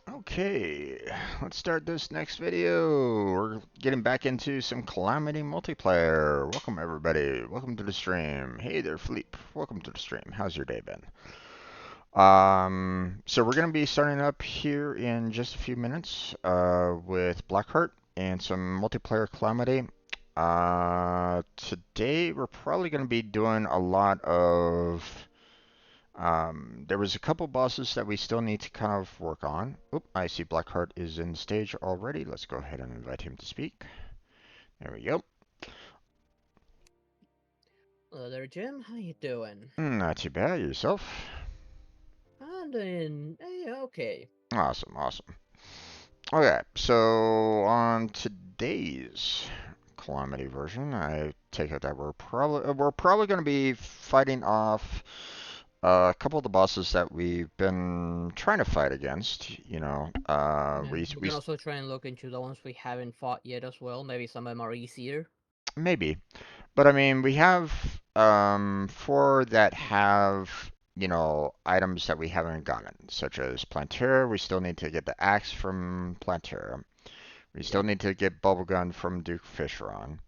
Okay, let's start this next video. We're getting back into some Calamity multiplayer. Welcome everybody. Welcome to the stream. Hey there, Philippe. Welcome to the stream. How's your day been? So we're gonna be starting up here in just a few minutes with Blackheart and some multiplayer Calamity. Today we're probably gonna be doing a lot of there was a couple bosses that we still need to kind of work on. Oop, I see Blackheart is in the stage already. Let's go ahead and invite him to speak. There we go. Hello there, Jim. How you doing? Not too bad. Yourself? I'm doing okay. Awesome, awesome. Okay, so on today's Calamity version, I take it that we're probably going to be fighting off a couple of the bosses that we've been trying to fight against. Yeah, we We can also try and look into the ones we haven't fought yet as well. Maybe some of them are easier. maybe. But I mean, we have four that have, items that we haven't gotten, such as Plantera. We still need to get the axe from Plantera. We still Yep, need to get Bubblegun from Duke Fisheron.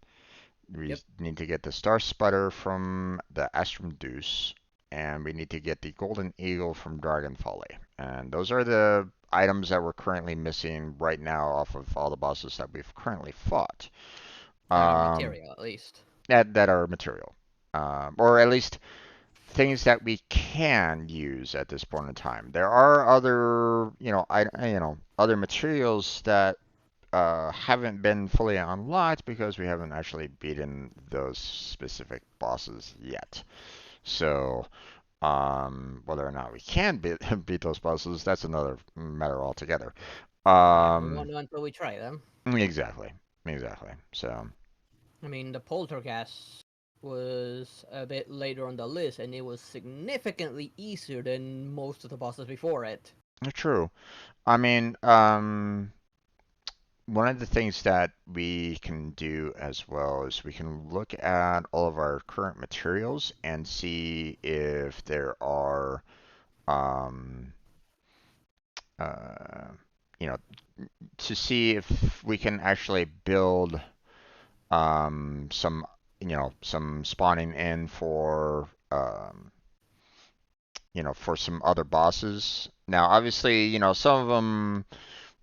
We yep. need to get the Star Sputter from the Astrum Deuce. And we need to get the Golden Eagle from Dragon Folly. And those are the items that we're currently missing right now off of all the bosses that we've currently fought. That are Um, material, at least. that are material, or at least things that we can use at this point in time. There are other, other materials that haven't been fully unlocked because we haven't actually beaten those specific bosses yet. So, whether or not we can beat those bosses, that's another matter altogether. Yeah, we Um, won't know until we try them. exactly, exactly. So, I mean, the poltergeist was a bit later on the list, and it was significantly easier than most of the bosses before it. true. I mean, one of the things that we can do as well is we can look at all of our current materials and see if there are, um, uh, you know, to see if we can actually build some spawning in for, for some other bosses. Now, obviously, some of them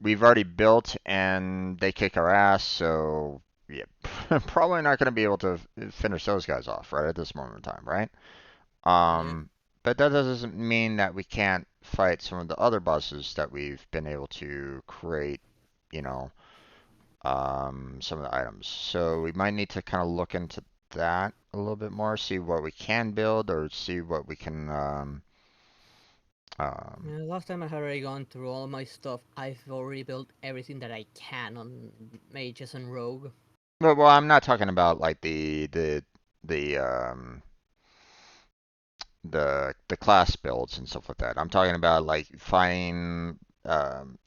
we've already built and they kick our ass, so yeah, probably not going to be able to finish those guys off right at this moment in time, right? Yeah. But that doesn't mean that we can't fight some of the other bosses that we've been able to create, you know, some of the items. So we might need to kind of look into that a little bit more, see what we can build or see what we can, um, Yeah, last time I had already gone through all my stuff, I've already built everything that I can on mages and rogue. well, I'm not talking about like the the class builds and stuff like that. I'm talking about like finding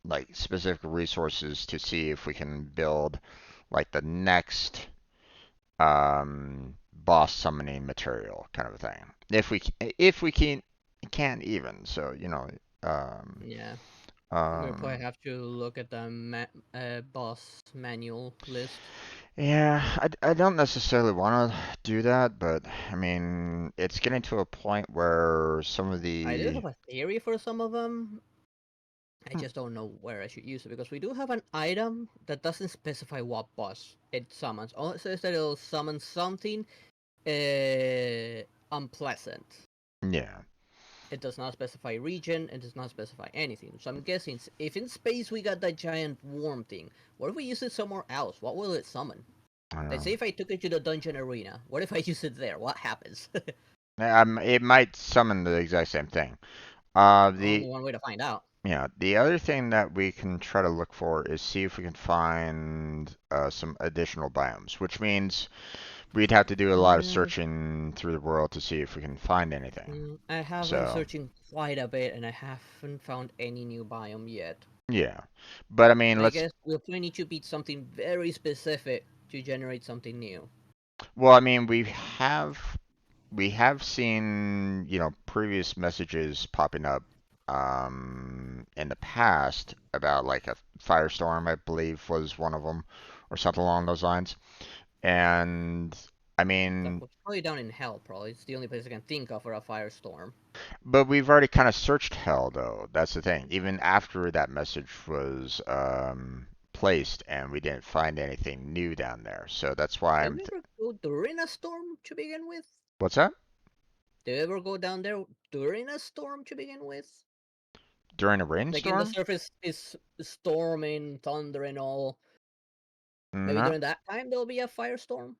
like specific resources to see if we can build like the next boss summoning material kind of a thing. If we can't even. So, um Yeah. We'll probably um have to look at the boss manual list. yeah, I don't necessarily want to do that, but I mean, it's getting to a point where some of I do the have a theory for some of them. I hmm, just don't know where I should use it because we do have an item that doesn't specify what boss it summons. All it says that it'll summon something unpleasant. yeah. It does not specify region. It does not specify anything. So I'm guessing if in space we got that giant worm thing, what if we use it somewhere else? What will it summon? I don't Let's know. say if I took it to the dungeon arena. What if I use it there? What happens? It might summon the exact same thing. Uh, Only the one way to find out. the other thing that we can try to look for is see if we can find some additional biomes, which means we'd have to do a lot of Yeah, searching through the world to see if we can find anything. I have been So, searching quite a bit and I haven't found any new biome yet. yeah. But I mean, And I let's guess we'll probably need to beat something very specific to generate something new. well, I mean, we have seen, previous messages popping up in the past about like a firestorm, I believe was one of them, or something along those lines. And I That mean, was probably down in hell. Probably it's the only place I can think of for a firestorm. but we've already kind of searched hell, though. That's the thing. Even after that message was placed, and we didn't find anything new down there. So that's why Did we ever go during a storm to begin with? what's that? Did we ever go down there during a storm to begin with? During a Like in the rainstorm? surface is storming, thunder and all. Maybe Not. during that time there'll be a firestorm?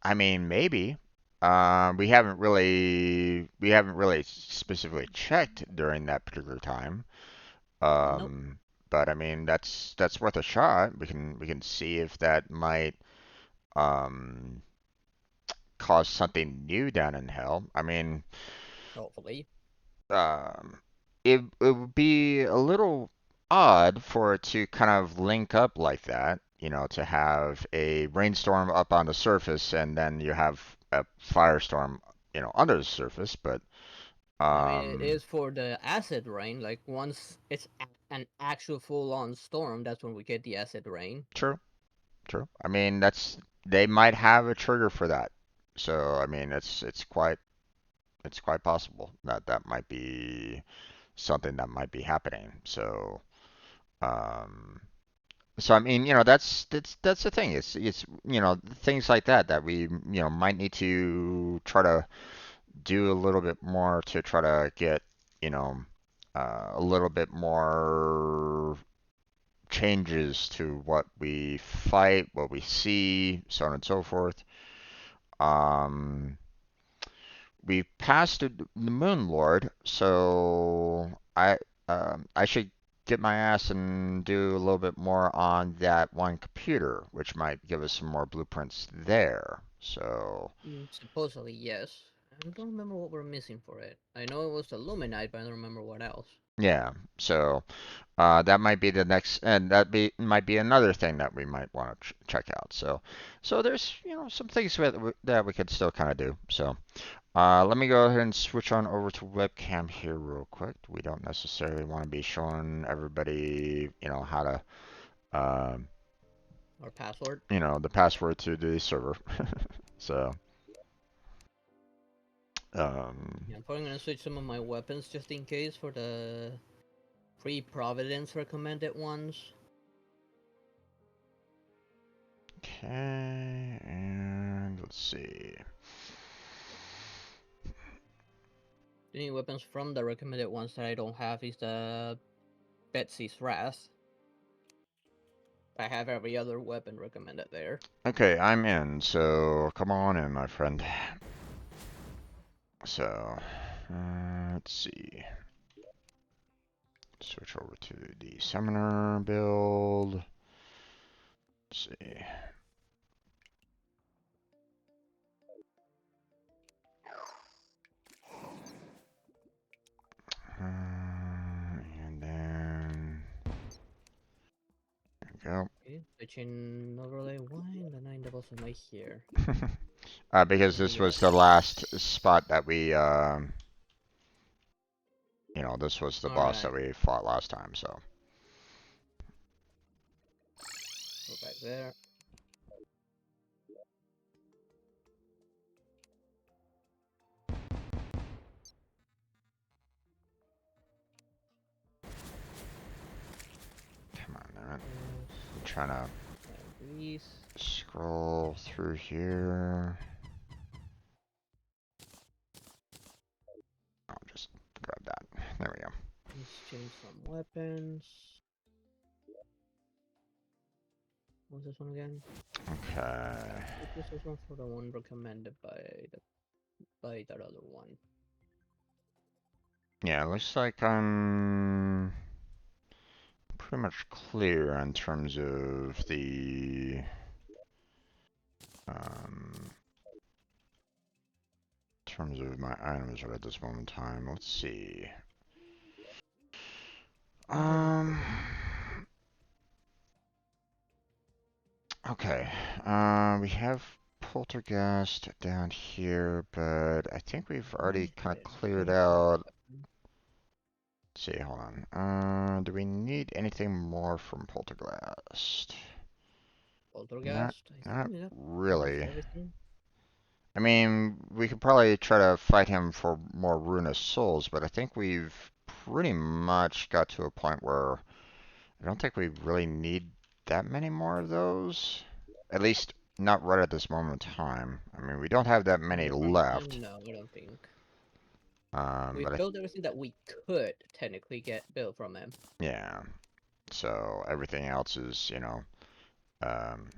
I mean, maybe. We haven't really specifically checked during that particular time. Nope. Um, but I mean, that's worth a shot. We can see if that might um cause something new down in hell. I mean, Hopefully. um, it would be a little odd for it to kind of link up like that. To have a rainstorm up on the surface and then you have a firestorm, under the surface. But I mean, it um, is for the acid rain. Like once it's an actual full-on storm, that's when we get the acid rain. true, true. I mean, they might have a trigger for that. So I mean, it's quite possible that that might be something that might be happening. Um, So I mean, that's the thing. It's things like that we might need to try to do a little bit more to try to get you know a little bit more changes to what we fight, what we see, so on and so forth. Um, we passed the Moon Lord, so I should get my ass and do a little bit more on that one computer, which might give us some more blueprints there. So Supposedly, yes. I don't remember what we're missing for it. I know it was the Luminite, but I don't remember what else. yeah, so that might be the next, and might be another thing that we might want to check out. So there's some things that we could still kind of do. So. Let me go ahead and switch on over to webcam here real quick. We don't necessarily want to be showing everybody, how to, um, Our password. the password to the server. So, Yeah, I'm probably gonna switch some of my weapons just in case for the pre-Providence recommended ones. okay, and let's see. The only weapons from the recommended ones that I don't have is the Betsy's Wrath. I have every other weapon recommended there. Okay, I'm in, so come on in, my friend. So, let's see. Switch over to the summoner build. Let's see. And then there we go. Okay, switching overlay 1, the 9 doubles am I here? Because this was the Yes. last spot that this was the boss that Alright, we fought last time, so. go back there. Come on, man. Yes. I'm trying to These. scroll through here. I'll just grab that. There we go. Let's change some weapons. What's this one again? Okay. This was one for the one recommended by that other one. Yeah, it looks like I'm pretty much clear in terms of the um, my items right at this moment in time. Let's see. Um, okay. We have Poltergeist down here, but I think we've already kind of cleared Change that out weapon. see, hold on. Do we need anything more from Poltergeist? Not, Poltergeist. I think not we got almost really. everything. I mean, we could probably try to fight him for more Ruinous Souls, but I think we've pretty much got to a point where I don't think we really need that many more of those. At least not right at this moment in time. I mean, we don't have that many 100%? left. No, I don't think. But We've built everything that we could technically get built from him. yeah. So everything else is, um,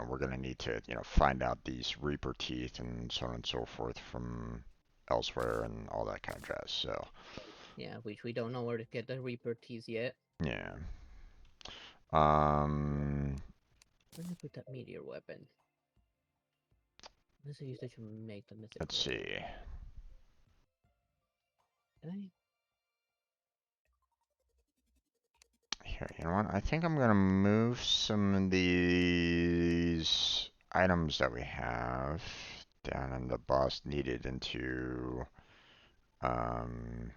we're gonna need to, find out these Reaper teeth and so on and so forth from elsewhere and all that kind of jazz. So Yeah, which we don't know where to get the Reaper teeth yet. yeah. Um, Where did I put that meteor weapon? Let's use that to make the let's mythical. see. Did I? Here, you know what? I think I'm gonna move some of these items that we have down in the boss needed um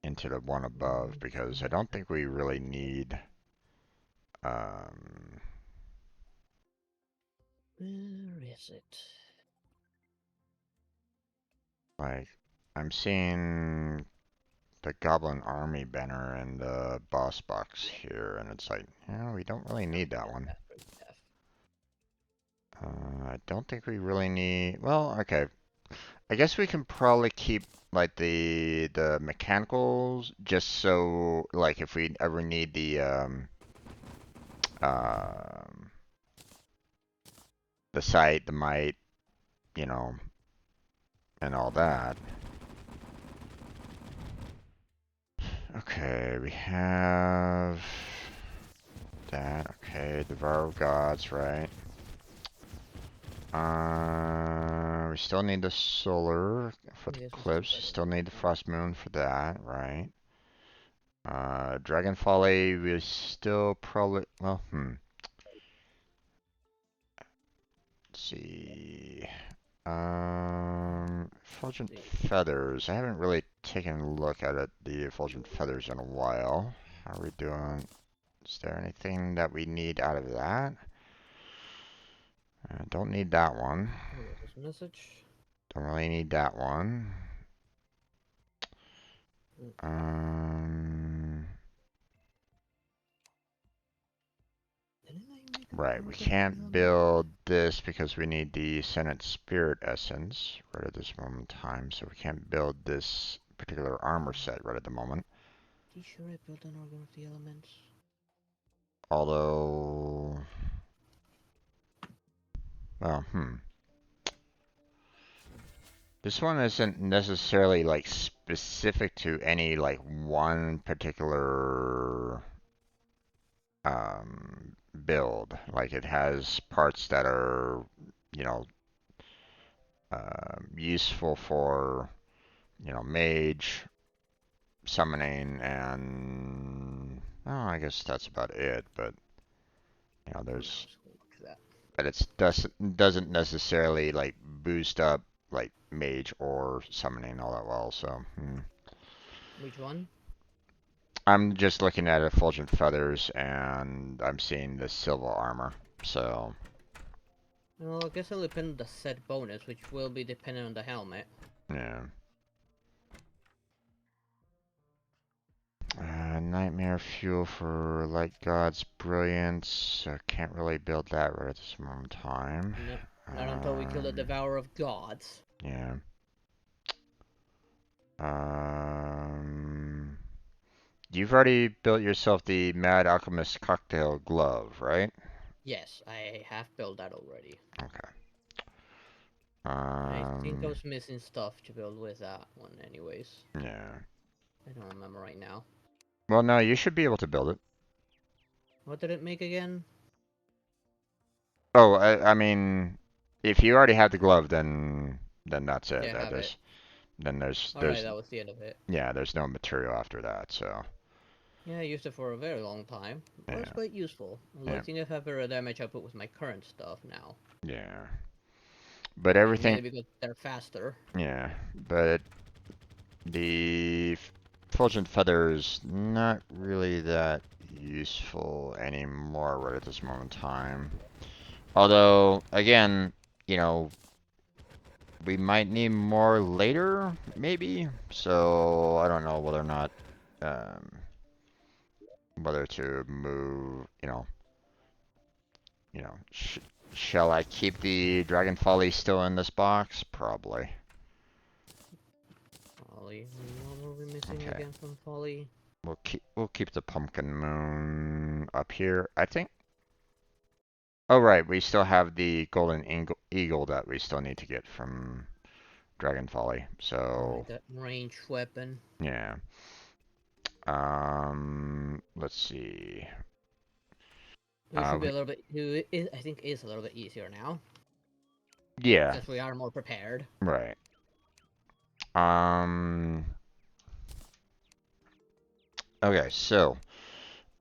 into the one above because I don't think we really need um Where is it? like I'm seeing the Goblin Army banner in the boss box here, and it's like, we don't really need that Yeah, one. that's pretty tough. I don't think we really need. Well, okay. I guess we can probably keep like the mechanicals just so like if we ever need um the sight, the might, you know, and all that. Okay, we have that. Okay, Devour of Gods, right? We still need the solar for the I guess we still eclipse. got Still need the the frost moon for that, right? Dragon Folly, we still probably, well, let's see. Effulgent Feathers. I haven't really taken a look at it, the Effulgent Feathers in a while. How are we doing? Is there anything that we need out of that? Don't need that one. What was this message? Don't really need that one. Mm, Um, Didn't I make an right, we immortal can't element? build this because we need the Senate Spirit Essence right at this moment in time, so we can't build this particular armor set right at the moment. Pretty sure I built an organ of the elements. Although, well, this one isn't necessarily like specific to any like one particular build. Like it has parts that are, you know, useful for, mage, summoning, and I guess that's about it. But Who there's, knows? We'll look at that. but it doesn't necessarily like boost up like mage or summoning all that well. So. Which one? I'm just looking at Effulgent Feathers and I'm seeing the Silver Armor. So, Well, I guess it'll depend on the set bonus, which will be dependent on the helmet. yeah. Nightmare Fuel for Light God's Brilliance. Can't really build that right at this moment in time. Nope. Not until we kill the Devourer of Gods. Yeah. Um, you've already built yourself the Mad Alchemist Cocktail Glove, right? Yes, I have built that already. Okay. I think I was missing stuff to build with that one anyways. Yeah. I don't remember right now. Well, no, you should be able to build it. What did it make again? Oh, I mean, if you already have the glove, then that's it. Yeah, I have it. Then Alright, that was the end of it. yeah, there's no material after that. So Yeah, I used it for a very long time. It was yeah, quite useful. The only yeah, thing I have better damage output with my current stuff now. yeah. But And everything, mainly because they're faster. yeah. But the Fulgent Feather is not really that useful anymore right at this moment in time. Although, again, you know, we might need more later, maybe. So I don't know whether or not, um, whether to move, shall I keep the Dragon Folly still in this box? Probably. Folly. What were we missing Okay. again from Folly? We'll keep the Pumpkin Moon up here. I think. Oh right, we still have the Golden Eagle that we still need to get from Dragon Folly. Right, So that range weapon. yeah. Let's see. It should be We a little bit. I think it is a little bit easier now yeah, because we are more prepared. right. Um. Okay, so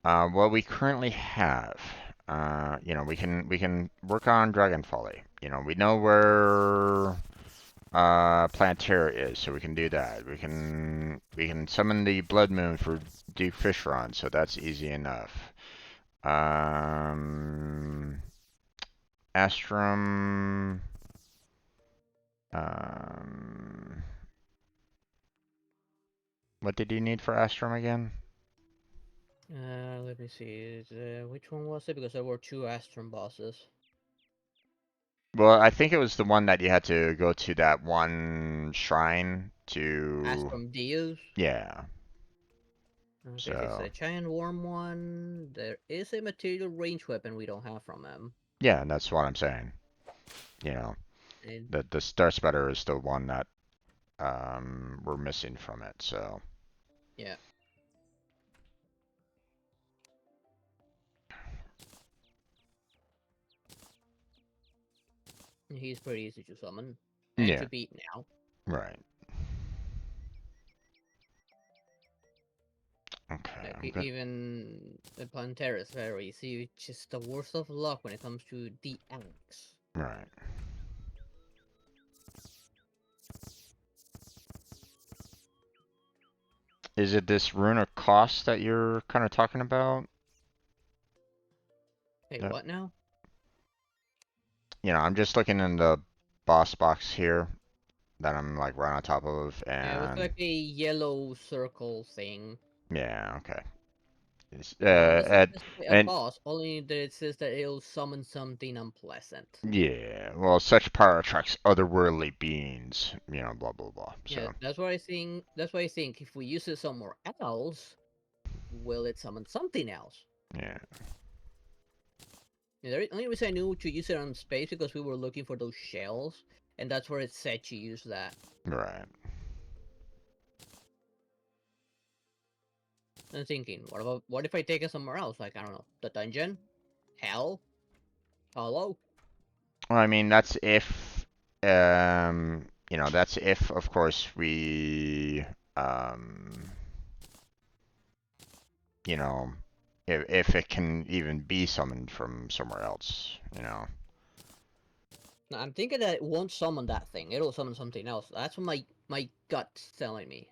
what we currently have, we can work on Dragon Folly. We know where Planetara is, so we can do that. We can summon the Blood Moon for Duke Fishron, so that's easy enough. Um, Astrum. Um, what did you need for Astrum again? Let me see. Which one was it? Because there were two Astron bosses. Well, I think it was the one that you had to go to that one shrine to. Astron Deus. Yeah. Okay, if it's So a giant worm one, there is a material range weapon we don't have from them. yeah, that's what I'm saying. You know, And the Star Spreader is the one that we're missing from it. So yeah, he's pretty easy to summon and yeah, to beat now. right. Okay, Like I'm good. even the Pantera is very easy. Just the worst of luck when it comes to the axe. Right. Is it this rune of cost that you're kind of talking about? Hey, That, what now? I'm just looking in the boss box here that I'm like right on top of, Yeah, it was and like a yellow circle thing. yeah, okay. It's, It doesn't at specify a and boss, only that it says that it'll summon something unpleasant. yeah, well, such power attracts otherworldly beings, blah blah blah. Yeah, So that's why I think. That's why I think if we use it somewhere else, will it summon something else? yeah, Yeah, the only reason I knew to use it on space because we were looking for those shells, and that's where it said to use that. right. I'm thinking, what if I take it somewhere else? Like I don't know, the dungeon, hell, hollow. Well, I mean, that's if, of course, um, you know, if it can even be summoned from somewhere else. Now, I'm thinking that it won't summon that thing. It'll summon something else. That's what my gut's telling me.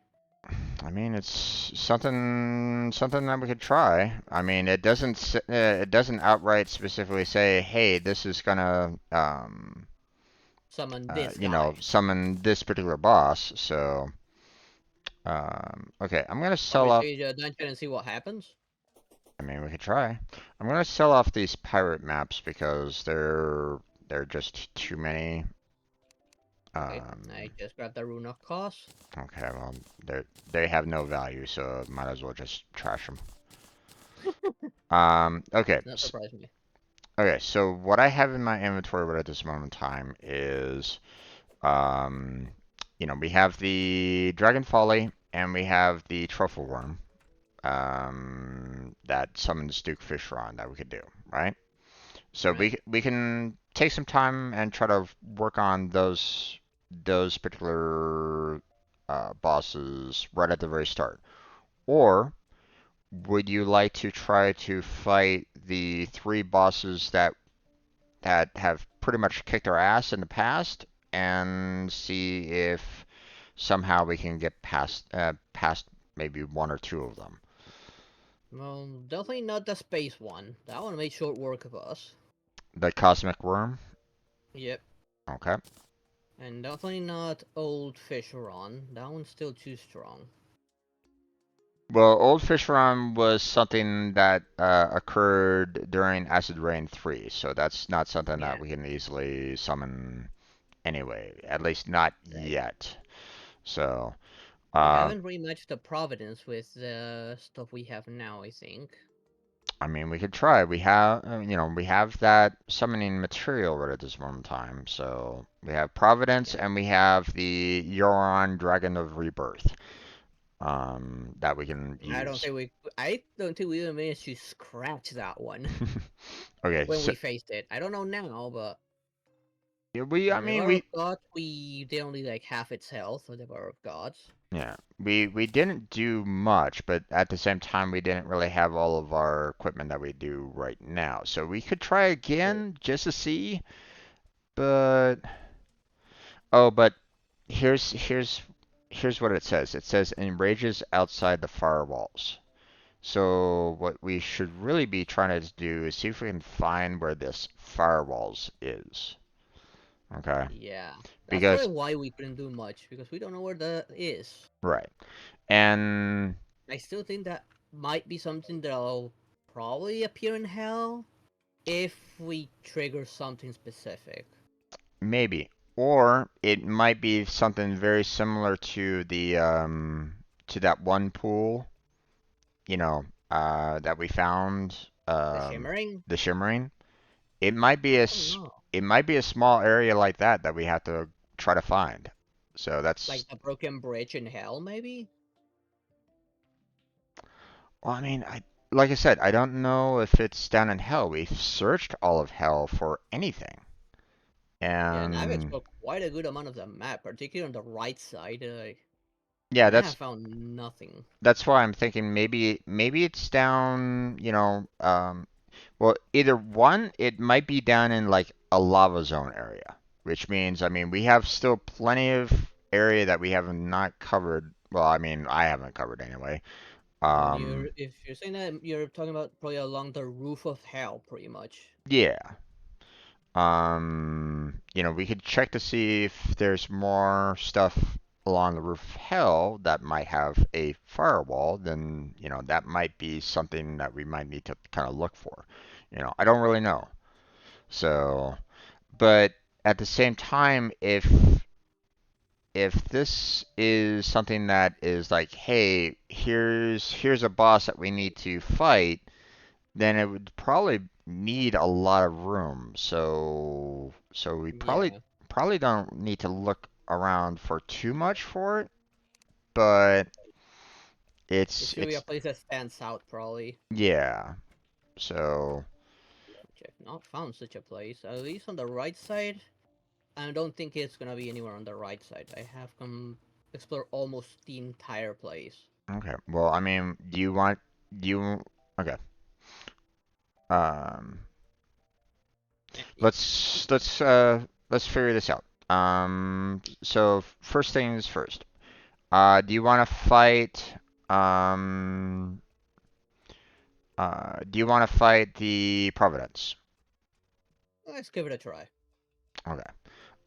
I mean, it's something that we could try. I mean, it doesn't outright specifically say, hey, this is gonna, Summon this guy. summon this particular boss. So, okay, I'm gonna Want sell me to off. show you the dungeon and see what happens? I mean, we could try. I'm gonna sell off these pirate maps because they're just too many. Okay, I Um, just grabbed the rune of cost. okay, well, they have no value, so might as well just trash them. Okay, Not surprising me. okay. So what I have in my inventory right at this moment in time is, um, we have the Dragon Folly and we have the Truffle Worm, that summons Duke Fishron that we could do, right? So Right? we can take some time and try to work on those particular bosses right at the very start. Or would you like to try to fight the three bosses that have pretty much kicked our ass in the past and see if somehow we can get past maybe one or two of them. Well, definitely not the space one. That one made short work of us. The cosmic worm. Yep. Okay. And definitely not old fish run. That one's still too strong. Well, Old Fish Run was something that occurred during Acid Rain 3, so that's not something that Yeah. we can easily summon anyway, at least not Right. yet. So, We uh, haven't rematched the Providence with the stuff we have now, I think. I mean, we could try. We have, we have that summoning material right at this moment in time. So we have Providence Yeah. and we have the Euron Dragon of Rebirth, that we can use. I don't think we even managed to scratch that one Okay, when so we faced it. I don't know now, but yeah, the Devour of Gods, we did only like half its health for the Devour of Gods. yeah, we didn't do much, but at the same time, we didn't really have all of our equipment that we do right now. So we could try True. again just to see, but oh, but here's what it says. It says enrages outside the firewalls. So what we should really be trying to do is see if we can find where this firewalls is. Okay? Yeah. That's Because probably why we couldn't do much, because we don't know where that is. right. And I still think that might be something that'll probably appear in Hell if we trigger something specific. maybe. Or it might be something very similar to the to that one pool, that we found, The Shimmering? the shimmering. It might be I a don't s- know. it might be a small area like that that we have to try to find. So that's Like the Broken Bridge in Hell, maybe? well, I mean, like I said, I don't know if it's down in hell. We've searched all of hell for anything. Yeah, and I've And explored quite a good amount of the map, particularly on the right side, yeah, and I have found nothing. that's why I'm thinking maybe it's down, well, either one, it might be down in like a lava zone area, which means, I mean, we have still plenty of area that we have not covered. Well, I mean, I haven't covered anyway. Well, Um, if you're saying that, you're talking about probably along the roof of Hell, pretty much. yeah. We could check to see if there's more stuff along the roof of hell that might have a firewall, then, that might be something that we might need to kind of look for. I don't really know. So, but at the same time, if this is something that is like, hey, here's a boss that we need to fight, then it would probably need a lot of room. So we probably Yeah. probably don't need to look around for too much for it, but It it's should be a it's place that stands out, probably. yeah. So Which I've not found such a place. At least on the right side, I don't think it's gonna be anywhere on the right side. I have come explore almost the entire place. okay. Well, I mean, do you okay. Um Yeah. let's figure this out. So first things first. Do you want to fight um do you want to fight the Providence? Let's give it a try. Okay.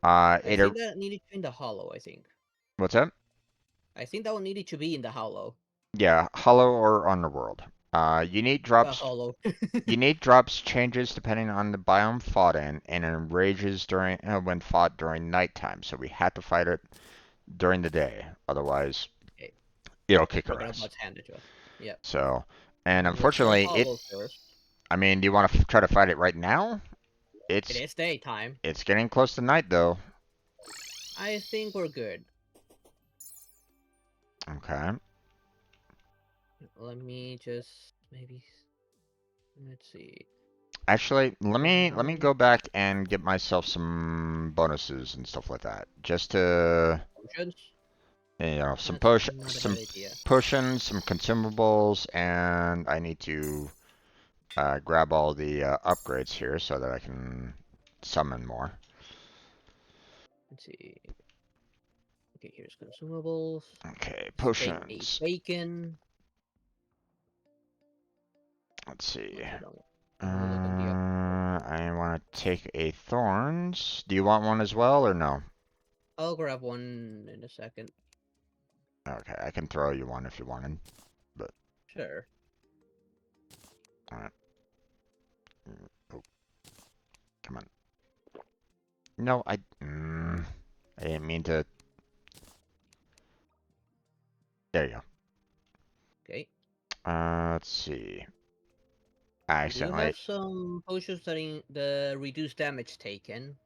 I It think that needed to be in the hollow, I think. what's that? I think that one needed to be in the hollow. Yeah, Hollow or Underworld. Unique The drops hollow. unique drops changes depending on the biome fought in, and it enrages during when fought during nighttime. So we had to fight it during the day, otherwise Okay, it'll kick we're our gonna ass. butt hand it to us. Yep. So, and Let's do the unfortunately, hollow first. I mean, do you want to try to fight it right now? It It's is daytime. it's getting close to night though. I think we're good. Okay. Let me just maybe let's see. Actually, let We me have go back and get myself some bonuses and stuff like that, just to potions. some That's not a bad idea. potions, some consumables, and I need to grab all the upgrades here so that I can summon more. Let's see. Okay, here's consumables. Okay, Let's take a potions. bacon. Let's see. Once you're done, let me look on the other. I want to take a thorns. Do you want one as well or no? I'll grab one in a second. Okay, I can throw you one if you wanted, but Sure. alright. Oh, come on. No, I didn't mean to. There you go. Okay. Let's see. We do have Accidentally. some potions that the reduced damage taken.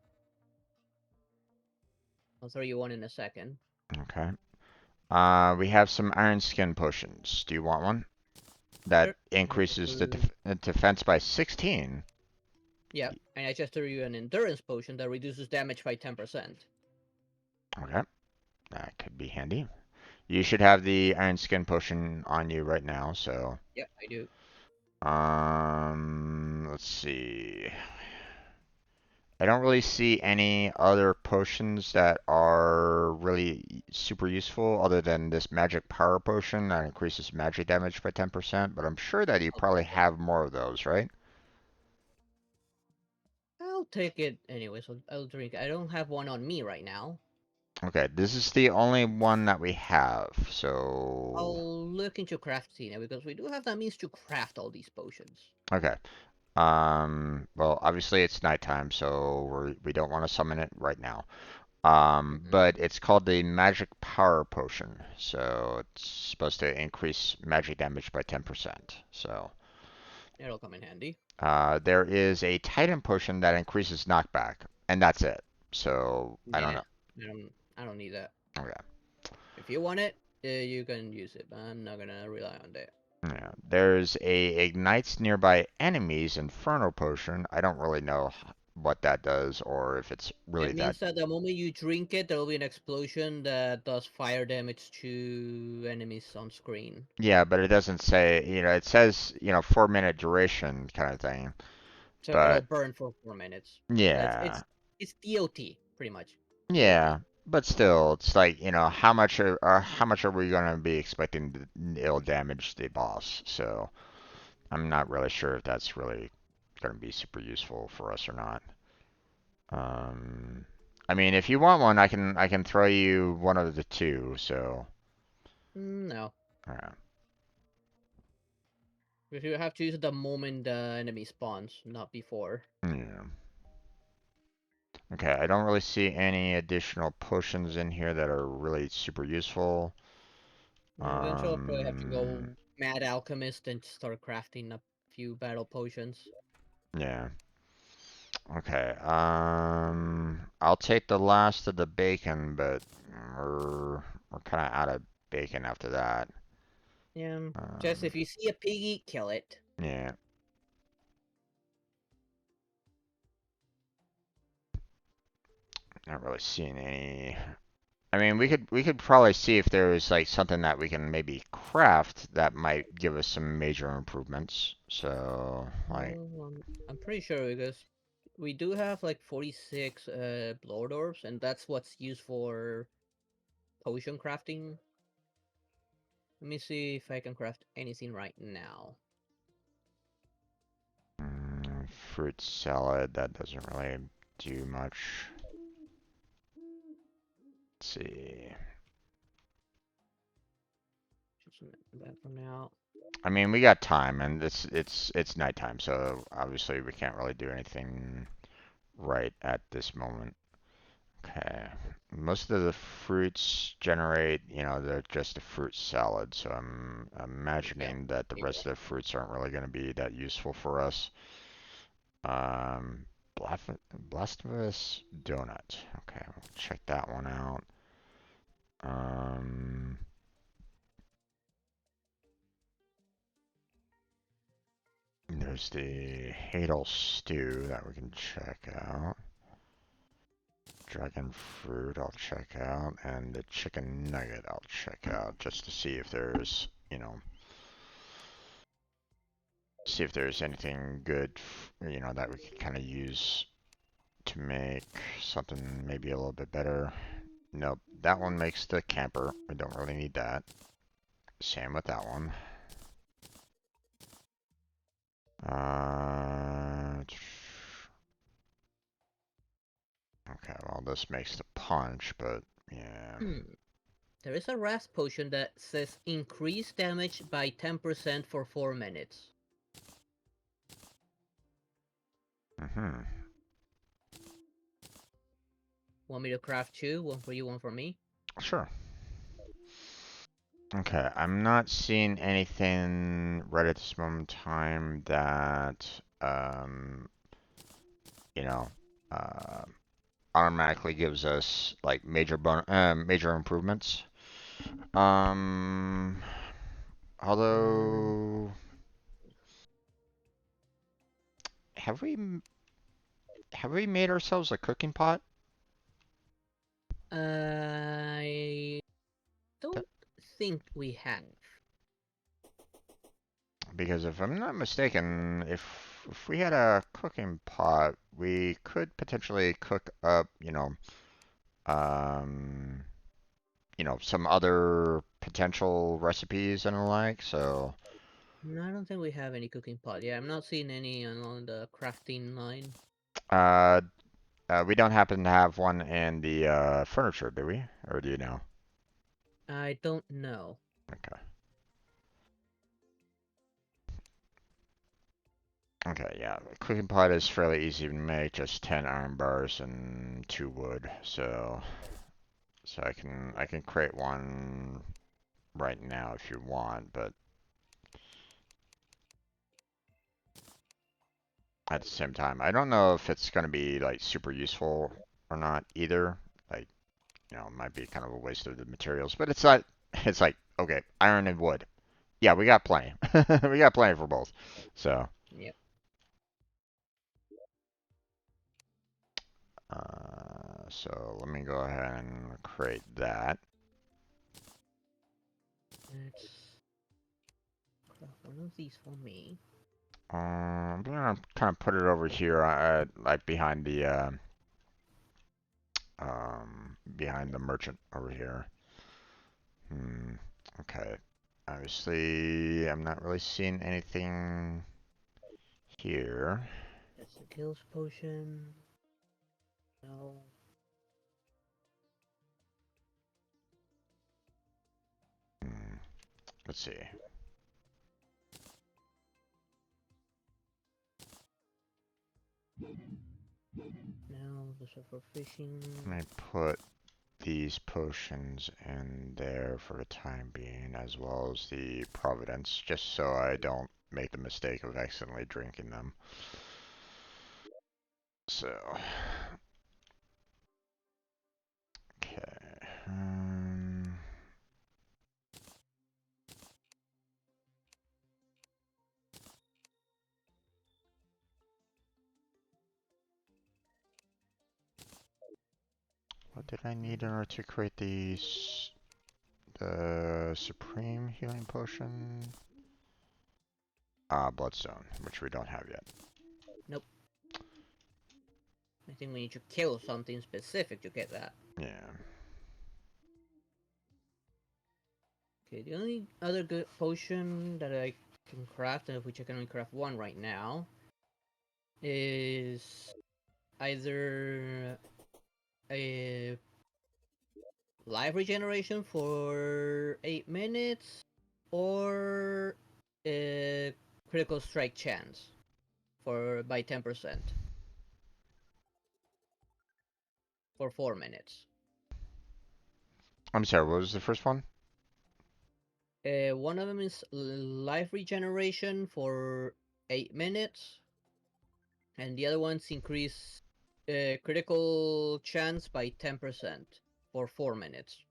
I'll throw you one in a second. Okay. We have some iron skin potions. Do you want one? That Sure. increases the defense by 16. Yeah, and I just threw you an endurance potion that reduces damage by 10%. Okay, that could be handy. You should have the iron skin potion on you right now, so Yep, I do. let's see. I don't really see any other potions that are really super useful other than this magic power potion that increases magic damage by 10%, but I'm sure that you I'll probably take it. have more of those, right? I'll take it anyway, so I'll drink. I don't have one on me right now. Okay, this is the only one that we have, so I'll look into crafting it because we do have that means to craft all these potions. okay. Well, obviously it's nighttime, so we don't want to summon it right now. Mm-hmm. But it's called the Magic Power Potion, so it's supposed to increase magic damage by 10%. So, It'll come in handy. there is a Titan Potion that increases knockback, and that's it. So, I don't Yeah, know. I don't need that. Okay. If you want it, you can use it, but I'm not gonna rely on that. Yeah. There's a Ignites Nearby Enemies Inferno Potion. I don't really know what that does or if it's really It that. means that the moment you drink it, there will be an explosion that does fire damage to enemies on screen. Yeah, but it doesn't say, it says, 4-minute duration kind of thing. So it'll But burn for 4 minutes. That's yeah, it's DOT pretty much. DOT. yeah, but still, it's like, how much are we gonna be expecting to ill damage the boss? So I'm not really sure if that's really gonna be super useful for us or not. Um, I mean, if you want one, I can throw you one of the two. So, No. uh, If you have to use it the moment the enemy spawns, not before. yeah. Okay, I don't really see any additional potions in here that are really super useful. Eventually I'll probably have to Um, go Mad Alchemist and start crafting a few battle potions. yeah. Okay. I'll take the last of the bacon, but we're kind of out of bacon after that. Yeah. Just Um, if you see a piggy, kill it. yeah. Not really seeing any. I mean, we could probably see if there is like something that we can maybe craft that might give us some major improvements. So, like, I'm pretty sure because we do have like 46 blood orbs, and that's what's used for potion crafting. Let me see if I can craft anything right now. fruit salad, that doesn't really do much. Let's see. Just that for now. I mean, we got time, and it's nighttime, so obviously we can't really do anything right at this moment. Okay. Most of the fruits generate, they're just a fruit salad, so I'm Yeah. imagining that the rest of the fruits aren't really going to be that useful for us. Um, Blasphemous Donut. Okay, we'll check that one out. Um, there's the Hadal Stew that we can check out. Dragon fruit I'll check out, and the chicken nugget I'll check out just to see if there's, see if there's anything good, that we could kind of use to make something maybe a little bit better. Nope. That one makes the camper. We don't really need that. Same with that one. Okay, well, this makes the punch, but yeah. Hmm. There is a rest potion that says increase damage by 10% for 4 minutes. Mm-hmm. Want me to craft two? One for you, one for me? Sure. Okay, I'm not seeing anything right at this moment in time that, you know, uh, automatically gives us like major improvements. Um, Uh, although, have we have we made ourselves a cooking pot? I That, don't think we have. because if I'm not mistaken, if we had a cooking pot, we could potentially cook up, um, some other potential recipes and the like. So, No, I don't think we have any cooking pot. Yeah, I'm not seeing any along the crafting line. uh, we don't happen to have one in the furniture, do we? Or do you know? I don't know. Okay. Okay, yeah. The cooking pot is fairly easy to make, just 10 iron bars and 2 wood. So I can create one right now if you want, but at the same time, I don't know if it's going to be like super useful or not either. Like, it might be kind of a waste of the materials, but it's not. It's like, okay, iron and wood. Yeah, we got plenty. We got plenty for both. So, Yep. so let me go ahead and create that. Let's craft one of these for me. I'm gonna kind of put it over here, like behind the merchant over here. Hmm. Okay. Obviously, I'm not really seeing anything here. That's the kills potion. No. Hmm. Let's see. No, those are for fishing. Let me put these potions in there for the time being, as well as the Providence, just so I don't make the mistake of accidentally drinking them. So, okay. What did I need in order to create the Supreme Healing Potion? Bloodstone, which we don't have yet. Nope. I think we need to kill something specific to get that. Yeah. Okay, the only other good potion that I can craft, and of which I can only craft one right now, is either a life regeneration for 8 minutes or a critical strike chance for by 10% for 4 minutes. I'm sorry, what was the first one? One of them is life regeneration for 8 minutes, and the other one's increase critical chance by 10% for 4 minutes.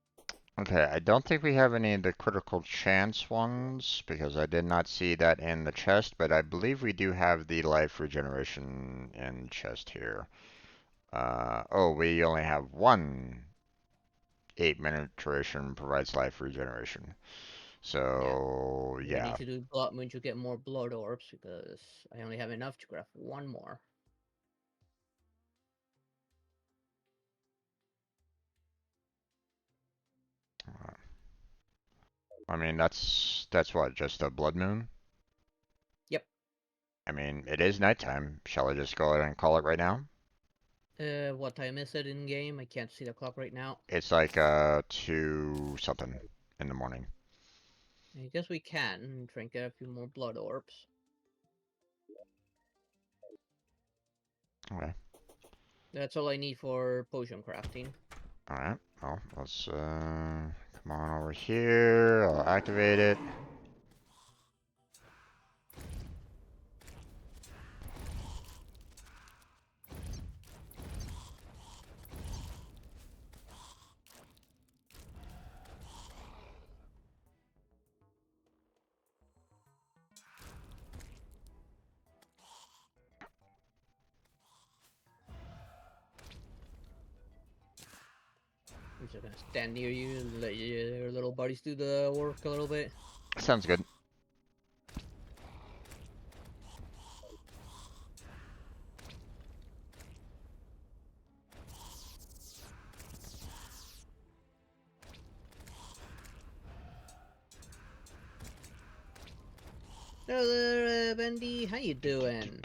Okay, I don't think we have any of the critical chance ones because I did not see that in the chest, but I believe we do have the life regeneration in the chest here. Oh, we only have one 8-minute duration provides life regeneration. Yeah, So, we need yeah. to do blood when you get more blood orbs because I only have enough to craft one more. I mean, that's what, just a blood moon? Yep. I mean, it is nighttime. Shall I just go ahead and call it right now? What time is it in game? I can't see the clock right now. It's like 2 something in the morning. I guess we can drink a few more blood orbs. Okay. That's all I need for potion crafting. Alright. Well, let's come on over here. I'll activate it. I'm just gonna stand near you and let your little buddies do the work a little bit. Sounds good. Hello there, Bendy. How you doing?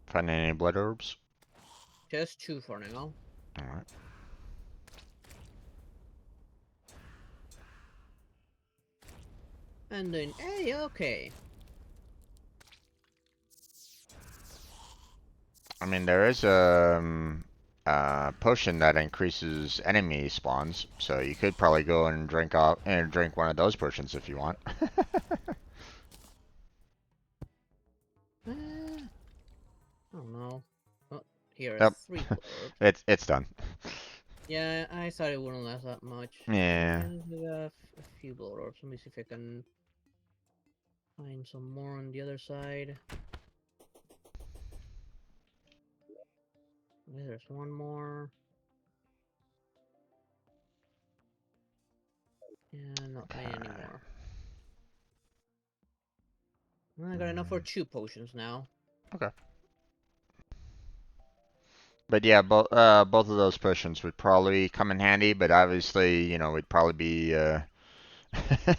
Find any blood orbs? Just 2 for now. Alright. And then, hey, okay. I mean, there is a potion that increases enemy spawns, so you could probably go and drink one of those potions if you want. I don't know. Oh, here are Yep. 3 blood orbs. It's done. Yeah, I thought it wouldn't last that much. Yeah. And we have a few blood orbs. Let me see if I can find some more on the other side. Okay, there's one more. And not many anymore. Well, I got enough for 2 potions now. Okay. But yeah, both of those potions would probably come in handy, but obviously, we'd probably be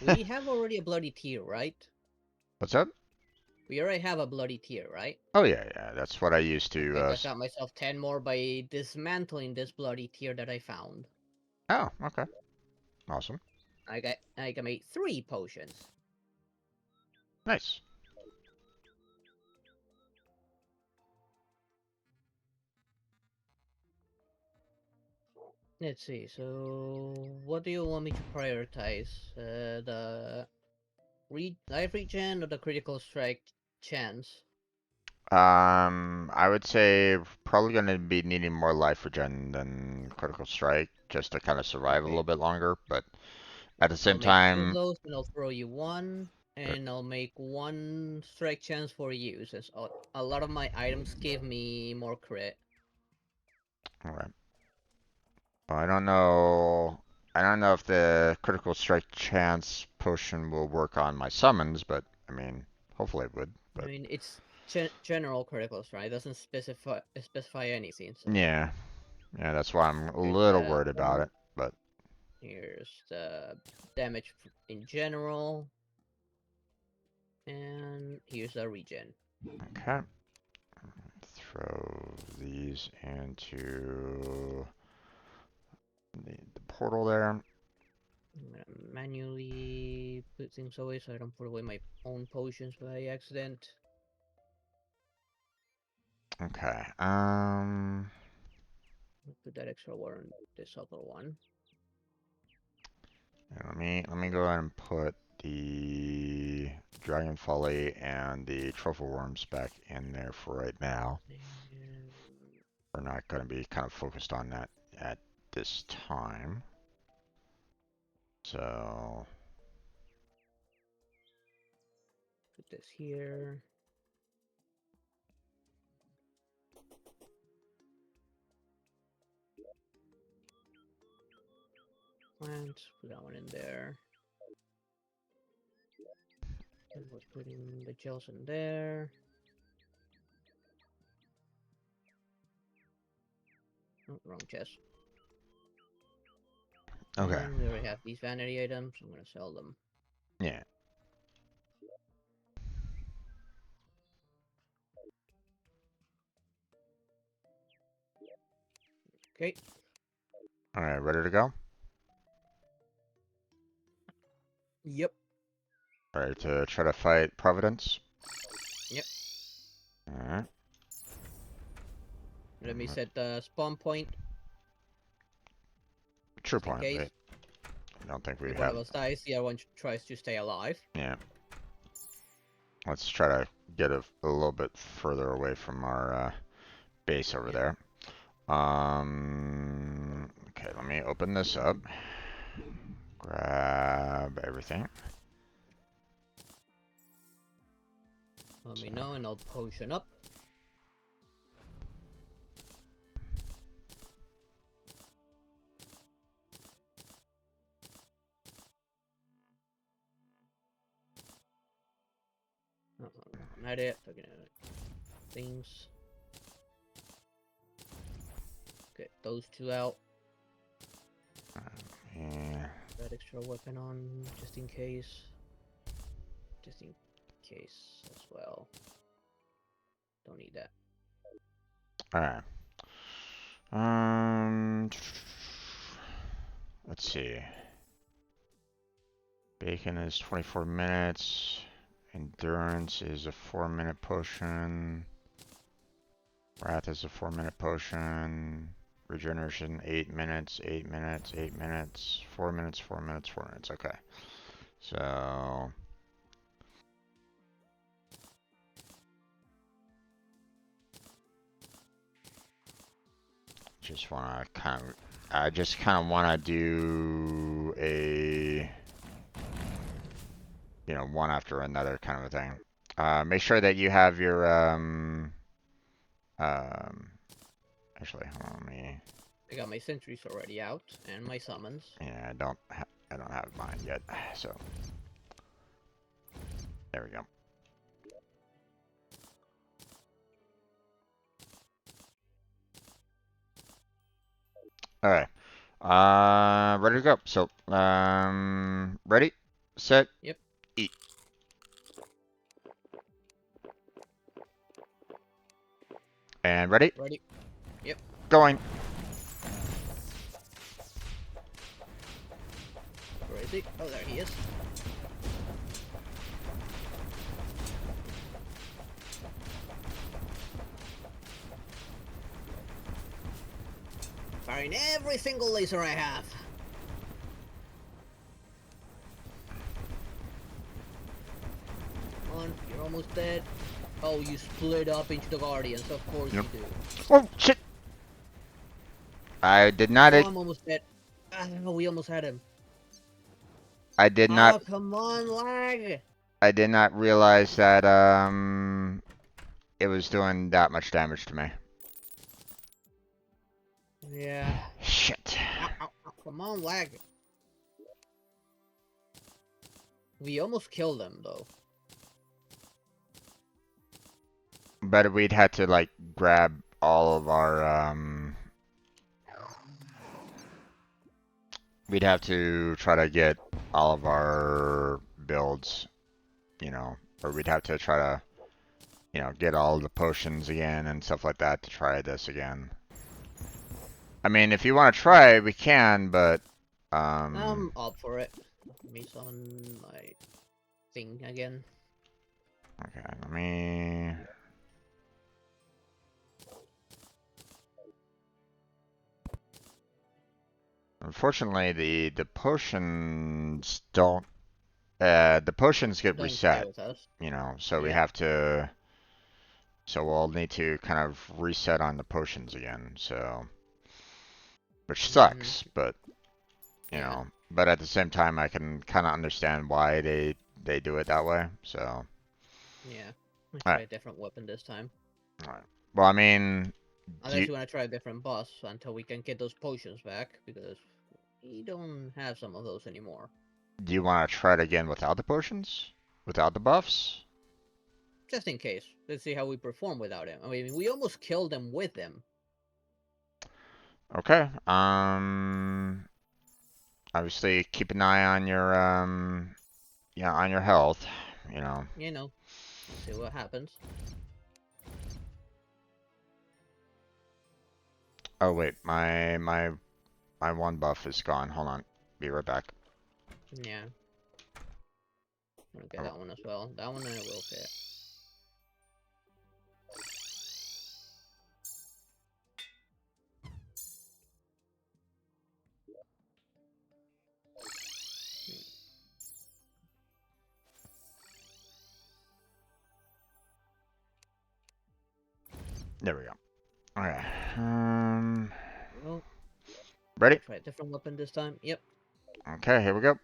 We have already a bloody tear, right? What's up? We already have a bloody tear, right? Oh yeah, yeah. That's what I used to. I just got myself 10 more by dismantling this bloody tear that I found. Oh, okay. Awesome. I can make 3 potions. Nice. Let's see, so what do you want me to prioritize? The life regen or the critical strike chance? I would say probably gonna be needing more life regen than critical strike just to kind of survive a little Okay, bit longer. But at the I'll same make 2 of time, those and I'll throw you 1. uh, And I'll make 1 strike chance for you, since a lot of my items give me more crit. all right. Well, I don't know. I don't know if the critical strike chance potion will work on my summons, but I mean, hopefully it would. I But mean, it's general critical strike. It doesn't specify anything, so... yeah, yeah, that's why I'm a Here's little the worried about it. But here's the damage in general, and here's the regen. okay, throw these into the portal there. I'm gonna manually put things away so I don't put away my own potions by accident. Okay. Put that extra water in this other one. Yeah, let me go ahead and put the dragon folly and the truffle worms back in there for right now. And We're not going to be kind of focused on that at this time. So, put this here. Plants, put that one in there. And we're putting the gels in there. Oh, wrong chest. Okay. And we already have these vanity items. I'm gonna sell them. Yeah. Okay. All right, ready to go? Yep. Ready to try to fight Providence? Yep. All right. Let me set the spawn point True just in point, case. right? I don't think we If one have. of us dies, the other one tries to stay alive. Yeah. Let's try to get a little bit further away from our base over Yep. there. Okay, let me open this up. Grab everything. Let me know and I'll potion up. Not it. Looking at things. Get those two out. Yeah. That extra weapon on just in case. Just in case as well. Don't need that. All right. Um. Let's see. Bacon is 24 minutes. Endurance is a 4-minute potion. Wrath is a 4-minute potion. Regeneration 8 minutes, 8 minutes, 8 minutes, 4 minutes, 4 minutes, 4 minutes. Okay. So just wanna I just kind of wanna do a, one after another kind of a thing. Make sure that you have your um actually, hold on, let me. I got my sentries already out and my summons. Yeah, I don't have mine yet. So there we go. All right. Ready to go. So, ready, set, Yep. eat. And ready, Ready? Yep. going. Where is he? Oh, there he is. Firing every single laser I have. Come on, you're almost dead. Oh, you split up into the Guardians. Of course Yep. you do. Oh, shit. I did not, Oh, I'm almost dead. Ah, we almost had him. I did not, Oh, come on, lag. I did not realize that, it was doing that much damage to me. Yeah. Shit. Ow, ow, ow. Come on, lag. We almost killed them, though. But we'd had to, like, grab all of our, we'd have to try to get all of our builds, or we'd have to try to, get all the potions again and stuff like that to try this again. I mean, if you want to try, we can, but, I'm up for it. Let me summon my thing again. okay, let me. Unfortunately, the potions don't. The potions get Don't stay reset, with us. so we Yeah. have to. So we'll need to kind of reset on the potions again. So, which sucks, but Yeah. but at the same time, I can kind of understand why they do it that way. So, Yeah. Let's all try right, a different weapon this time. all right. Well, I mean, do Unless you you want to try a different boss until we can get those potions back, because we don't have some of those anymore. do you want to try it again without the potions? Without the buffs? Just in case. Let's see how we perform without him. I mean, we almost killed them with him. Okay. Obviously keep an eye on your yeah, on your health, you know. You know, we'll see what happens. Oh wait, my one buff is gone. Hold on. Be right back. Yeah, I'll get Oh, that one as well. That one I will get. there we go. Okay. Well, Ready? try a different weapon this time. Yep. Okay, here we go.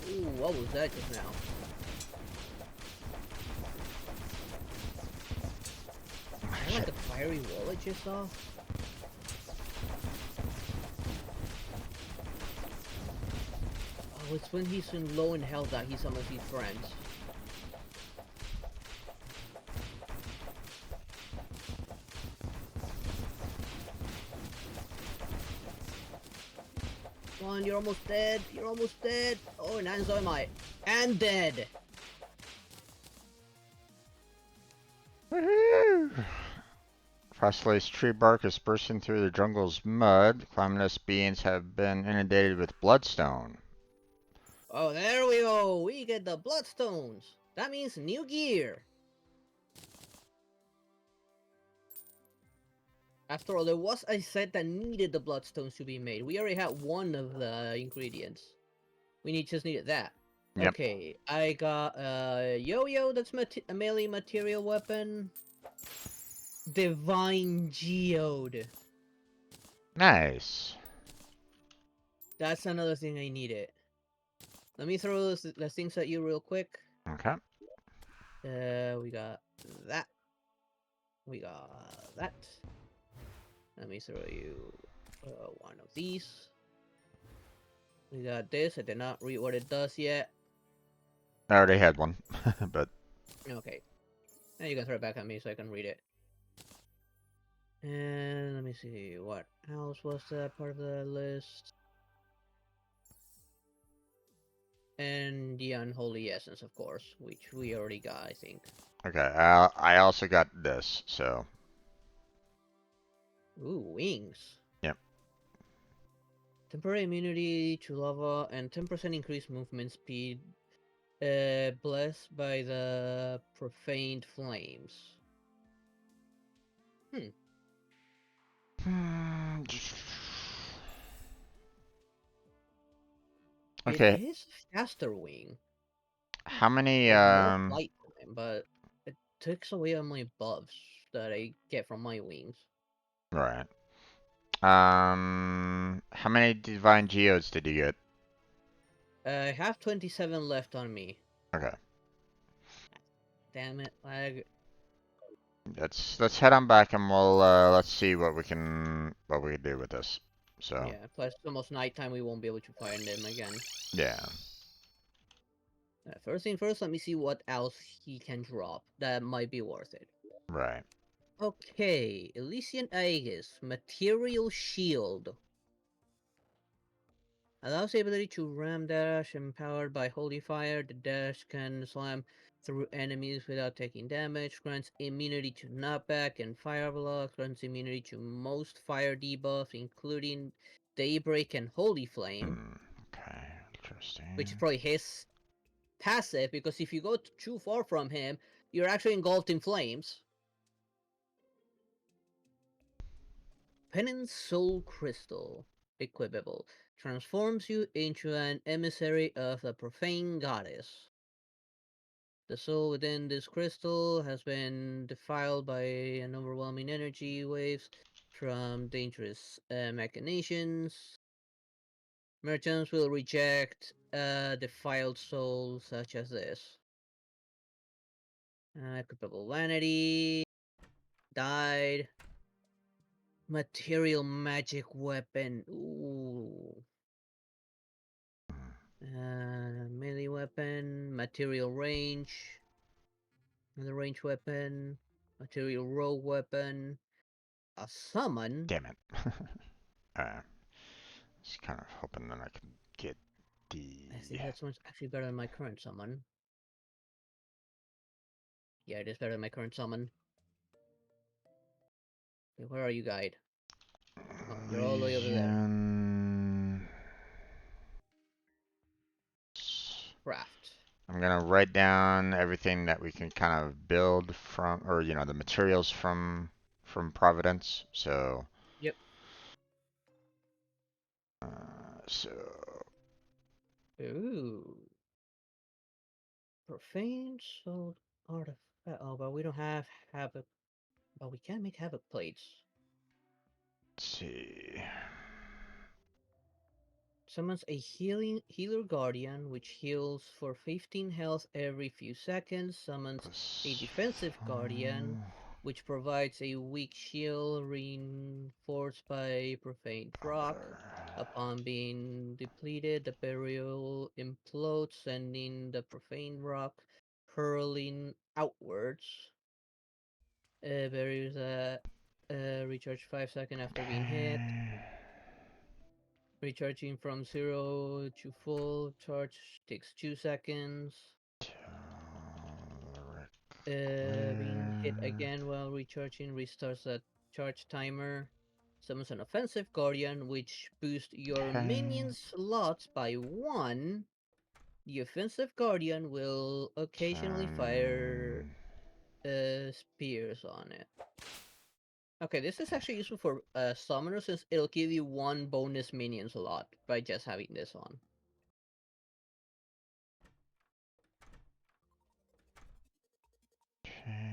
Ooh, what was that just now? Is that like Shit. a fiery wall I just saw? Oh, it's when he's in low in health that he summons his friends. Come on, you're almost dead. You're almost dead. Oh, and so am I. And dead. Woohoo! Fossilized tree bark is bursting through the jungle's mud. Calamitous beings have been inundated with bloodstone. Oh, there we go. We get the bloodstones. That means new gear. After all, there was a set that needed the bloodstones to be made. We already had one of the ingredients. Just needed that. Yep. Okay, I got a yo-yo that's a melee material weapon. Divine Geode. Nice. That's another thing I needed. Let me throw the things at you real quick. Okay. We got that. We got that. Let me throw you one of these. We got this. I did not read what it does yet. I already had one, but Okay. Now you can throw it back at me so I can read it. And let me see, what else was that part of the list? And the Unholy Essence, of course, which we already got, I think. okay. I also got this, so Ooh, wings. yep. Temporary immunity to lava and 10% increased movement speed, blessed by the profaned flames. Hmm. It Okay. is a faster wing. How many Has more flight time, but it takes away on my buffs that I get from my wings. right. How many divine geodes did you get? I have 27 left on me. Okay. Damn it, lag. Let's head on back and we'll let's see what we can do with this. So, Yeah, plus it's almost nighttime, we won't be able to find them again. yeah. First thing first, let me see what else he can drop. That might be worth it. Right. Okay, Elysian Aegis, Material Shield. Allows the ability to ram dash, empowered by Holy Fire. The dash can slam through enemies without taking damage. Grants immunity to knockback and fire block. Grants immunity to most fire debuffs, including Daybreak and Holy Flame, Okay. which is Interesting. probably his passive, because if you go too far from him, you're actually engulfed in flames. Penance Soul Crystal. Equipable. Transforms you into an emissary of the profane goddess. The soul within this crystal has been defiled by an overwhelming energy waves from dangerous machinations. Merchants will reject a defiled soul such as this. Equipable vanity. Died. Material magic weapon. Ooh. Melee weapon, material range, another range weapon, material rogue weapon, a summon. Damn it. uh, just kind of hoping that I can get the. I think that one's actually better than my current summon. Yeah, it is better than my current summon. Okay, where are you, guide? Oh, you're all the way over there. Legion. Craft. I'm gonna write down everything that we can kind of build from, or the materials from Providence. So, Yep. so Ooh. Profane soul artifact. Oh, but we don't have havoc. But we can make havoc plates. let's see. Summons a healer guardian, which heals for 15 health every few seconds. Summons a Plus defensive guardian, which provides a weak shield reinforced by profane rock. other. Upon being depleted, the burial implodes, sending the profane rock hurling outwards. Barriers recharge 5 seconds after being hit. Okay. Recharging from 0 to full charge takes 2 seconds. Being hit Clear. again while recharging restarts the charge timer. Summons an offensive guardian, which boosts your Okay. minion slots by 1. The offensive guardian will occasionally fire Then spears on it. Okay, this is actually useful for summoner since it'll give you 1 bonus minion slot by just having this on.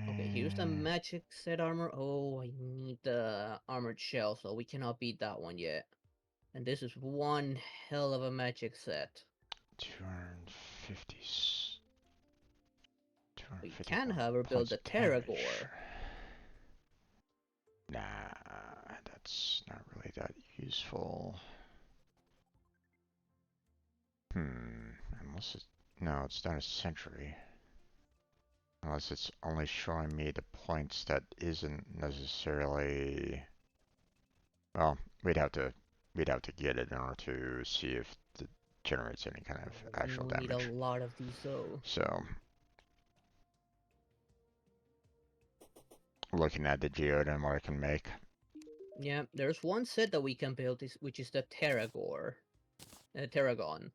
Okay, here's the okay. magic set armor. Oh, I need the armored shell, so we cannot beat that one yet. And this is one hell of a magic set. 250. We 250 can, however, build points the of damage. Terragor. Nah, that's not really that useful. Unless it's... No, it's not a century. Unless it's only showing me the points that isn't necessarily... Well, we'd have to get it in order to see if it generates any kind of Oh, then actual we'll need a damage. lot of these, though. So, looking at the geode and what I can make. Yeah, there's one set that we can build, which is the Terragor. Terragon.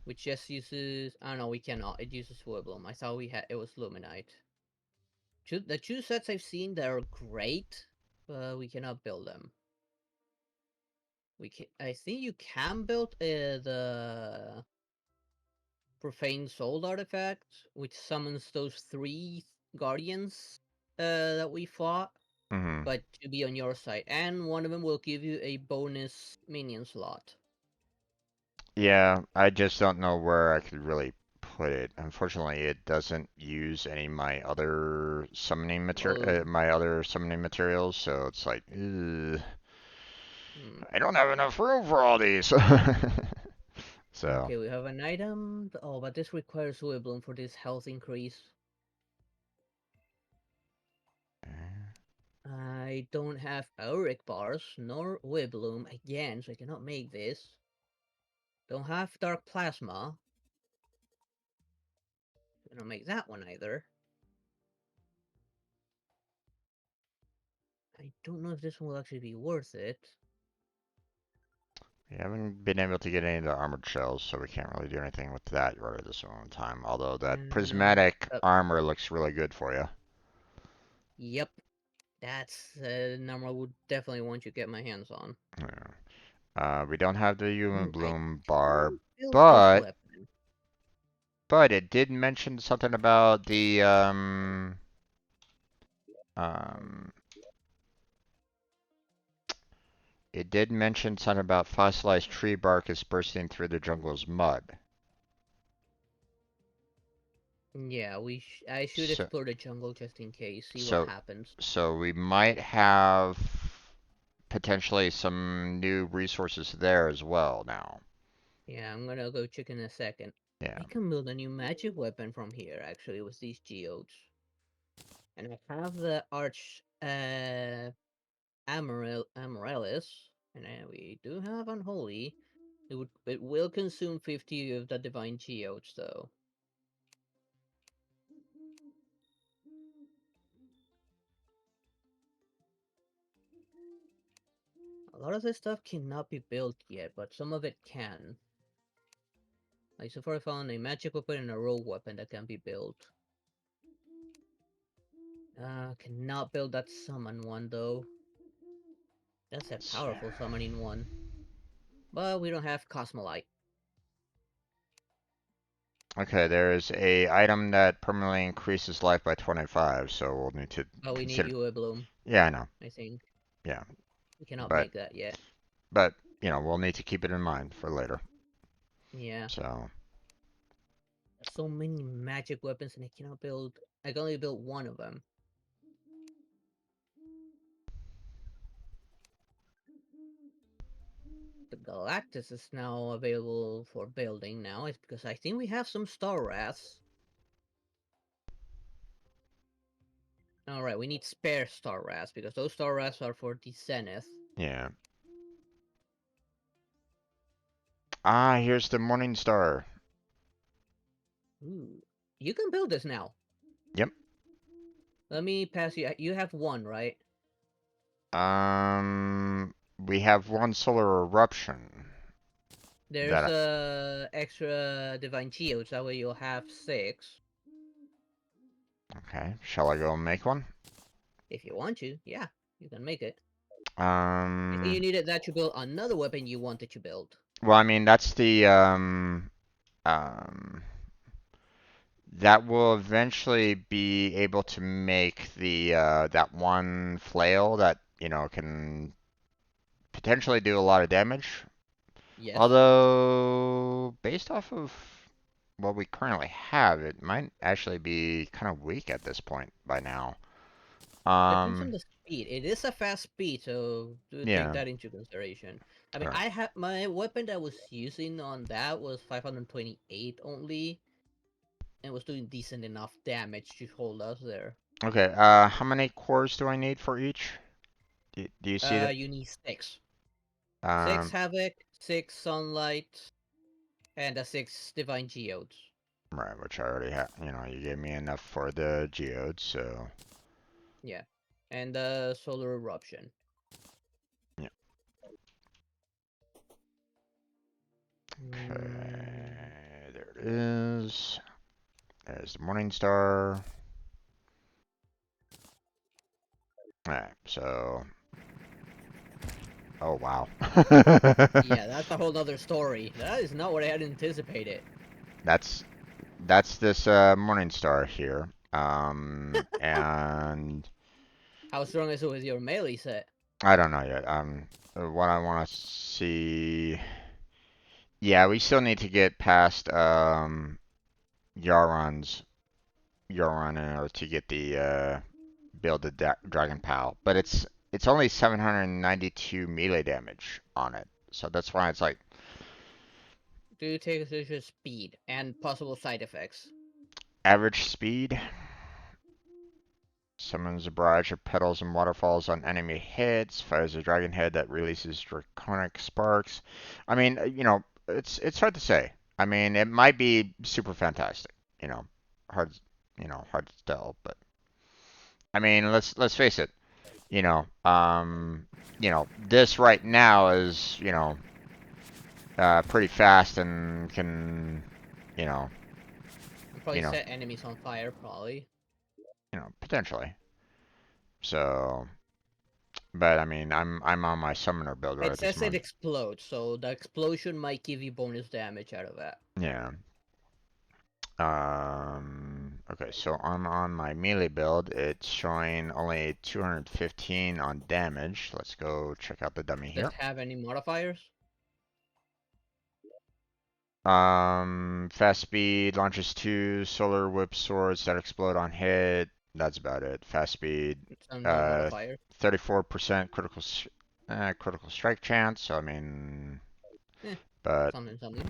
Which just uses... I don't know, we cannot. It uses Woodbloom. I thought it was Luminite. The 2 sets I've seen that are great, but we cannot build them. I think you can build the Profane Soul artifact, which summons those 3 guardians that we fought, Hmm. but to be on your side. And one of them will give you a bonus minion slot. Yeah, I just don't know where I could really put it. Unfortunately, it doesn't use any of my other Well, materials, so it's like, ugh, hmm. I don't have enough room for all these. So, Okay, we have an item. Oh, but this requires Bloom for this health increase. I don't have Auric bars nor Bloom again, so I cannot make this. Don't have Dark Plasma. I don't make that one either. I don't know if this one will actually be worth it. we haven't been able to get any of the armored shells, so we can't really do anything with that right at this moment in time. Although that prismatic armor looks really good for you. Yep, that's a number I would definitely want to get my hands on. Yeah. We don't have the human Ooh, I bloom bar, can build this but weapon. it did mention something about the um it did mention something about fossilized tree bark is bursting through the jungle's mud. Yeah, I should So explore the jungle just in case, see what so happens. so we might have potentially some new resources there as well now. Yeah, I'm gonna go check in a second. Yeah. I can build a new magic weapon from here, actually, with these geodes. And I have the Arch Amaryllis, and we do have Unholy. It will consume 50 of the Divine Geodes, though. A lot of this stuff cannot be built yet, but some of it can. Like, so far I found a magic weapon and a rogue weapon that can be built. Cannot build that summon one, though. That's a Let's see. powerful summoning one. But we don't have Cosmolite. Okay, there's a item that permanently increases life by 25, so we'll need to But we need consider. UA Bloom, Yeah, I know. I think. Yeah, We cannot but make that yet. but we'll need to keep it in mind for later. Yeah. So, So many magic weapons and I cannot build... I can only build one of them. The Galactus is now available for building now. It's because I think we have some Star Wraths. Alright, we need spare Star Wraths because those Star Wraths are for the Zenith. yeah. Here's the Morning Star. Ooh. You can build this now. Yep. Let me pass you. You have one, right? We have one solar eruption There's that extra Divine Geodes. That way you'll have 6. okay, shall I go and make one? If you want to, yeah, you can make it. I think Um, you needed that to build another weapon you wanted to build. well, I mean, that's the that will eventually be able to make the that one flail that, can potentially do a lot of damage. Yes. Although, based off of what we currently have, it might actually be kind of weak at this point by now. Depends on Um, the speed. It is a fast speed, so do take yeah. that into consideration. I mean, Alright. I had my weapon that I was using on that was 528 only, and was doing decent enough damage to hold us there. Okay, how many cores do I need for each? Do you see that? You need 6. 6 Um, Havoc, 6 Sunlight, and a 6 Divine Geodes. right, which I already have. You gave me enough for the geodes, so Yeah. And Solar Eruption. yeah. Mm, Okay, there it is. There's the Morning Star. Alright, so. Oh wow. yeah, that's a whole other story. That is not what I had anticipated. That's this Morning Star here. And How strong is it with your melee set? I don't know yet. What I want to see. Yeah, we still need to get past Yaron's Yaron in order to get the build the Dragon Pal, but it's only 792 melee damage on it, so that's why it's like Do you take consideration speed and possible side effects? average speed. Summons a barrage of petals and waterfalls on enemy hits. Fires a dragon head that releases draconic sparks. I mean, it's hard to say. I mean, it might be super fantastic. You know, hard, hard to tell. But I mean, let's face it. This right now is pretty fast and can you know And probably you know set enemies on fire, probably. potentially. So. But I mean, I'm on my summoner build right It at this says it moment. explodes, so the explosion might give you bonus damage out of that. Yeah. Okay, so I'm on my melee build. It's showing only 215 on damage. Let's go check out the dummy Does here. it have any modifiers? Fast speed, launches two solar whip swords that explode on hit. That's about it. Fast speed, So no uh, modifier. 34% critical. critical strike chance. So I mean, Eh, but something.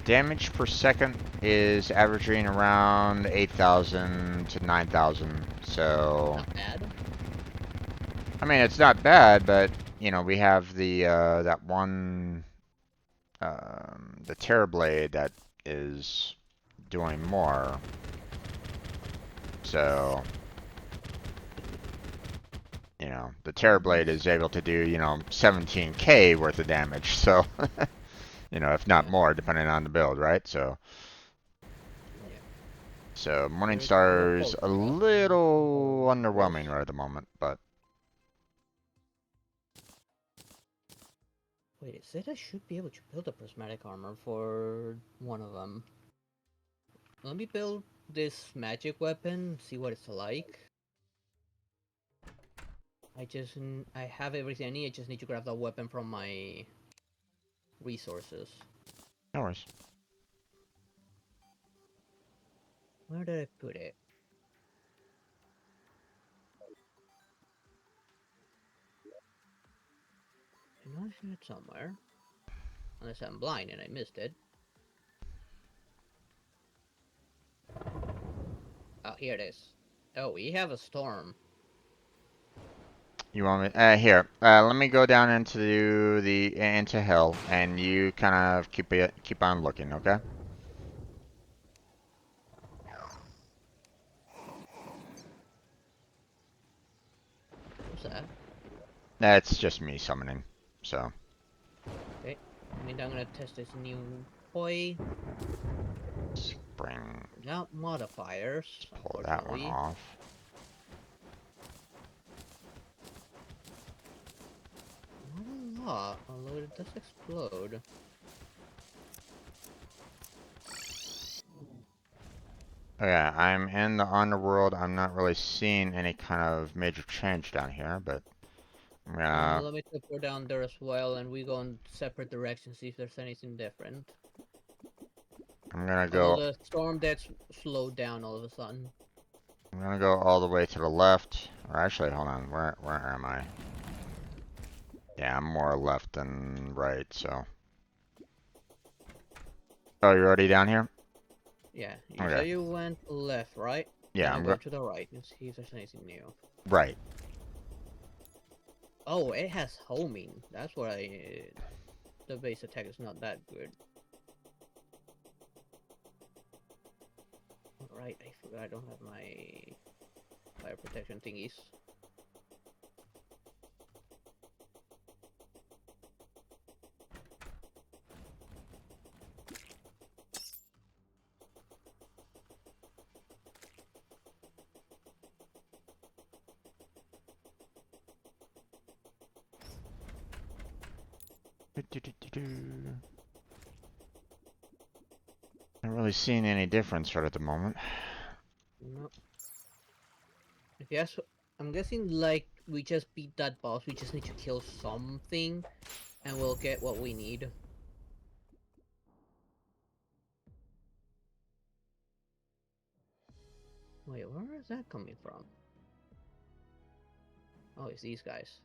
damage per second is averaging around 8,000 to 9,000. So Not bad. I mean, it's not bad, but you know, we have the that one the Terrorblade that is doing more. So you know, the Terrorblade Nice. is able to do, you know, 17k worth of damage. So, you know, if not Yeah. more, depending on the build, right? Yeah. So There's more Morningstar's a potion. little underwhelming This. right at the moment, but Wait, it said I should be able to build a prismatic armor for one of them. Let me build this magic weapon, see what it's like. I have everything I need. I just need to grab that weapon from my resources. no worries. Where did I put it? I know I had it somewhere. Unless I'm blind and I missed it. Oh, here it is. Oh, we have a storm. You want me? Here. Let me go down into into hell, and you kind of keep on looking, okay? What's that? That's just me summoning. So Okay. I mean, I'm gonna test this new toy bring without modifiers, let's pull that one unfortunately. off. Not a lot, although it does explode. Okay, I'm in the underworld. I'm not really seeing any kind of major change down here, but I'm gonna Let me teleport down there as well, and we go in separate directions, see if there's anything different. I'm gonna Although go the storm that's slowed down all of a sudden. I'm gonna go all the way to the left. Or actually, hold on. Where am I? Yeah, I'm more left than right. So. Oh, you're already down here? Yeah, you Okay. say you went left, right? Yeah, Then I I'm go go to the right and see if there's anything new. right. Oh, it has homing. That's what I. The base attack is not that good. Right, I forgot I don't have my fire protection thingies. Not really seeing any difference right at the moment. No. Yes, I'm guessing like we just beat that boss. We just need to kill something, and we'll get what we need. Wait, where is that coming from? Oh, it's these guys.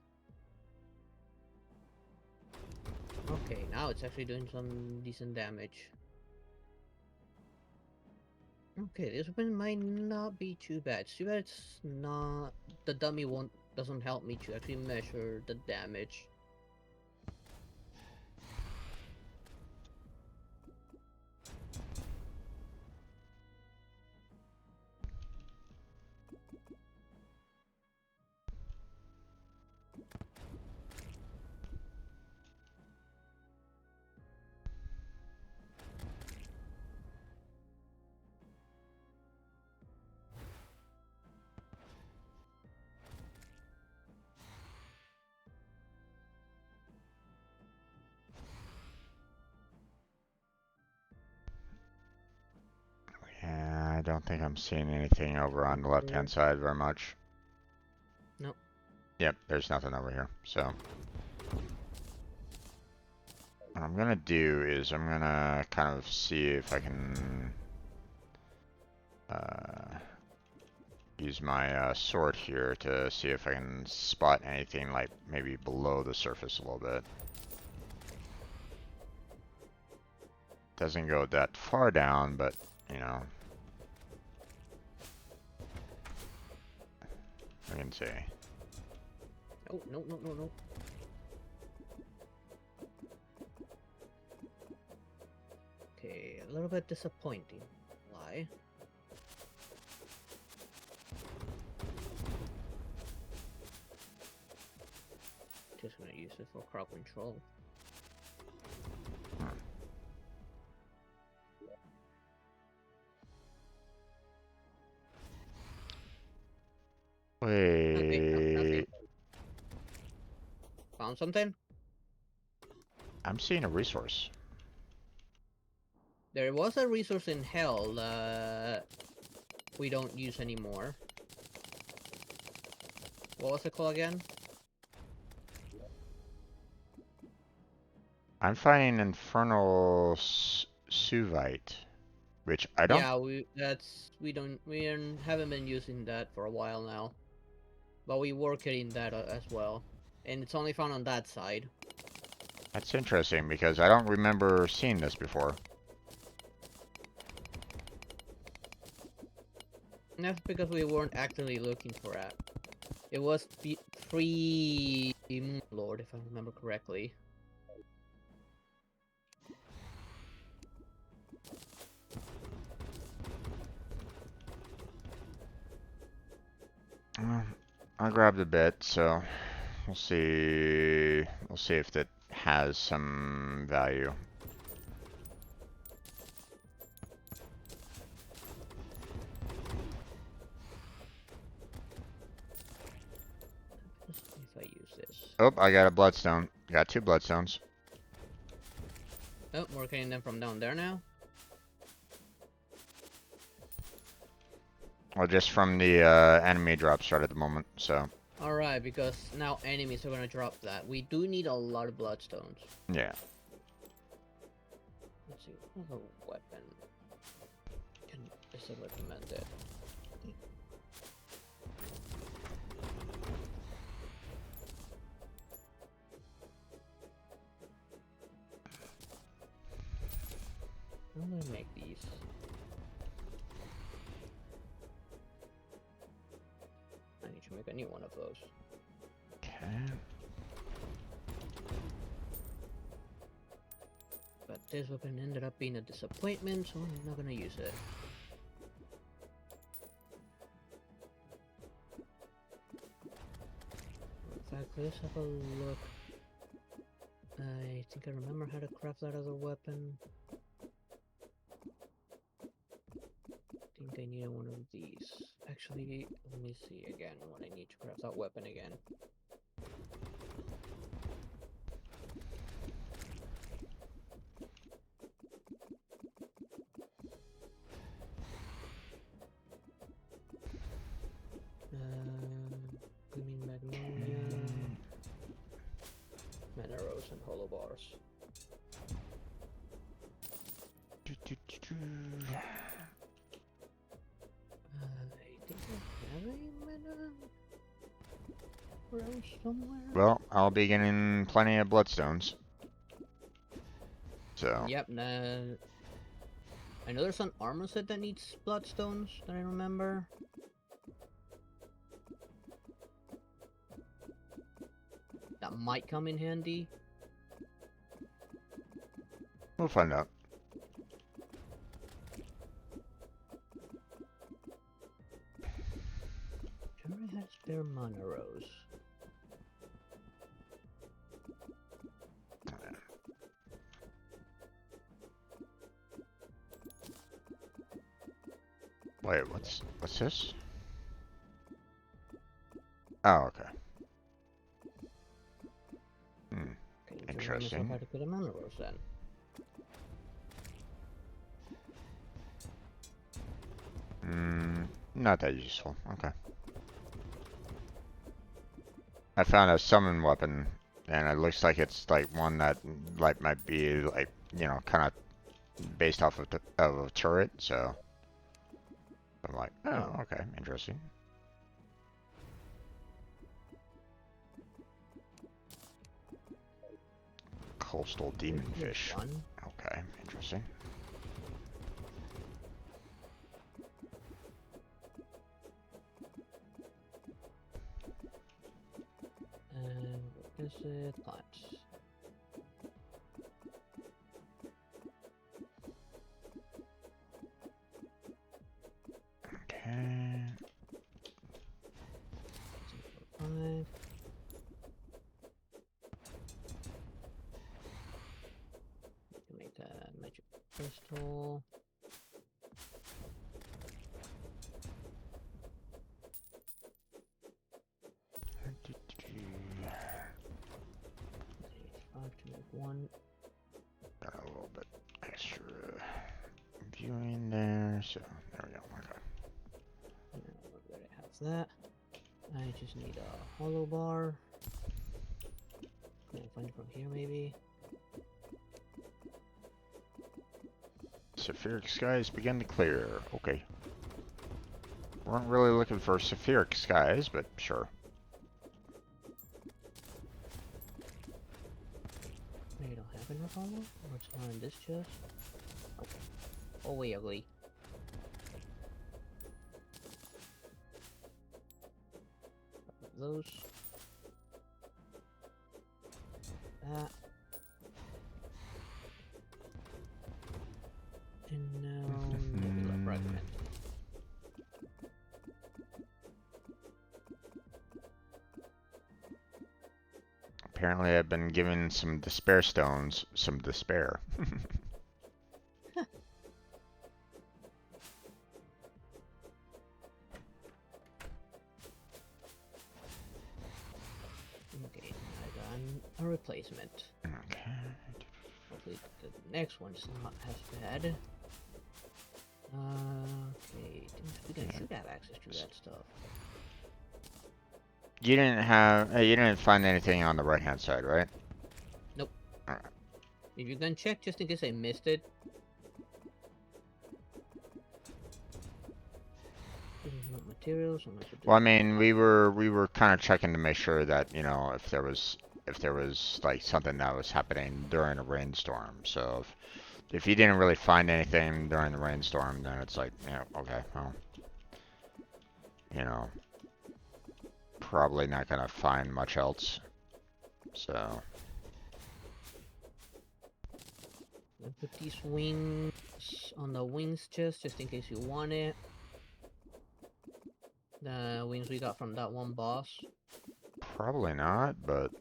Okay, now it's actually doing some decent damage. Okay, this weapon might not be too bad. It's too bad it's not. The dummy won't doesn't help me to actually measure the damage. Yeah, I don't think I'm seeing anything over on the left-hand side very much. No. Yep, there's nothing over here. So what I'm gonna do is I'm gonna kind of see if I can uh use my sword here to see if I can spot anything like maybe below the surface a little bit. Doesn't go that far down, but you know, I can see. Oh, no, no, no, no. Okay, a little bit disappointing. Why? Just gonna use it for crowd control. Okay, no, nothing. Wait, Found something? I'm seeing a resource. There was a resource in hell we don't use anymore. What was it called again? I'm finding infernal suvite, which I don't. Yeah, haven't been using that for a while now, but we were getting that as well, and it's only found on that side. That's interesting because I don't remember seeing this before. And that's because we weren't actively looking for it. It was free Lord, if I remember correctly. I grabbed a bit, so we'll see. We'll see if that has some value. Let's see if I use this. Oh, I got a bloodstone. Got 2 bloodstones. Oh, we're getting them from down there now. Well, just from the enemy drops right at the moment, so. Alright, because now enemies are gonna drop that. We do need a lot of bloodstones. Yeah. Let's see, what other weapon is recommended? I'm gonna make these. I need to make a new one of those. Okay. But this weapon ended up being a disappointment, so I'm not gonna use it. In fact, let's have a look. I think I remember how to craft that other weapon. I think I need one of these. Actually, let me see again what I need to craft that weapon again. Gleaming Magnolia, Mana Rose, and Hollow Bars. I think I have a Mana Rose somewhere. Well, I'll be getting plenty of bloodstones. So. Yep, I know there's an armor set that needs bloodstones that I remember. That might come in handy. We'll find out. Generally has spare mana rose. Wait, what's this? Oh, okay. Okay, Interesting. how to get a mana rose then. Not that useful. Okay. I found a summon weapon, and it looks like it's like one that like might be like, you know, kind of based off of a turret. So I'm like, oh, okay, interesting. Coastal There's demonfish. one. Okay, interesting. And what is it? Plants. Okay. 5. Make a magic crystal. To make one. Got a little bit extra viewing there, so there we go. Okay. Where it has that. I just need a hollow bar. Can I find it from here, maybe? Saphiric skies begin to clear. Okay. Weren't really looking for saphiric skies, but sure. I don't have enough hollow? What's not in this chest? Okay. Oh, wait, ugly. Those. That. And now, nebula fragment. Apparently I've been given some despair stones, some despair. Okay, I got a replacement. Okay. Hopefully the next one's not as bad. Okay, I think I should have access to that stuff. You didn't find anything on the right hand side, right? Nope. Alright. If you can check just in case I missed it. Materials. Well, I mean, we were kind of checking to make sure that, you know, if there was like something that was happening during a rainstorm. So if you didn't really find anything during the rainstorm, then it's like, yeah, okay, well, you know, probably not gonna find much else. So I'll put these wings on the wings chest just in case you want it. The wings we got from that one boss. probably not, but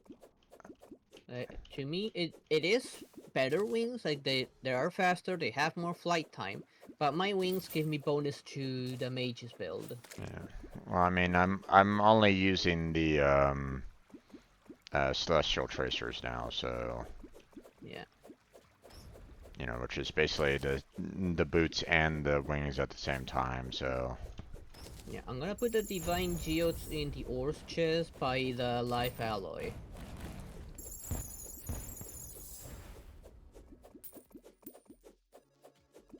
To me, it is better wings. Like they are faster. They have more flight time. But my wings give me bonus to the mage's build. yeah. Well, I mean, I'm only using the celestial tracers now, so Yeah. you know, which is basically the boots and the wings at the same time. So Yeah, I'm gonna put the divine geodes in the ores chest by the life alloy.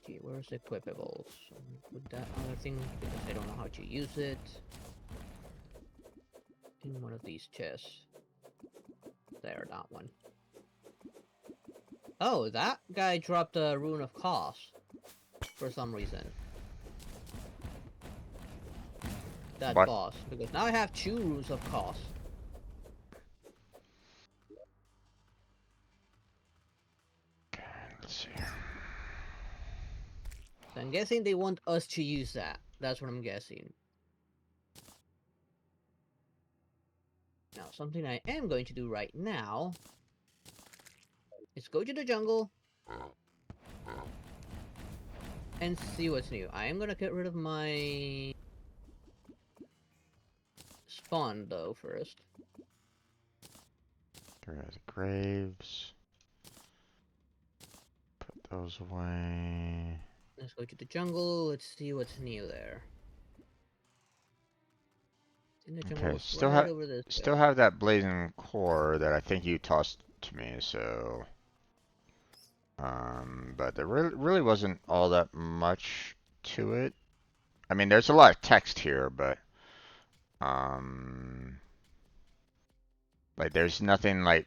Okay, where's equipables? Put that other thing because I don't know how to use it. In one of these chests. There, that one. Oh, that guy dropped a rune of cost. For some reason. That what? boss. Because now I have 2 runes of cost. Okay, let's see. So I'm guessing they want us to use that. That's what I'm guessing. Now, something I am going to do right now is go to the jungle and see what's new. I am gonna get rid of my spawn though first. There are the graves. Put those away. Let's go to the jungle. Let's see what's new there. In the jungle Okay, was right over this still way. have that blazing core that I think you tossed to me. So, but there really wasn't all that much to it. I mean, there's a lot of text here, but like there's nothing like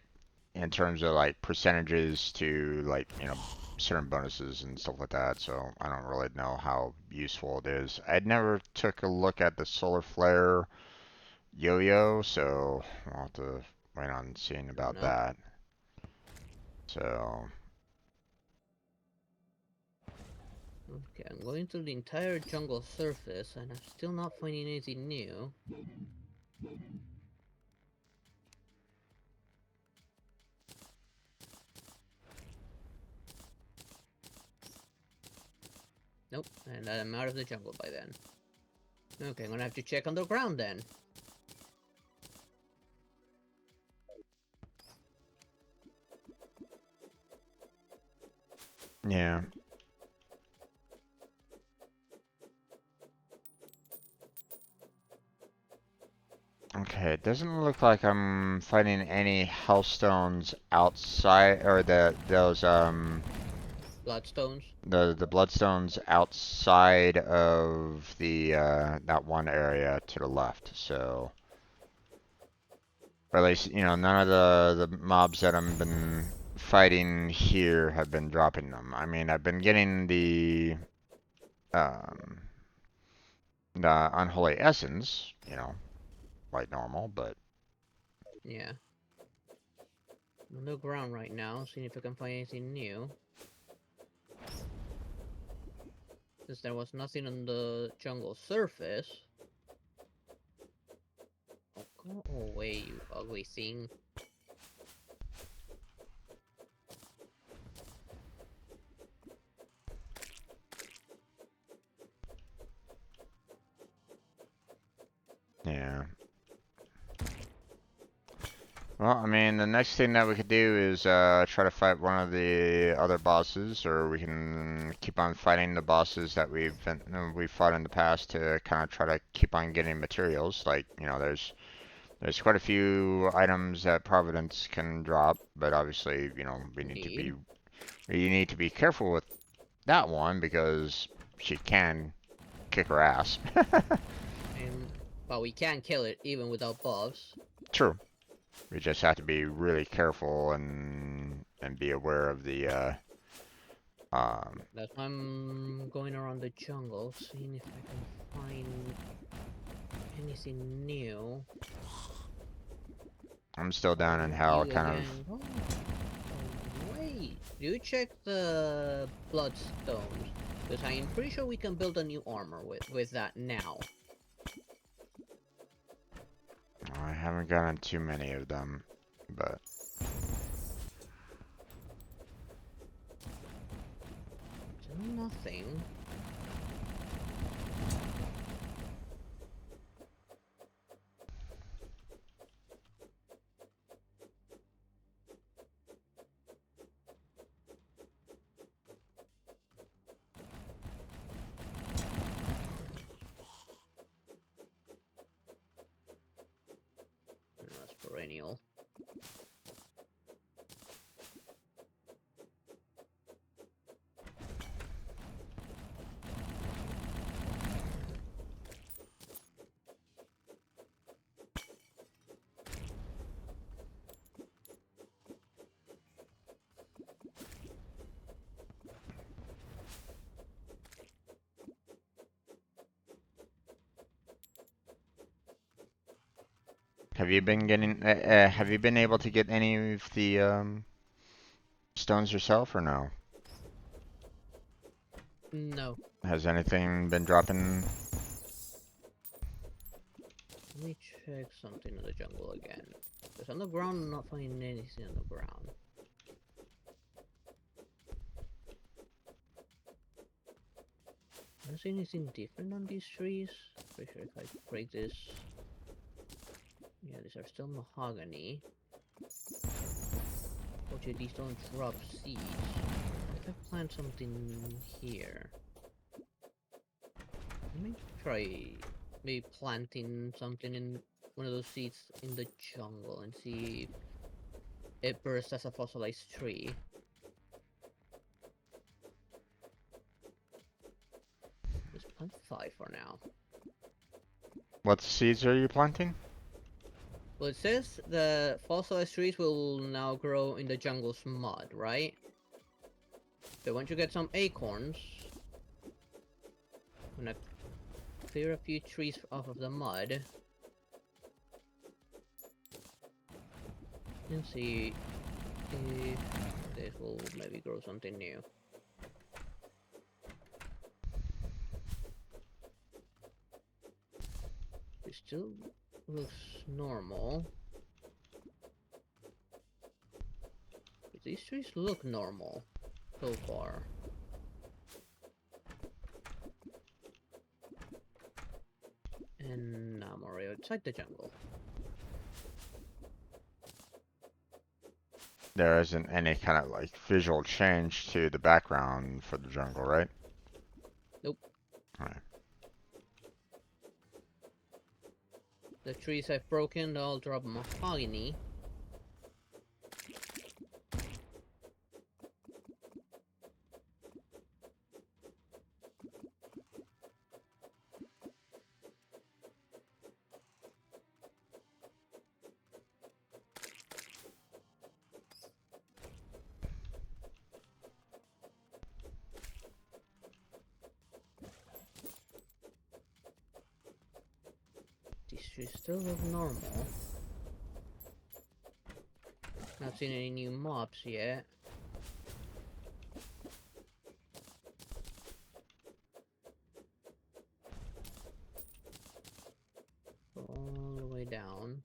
in terms of like percentages to like, you know, certain bonuses and stuff like that. So I don't really know how useful it is. I'd never took a look at the solar flare yo-yo, so I'll have to wait on seeing about No. that. So Okay, I'm going through the entire jungle surface and I'm still not finding anything new. Nope, and I'm out of the jungle by then. Okay, I'm gonna have to check underground then. yeah. Okay, it doesn't look like I'm finding any hellstones outside, or Bloodstones. the bloodstones outside of the that one area to the left. So, or at least, you know, none of the mobs that I've been fighting here have been dropping them. I mean, I've been getting um the unholy essence, you know, like normal, but Yeah. I'm underground right now, seeing if I can find anything new. Since there was nothing on the jungle surface. Oh, go away, you ugly thing. yeah. Well, I mean, the next thing that we could do is try to fight one of the other bosses, or we can keep on fighting the bosses that we fought in the past to kind of try to keep on getting materials. Like, you know, there's quite a few items that Providence can drop, but obviously, you know, Indeed. we need to be careful with that one because she can kick her ass. And but we can kill it even without buffs. True. We just have to be really careful and be aware of the That's why I'm going around the jungle, seeing if I can find anything new. I'm still down in Oh, hell, you kind of. again. Oh, wait. Do check the bloodstones. Because I am pretty sure we can build a new armor with that now. I haven't gotten too many of them, but Still nothing. That's perennial. have you been able to get any of the stones yourself or no? No. Has anything been dropping? Let me check something in the jungle again. Because on the ground, I'm not finding anything on the ground. I don't see anything different on these trees. Pretty sure if I break this... Yeah, these are still mahogany. Fortunately, these don't drop seeds. If I plant something here... Let me try maybe planting something in one of those seeds in the jungle and see if it bursts as a fossilized tree. Let's plant 5 for now. What seeds are you planting? Well, it says the fossilized trees will now grow in the jungle's mud, right? So once you get some acorns, I'm gonna clear a few trees off of the mud and see if this will maybe grow something new. It still looks normal. But these trees look normal so far. And now I'm already outside the jungle. There isn't any kind of like visual change to the background for the jungle, right? Nope. Alright. The trees I've broken, all drop mahogany. These trees still look normal. Not seen any new mobs yet. All the way down.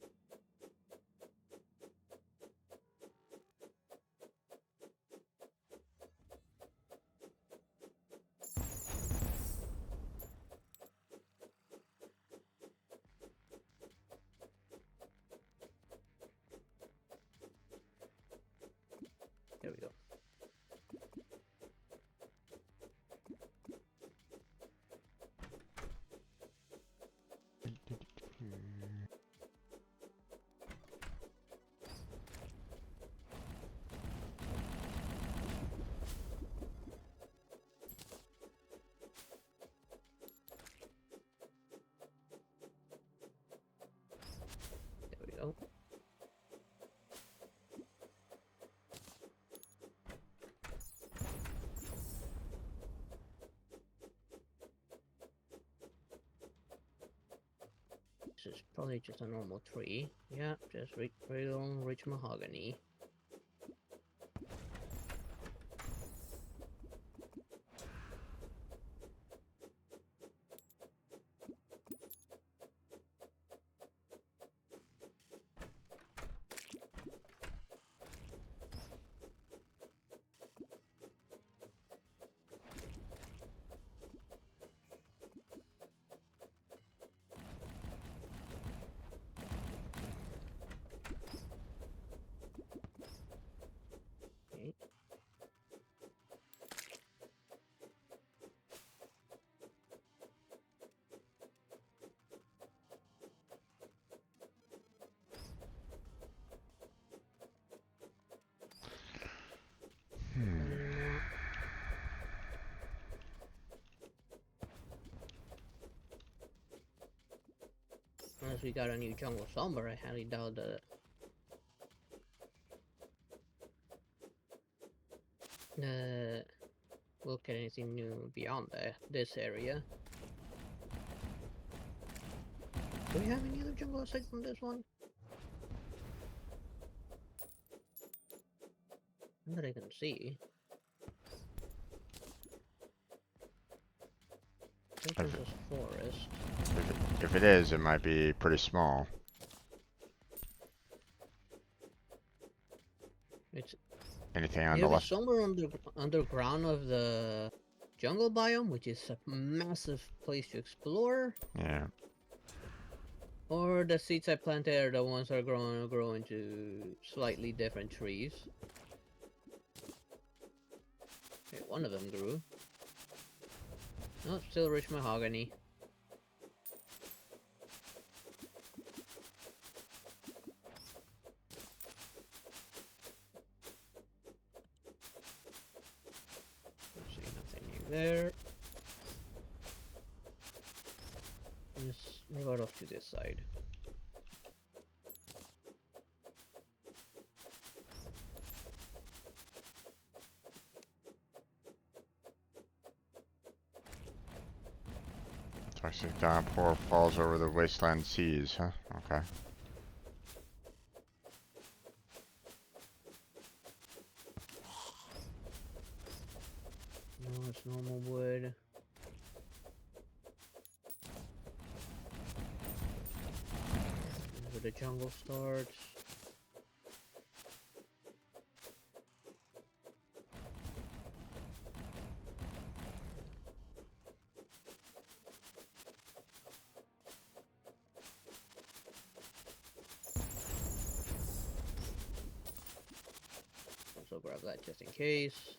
There we go. There we go. This is probably just a normal tree. Yeah, just real rich mahogany. Okay. Hmm. Anymore. Unless we got a new jungle somewhere, I highly doubt that we'll get anything new beyond this area. Do we have any other jungle aside from this one? Not that I can see. I think If this is forest. if it is, it might be pretty small. It's Anything on the either left? somewhere underground of the jungle biome, which is a massive place to explore, Yeah. or the seeds I planted are the ones that are grow into slightly different trees. Okay, one of them grew. No, it's still rich mahogany. Let's see, nothing new there. Let's move out off to this side. Toxic downpour falls over the wasteland seas, huh? Okay. No, it's normal wood. Where the jungle starts. Also grab that just in case.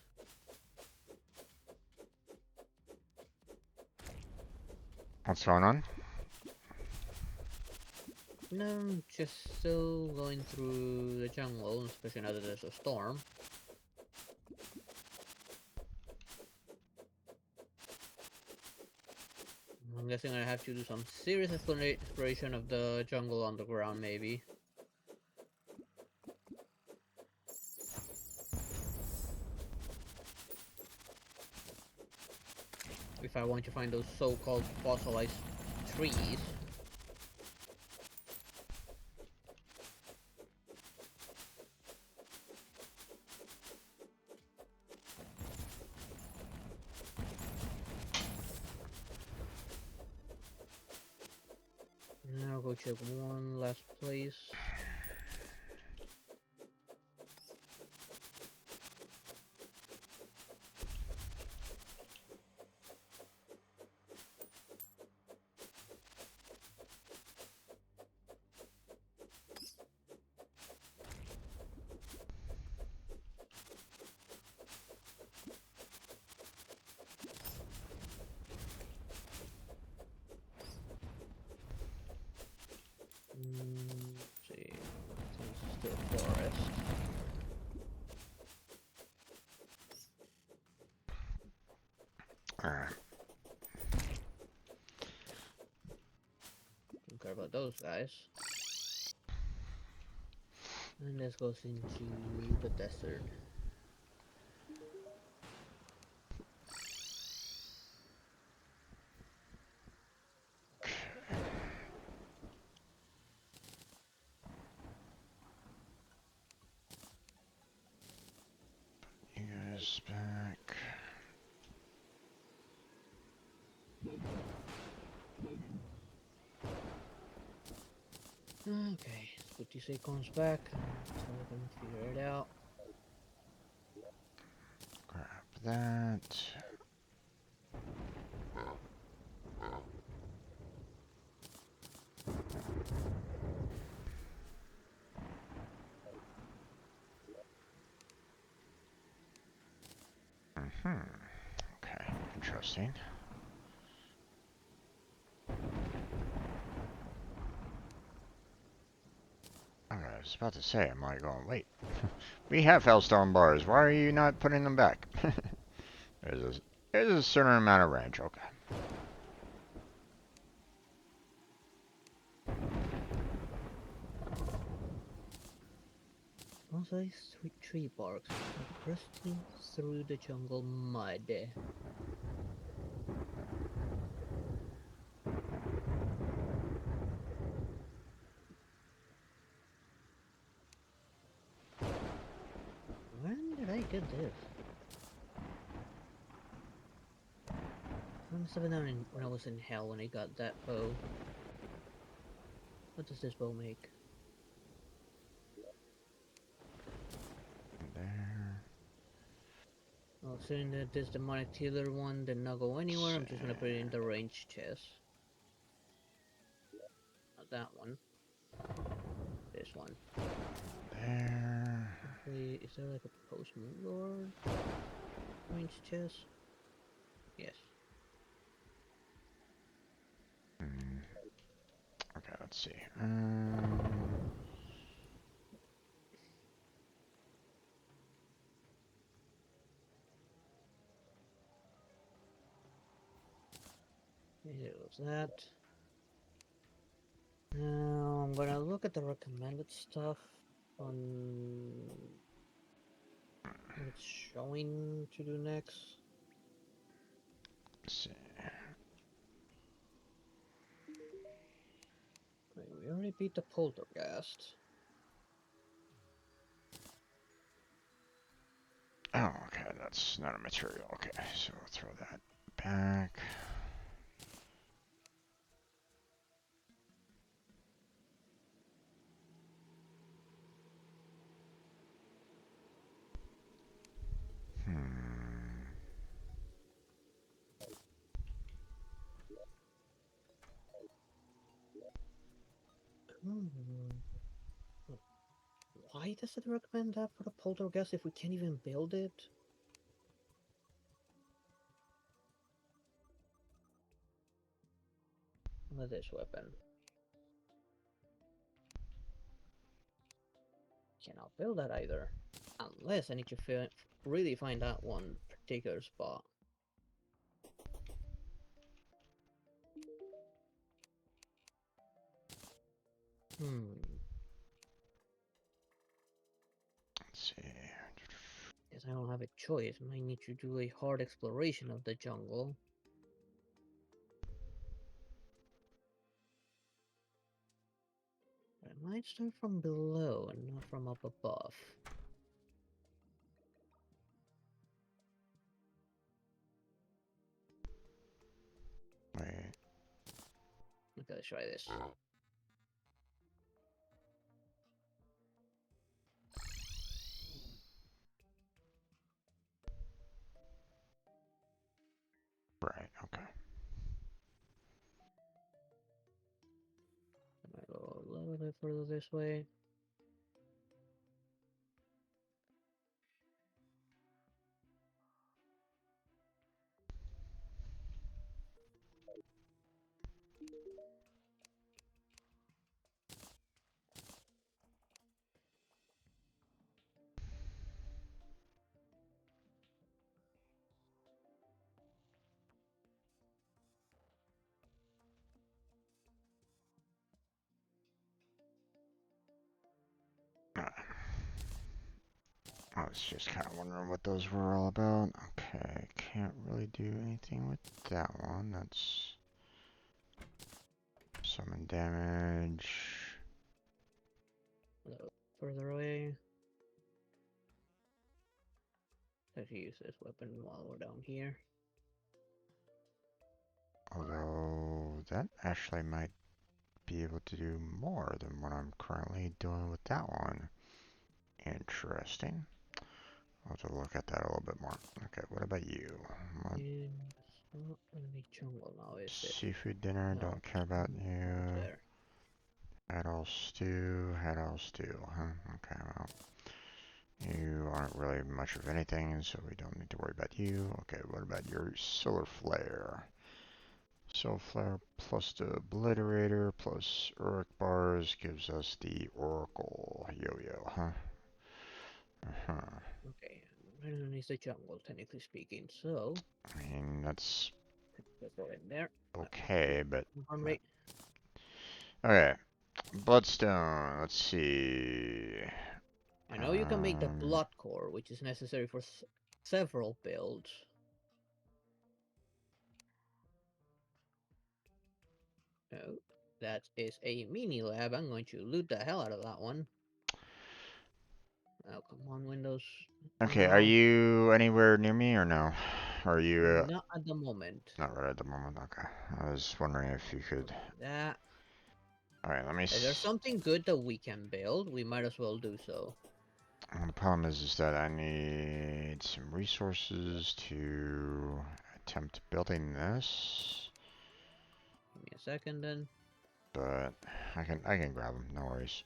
What's going on? No, I'm just still going through the jungle, especially now that there's a storm. I'm guessing I have to do some serious exploration of the jungle underground, maybe. If I want to find those so-called fossilized trees. Now I'll go check one last place. Let's see. It's still forest. Alright. Don't care about those guys. And this goes into the desert. You guys back. Okay, 50 seconds back, so we can figure it out. Grab that. Okay, interesting. Alright, I was about to say, I'm like going, wait. We have Hellstone bars, why are you not putting them back? There's a certain amount of range, okay. Also, sweet tree barks are bursting through the jungle mud. When did I get this? I must have been down when I was in hell when I got that bow. What does this bow make? There. Oh, seeing that this demonic healer one did not go anywhere, I'm just gonna put it in the range chest. Not that one. This one. There. Actually, is there like a post moon lord range chest? Yes. Okay, let's see. It was that. Now I'm gonna look at the recommended stuff on what it's showing to do next. Let's see. Wait, we already beat the poltergeist. Oh, okay, that's not a material. Okay, so we'll throw that back. Hmm. Hmm. Why does it recommend that for the poltergeist if we can't even build it? Look at this weapon. Cannot build that either. Unless I need to really find that one particular spot. Let's see. Guess I don't have a choice. I might need to do a hard exploration of the jungle. I might start from below and not from up above. Wait. Okay, let's try this. Right. Okay. I might go a little bit further this way. I was just kind of wondering what those were all about. Okay, can't really do anything with that one. That's summon damage. A little further away. Let's use this weapon while we're down here. Although that actually might be able to do more than what I'm currently doing with that one. Interesting. I'll have to look at that a little bit more. Okay, what about you? What? And it's not really jungle now, is it? Seafood dinner, No. don't care about What's you. there? Had all stew, huh? Okay, well, you aren't really much of anything, so we don't need to worry about you. Okay, what about your solar flare? Solar flare plus the obliterator plus Uruk bars gives us the Oracle yo-yo, huh? Uh-huh. Okay, Brennan is the jungle, technically speaking, so I mean, that's let's go in there. okay, but Run rate. okay. Bloodstone. Let's see. I know you can make the blood core, which is necessary for several builds. Oh, that is a mini lab. I'm going to loot the hell out of that one. Oh, come on, Windows. Okay, are No, you anywhere near me or no? Are you not at the moment. not right at the moment? Okay. I was wondering if you could. That. All right, let me. If there's something good that we can build, we might as well do so. The problem is that I need some resources to attempt building this, Give me a second then. but I can grab them. No worries.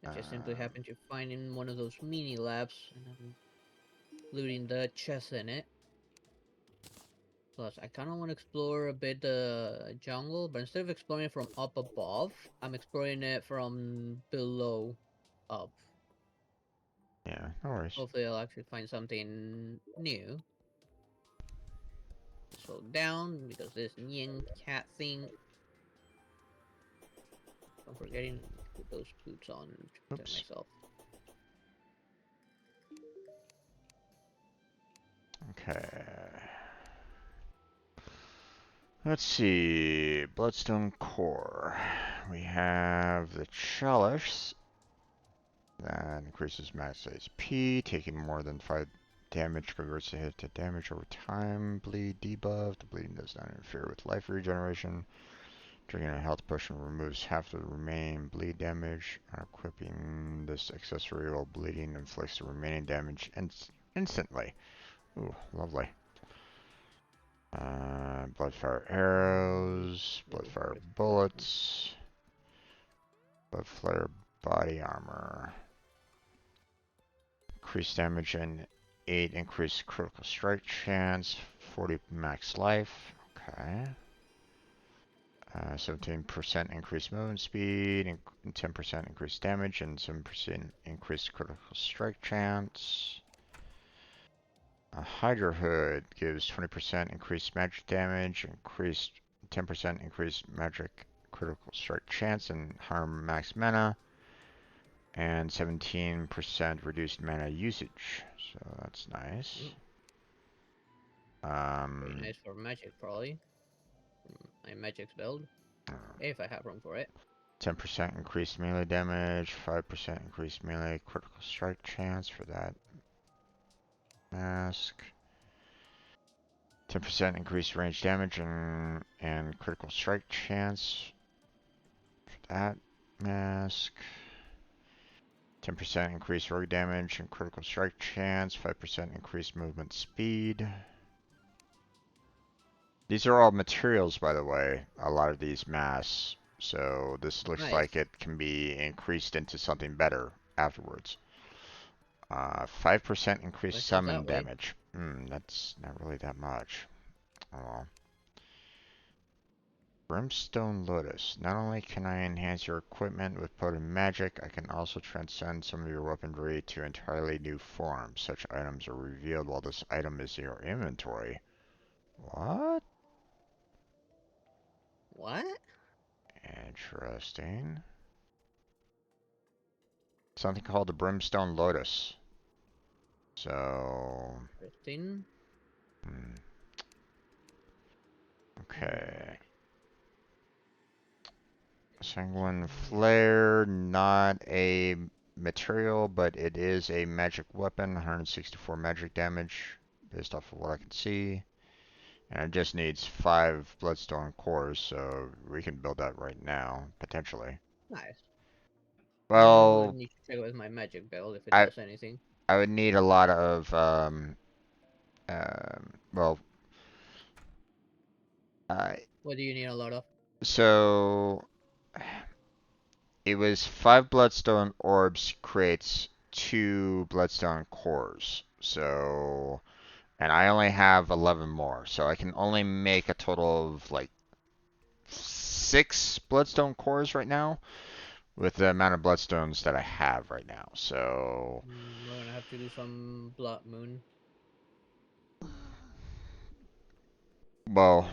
I just simply happen to find in one of those mini labs, and I'm looting the chest in it. Plus, I kind of want to explore a bit the jungle, but instead of exploring it from up above, I'm exploring it from below up. Yeah, no worries. Hopefully, I'll actually find something new. So down, because this Nyan cat thing. I'm forgetting to put those boots on to protect Oops. myself. Okay. Let's see. Bloodstone core. We have the chalice. That increases max HP, taking more than 5 damage converts the hit to damage over time. Bleed debuff. The bleeding does not interfere with life regeneration. Drinking a health potion removes half of the remaining bleed damage. Equipping this accessory while bleeding inflicts the remaining damage instantly. Ooh, lovely. Bloodfire arrows, bloodfire bullets, bloodfire body armor. Increased damage and 8 increased critical strike chance, 40 max life. Okay. 17% increased movement speed, and 10% increased damage, and 7% increased critical strike chance. A Hydra Hood gives 20% increased magic damage, increased 10% increased magic critical strike chance, and harm max mana, and 17% reduced mana usage. So that's nice. Pretty nice for magic, probably. My magic's build, if I have room for it. 10% increased melee damage, 5% increased melee critical strike chance for that mask. 10% increased range damage and critical strike chance for that mask. 10% increased rogue damage and critical strike chance, 5% increased movement speed. These are all materials, by the way, a lot of these masks. So this looks Nice. like it can be increased into something better afterwards. 5% increased Let's go summon that way. damage. That's not really that much. Oh well. Brimstone Lotus. Not only can I enhance your equipment with potent magic, I can also transcend some of your weaponry to entirely new forms. Such items are revealed while this item is in your inventory. What? What? Interesting. Something called the Brimstone Lotus. So... 15. Okay. Sanguine Flare, not a material, but it is a magic weapon. 164 magic damage, based off of what I can see. And it just needs 5 Bloodstone cores, so we can build that right now, potentially. Nice. I Well, need to check with my magic build if it I does anything. I would need a lot of, well, uh, What do you need a lot of? so it was 5 Bloodstone orbs creates 2 Bloodstone cores. So, and I only have 11 more, so I can only make a total of like 6 Bloodstone cores right now with the amount of Bloodstones that I have right now. So, We're gonna have to do some Blood Moon. well,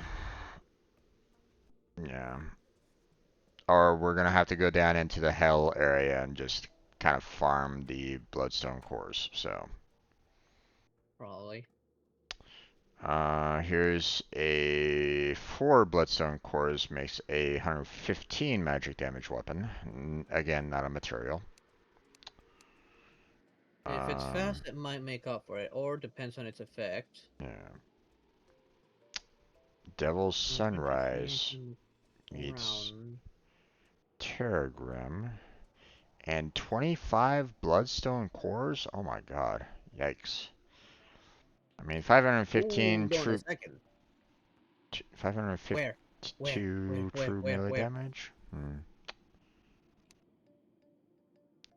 yeah. Or we're gonna have to go down into the Hell area and just kind of farm the Bloodstone cores. So, Probably. here's a 4 Bloodstone cores makes a 115 magic damage weapon. Again, not a material. If it's fast, it might make up for it, or depends on its effect. Yeah. Devil's Sunrise Concentration needs round. Terragram and 25 Bloodstone cores. Oh my god. Yikes. I mean, Ooh, 515 go on a true, second. Where? 552 true melee Where? damage. Where?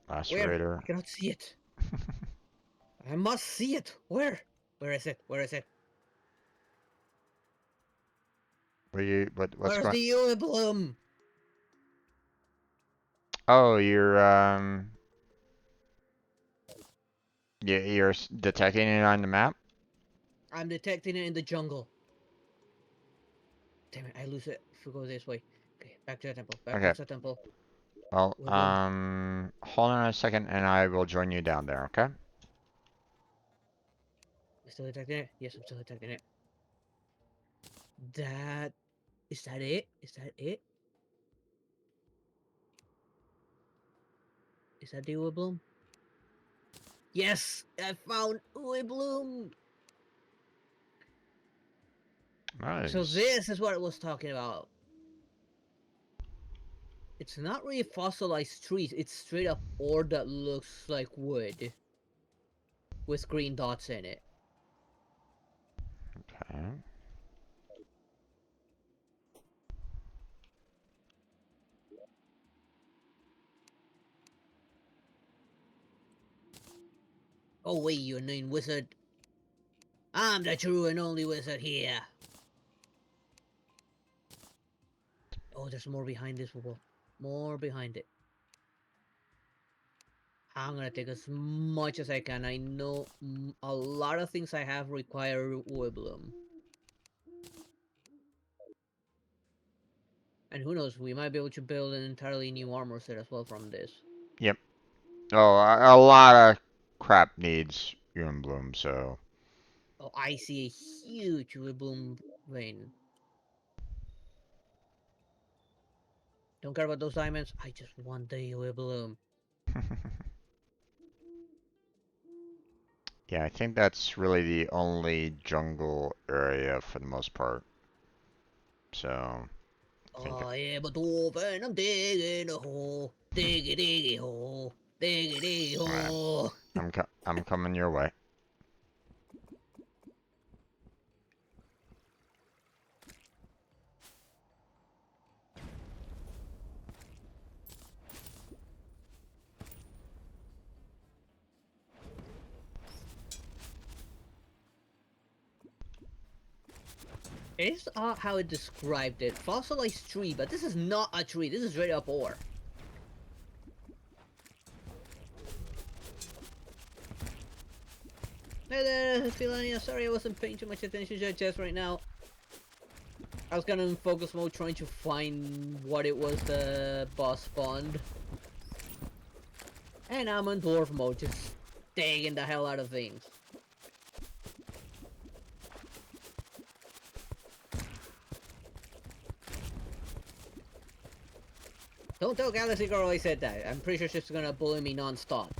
I Lacerator. cannot see it. I must see it. Where? Where is it? Where is it? What's Where's going? the emblem? Oh, you're detecting it on the map. I'm detecting it in the jungle. Damn it, I lose it if we go this way. Okay, back to the temple. Back Okay. to the temple. Well, We're going. hold on a second, and I will join you down there. Okay. I'm still detecting it? Yes, I'm still detecting it. That Is that it? Is that it? Is that the Uwe Bloom? Yes! I found Uwe Bloom! So Nice. this is what I was talking about. It's not really fossilized trees, it's straight up ore that looks like wood. With green dots in it. Okay. Oh wait, you annoying wizard. I'm the true and only wizard here. Oh, there's more behind this wall. More behind it. I'm gonna take as much as I can. I know a lot of things I have require Uwe Bloom. And who knows, we might be able to build an entirely new armor set as well from this. Yep. Oh, a lot of crap needs Uwe Bloom, so. Oh, I see a huge Uwe Bloom vein. Don't care about those diamonds. I just want the Uwe Bloom. Yeah, I think that's really the only jungle area for the most part. So, I think, I am a dwarf and I'm digging a hole. Diggy diggy hole. Diggy diggy alright, hole. I'm coming your way. It's how it described it. Fossilized tree, but this is not a tree. This is straight up ore. Hey there, Philania. Sorry I wasn't paying too much attention to your chest right now. I was kind of in focus mode trying to find what it was the boss spawned. And I'm in dwarf mode, just digging the hell out of things. Don't tell Galaxy Girl I said that. I'm pretty sure she's gonna bully me non-stop.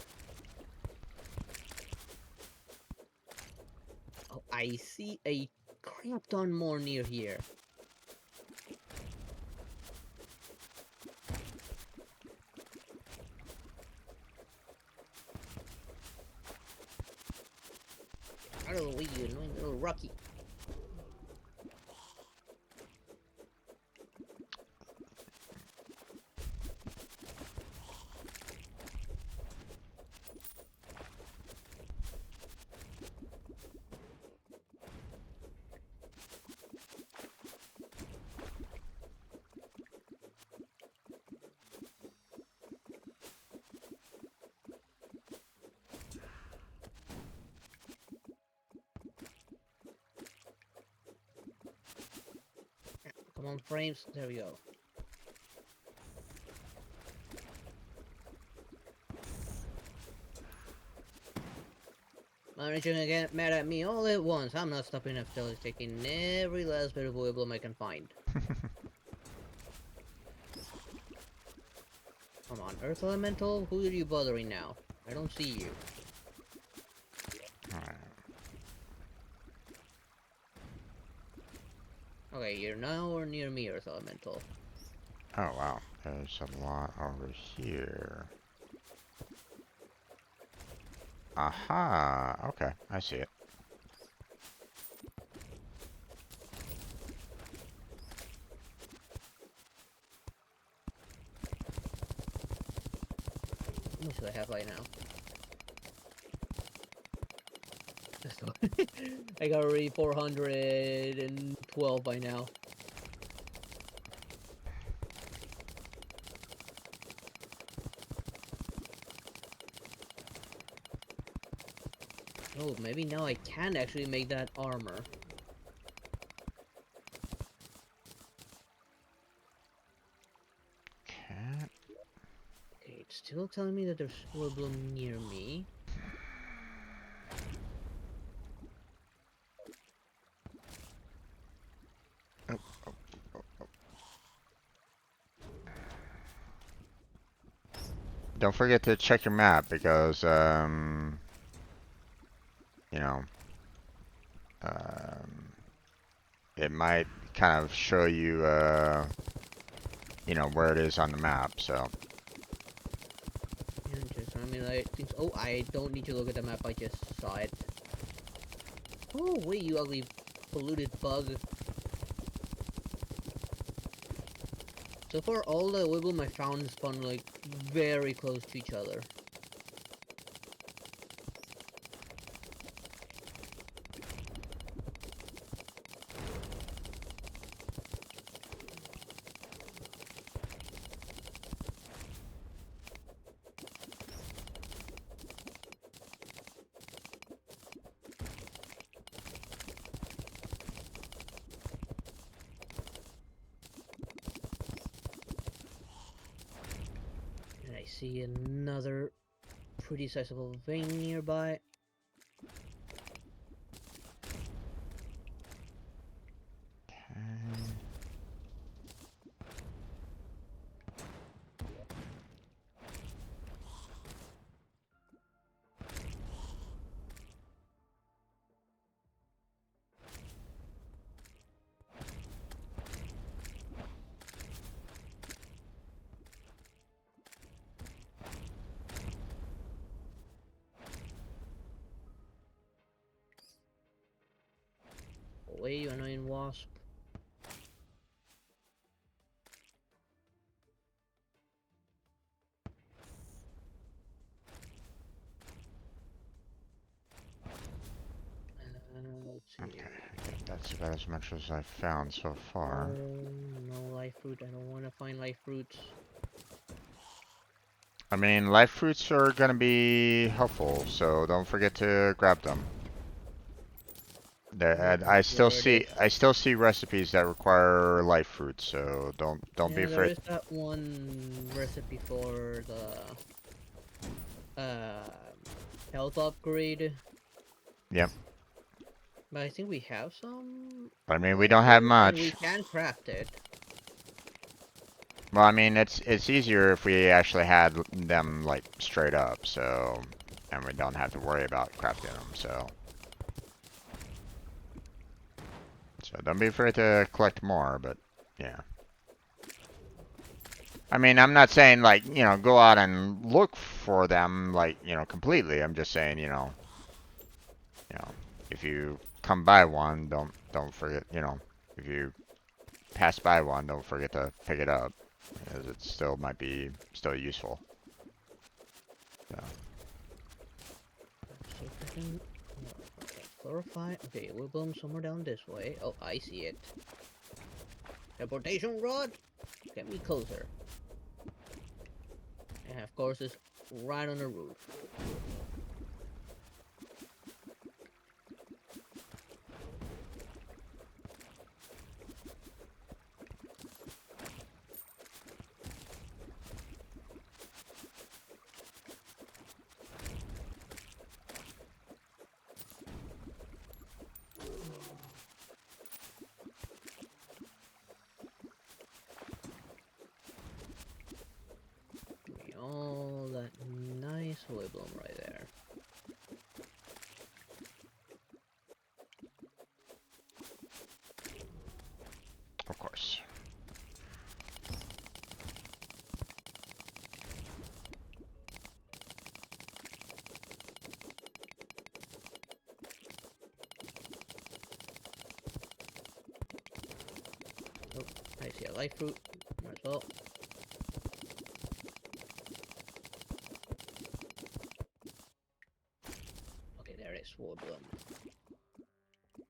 Oh, I see a crap ton more near here. Out of the way, you annoying little Rocky. Come on, frames. There we go. Manager gonna get mad at me all at once. I'm not stopping until he's taking every last bit of oil bloom I can find. Come on, Earth Elemental, who are you bothering now? I don't see you. Alright. Okay, you're now near me, Earth Elemental. Oh wow, there's a lot over here. Aha, okay, I see it. How much do I have right now? I got already 412 by now. Oh, maybe now I can actually make that armor. Cat. Okay, it's still telling me that there's Spore Bloom near me. Oh, oh, oh, oh. don't forget to check your map because you know, um, it might kind of show you you know, where it is on the map. So Interesting. I mean, I think. Oh, I don't need to look at the map. I just saw it. Oh, wait, you ugly polluted bug. So far, all the wiggle I found spawn like very close to each other. And I see another pretty sizable vein nearby. Away, you annoying wasp. Let's see. okay, I think that's about as much as I've found so far. Oh, no life fruit. I don't want to find life fruits. I mean, life fruits are gonna be helpful, so don't forget to grab them. Yep, there it is. I still see recipes that require life fruits, so don't be Yeah, there afraid. is that one recipe for the health upgrade. Yep. But I think we have some But I mean, we life don't have fruit and we much. can craft it. Well, I mean, it's easier if we actually had them like straight up, so and we don't have to worry about crafting them. So don't be afraid to collect more, but yeah. I mean, I'm not saying like, you know, go out and look for them like, you know, completely. I'm just saying, you know, if you come by one, don't forget, you know, if you pass by one, don't forget to pick it up, because it still might be still useful. So, So freaking okay, clarify. Okay, we'll boom somewhere down this way. Oh, I see it. Teleportation rod. Get me closer. And of course, it's right on the roof. Give me all that nice wood bloom right there. of course. Oh, I see a life fruit. Might as well. Okay, there it is. Wood bloom.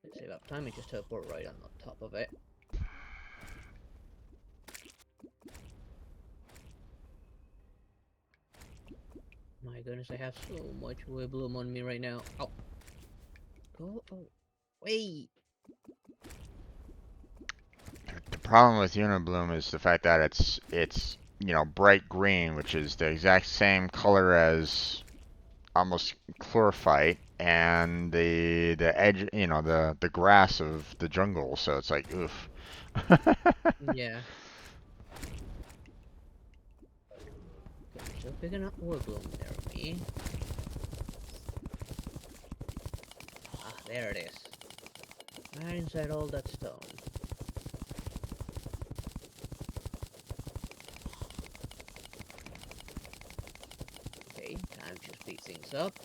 Let's save up time and just teleport right on the top of it. My goodness, I have so much wood bloom on me right now. Oh, go. Oh, wait. The problem with Unibloom is the fact that it's you know bright green, which is the exact same color as almost chlorophyte and the edge, you know, the grass of the jungle. So it's like oof. Yeah. Okay, Still picking up wood bloom there, me. Ah, there it is. Right inside all that stone. Okay, time to speed things up.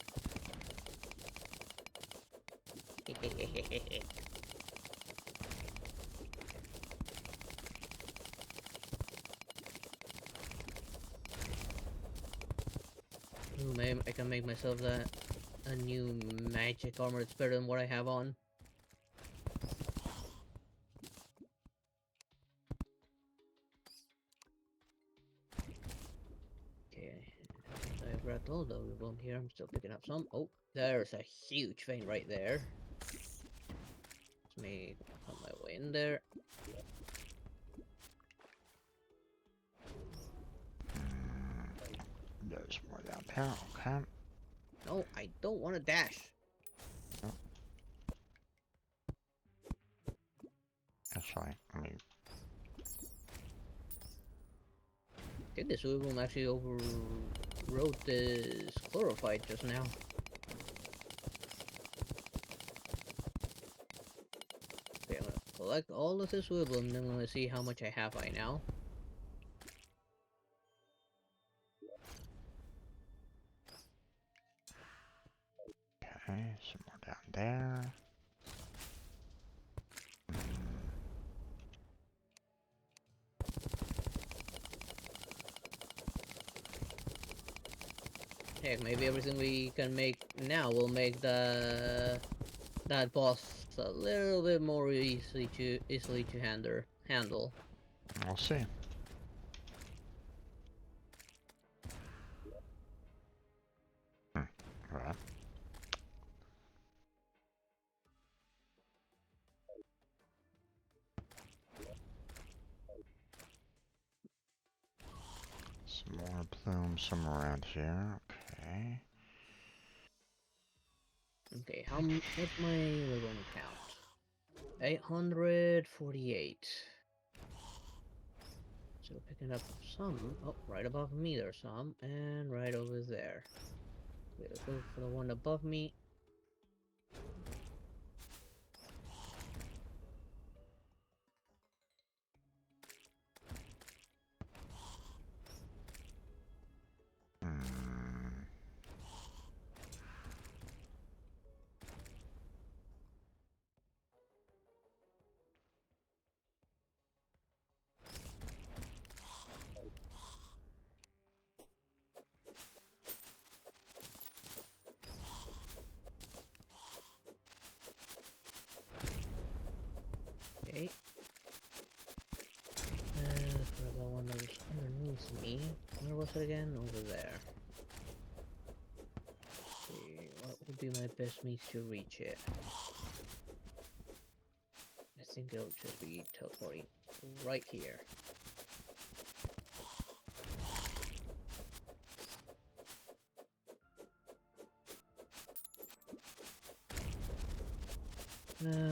Ooh, maybe I can make myself a new magic armor that's better than what I have on. Okay, I've grabbed all the bloom here. I'm still picking up some. Oh, there's a huge vein right there. Let me find my way in there. There's more down there. Okay. No, I don't want to dash. Oh, actually, I mean, I think this room actually overrode this chlorophyte just now. Okay, I'm gonna collect all of this wood bloom, and then I'm gonna see how much I have right now. okay, some more down there. Heck, maybe everything we can make now will make that boss a little bit more easily to handle. We'll see. Alright. Some more plumes somewhere around here. Okay. Okay, what's my wood count? 848. So picking up some. Oh, right above me there's some, and right over there. We'll go for the one above me. Hmm. Okay. For the one that was underneath me. Where was it again? Over there. See, what would be my best means to reach it? I think it'll just be teleporting right here.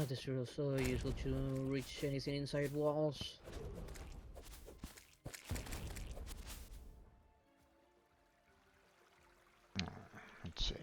This is also useful to reach anything inside walls. Let's see.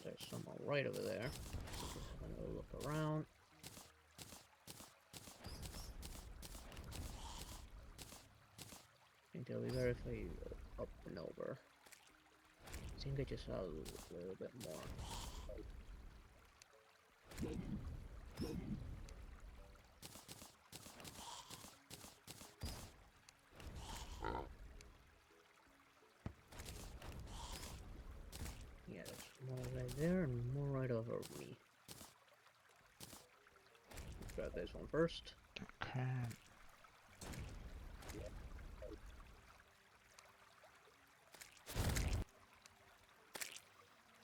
There's someone right over there. Just gonna look around. I think it'll be better if I go up and over. I think I just saw a little bit more. Yeah, there's more right there and more right over me. Let's grab this one first. Okay.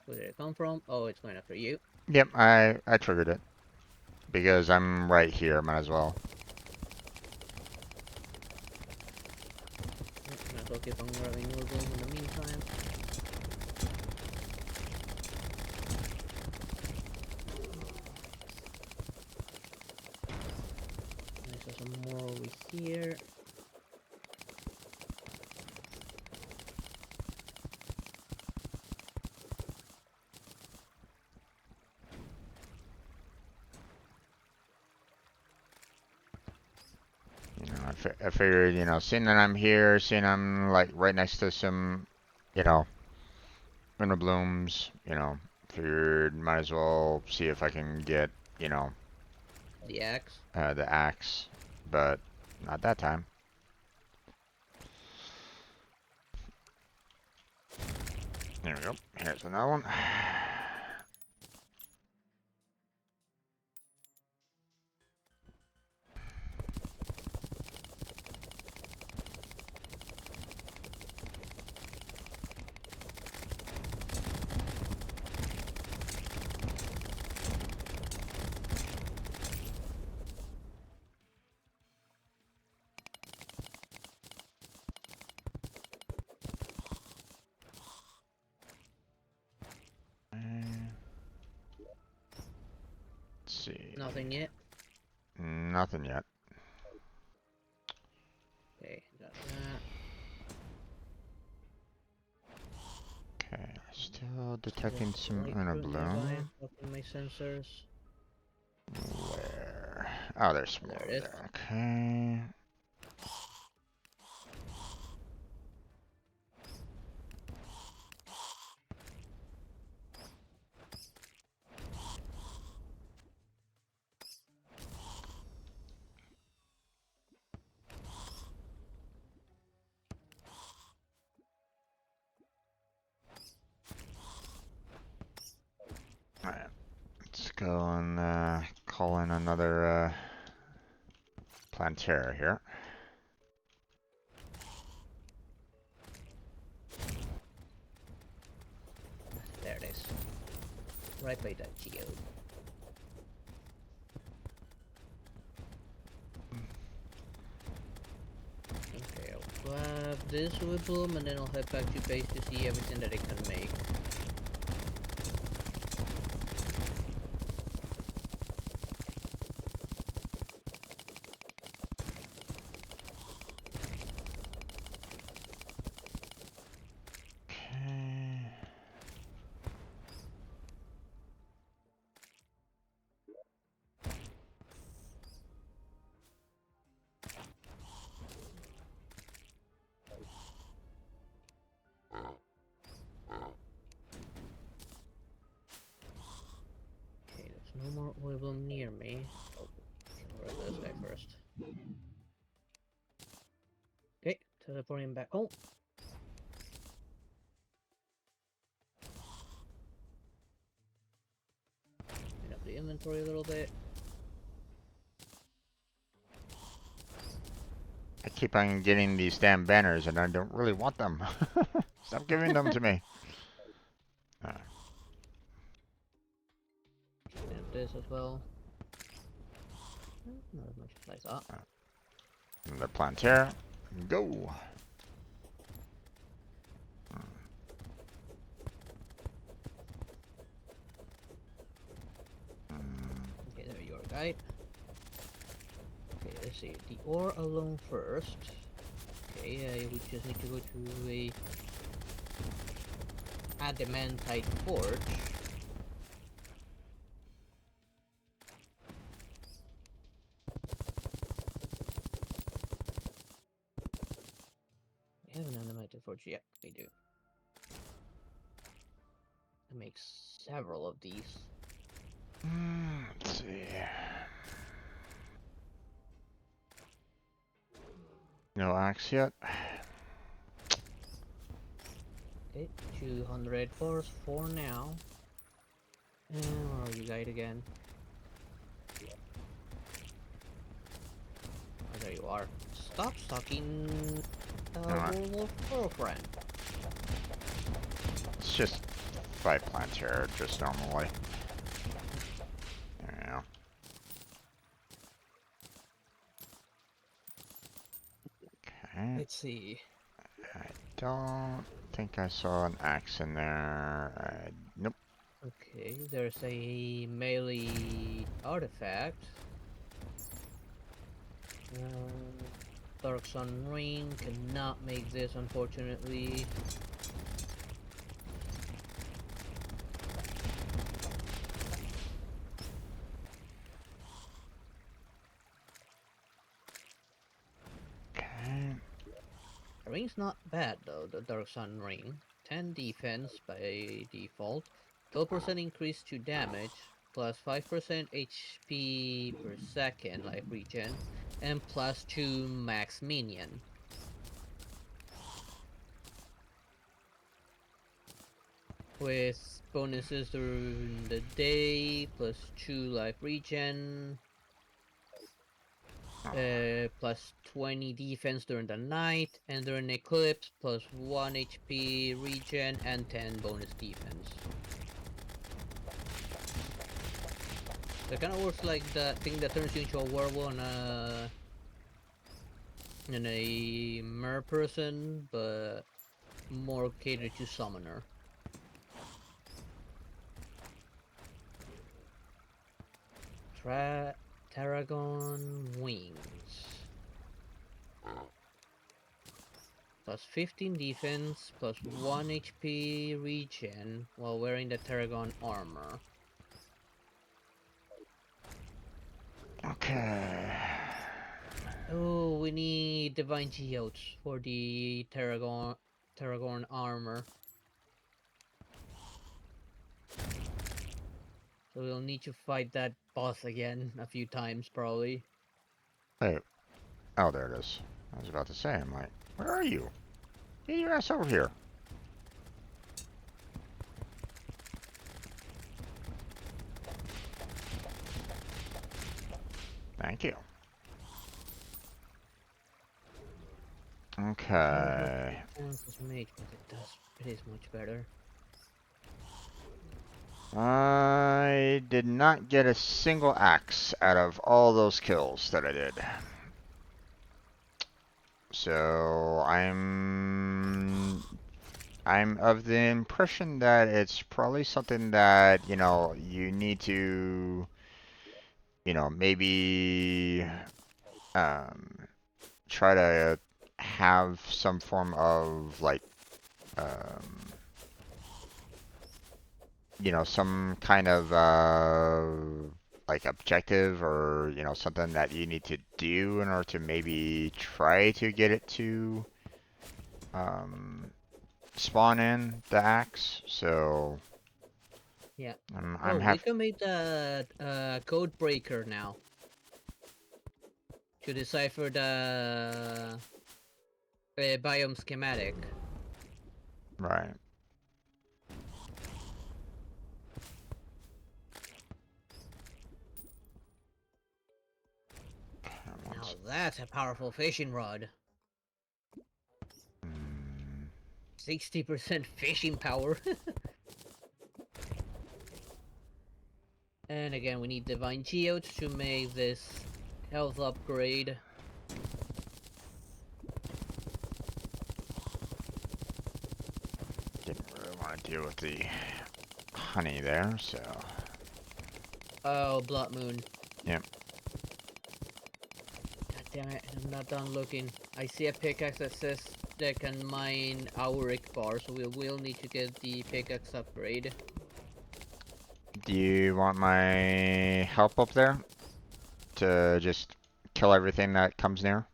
Where did it come from? Oh, it's going after you. Yep, I triggered it because I'm right here. Might as well. I'll keep on grabbing wood bloom in the meantime. There's some more over here. I figured, you know, seeing that I'm here, seeing I'm like right next to some, you know, winter blooms, you know, figured might as well see if I can get, you know, The axe. the axe, but not that time. There we go. Here's another one. Let's see. Nothing yet. Nothing yet. Okay, got that. Okay, still detecting some inner Nearby, bloom. open my sensors. Where? Oh, there's some more There over it is. there. Okay. Alright, let's go and call in another Plantera here. There it is. Right by that geode. Okay, I'll grab this wood bloom and then I'll head back to base to see everything that I can make. Okay. Okay, there's no more wood bloom near me. Oh, grab this guy first. Okay, teleporting back home. Clean up the inventory a little bit. I keep on getting these damn banners and I don't really want them. Stop giving them to me. Clean up this as well. Not as much as I thought. Another Plantera. Go. Okay, there you are, guy. Okay, let's see. The ore alone first. Okay, we just need to go to a adamantite forge. We have an adamantite forge. Yeah, we do. I make several of these. Let's see. No axe yet. Okay, 200 ores for now. And where are you guys again? Oh, there you are. Stop stalking Alright. werewolf girlfriend. It's just 5 Plantera, just normally. There we go. Okay. Let's see. don't think I saw an axe in there. Nope. Okay, there's a melee artifact. Dark Sun Ring cannot make this, unfortunately. Okay. The ring's not bad though, the Dark Sun Ring. 10 defense by default, 12% increase to damage, plus 5% HP per second life regen, and plus 2 max minion. With bonuses during the day, plus 2 life regen, plus 20 defense during the night, and during eclipse, plus 1 HP regen and 10 bonus defense. So it kind of works like the thing that turns you into a werewolf and a mer person, but more catered to summoner. Tarragon wings. Plus 15 defense, plus 1 HP regen while wearing the Tarragon armor. Okay. Oh, we need Divine Geodes for the Tarragon armor. So we'll need to fight that boss again a few times, probably. Wait. Oh, there it is. I was about to say, I'm like, where are you? Get your ass over here. Thank you. Okay. Mage, but it is much better. I did not get a single axe out of all those kills that I did. So I'm of the impression that it's probably something that, you need to, maybe try to have some form of like some kind of like objective or something that you need to do in order to maybe try to get it to spawn in the axe. So Yeah. I'm We half can make the code breaker now to decipher the biome schematic. right. Now that's a powerful fishing rod. 60% fishing power. And again, we need Divine Geodes to make this health upgrade. Didn't really want to deal with the honey there, so. Oh, Blood Moon. Yep. God damn it, I'm not done looking. I see a pickaxe that says that can mine auric bar, so we will need to get the pickaxe upgrade. Do you want my help up there to just kill everything that comes near?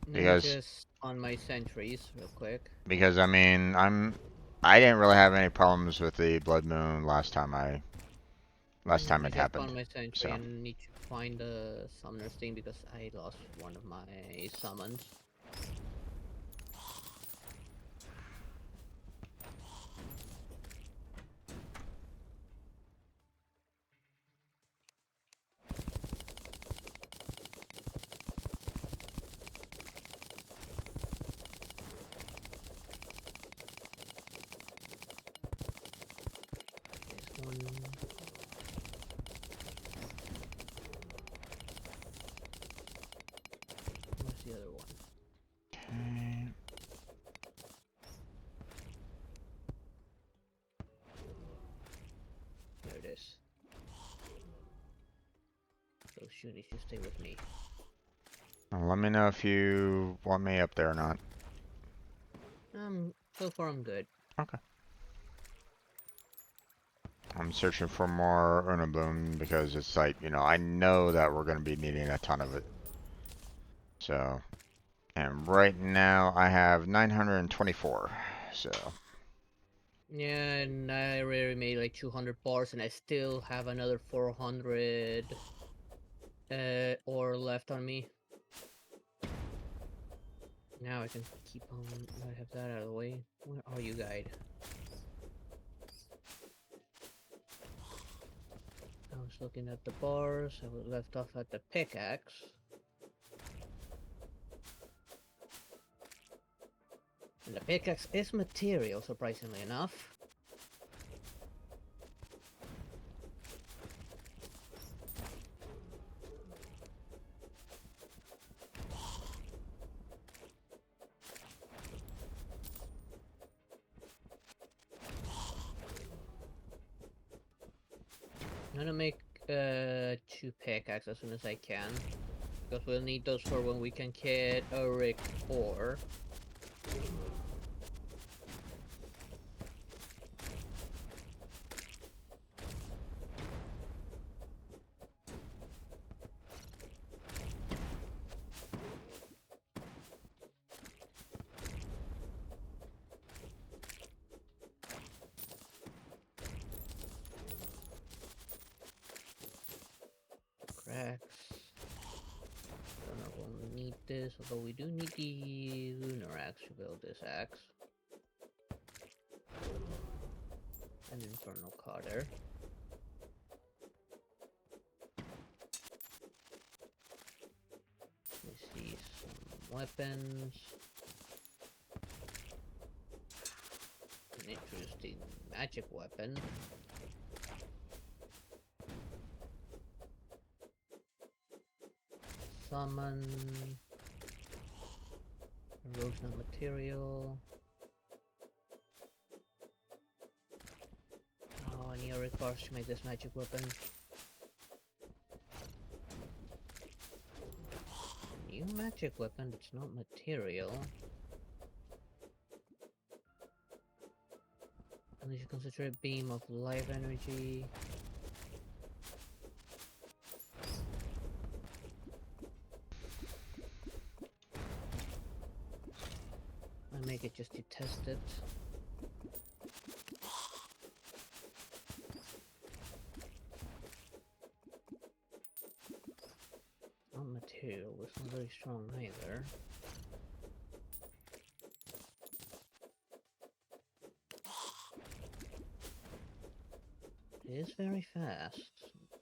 Let me Because just on my sentries real quick. I mean I didn't really have any problems with the blood moon last time Let me it just happened. on my sentry So and need to find the summoner's thing because I lost one of my summons. This one. Where's the other one? opportunities to stay with me. Let me know if you want me up there or not. So far I'm good. Okay. I'm searching for more Unabloom because it's like, you know, I know that we're going to be needing a ton of it. So, and right now I have 924. So. Yeah, and I already made like 200 bars, and I still have another 400 ore left on me. Now I can keep on. I have that out of the way. Where are you, guide? I was looking at the bars. I was left off at the pickaxe. And the pickaxe is material, surprisingly enough. I'm gonna make 2 pickaxes as soon as I can. Because we'll need those for when we can get a Rick ore. Cracks. Don't know if we'll need this, although we do need the lunar axe to build this axe. An infernal cutter. Let me see some weapons. An interesting magic weapon. Summon. Erosional material. Oh, I need a bars to make this magic weapon. New magic weapon that's not material. Unleash a concentrated beam of life energy. I make it just to test it. Not material, it's not very strong either. It is very fast.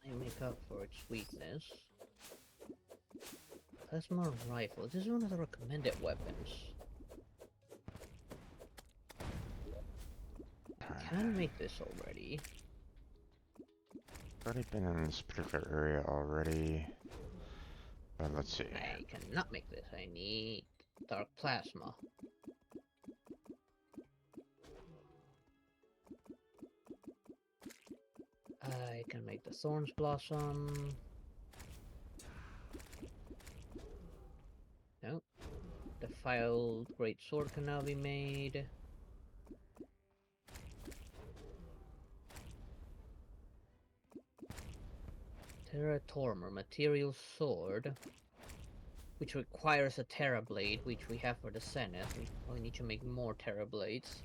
I make up for its weakness. Plasma rifle. This is one of the recommended weapons. I can make this already. Already been in this particular area already. But let's see. I cannot make this. I need dark plasma. I can make the thorns blossom. Nope. The filed great sword can now be made. Terratormor material sword, which requires a Terra blade, which we have for the Zenith. We probably need to make more Terra blades.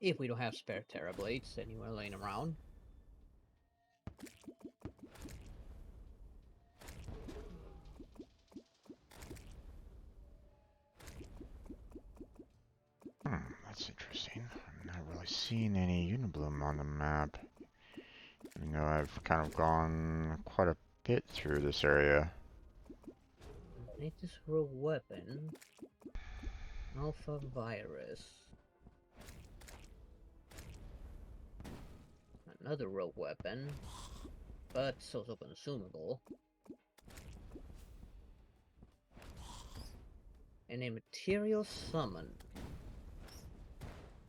If we don't have spare Terra blades anywhere laying around. That's interesting. I'm not really seeing any Unibloom on the map. Even though I've kind of gone quite a bit through this area. Make this rogue weapon. Alpha virus. Another rogue weapon. But it's also consumable. And a material summon.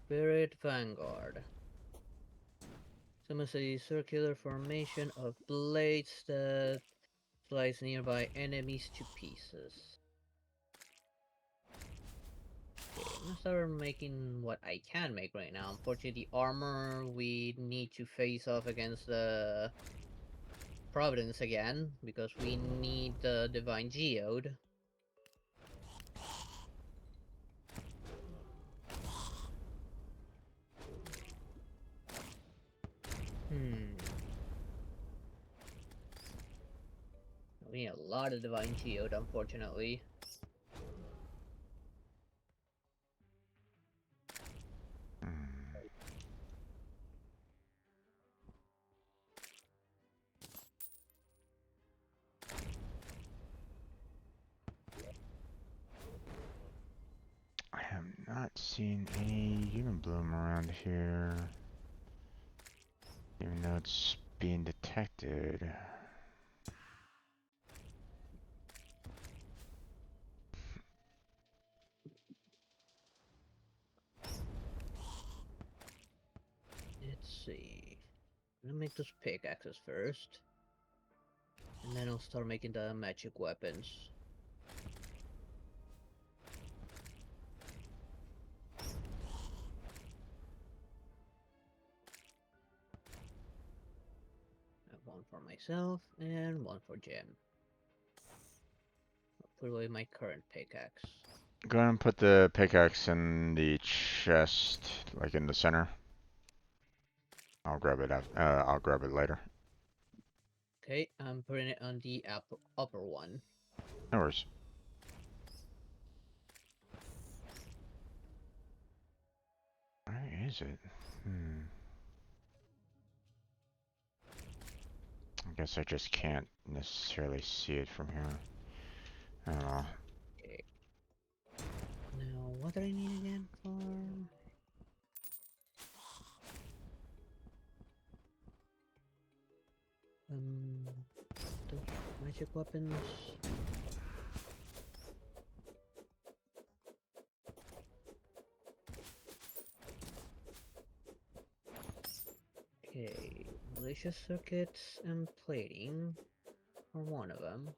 Spirit Vanguard. Some is a circular formation of blades that slice nearby enemies to pieces. Okay, I'm gonna start making what I can make right now. Unfortunately, the armor we need to face off against the Providence again because we need the Divine Geode. We need a lot of Divine Geode, unfortunately. I have not seen any Unibloom around here. Even though it's being detected. Let's see. I'm gonna make those pickaxes first. And then I'll start making the magic weapons. I have one for myself and one for Jim. I'll put away my current pickaxe. Go ahead and put the pickaxe in the chest, like in the center. I'll grab it after, I'll grab it later. Okay, I'm putting it on the upper one. No worries. Where is it? I guess I just can't necessarily see it from here. I don't know. Okay. Now, what do I need again for? Those magic weapons. Okay, malicious circuits and plating are one of them.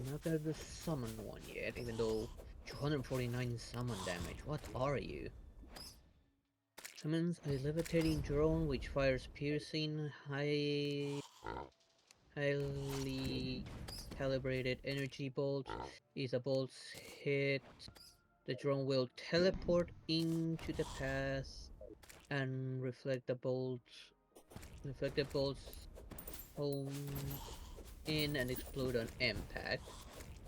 Not at the summon one yet, even though 249 summon damage. What are you? Summons a levitating drone which fires piercing, highly calibrated energy bolts. If the bolts hit, the drone will teleport into the path and reflect the bolts home in and explode on impact.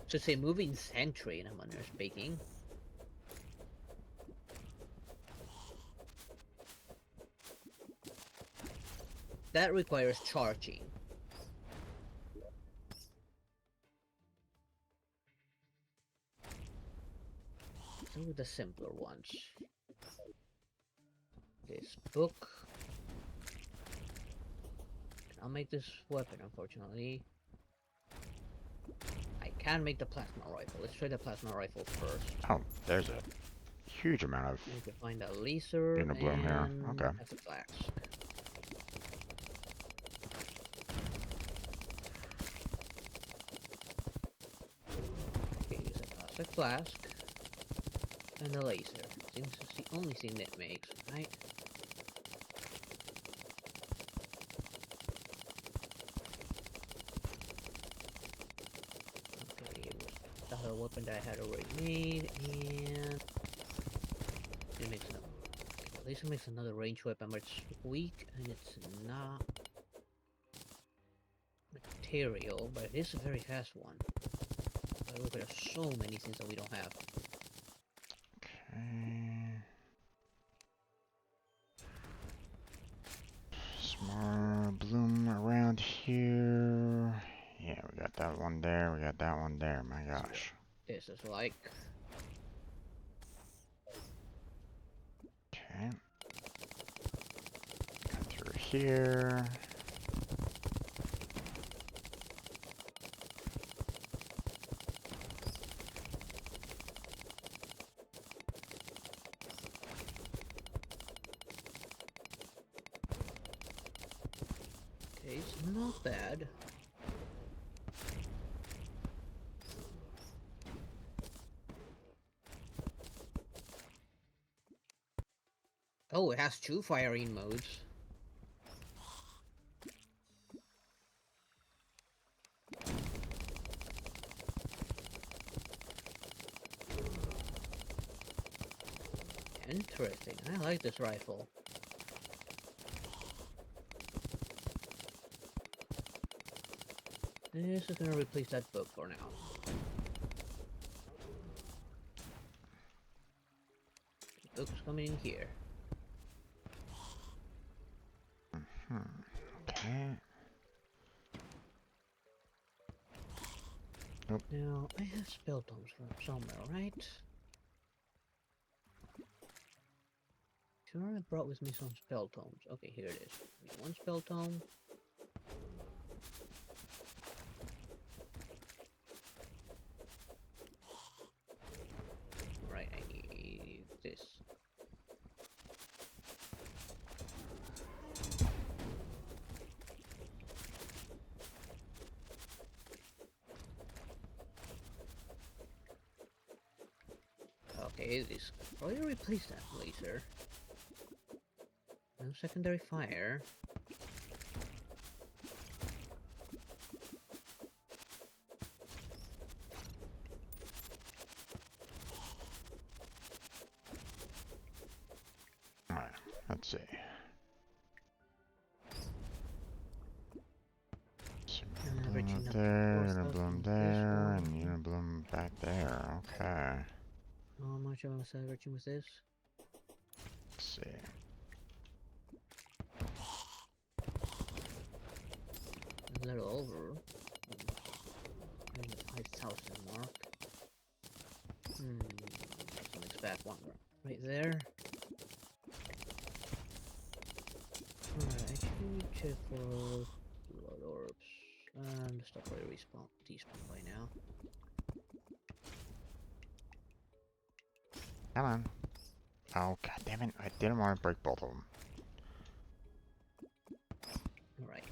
So it's a moving sentry in a manner of speaking. That requires charging. So the simpler ones. This book. I'll make this weapon, unfortunately. I can make the plasma rifle. Let's try the plasma rifle first. Oh, there's a huge amount of We can find a laser Unibloom here. and Okay. that's a flask. Okay, use a plastic flask and a laser. Seems it's the only thing that makes, right? Okay, it was the weapon that I had already made, and it makes another. At least it makes another range weapon, but it's weak and it's not material, but it is a very fast one. But look, there's so many things that we don't have. Okay. Smart bloom around here. Yeah, we got that one there. We got that one there. My gosh. This is like. Okay. Got through here. It's not bad. Oh, it has 2 firing modes. Interesting. I like this rifle. This is gonna replace that book for now. The book's coming in here. Okay. Nope. Now, I have spell tomes from somewhere, right? Sure, I brought with me some spell tomes. Okay, here it is. 1 spell tome. Right, I need this. Okay, this probably replace that laser. No secondary fire. Alright, let's see. Unibloom up there, Unibloom there, and Unibloom back there. Okay. How much am I celebrating with this? Let's see. A little over. Maybe the 5,000 mark. So next back one right there. Alright, I should check for blood orbs. The stuff already despawn by now. Come on. Oh, god damn it. I didn't want to break both of them. Alright.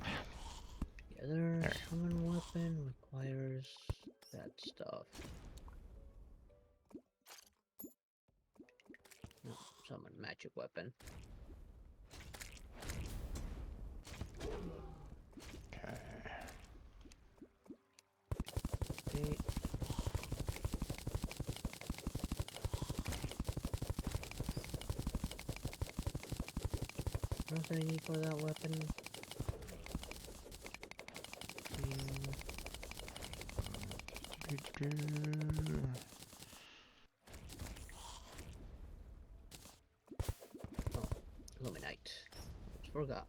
The other summon weapon requires that stuff. No, summon magic weapon. Okay. Okay. What else do I need for that weapon? Oh, Illuminate. Forgot.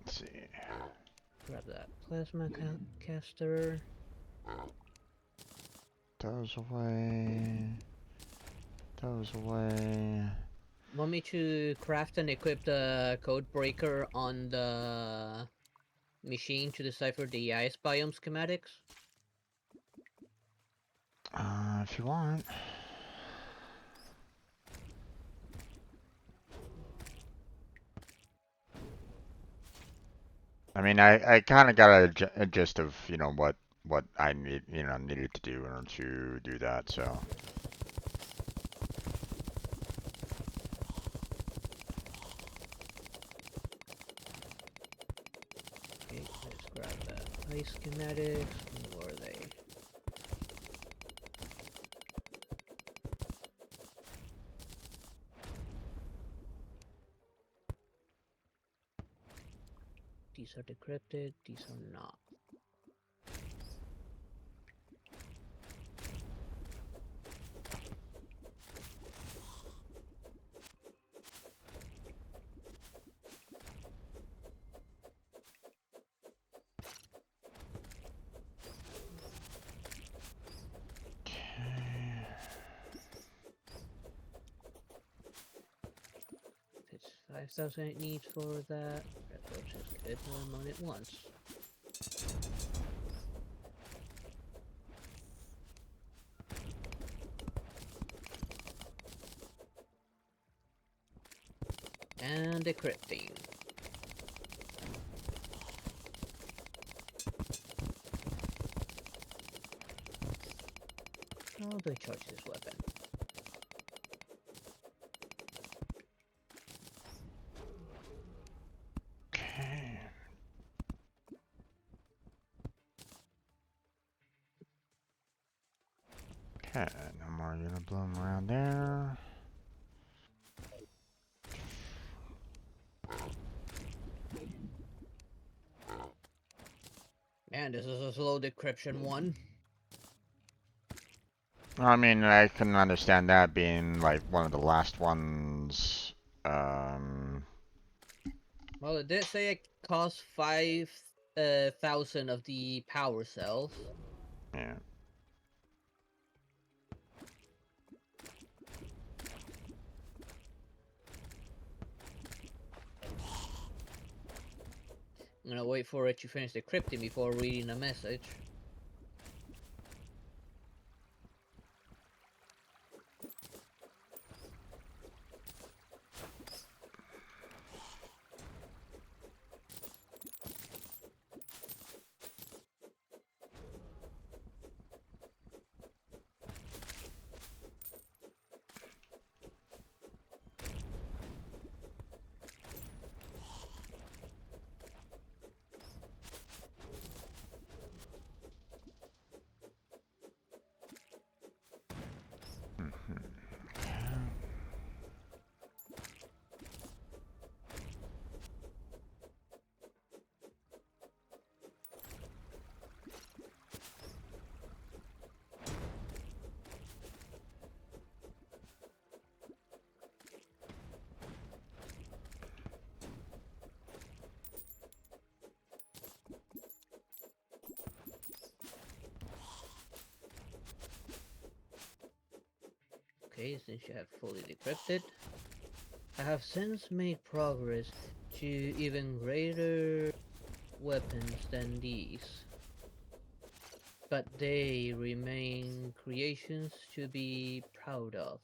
Let's see. Grab that plasma caster. Those away. Those away. Want me to craft and equip the code breaker on the machine to decipher the ice biome schematics? If you want. I mean, I kind of got a gist of, you know, what I needed to do in order to do that, so. Okay, let's grab the ice schematics. Where are they? These are decrypted, these are not. It's 5,000 it needs for that. Grab So just get on it once. And decrypting. How do I charge this weapon? Okay. Okay, no more Unibloom around there. Man, this is a slow decryption one. I mean, I can understand that being like one of the last ones. Well, it did say it costs 5,000 of the power cells. Yeah. I'm gonna wait for it to finish decrypting before reading a message. Okay, since you have fully decrypted, I have since made progress to even greater weapons than these, but they remain creations to be proud of.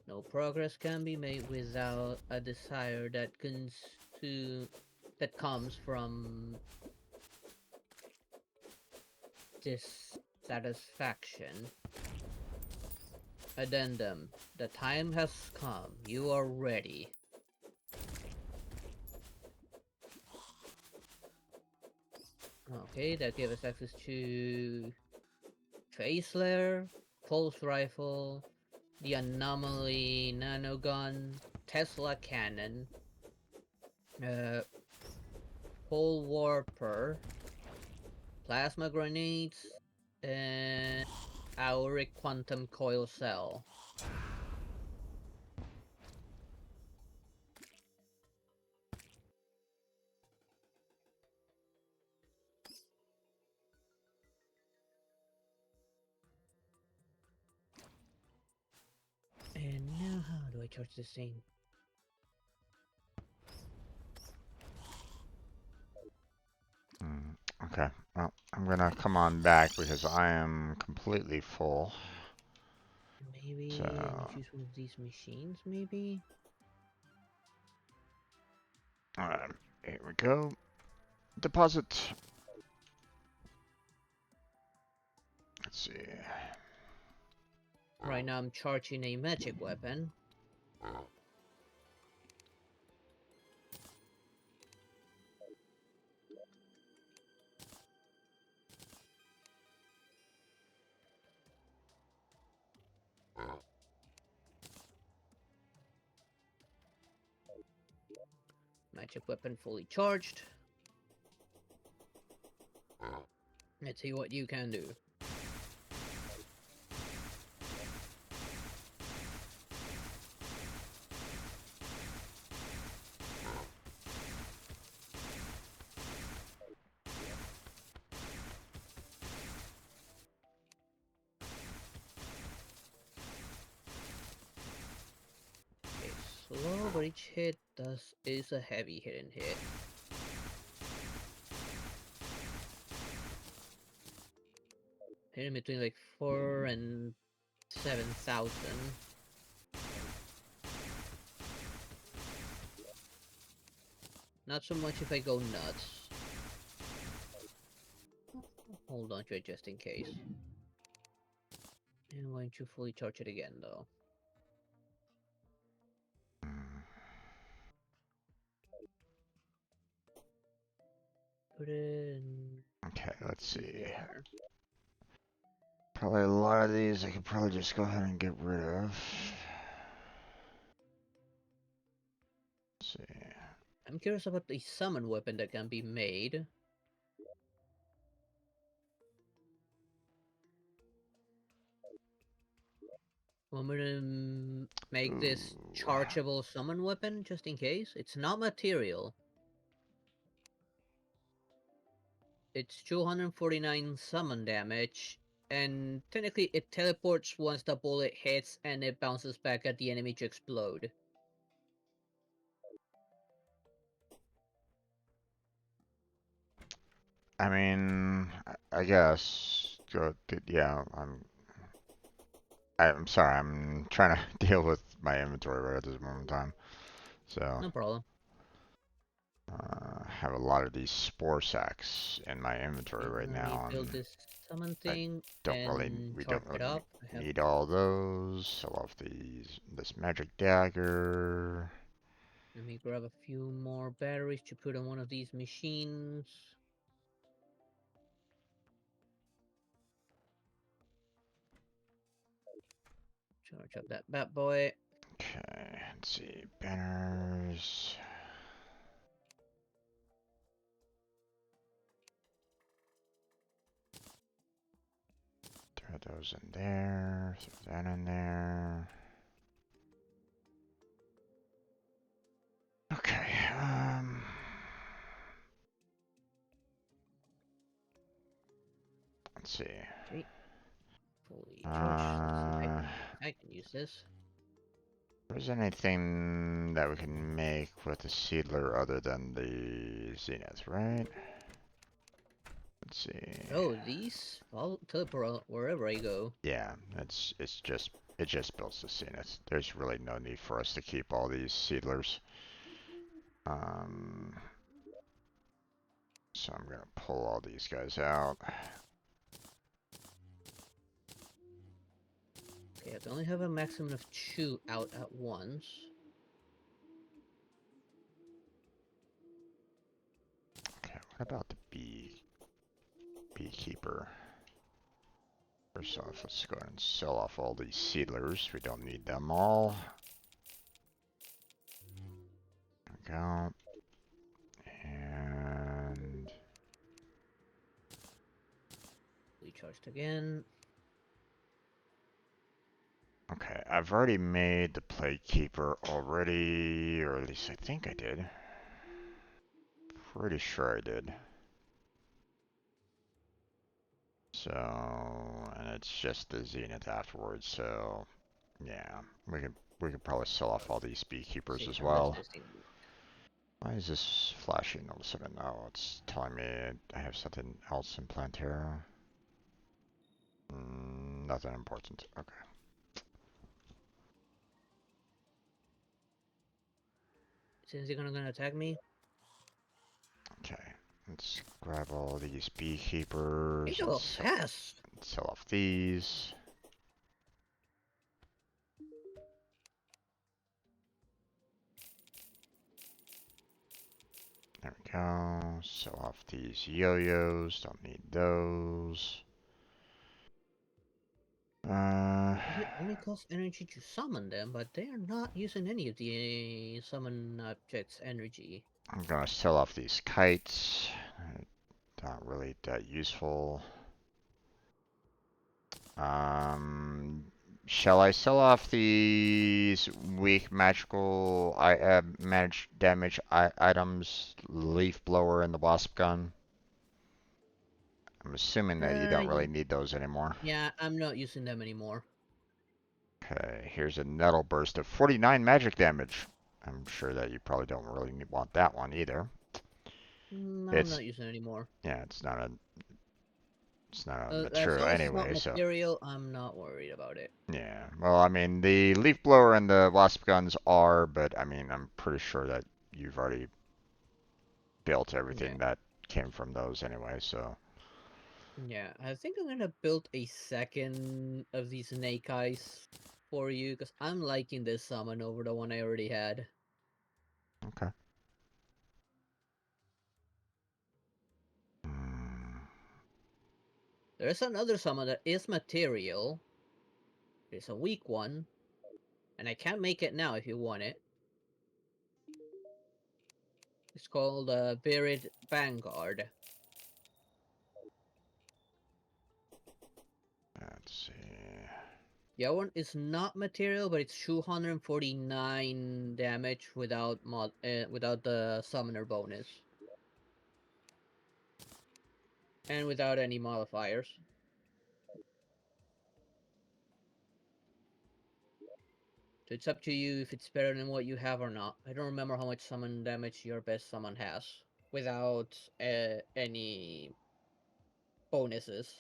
No progress can be made without a desire that comes from dissatisfaction. Addendum. The time has come. You are ready. Okay, that gave us access to Trace Layer, Pulse Rifle, the Anomaly Nanogun, Tesla Cannon, uh, Pole Warper, Plasma Grenades, and Auric Quantum Coil Cell. And now how do I charge this thing? Okay. Well, I'm gonna come on back because I am completely full. Maybe I will So, choose one of these machines, maybe? alright, here we go. Deposit. Let's see. Right now I'm charging a magic weapon. Magic weapon fully charged. Let's see what you can do. Okay, slow, but each hit is a heavy hitting hit. in between like 4 and 7,000. Not so much if I go nuts. Hold on to it just in case. And I'm going to fully charge it again though. Put it in Okay, let's see. there. Probably a lot of these I could probably just go ahead and get rid of. Let's see. I'm curious about the summon weapon that can be made. I'm gonna make this Ooh. chargeable summon weapon just in case. It's not material. It's 249 summon damage, and technically it teleports once the bullet hits and it bounces back at the enemy to explode. I mean, I guess. Yeah, I'm sorry. I'm trying to deal with my inventory right at this moment in time. So, No problem. I have a lot of these spore sacks in my inventory Okay, right let me now, build and this summon I thing we and charge don't it really up. I have. need all those. Sell off this magic dagger. Let me grab a few more batteries to put on one of these machines. Charge up that bad boy. Okay, let's see. Banners. Throw those in there. Throw that in there. Okay. Let's see. Okay, fully charged. Let's see Uh, if I can use this. there's anything that we can make with the seedler other than the zenith, right? Let's see. Oh, these I'll teleport wherever I go. Yeah, it just builds the zenith. There's really no need for us to keep all these seedlers. Um, so I'm gonna pull all these guys out. Okay, I can only have a maximum of 2 out at once. Okay, what about the beekeeper? First off, let's go ahead and sell off all these seedlers. We don't need them all. There we go. And Fully charged again. okay, I've already made the plague keeper already, or at least I think I did. Pretty sure I did. So, and it's just the zenith afterwards. So, yeah, we could probably sell off all these Let's beekeepers see, as how does well. this thing work? Why is this flashing all of a sudden? Oh, it's telling me I have something else in Plantera. Nothing important. Okay. Since they're gonna attack me? Okay. Let's grab all these Hey, beekeepers. go fast! Sell off these. There we go. Sell off these yo-yos. Don't need those. It only costs energy to summon them, but they are not using any of the summon objects' energy. I'm gonna sell off these kites. Not really that useful. Um, shall I sell off these weak magical managed damage items, leaf blower and the wasp gun? I'm assuming that you don't really need those anymore. Yeah, I'm not using them anymore. Okay, here's a nettle burst of 49 magic damage. I'm sure that you probably don't really want that one either. No, I'm It's not using it anymore. yeah, it's not a It's not a As material long as it's not anyway, so material, I'm not worried about it. yeah. Well, I mean, the leaf blower and the wasp guns are, but I mean, I'm pretty sure that you've already built Yeah. everything that came from those anyway, so Yeah, I think I'm gonna build a second of these snake eyes for you, because I'm liking this summon over the one I already had. okay. Hmm. There's another summon that is material. It's a weak one, and I can make it now if you want it. It's called Virid Vanguard. Let's see. The other one is not material, but it's 249 damage without the summoner bonus. And without any modifiers. So it's up to you if it's better than what you have or not. I don't remember how much summon damage your best summon has without any bonuses.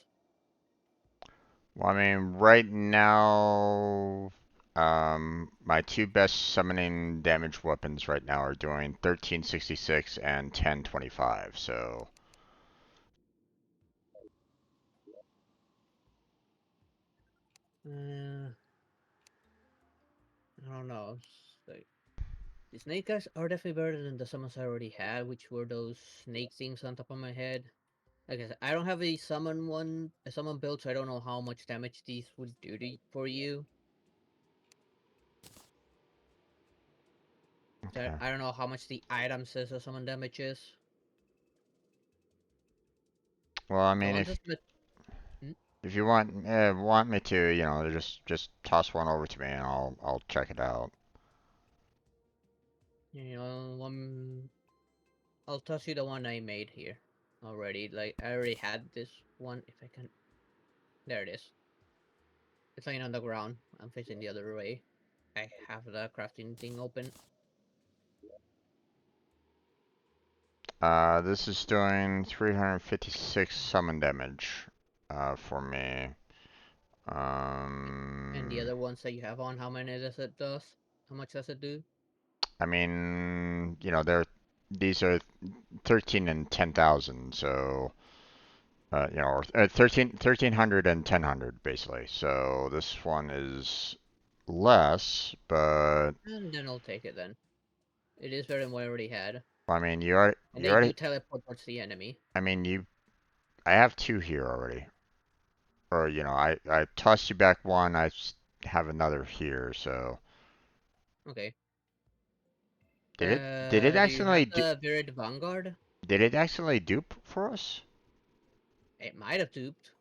Well, I mean, right now, my two best summoning damage weapons right now are doing 1366 and 1025, so Uh, I don't know. Like, the snake guys are definitely better than the summons I already had, which were those snake things on top of my head. Like I said, I don't have a summon build, so I don't know how much damage these would do for you. So okay. I don't know how much the item says the summon damage is. Well, I The mean, ones that if you want me to, just toss one over to me and I'll check it out. you know, I'll toss you the one I made here already. Like I already had this one. If I can, there it is. It's laying on the ground. I'm facing the other way. I have the crafting thing open. This is doing 356 summon damage, for me. And the Um, other ones that you have on, how many does it does? How much does it do? I mean, these are 13 and 10,000, so, or 1300 and 1000 basically. So this one is less, but And then I'll take it then. It is better than what I already had. I mean, And you they do already, teleport towards the enemy. I mean, I have two here already. Or, I tossed you back one, have another here, so. Okay. Did it Do you have accidentally the Virid Vanguard? did it accidentally dupe for us? It might have duped.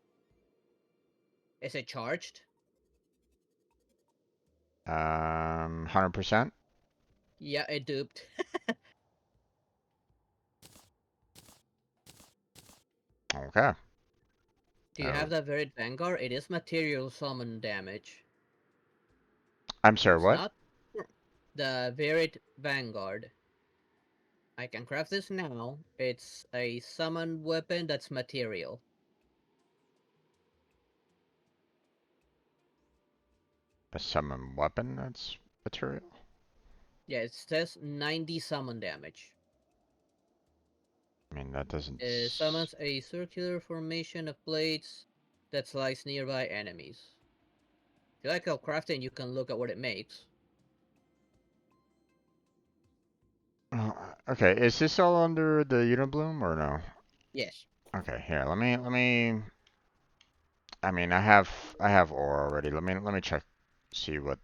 Is it charged? 100%? Yeah, it duped. Okay. Do you Oh, have the Virid Vanguard? It is material summon damage. I'm So sorry, it's what? not the Virid Vanguard. I can craft this now. It's a summon weapon that's material. A summon weapon that's material? Yeah, it says 90 summon damage. I mean, that doesn't. It summons a circular formation of blades that slice nearby enemies. If you like how crafting, you can look at what it makes. Okay, is this all under the Unibloom or no? Yes. Okay, here, I mean, I have ore already. Let me check, see what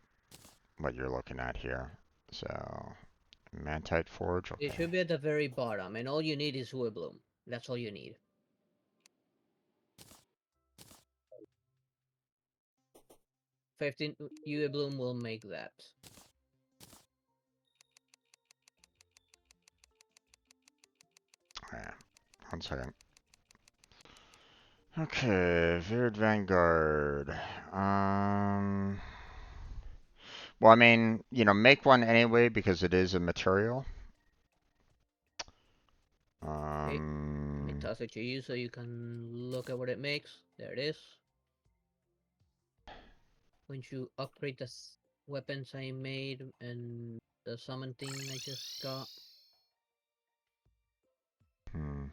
you're looking at here. So, Mantite Forge, It okay. should be at the very bottom, and all you need is Woodbloom. That's all you need. 15 Woodbloom will make that. Yeah, 1 second. Okay, Veered Vanguard. Um, well, I mean, make one anyway because it is a material. Okay, let me toss it to you so you can look at what it makes. There it is. Once you upgrade the weapons I made and the summon thing I just got. Hmm.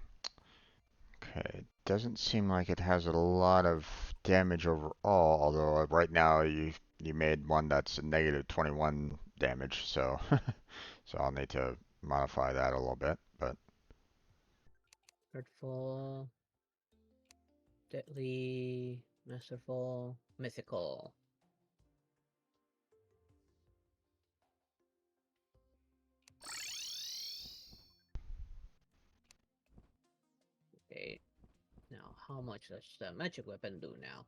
Okay, doesn't seem like it has a lot of damage overall, although right now you made one that's a negative 21 damage, so so I'll need to modify that a little bit, but Hurtful, Deadly, Masterful, Mythical. Okay, now how much does the magic weapon do now?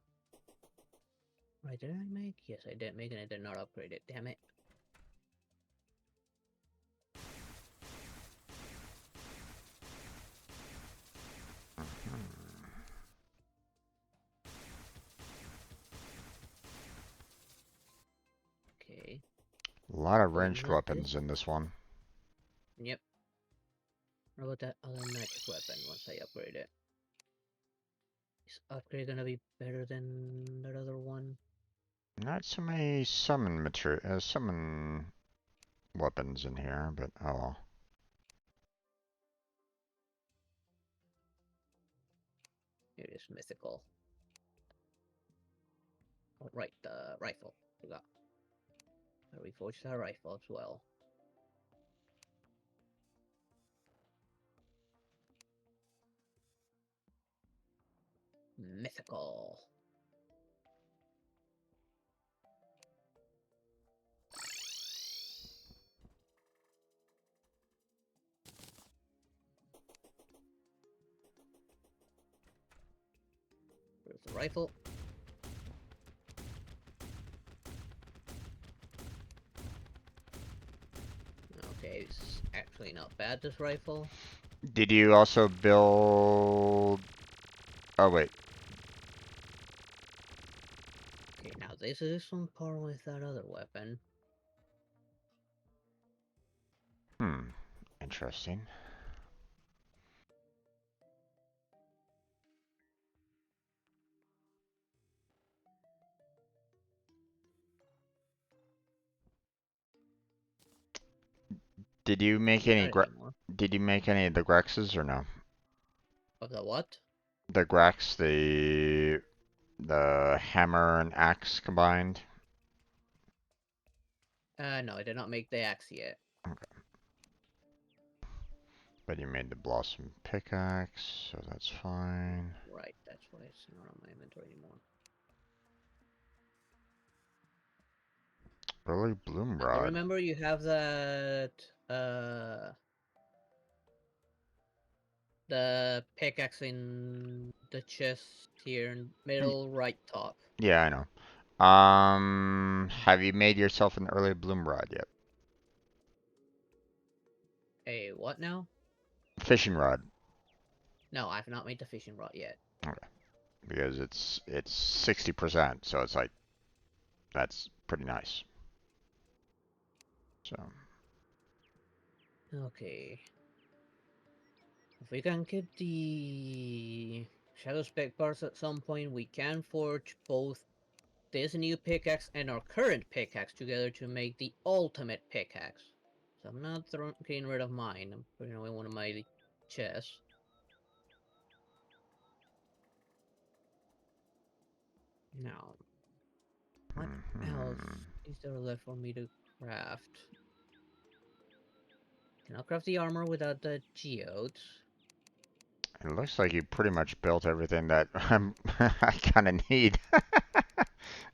Right, did I make? Yes, I did make it. I did not upgrade it. Damn it. Okay. a lot of So ranged not this. weapons in this one. Yep. What about that other magic weapon once I upgrade it? Is upgrade gonna be better than that other one? Not so many summon material, summon weapons in here, but oh well. Here it is, mythical. Oh, right, the rifle. Forgot. I reforged that rifle as well. Mythical. There's the rifle. Okay, it's actually not bad, this rifle. Did you also build? Oh wait, Okay, now this is on par with that other weapon. interesting. Did you make Can't any start it anymore. Did you make any of the Grexes or no? Of the what? The Grex, the hammer and axe combined. No, I did not make the axe yet. Okay. But you made the blossom pickaxe, so that's fine. Right, that's why it's not on my inventory anymore. Early bloom I do rod. remember you have that, uh, the pickaxe in the chest here in middle right top. Yeah, I know. Have you made yourself an early bloom rod yet? Hey, what now? Fishing rod. No, I've not made the fishing rod yet. Okay. Because it's 60%, so it's like that's pretty nice. So Okay. If we can get the Shadow Spec parts at some point, we can forge both this new pickaxe and our current pickaxe together to make the ultimate pickaxe. So I'm not getting rid of mine. I'm putting away one of my chests. Now, what else mhm. is there left for me to craft? Can I craft the armor without the geodes? It looks like you pretty much built everything that I kind of need.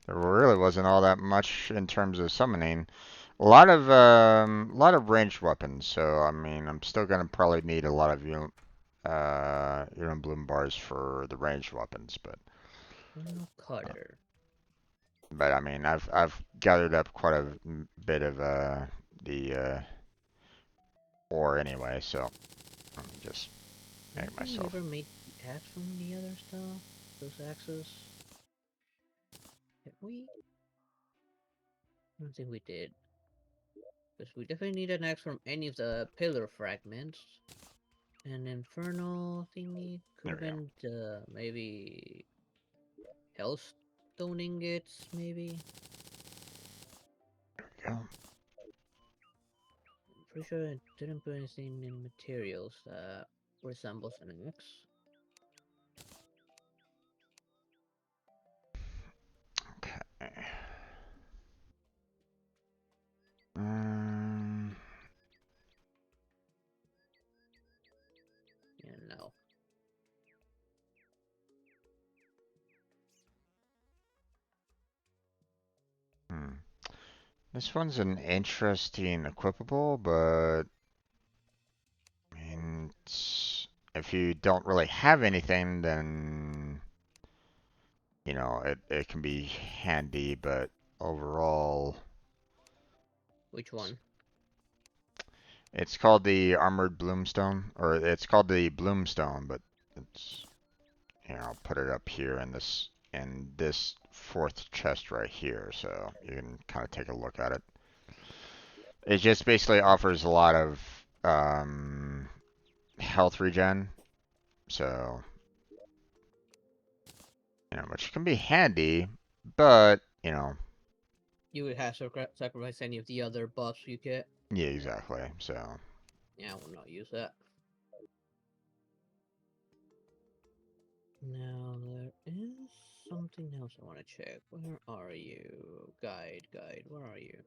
There really wasn't all that much in terms of summoning. A lot of ranged weapons. So I mean, I'm still gonna probably need a lot of bloom bars for the ranged weapons, No uh, cutter. but I mean, I've gathered up quite a bit of the ore anyway, so I'm just I don't make think we myself. ever made the axe from the other stuff. Those axes. Did we? I don't think we did. Because we definitely need an axe from any of the pillar fragments. An infernal thingy could There have we go. been maybe hellstone ingots, maybe. There we go. I'm pretty sure I didn't put anything in materials that resembles an axe. Okay. Um, Yeah, no. hmm. This one's an interesting equipable, but I mean, if you don't really have anything, then it can be handy, but overall, Which it's, one? it's called the Armored Bloomstone, or it's called the Bloomstone, but it's, I'll put it up here in this fourth chest right here, so you can kind of take a look at it. It just basically offers a lot of health regen, so which can be handy, but You would have to sacrifice any of the other buffs you get. yeah, exactly. So Yeah, I will not use that. Now, there is something else I want to check. Where are you? Guide, where are you?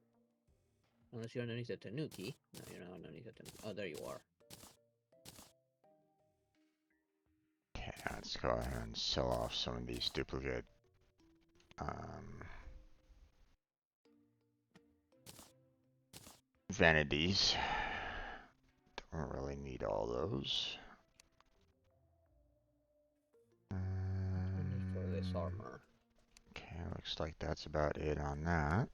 Unless you're underneath the Tanuki. No, you're not underneath the Tanuki. Oh, there you are. okay, let's go ahead and sell off some of these duplicate um, vanities. Don't really need all those. I need for this armor. Okay, looks like that's about it on that.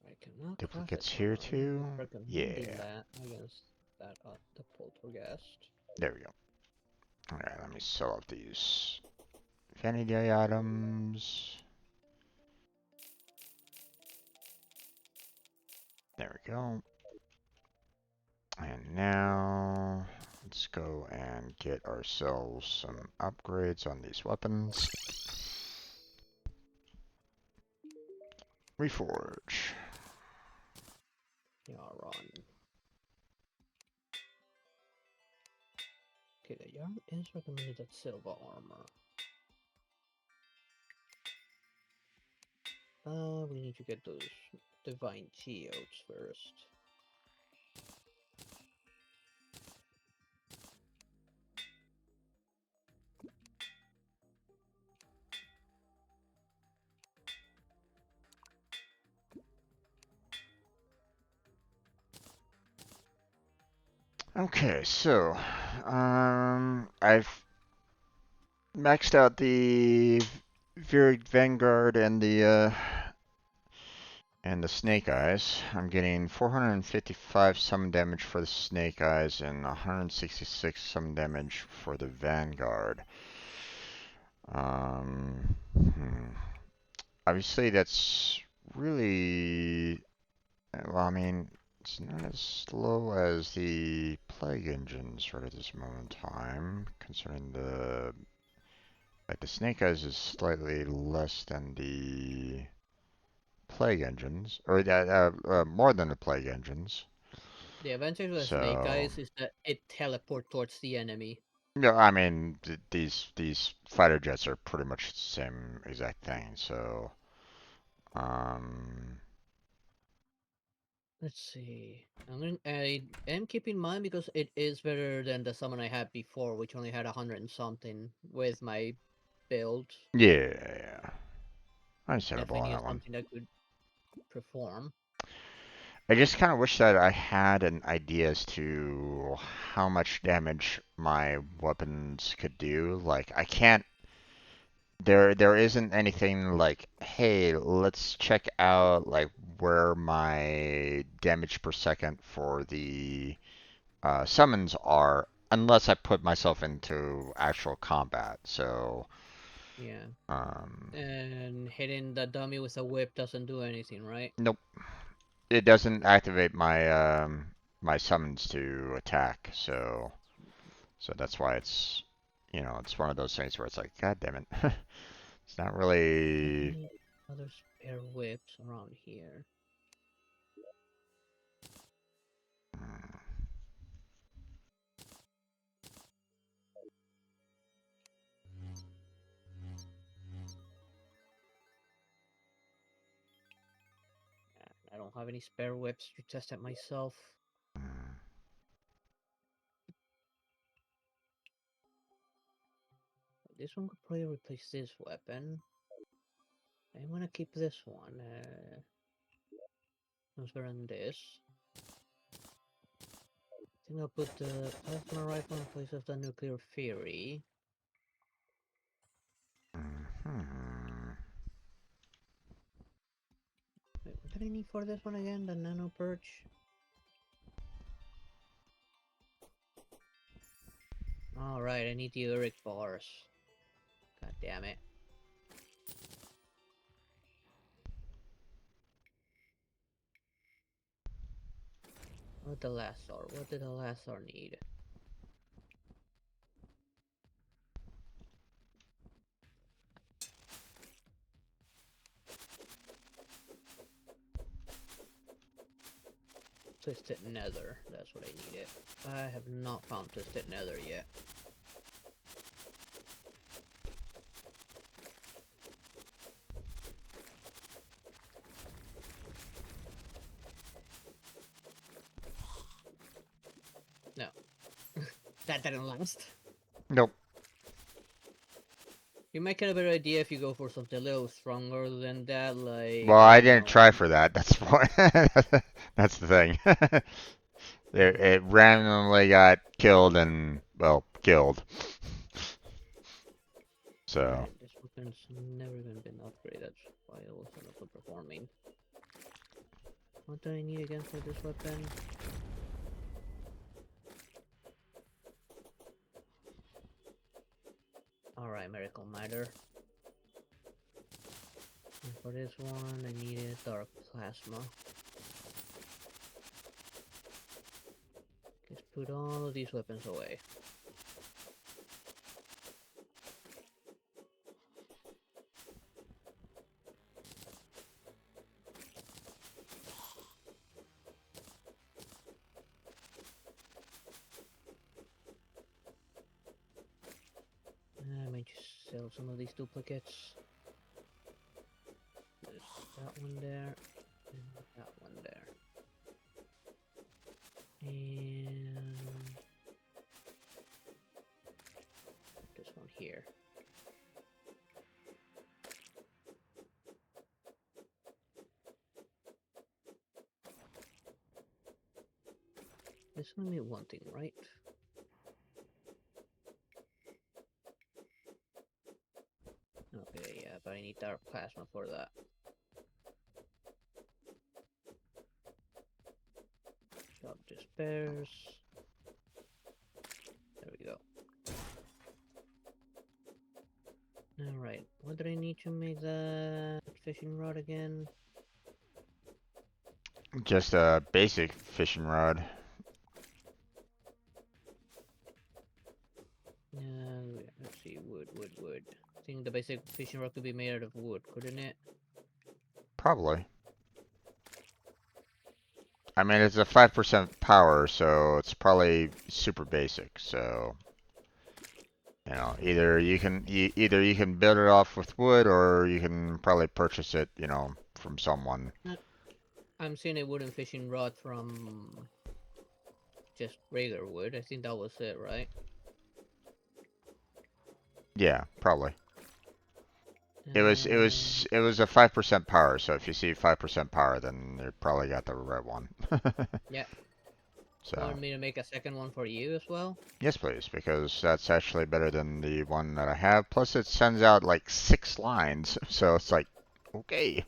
I cannot craft Duplicates this here armor. I'm too. not recommending Yeah, that against that the poltergeist. there we go. Alright, let me sell off these vanity items. There we go. And now let's go and get ourselves some upgrades on these weapons. Reforge. Yeah, run. Okay, the yarn is recommended at silver armor. We need to get those divine geodes first. Okay, so I've maxed out the Vanguard and the Snake Eyes. I'm getting 455 summon damage for the Snake Eyes and 166 summon damage for the Vanguard. Obviously that's really, well, I mean, it's not as slow as the Plague Engines right at this moment in time, concerning the Snake Eyes is slightly less than the Plague Engines, or more than the Plague Engines. The advantage with Snake So, Eyes is that it teleports towards the enemy. yeah, I mean, these fighter jets are pretty much the same exact thing. So, um, Let's see. I am keeping mine because it is better than the summon I had before, which only had 100 and something with my build. yeah, understandable Definitely on needed that one. something that could perform. I just kind of wish that I had an idea as to how much damage my weapons could do. Like, I can't. There isn't anything like, hey, let's check out like where my damage per second for the summons are, unless I put myself into actual combat. So, Yeah. um, And hitting the dummy with a whip doesn't do anything, right? nope, it doesn't activate my my summons to attack. So that's why it's, you know, it's one of those things where it's like, God damn it, it's not really. Any other spare whips around here? Hmm. I don't have any spare whips to test it myself. This one could probably replace this weapon. I want to keep this one. It's better than this. I think I'll put the plasma rifle in place of the nuclear fury. Hmm. Wait, what did I need for this one again? The nano perch? Alright, I need the Uric bars. God damn it. What the Lasar? What did the Lasar need? Twisted Nether. That's what I needed. I have not found Twisted Nether yet. No. That didn't last. Nope. You might get a better idea if you go for something a little stronger than that, Well, like, I I don't didn't know. try for that. That's why. That's the thing. It randomly got killed and, well, killed. So. Alright, this weapon's never even been upgraded, that's why it was not performing. What do I need again for this weapon? Alright, Miracle Miter. And for this one, I needed Dark Plasma. Just put all of these weapons away. I might just sell some of these duplicates. There's that one there, and that one there. And this one here. This only one thing, right? Okay, yeah, but I need Dark Plasma for that. Shop despairs. There we go. Alright, what do I need to make that fishing rod again? Just a basic fishing rod. Let's see, wood. I think the basic fishing rod could be made out of wood, couldn't it? Probably. I mean, it's a 5% power, so it's probably super basic. So, you know, either you can build it off with wood, or you can probably purchase it, you know, from someone. I'm seeing a wooden fishing rod from just regular wood. I think that was it, right? Yeah, probably. It was it Um, was it was a 5% power. So if you see 5% power, then you probably got the right one. yeah. You So want me to make a second one for you as well? yes, please, because that's actually better than the one that I have. Plus, it sends out like 6 lines, so it's like, okay,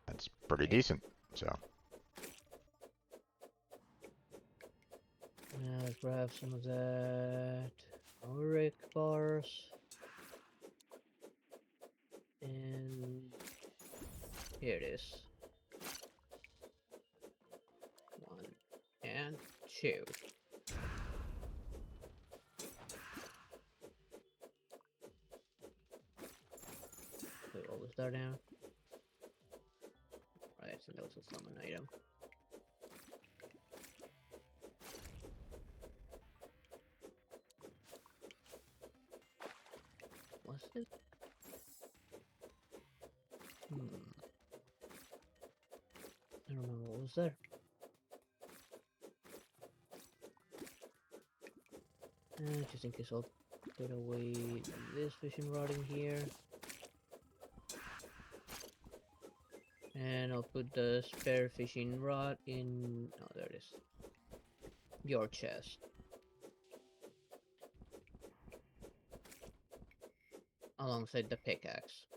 that's pretty Right. decent. So. Let's grab some of that auric bars. And here it is. and 2. Put all the star down. Right, so that was a summon item. What's it? I don't remember what was there. Just in case, I'll put away this fishing rod in here. And I'll put the spare fishing rod in... Oh, there it is. Your chest. Alongside the pickaxe.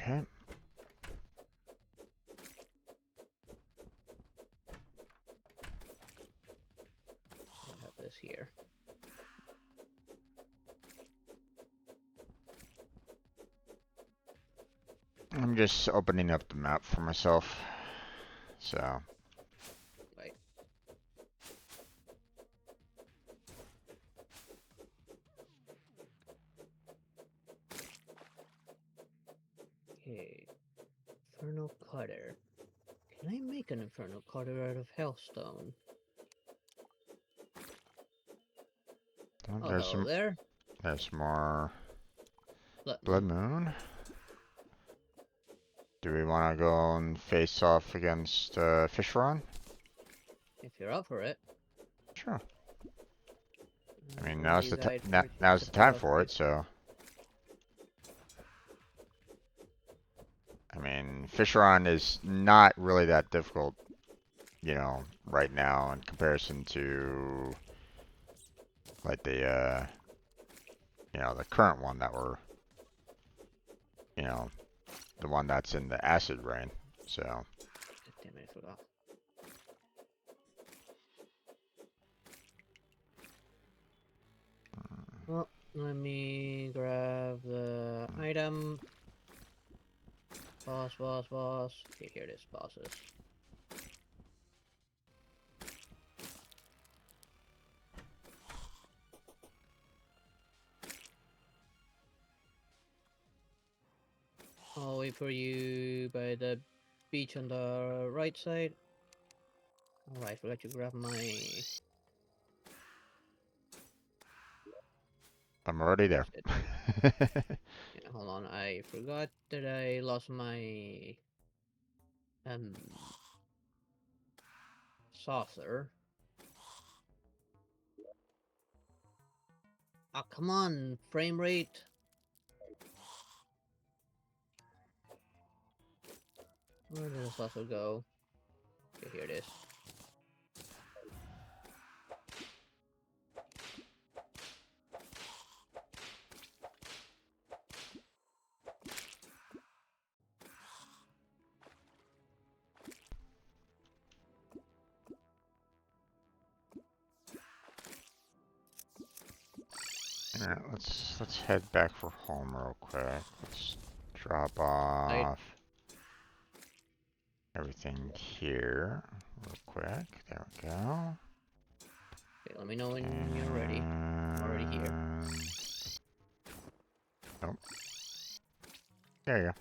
Okay. I have this here. I'm just opening up the map for myself. So. Right. Okay. Infernal Cutter. Can I make an Infernal Cutter out of Hellstone? Oh, Oh, hello there. There's more Blood Moon. Moon. Do we want to go and face off against Fishron? If you're up for it. Sure. I mean, One of you guys now's the time for it, so. I mean, Fishron is not really that difficult, you know, right now in comparison to, like, the, you know, the current one that we're, you know, the one that's in the acid rain, so. Damn it, I forgot. Well, let me grab the item. Boss. Okay, here it is, bosses. I'll wait for you by the beach on the right side. Alright, forgot to grab my... I'm already there. Yeah, hold on, I forgot that I lost my... saucer. Ah, come on, frame rate. Where did the saucer go? Okay, here it is. Alright, let's head back for home real quick. Let's drop off everything here real quick. There we go. Okay, let me know when you're ready. I'm already here. Nope. There you go.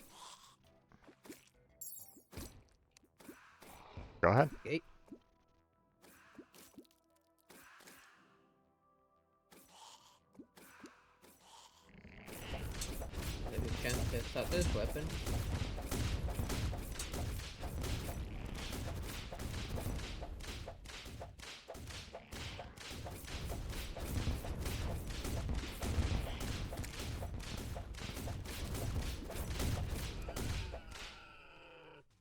Go ahead. Okay. Give me a chance to test out this weapon.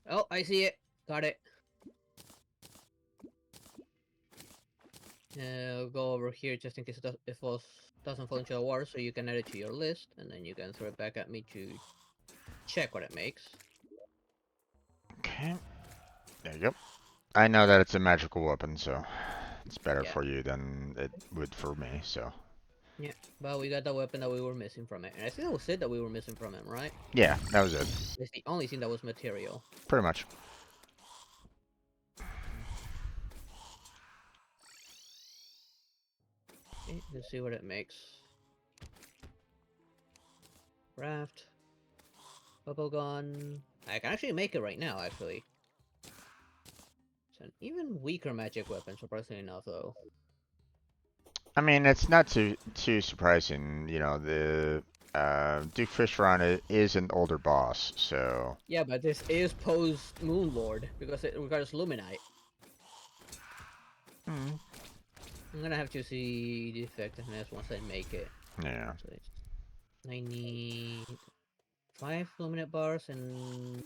Oh, I see it. Got it. I'll go over here just in case it doesn't fall into the water, so you can add it to your list, and then you can throw it back at me to check what it makes. Okay. There you go. I know that it's a magical weapon, so it's better Yeah. for you than it would for me, so. Yeah, but we got the weapon that we were missing from it. And I think that was it that we were missing from it, right? Yeah, that was it. It's the only thing that was material. Pretty much. Okay, let's see what it makes. Raft. Bubble gun. I can actually make it right now, actually. It's an even weaker magic weapon, surprisingly enough, though. I mean, it's not too surprising. You know, the Duke Fishron is an older boss, so. Yeah, but this is post Moonlord because it requires Luminite. Hmm. I'm gonna have to see the effectiveness once I make it. Yeah. So it's, I need 5 Luminite bars and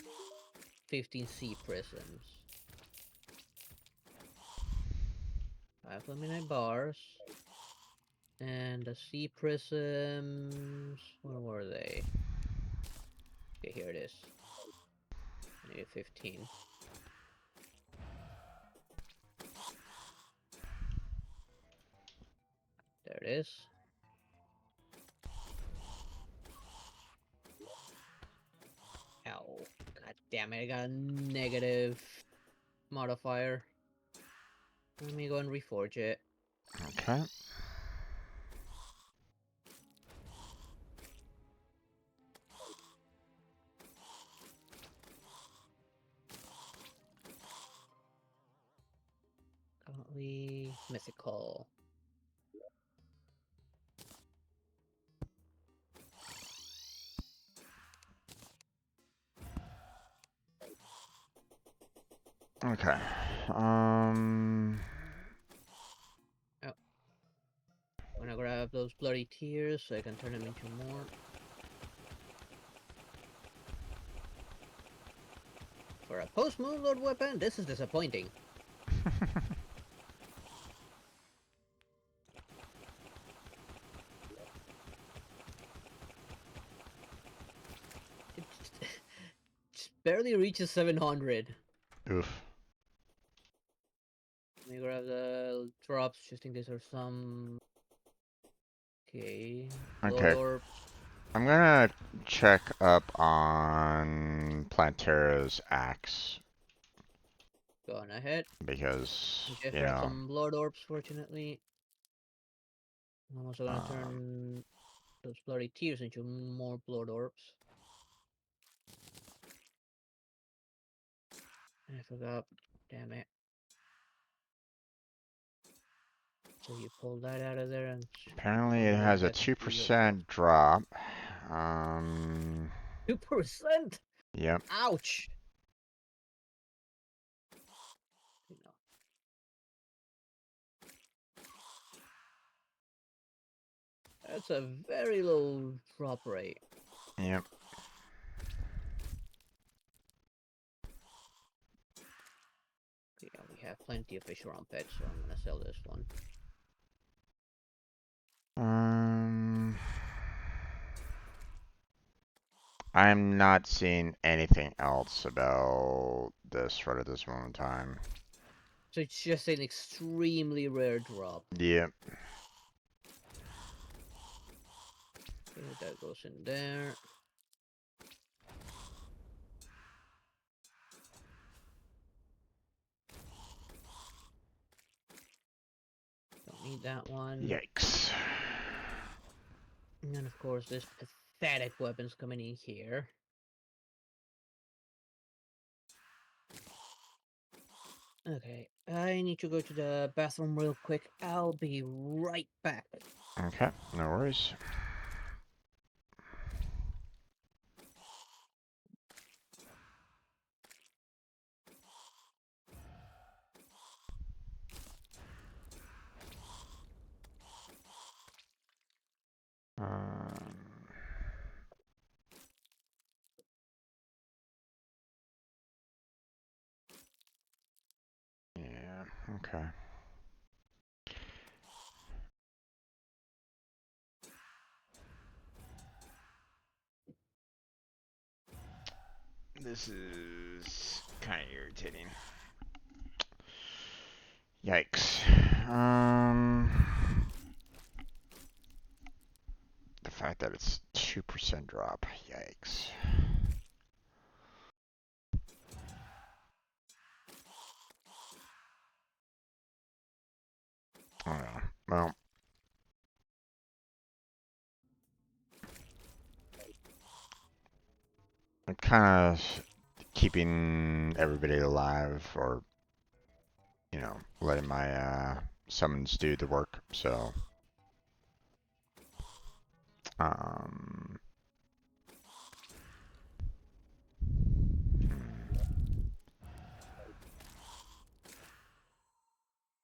15 sea prisms. 5 Luminite bars. And the sea prisms. Where were they? Okay, here it is. I need 15. There it is. Ow. God damn it, I got a negative modifier. Let me go and reforge it. Okay. Currently mythical. Okay. Oh, I'm gonna grab those bloody tears so I can turn them into more. For a post-Moonlord weapon, this is disappointing. It just barely reaches 700. Oof. Let me grab the drops just in case there's some. Okay. Lord Okay. Orb. I'm gonna check up on Plantera's axe Go on ahead. because, We just you grabbed know, some Blood Orbs, fortunately. I'm also gonna um, turn those bloody tears into more Blood Orbs. I forgot. Damn it. So you pull that out of there and apparently it convert has a that into your stuff. 2% drop. Um, 2%? yep. Ouch! No. That's a very low drop rate. Yep. Yeah, we have plenty of fish around pets, so I'm gonna sell this one. Um, I'm not seeing anything else about this right at this moment in time. So it's just an extremely rare drop. Yep. Okay, that goes in there. Don't need that one. Yikes. And then, of course, this pathetic weapon's coming in here. Okay, I need to go to the bathroom real quick. I'll be right back. Okay, no worries. Um, yeah, okay. This is kind of irritating. Yikes. The fact that it's 2% drop. Yikes. I don't know. Well, I'm kind of keeping everybody alive, or letting my summons do the work. So, um,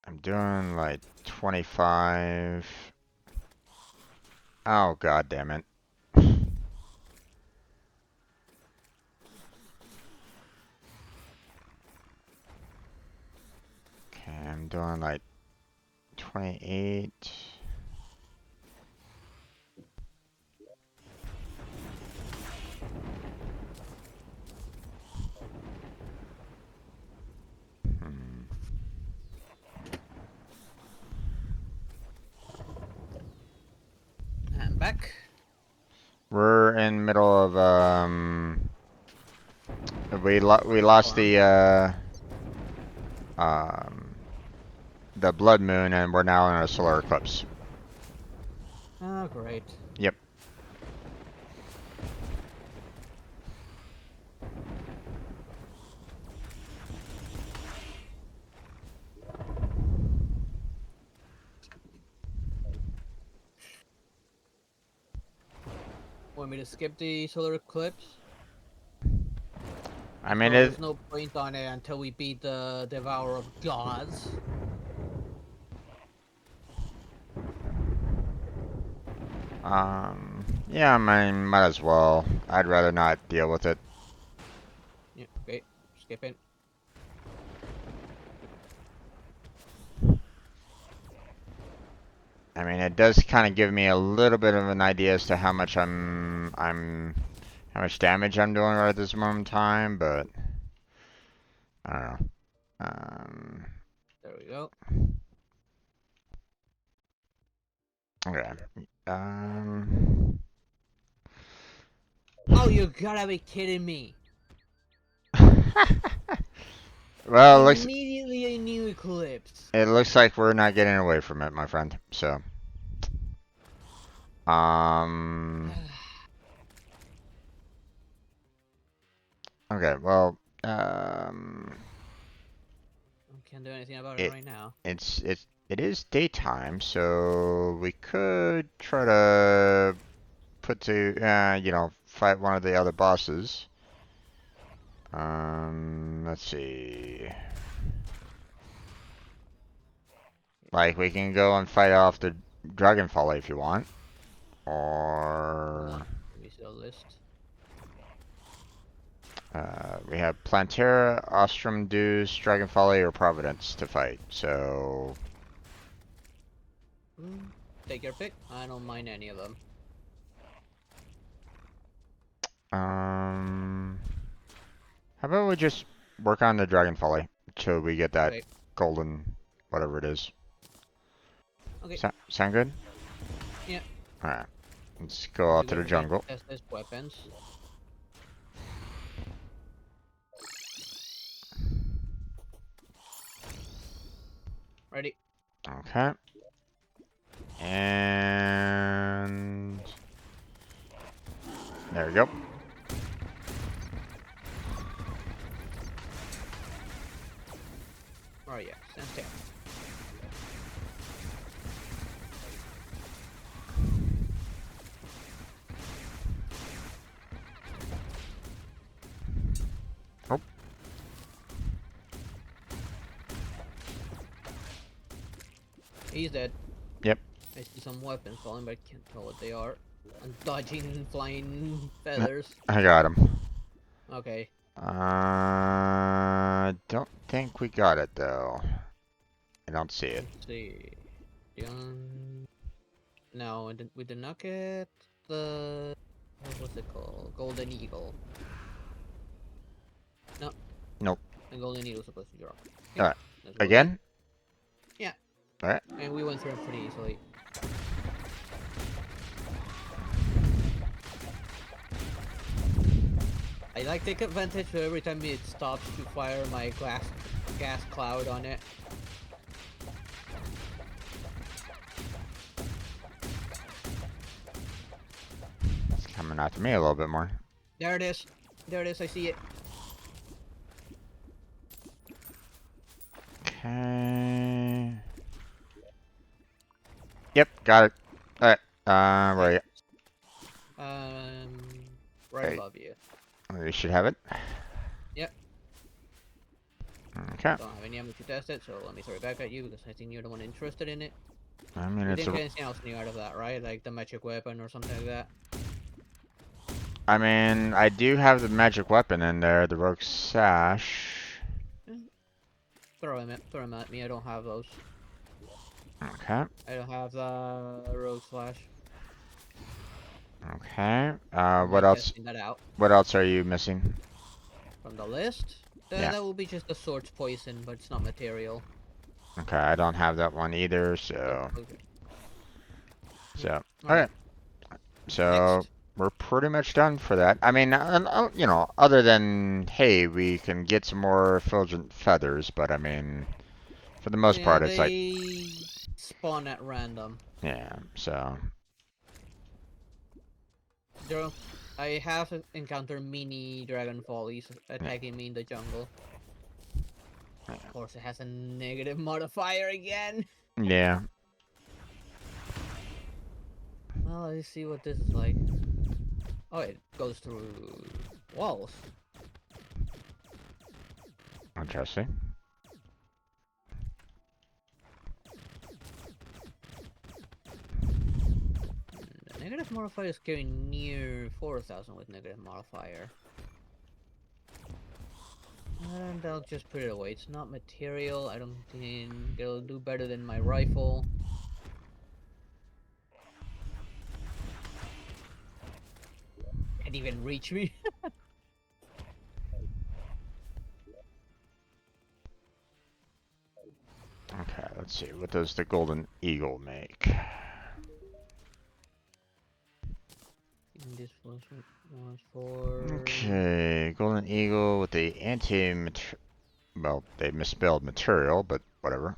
I'm doing like 25. Oh, god damn it. Okay, I'm doing like 28. Hmm. I'm back. We're in middle of we lost um the blood moon, and we're now in a solar eclipse. Oh, great. Yep. Want me to skip the solar eclipse? I mean There's it. no point on it until we beat the Devourer of Gods. Yeah, I mean, might as well. I'd rather not deal with it. Yeah, okay. Skip it. I mean, it does kind of give me a little bit of an idea as to how much how much damage I'm doing right at this moment in time, but I don't know. There we go. Okay. Oh, you gotta be kidding me. Well, Immediately a new eclipse. it looks like we're not getting away from it, my friend. So, um, okay. Well, Can't do anything about it it right now. it is daytime, so we could try to fight one of the other bosses. Let's see. Like, we can go and fight off the Dragonfall if you want. Hold on. Or, Let me see the list. we have Plantera, Ostrom, Deus, Dragonfall, or Providence to fight. So, Take your pick. I don't mind any of them. um, how about we just work on the Dragonfall till we get that Okay. golden, whatever it is. Okay. Sound good? Yeah. Alright. Let's go out to Don't the forget jungle. to test his weapons. Ready? Okay. And there we go. Oh yeah, stand there. Oh, He's dead. yep. I see some weapons falling, but I can't tell what they are. I'm dodging flying feathers. I got him. Okay. Don't think we got it though. I don't see it. Let's see. No, we did not get the... What was it called? Golden Eagle. No. Nope. The Golden Eagle was supposed to drop. Okay, Alright. let's go Again? Yeah. Alright. And we went through it pretty easily. I like take advantage of every time it stops to fire my gas cloud on it. It's coming after me a little bit more. There it is. There it is. I see it. Okay. Yep, got it. Alright. Where are Nice. you? Right Hey, above you. you should have it. Yep. Okay. Don't have any ammo to test it, so let me throw it back at you because I think you're the one interested in it. I mean, You it's didn't a. get anything else new out of that, right? Like the magic weapon or something like that. I mean, I do have the magic weapon in there, the rogue sash. Eh, throw him at me. I don't have those. Okay. I don't have the rogue slash. Okay. Don't What mind else? testing that out. What else are you missing? From the list, Yeah. that will be just the sword's poison, but it's not material. Okay, I don't have that one either, Oh, so. okay. So. Okay. Alright, So next. we're pretty much done for that. I mean, you know, other than hey, we can get some more effulgent feathers, but I mean, for the most Yeah, part, it's like, they spawn at random. yeah. So There, I have encountered mini dragon follies yeah, attacking me in the jungle. yeah. Of course, it has a negative modifier again. Yeah. Well, let's see what this is like. Oh, it goes through walls. Interesting. The negative modifier is getting near 4,000 with negative modifier. And I'll just put it away. It's not material. I don't think it'll do better than my rifle. Can't even reach me. Okay, let's see. What does the golden eagle make? This was for... Okay, golden eagle with the well, they misspelled material, but whatever.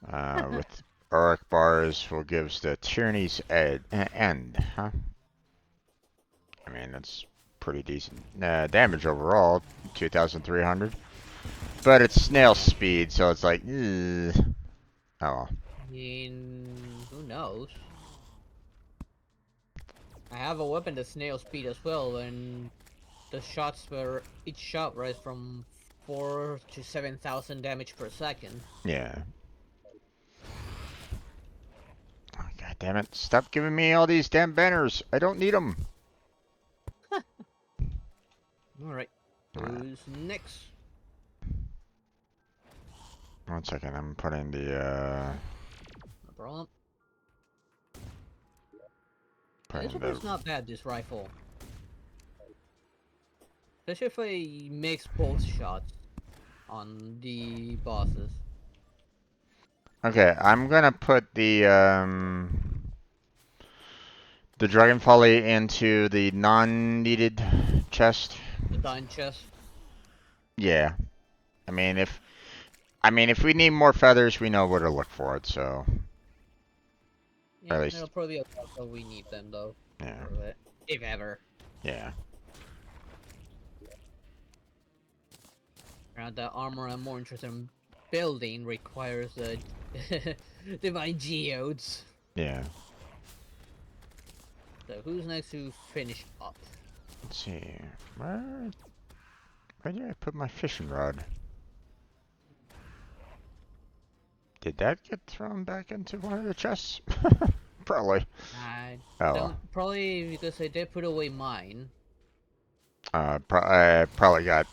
With auric bars will gives the tyranny's end, huh? I mean, that's pretty decent. Damage overall, 2,300. But it's snail speed, so it's like, ugh. Oh well. I mean, who knows? I have a weapon that's snail speed as well, and the shots were each shot rise from 4 to 7,000 damage per second. Yeah. Oh, God damn it. Stop giving me all these damn banners. I don't need them. Alright, Alright. who's next? 1 second. I'm putting the, No problem. This putting the, weapon's not bad, this rifle. Especially if I mix both shots on the bosses. okay, I'm gonna put the dragon folly into the non-needed chest. The dime chest. Yeah. I mean, if we need more feathers, we know where to look for it, so. Or Yeah, at it'll least, probably be a while till we need them though. yeah. For it. If ever. Yeah. The armor I'm more interested in building requires the divine geodes. Yeah. So who's next to finish up? Let's see. Where did I put my fishing rod? Did that get thrown back into one of the chests? Probably. I Oh well. don't probably because I did put away mine. I probably got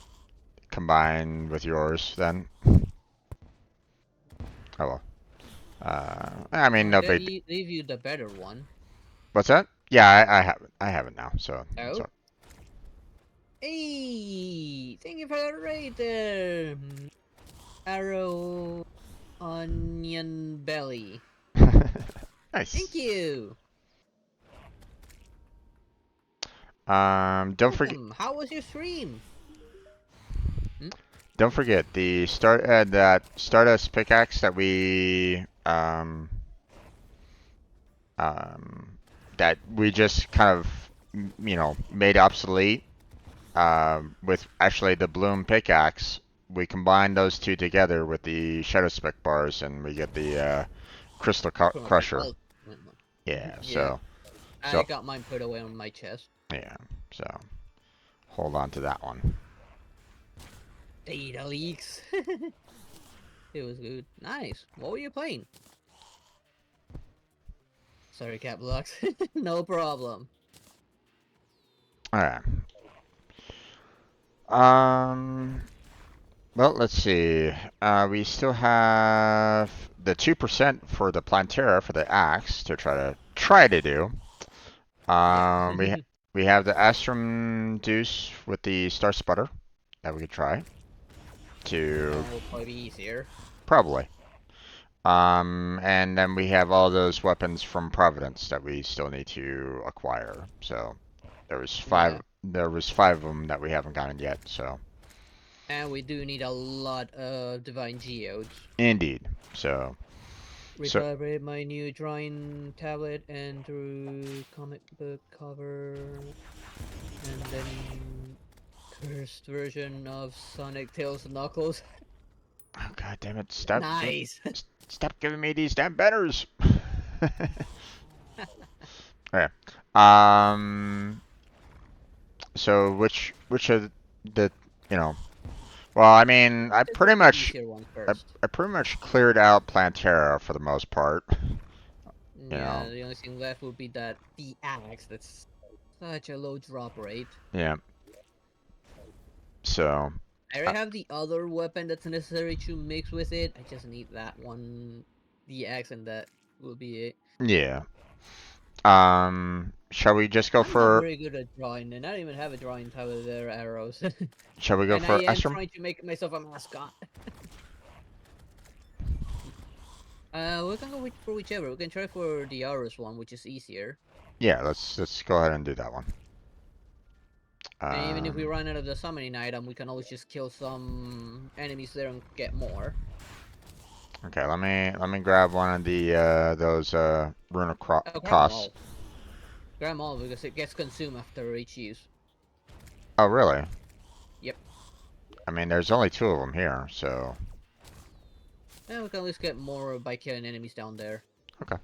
combined with yours then. Oh well. I mean, Well, I no did big. leave you the better one. What's that? Yeah, I have it. I have it now. So. It's Oh. Hey! Thank you for the raid there! Arrow Onion Belly. Nice. Thank you! Don't forget. Welcome. How was your stream? Don't forget the that Stardust pickaxe that um, that we just kind of, you know, made obsolete. with actually the Bloom pickaxe, we combine those two together with the Shadow Spec bars, and we get the Crystal From the Crusher. ultimate one. Yeah. Yeah, I So got mine put away on my chest. yeah. So hold on to that one. Data leaks. It was good. Nice. What were you playing? Sorry, Cat Blocks. No problem. All right. Um. Well, let's see. We still have the 2% for the Plantera for the axe to try to do. Yeah. We have the Astrum Deuce with the Star Sputter that we could try That to one will probably be easier. probably. And then we have all those weapons from Providence that we still need to acquire. So there was five. Yeah. There was five of them that we haven't gotten yet. So And we do need a lot of Divine Geodes. indeed. So Recalibrate my new drawing tablet and drew comic book cover. And then cursed version of Sonic Tails and Knuckles. oh, God damn it! Nice. Stop giving me these damn banners. Okay. Um. So which of the you know? Well, I mean, Let's do the easier one first. I pretty much cleared out Plantera for the most part. You Yeah, know. the only thing left would be that the axe. That's such a low drop rate. Yeah. So. I already have the other weapon that's necessary to mix with it. I just need that one, the axe, and that will be it. Yeah. Shall we just go I'm not for? very good at drawing, and I don't even have a drawing tablet with their arrows. Shall we go And I for am Estrum? trying to make myself a mascot. We can go for whichever. We can try for the Aorus one, which is easier. Yeah. Let's go ahead and do that one. And even if we Um. run out of the summoning item, we can always just kill some enemies there and get more. Okay. Let me grab one of the those rune Oh, grab them costs. all. Grab them all because it gets consumed after each use. Oh really? Yep. I mean, there's only two of them here, so. And we can at least get more by killing enemies down there. Okay.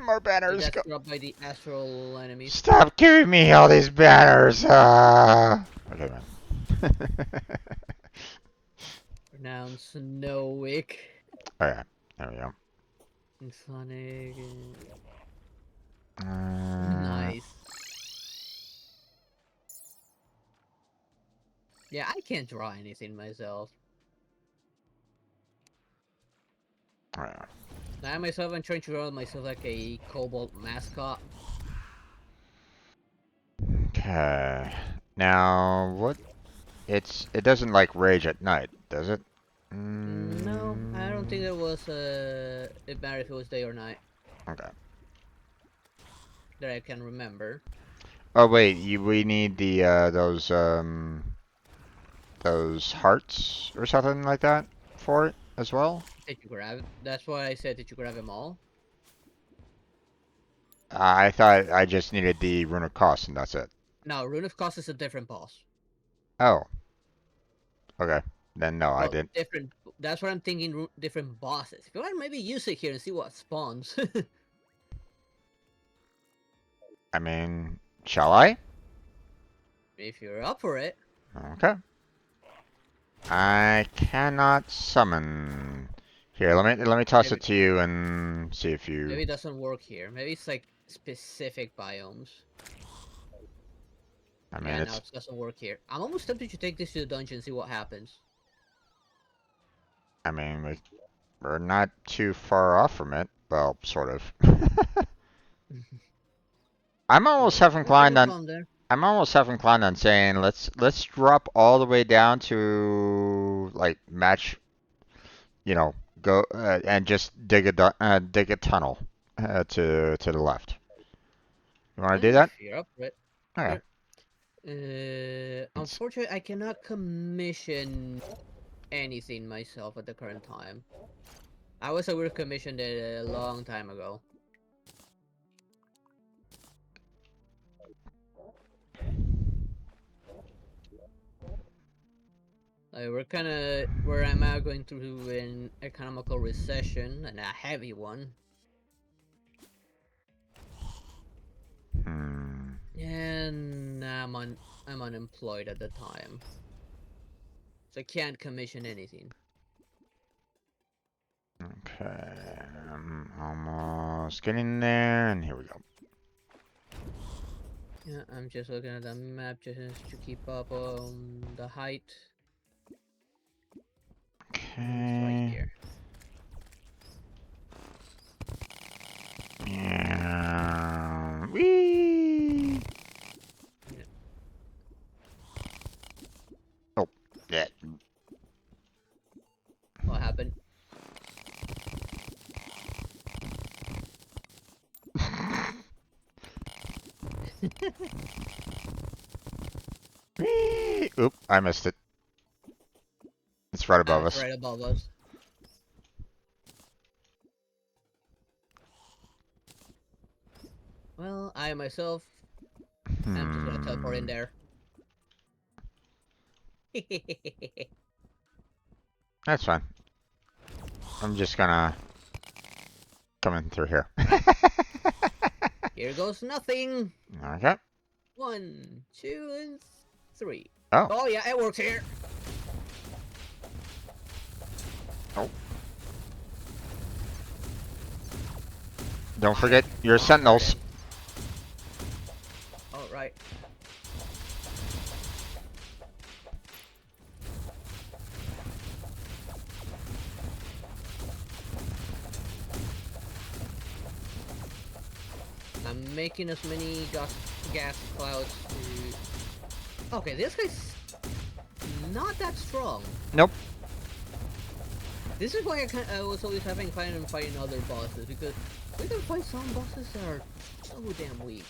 More So banners. that's Go. dropped by the astral enemies. Stop giving me all these banners. Okay, man. Renowned Snowick. Okay, there we go. And Sonic. Uh, Nice. Yeah, I can't draw anything myself. alright. I myself, I'm trying to draw myself like a Cobalt mascot. Okay. Now, what? It doesn't like rage at night, does it? No, I don't think Mm, it was, it mattered if it was day or night, okay. that I can remember. Oh wait, we need the those hearts or something like that for it as well. Did you grab? That's why I said, did you grab them all? I thought I just needed the rune of cost and that's it. No, Rune of Cost is a different boss. Oh, okay. Then no, I Well, didn't. different. That's what I'm thinking. Different bosses. If you want, maybe use it here and see what spawns. I mean, shall I? If you're up for it. Okay. I cannot summon. Here, let me toss Maybe, it to you and see if maybe you. it doesn't work here. Maybe it's like specific biomes. I mean, Yeah, no, it's. it doesn't work here. I'm almost tempted to take this to the dungeon and see what happens. I mean, we're not too far off from it. Well, sort of. I'm almost No, half there's a inclined little on. bomb there. I'm almost half inclined on saying let's drop all the way down to like match. Go and just dig a tunnel to the left. You want to do that? If you're up for it. Okay. Sure. Unfortunately, I cannot commission anything myself at the current time. I was aware commissioned it a long time ago. Like where I'm at going through an economical recession and a heavy one. And I'm unemployed at the time, so I can't commission anything. Okay, I'm almost getting there, and here we go. Yeah, I'm just looking at the map just to keep up on the height. And it's right Okay. here. Yeah. Whee! Yeah. Oh, yeah. What happened? Whee! Oop, I missed it. It's right above It's us. right above us. Well, I myself, I'm just gonna teleport in there. That's fine. I'm just gonna come in through here. Here goes nothing. Okay. 1, 2, and 3. Oh. Oh yeah, it works here. Oh. Don't forget your sentinels. All right. I'm making as many gas clouds to... Okay, this guy's not that strong. Nope. This is why I was always having fun fighting other bosses, because we can fight some bosses that are so damn weak.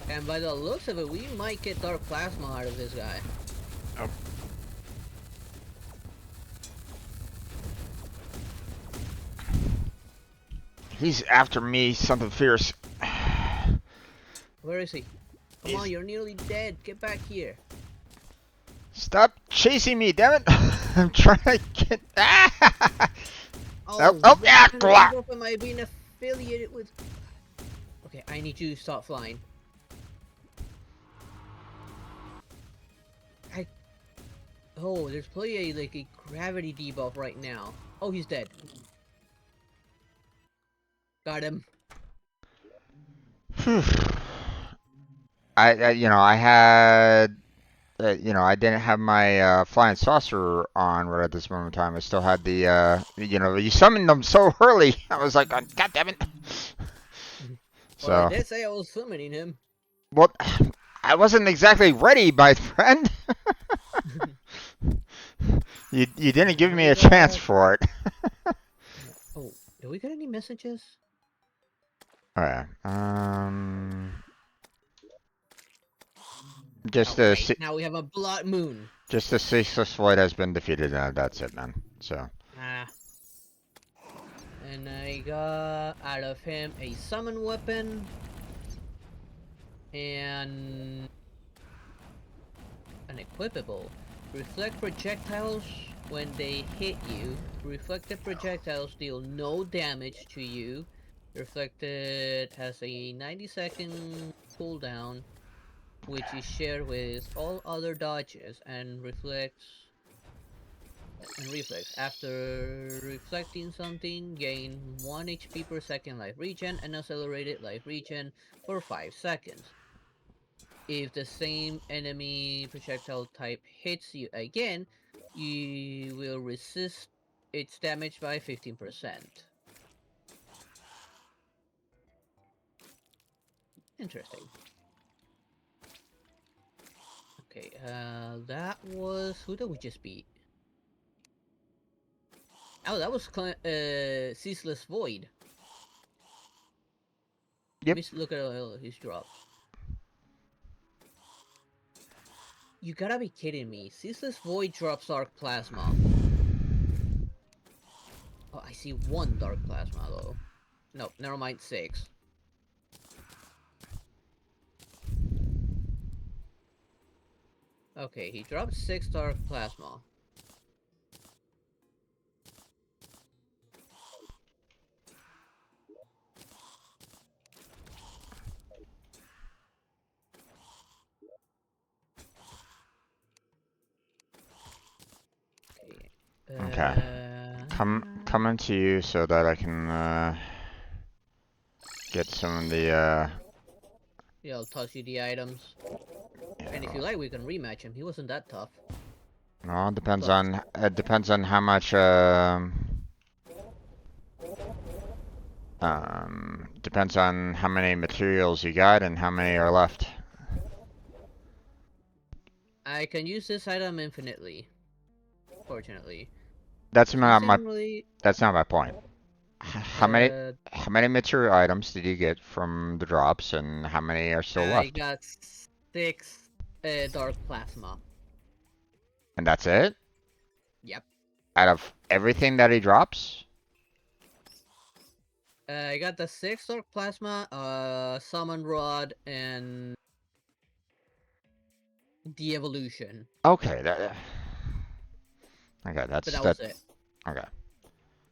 And by the looks of it, we might get Dark Plasma out of this guy. Oh. He's after me, something fierce. Where is he? Come on, you're nearly dead. Get back here. Stop chasing me, damn it! I'm trying to get. Ah! Oh, yeah! what kind of group am I being affiliated with? Okay, I need you to stop flying. Oh, there's probably like a gravity debuff right now. Oh, he's dead. Got him. I had, I didn't have my flying saucer on right at this moment in time. I still had the, you summoned them so early. I was like, God damn it. So, well, I did say I was summoning him. Well, I wasn't exactly ready, my friend. You didn't give me a chance for it. Oh, did we get any messages? Alright, just okay, now we have a blood moon. Just the ceaseless void has been defeated. That's it, man. So. And I got out of him a summon weapon and an equipable. Reflect projectiles when they hit you. Reflected projectiles deal no damage to you. Reflected has a 90-second cooldown, which is shared with all other dodges, and reflex. After reflecting something, gain 1 HP per second life regen and accelerated life regen for 5 seconds. If the same enemy projectile type hits you again, you will resist its damage by 15%. Interesting. Okay, that was... Who did we just beat? Oh, that was Ceaseless Void. Yep. Let me look at his drops. You gotta be kidding me. Ceaseless Void drops Dark Plasma. Oh, I see 1 Dark Plasma though. No, never mind, 6. Okay, he dropped 6 dark plasma. Okay. Okay. Coming to you so that I can get some of the Yeah, I'll toss you the items. And if yeah, you like, we can rematch him. He wasn't that tough. well, But it depends on how much depends on how many materials you got and how many are left. I can use this item infinitely, fortunately. That's There's not nothing really. my point. How many Uh, material items did you get from the drops and how many are still I left? got 6 dark plasma. And that's it? Yep. Out of everything that he drops? I got the 6 dark plasma, summon rod, and the evolution. Okay, But that that was it. okay.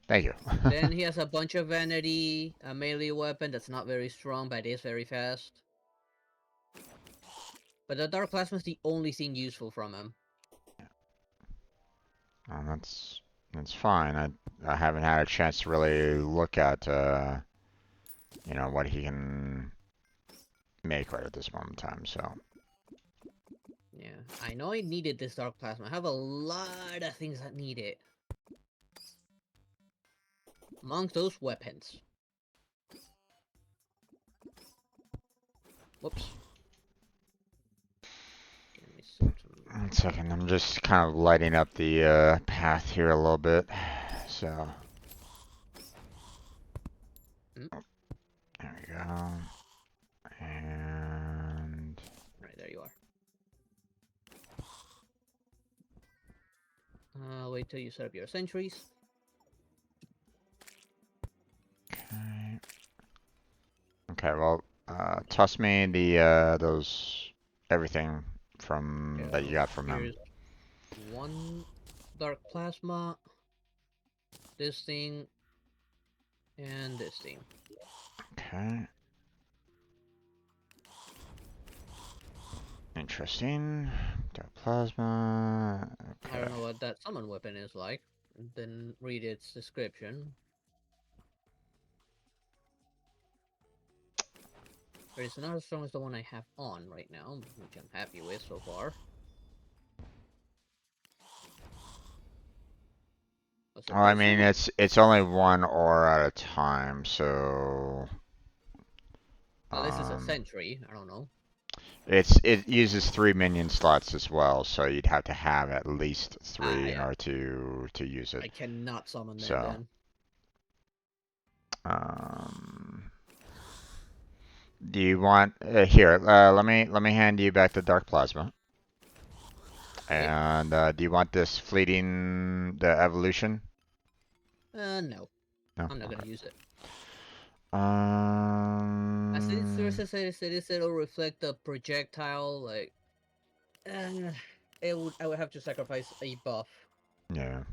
Thank you. Then he has a bunch of vanity, a melee weapon that's not very strong, but is very fast. But the dark plasma is the only thing useful from him. That's fine. I haven't had a chance to really look at what he can make right at this moment in time, so Yeah, I know I needed this dark plasma. I have a lot of things that need it. Amongst those weapons. Whoops. Give me some. 1 second, I'm just kind of lighting up the path here a little bit. So Mm, there we go. And right, there you are. Wait till you set up your sentries. okay. Okay, well, toss me the those everything from Okay, that you got from him. here's 1 dark plasma, this thing, and this thing. Okay. Interesting. Dark plasma. I Okay. don't know what that summon weapon is like. Then read its description. But it's not as strong as the one I have on right now, which I'm happy with so far. What's the Well, I price mean, again? it's only one ore at a time, so Well, this is a um, sentry. I don't know. it uses 3 minion slots as well, so you'd have to have at least Ah, three in yeah. order to use it. I cannot summon them So, then. um, do you want here? Let me hand you back the dark plasma. Okay. And do you want this fleeting the evolution? No. No. I'm not gonna Okay. use it. As it Um. sources says it'll reflect the projectile, like... Uh, I would have to sacrifice a buff. Yeah.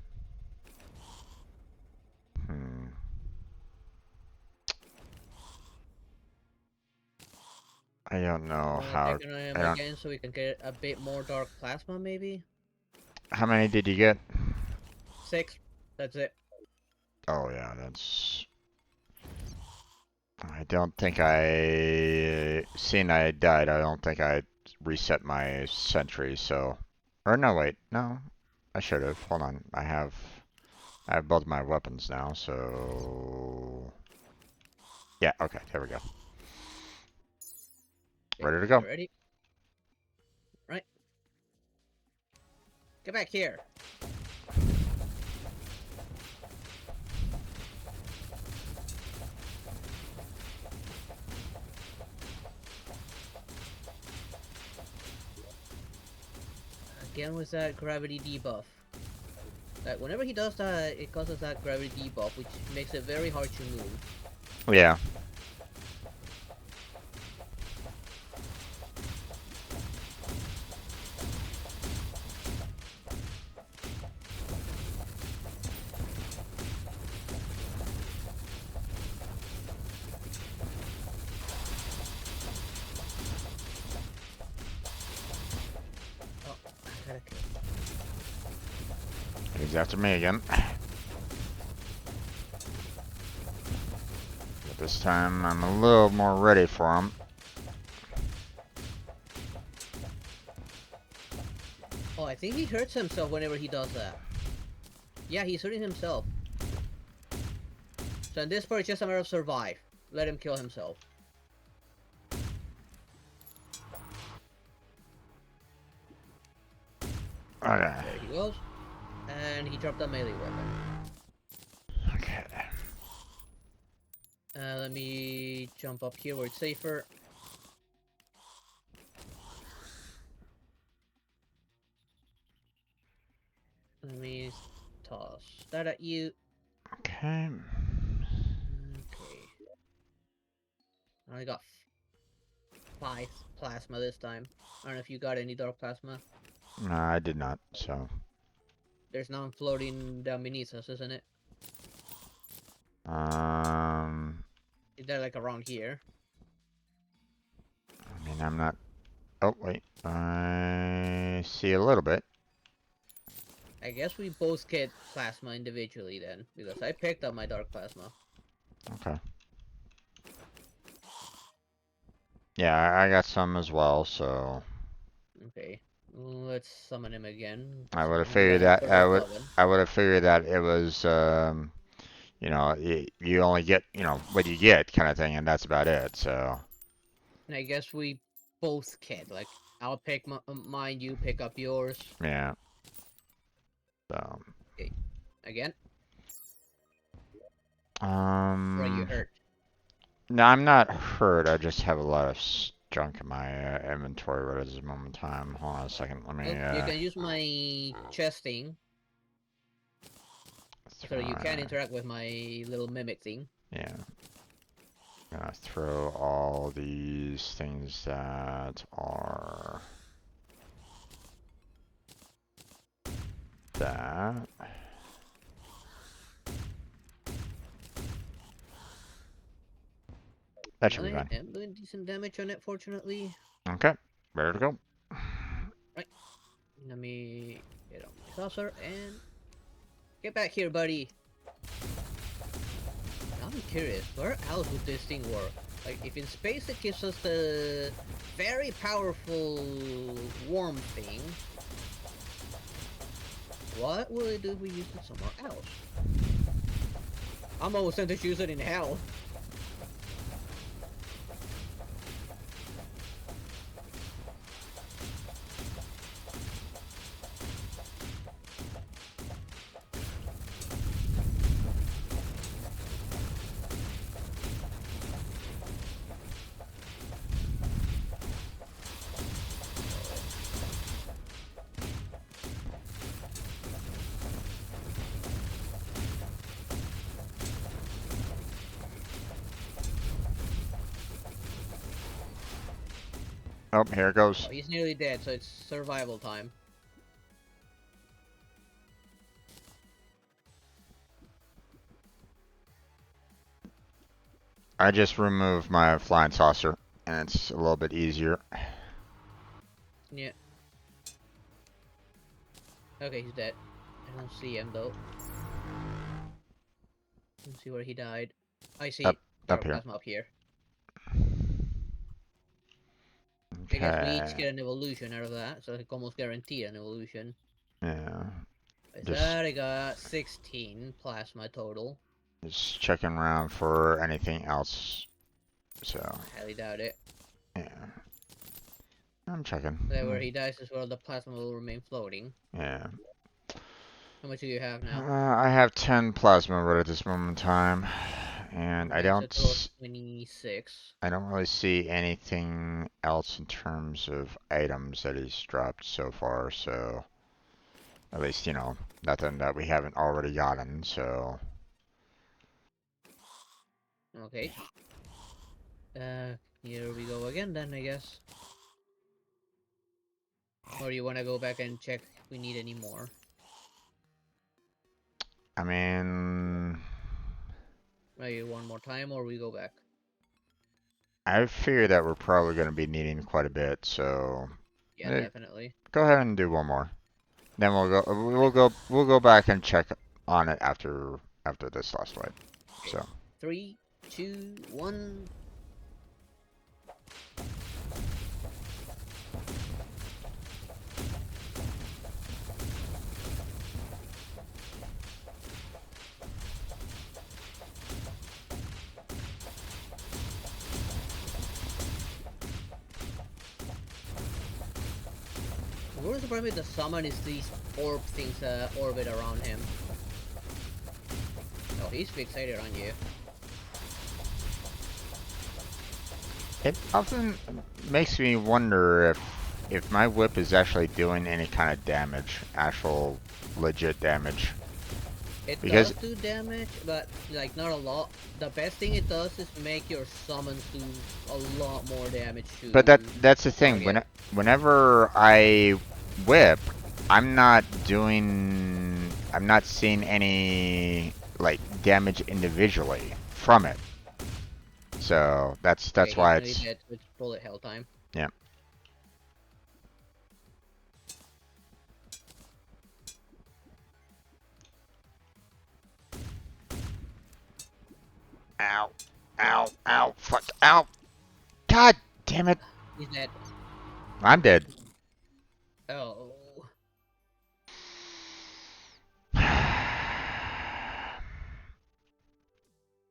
Hmm. I don't know how. Take another I him don't. again so we can get a bit more dark plasma, maybe? How many did you get? 6. That's it. Oh yeah, that's. I don't think I. Seeing I died, I don't think I reset my sentry. So, or no, wait, no, I should have. Hold on, I have both my weapons now. So, yeah, okay, there we go. Okay, Ready to go. ready? Right. Get back here. Again with that gravity debuff. That whenever he does that, it causes that gravity debuff, which makes it very hard to move. Yeah. He's after me again. But this time I'm a little more ready for him. Oh, I think he hurts himself whenever he does that. Yeah, he's hurting himself. So in this part, it's just a matter of survive. Let him kill himself. Okay. There he goes. And he dropped a melee weapon. Okay. Let me jump up here where it's safer. Let me toss that at you. Okay. Okay. I only got 5 plasma this time. I don't know if you got any dark plasma. No, I did not, so. There's none floating down beneath us, isn't it? Um, They're like around here. I mean, I'm not. Oh, wait. I see a little bit. I guess we both get plasma individually then, because I picked up my dark plasma. Okay. Yeah, I got some as well, so. Okay. Let's summon him again. I would have Since we got figured him that. for level 7. I would have figured that it was, you know, you only get, you know, what you get kind of thing, and that's about it. So. And I guess we both can. Like, I'll pick mine, you pick up yours. Yeah. So. Okay. Again? Or are you Um. hurt? No, I'm not hurt. I just have a lot of junk in my inventory right at this moment in time. Hold on a second. Let me Well, you can use my chest thing. So you can throw. interact with my little mimic thing. Yeah. Gonna throw all these things that are that. That should be I fine. am doing decent damage on it, fortunately. Okay, ready to go. Right. Let me get on my saucer and get back here, buddy. I'm curious, where else would this thing work? Like, if in space it gives us the very powerful worm thing, what will it do if we use it somewhere else? I'm almost tempted to use it in hell. Oh, here it goes. Oh, he's nearly dead, so it's survival time. I just removed my flying saucer, and it's a little bit easier. Yeah. Okay, he's dead. I don't see him though. Let's see where he died. I see Up, up dark here. plasma up here. I guess we each Okay. get an evolution out of that, so I can almost guarantee an evolution. Yeah. With Just, that, I got 16 plasma total. just checking around for anything else. So, I highly doubt it. yeah. I'm checking. That where he dies as well, the plasma will remain floating. Yeah. How much do you have now? I have 10 plasma right at this moment in time, and Okay, so a total of 26. I don't really see anything else in terms of items that he's dropped so far, so at least, you know, nothing that we haven't already gotten, so Okay. Here we go again then, I guess. Or you want to go back and check if we need any more? I mean, Maybe one more time, or we go back? I figure that we're probably going to be needing quite a bit, so Yeah, definitely. go ahead and do one more. Then we'll go back and check on it after this last wipe. Okay. So 3, 2, 1. The worst part with the summon is these orb things orbit around him. Oh, he's fixated on you. it often makes me wonder if my whip is actually doing any kind of damage, actual legit damage. It Because does do damage, but like not a lot. The best thing it does is make your summons do a lot more damage to but that's the the thing. target. Whenever I whip, I'm not seeing any like damage individually from it. So Okay, that's he's why gonna be it's dead with bullet hell time. yeah. Ow, ow, ow, fuck, ow. God damn it. He's dead. I'm dead. Oh.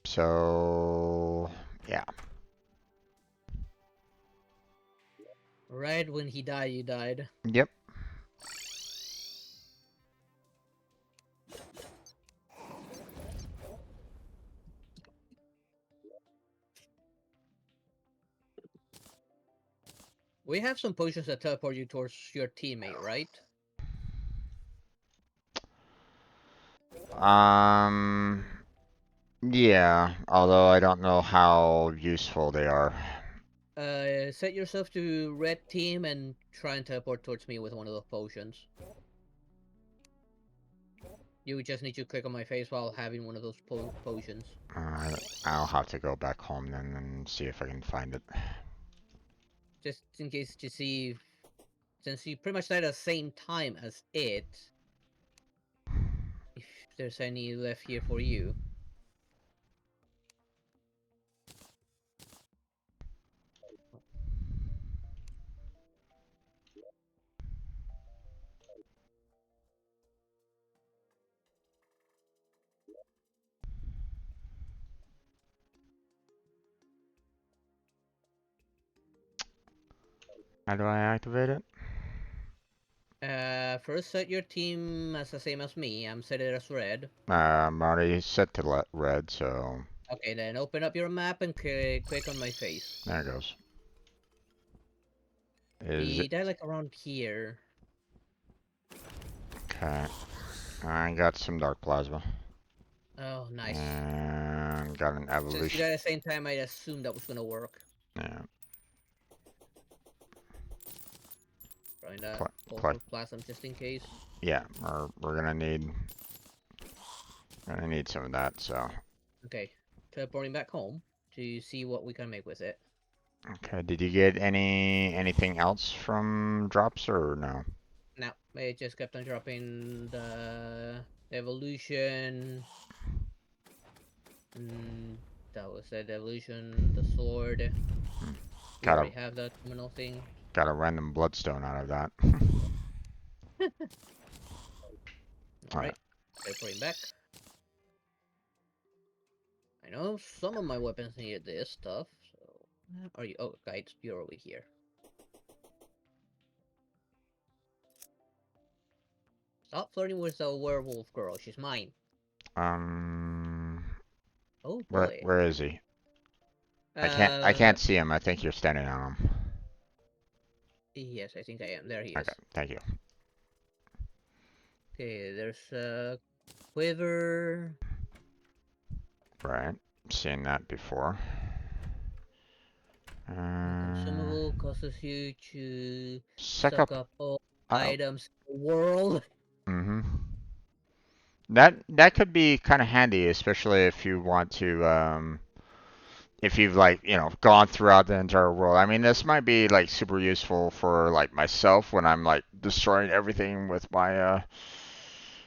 So yeah. Right when he died, you died. Yep. We have some potions that teleport you towards your teammate, right? Um yeah, although I don't know how useful they are. Set yourself to red team and try and teleport towards me with one of those potions. You just need to click on my face while having one of those potions. Uh, I'll have to go back home then and see if I can find it. Just in case to see, since you pretty much died at the same time as it, if there's any left here for you. How do I activate it? First set your team as the same as me. I'm set it as red. I'm already set to red, so Okay, then open up your map and click on my face. there it goes. Is He it died like around here. okay? I got some dark plasma Oh, nice. and got an Since you evolution. died at the same time, I assumed that was gonna work. Yeah, Throwing that collect. sulfur plasm just in case. Yeah, we're gonna need some of that. So Okay, teleporting back home to see what we can make with it. okay. Did you get anything else from drops or no? Now, it just kept on dropping the evolution. That was it, evolution, the sword. Hmm. We Got a already have that terminal thing. got a random bloodstone out of that. All right. Alright, teleporting back. I know some of my weapons needed this stuff, so... Are you? Oh, guides, you're over here. Stop flirting with the werewolf girl, she's mine. Um, Oh where boy. where is he? I Uh, can't see him. I think you're standing on him. yes, I think I am. There he Okay, is. thank you. Okay, there's a quiver. Right, seen that before. A Uh, consumable causes you to suck suck up. up all Oh, items in the world. mm-hmm. That could be kind of handy, especially if you want to if you've like gone throughout the entire world. I mean, this might be like super useful for like myself when I'm like destroying everything with my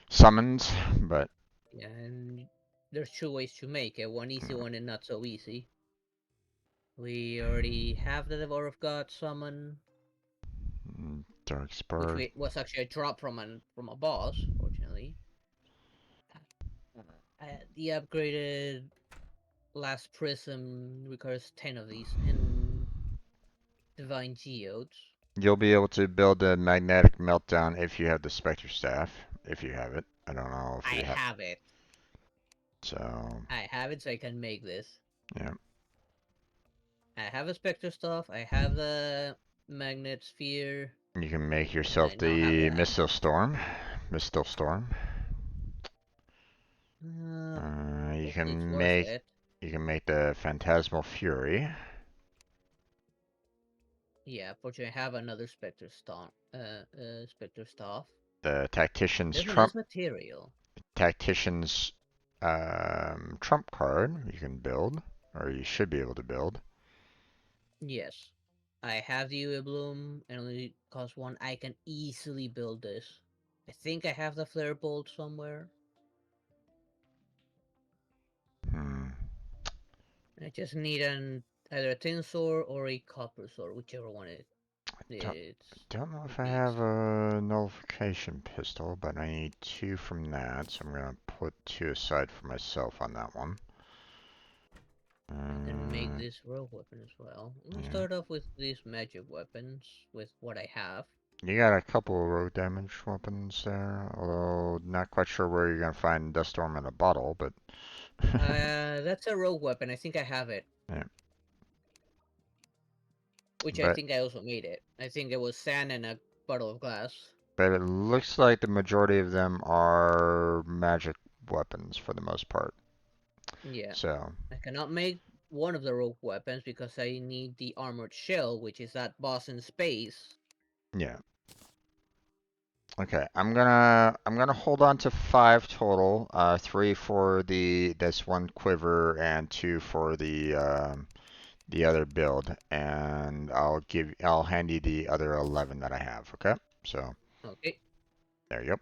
summons, but Yeah, and there's two ways to make it. One easy one and not so easy. We already have the Devourer of God summon, Dark which Spark. was actually a drop from a boss, fortunately. The upgraded Last Prism requires 10 of these, and Divine Geodes. You'll be able to build a magnetic meltdown if you have the Spectre Staff. If you have it, I don't know if I you have. have it. So I have it, so I can make this. yeah, I have a Spectre stuff. I have the Magnet Sphere, you can make and I yourself now have the that. Mistral Storm. Mistral Storm. Uh, You Hopefully, it's can worth make it. the Phantasmal Fury, Yeah, fortunately, I have another Spectre Staff. the Tactician's This one Trump is material. Tactician's Trump card. You can build, or you should be able to build. Yes. I have the Uwe Bloom, and only costs one. I can easily build this. I think I have the Flare Bolt somewhere. Hmm. I just need either a tin sword or a copper sword, whichever one Don't it don't know if I needs. have a nullification pistol, but I need two from that, so I'm gonna put two aside for myself on that one. I can make Uh, this rogue weapon as well. I'm gonna yeah. start off with these magic weapons with what I have. You got a couple of road damage weapons there, although not quite sure where you're gonna find Dust Storm in a bottle, but That's a rogue weapon. I think I have it. yeah. Which I But think I also made it. I think it was sand and a bottle of glass. it looks like the majority of them are magic weapons for the most part. Yeah. So I cannot make one of the rogue weapons because I need the armored shell, which is that boss in space. yeah. Okay, I'm gonna hold on to five total. Three for this one quiver and two for the other build, and I'll hand you the other 11 that I have. Okay, so Okay. there you go.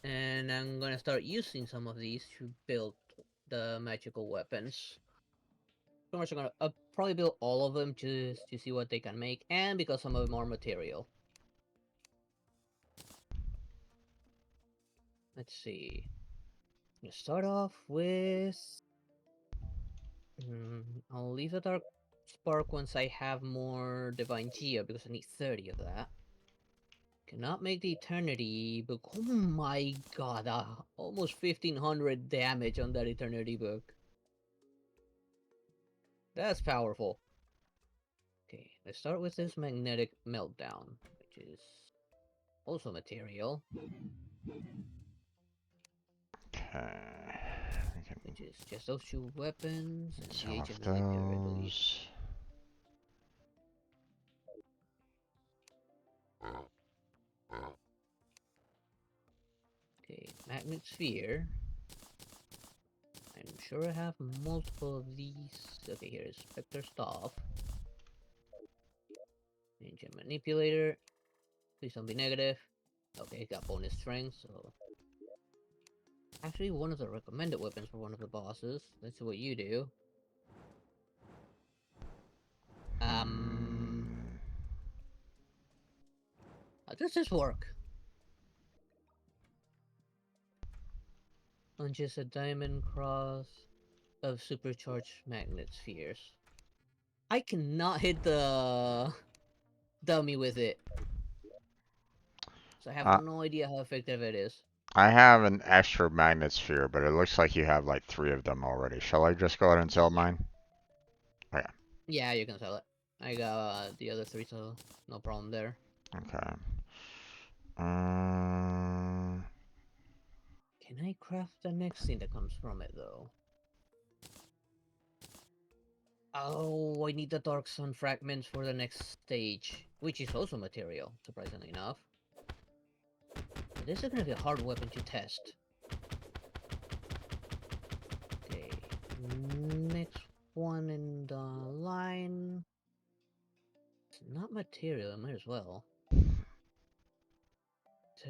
And I'm gonna start using some of these to build the magical weapons. Pretty much I'm gonna probably build all of them just to see what they can make, and because some of them are material. Let's see. I'm gonna start off with. I'll leave the dark spark once I have more divine Geo because I need 30 of that. Cannot make the eternity book. Oh my god, almost 1500 damage on that eternity book. That's powerful. Okay, let's start with this magnetic meltdown, which is also material, Okay, we can which is just those two weapons and use the off agent of sleep, I believe. those. Okay, magnet sphere. I'm sure I have multiple of these. Okay, here is Spectre Staff. Ninja Manipulator. Please don't be negative. Okay, got bonus strength, so... Actually, one of the recommended weapons for one of the bosses. Let's see what you do. Um... Hmm. How does this work? On just a diamond cross of supercharged magnet spheres. I cannot hit the dummy with it. So I have Uh, no idea how effective it is. I have an extra magnet sphere, but it looks like you have like three of them already. Shall I just go ahead and sell Yeah. mine? Okay. Yeah, you can sell it. I got the other three, so no problem there. Okay. Um, Can I craft the next thing that comes from it, though? Oh, I need the Dark Sun fragments for the next stage, which is also material, surprisingly enough. This is gonna be a hard weapon to test. Okay, next one in the line. It's not material, I might as well. So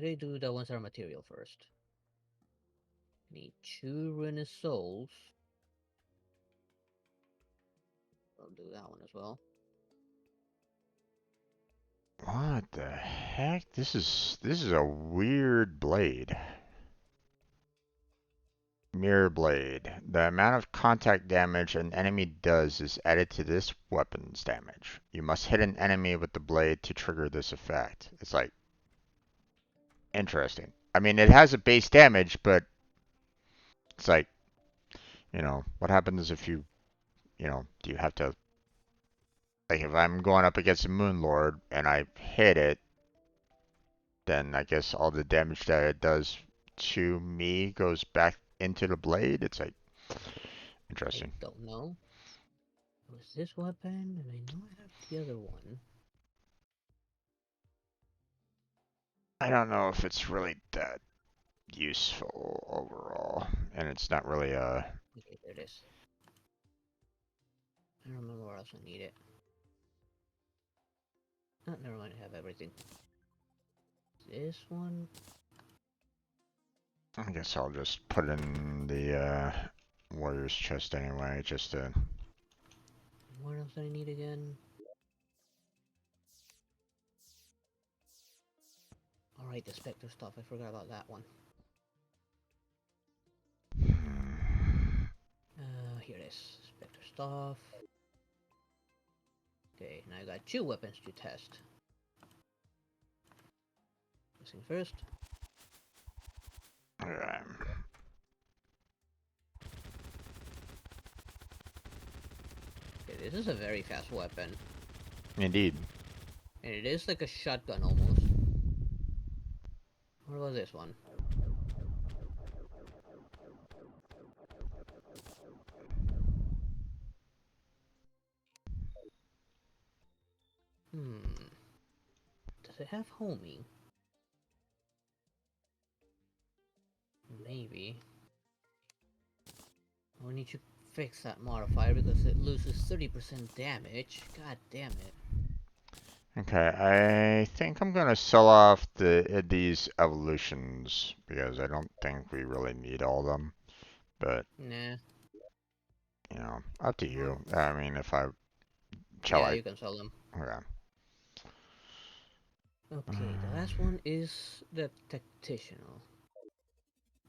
they do the ones that are material first. Need 2 ruinous souls. I'll do that one as well. What the heck? This is a weird blade. Mirror blade. The amount of contact damage an enemy does is added to this weapon's damage. You must hit an enemy with the blade to trigger this effect. It's like interesting. I mean, it has a base damage, but it's like, what happens if do you have to, like, if I'm going up against a Moon Lord and I hit it, then I guess all the damage that it does to me goes back into the blade. It's like I interesting. don't know. It was this weapon, and I know I have the other one. I don't know if it's really that useful overall, and it's not really a. Okay, there it is. I don't remember where else I need it. Oh, never mind, I have everything. This one. I guess I'll just put in the warrior's chest anyway, just to. What else do I need again? Alright, the Spectre stuff. I forgot about that one. Here it is. Spectre stuff. Okay, now I got 2 weapons to test. First thing first. Okay. Okay, this is a very fast weapon. Indeed. And it is like a shotgun almost. What about this one? Does it have homing? Maybe. We need to fix that modifier because it loses 30% damage. God damn it. Okay, I think I'm gonna sell off these evolutions because I don't think we really need all of them. But Nah. up to you. I mean, if I shall Yeah, I? you can sell them. Okay. Okay, the last one is the Tactitional.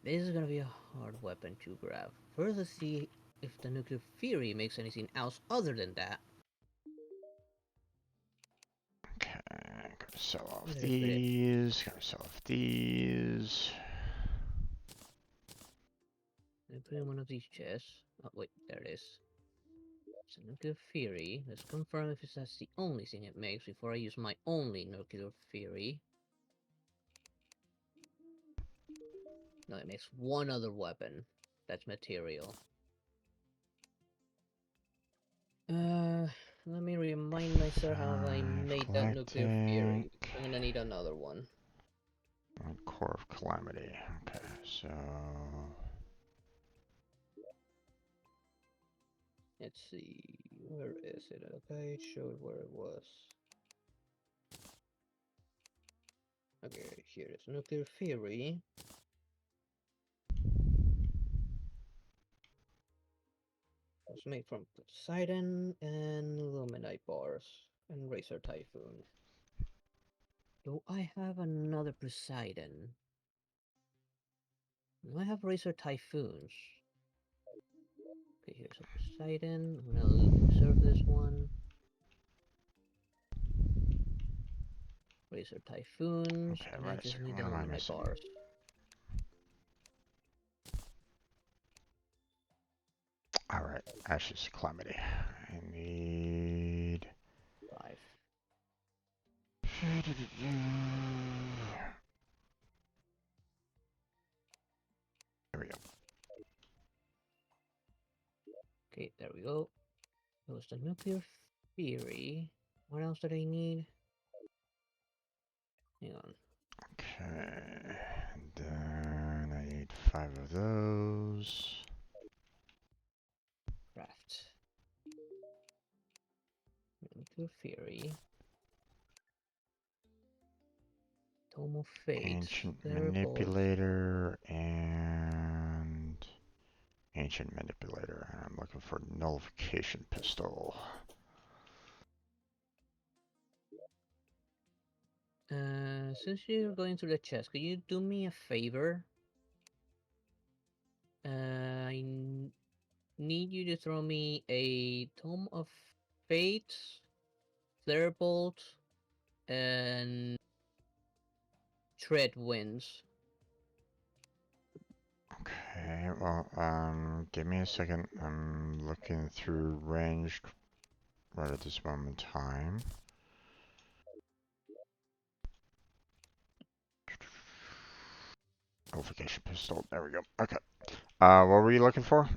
This is gonna be a hard weapon to grab. First, let's see if the Nuclear Fury makes anything else other than that. Okay, gotta sell off Where did I put it? these. Gotta sell off these. I put in one of these chests. Oh wait, there it is. It's a Nuclear Fury. Let's confirm if that's the only thing it makes before I use my only Nuclear Fury. No, it makes one other weapon. That's material. Let me remind myself how I made that Nuclear Fury. Galactic. I'm gonna need another one. Core of Calamity. Okay, so. Let's see. Where is it? Okay, it showed where it was. Okay, here is Nuclear Fury. It was made from Poseidon and Luminite bars and Razor Typhoon. Do I have another Poseidon? Do I have Razor Typhoons? Okay, here's a Poseidon. I'm gonna reserve this one. Razor Typhoons, Okay, and I wait a just second. need the What am I Luminite missing? bars. Alright, Ashes Calamity. I need. 5. There we go. Okay, there we go. That was the Nuclear Fury. What else did I need? Hang on. Okay, and then I need 5 of those. Craft. Cure Fury. Tome of Fate. Ancient Thunderbolt. Manipulator and Ancient Manipulator. And I'm looking for Nullification Pistol. Since you're going through the chest, could you do me a favor? I need you to throw me a Tome of Fate, Flare-Bolt, and Tread Winds. Okay, well, give me a second. I'm looking through ranged right at this moment in time. Nullification Pistol, there we go. Okay. What were you looking for?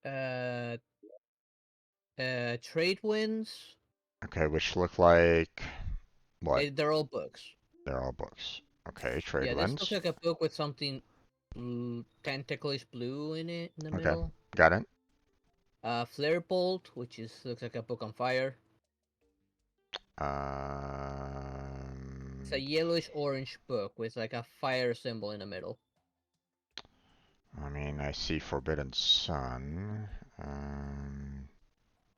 Uh, Trade Winds. Okay, which look like what? They're all books. They're all books. Okay, trade Yeah, this looks winds. like a book with something tentaclish blue in it in the Okay, middle. got it. Flare Bolt, which is looks like a book on fire. It's a Um, yellowish orange book with like a fire symbol in the middle. I mean, I see Forbidden Sun.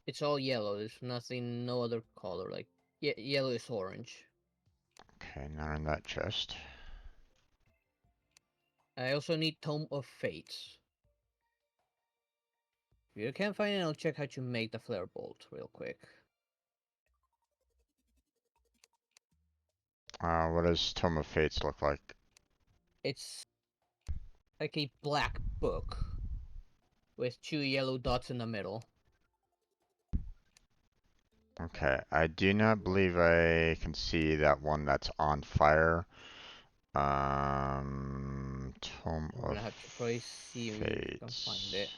It's all yellow. There's nothing, no other color. Like yellowish orange. Okay, not in that chest. I also need Tome of Fates. If you can't find it, I'll check how to make the Flare Bolt real quick. What does Tome of Fates look like? It's like a black book with 2 yellow dots in the middle. Okay, I do not believe I can see that one that's on fire. Tome I'm of gonna have to probably see if you can find it. Fates.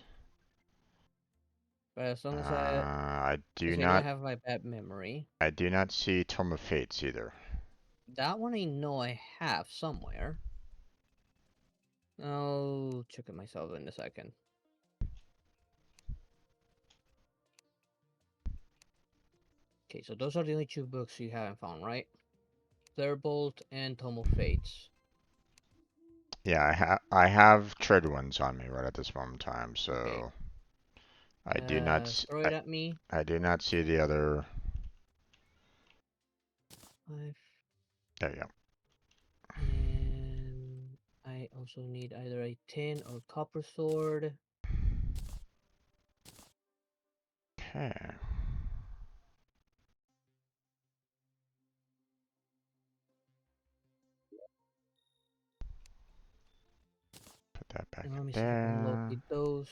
But as long as I do since I don't not. have my bad memory, I do not see Tome of Fates either. that one I know I have somewhere. I'll check it myself in a second. Okay, so those are the only 2 books you haven't found, right? Thunderbolt and Tome of Fates. Yeah, I have tread ones on me right at this moment in time, Okay. so I do not Throw it at me. I do not see the other. 5. There you go. And I also need either a tin or copper sword. Okay. Put that back Now let in me see if I can there. locate those.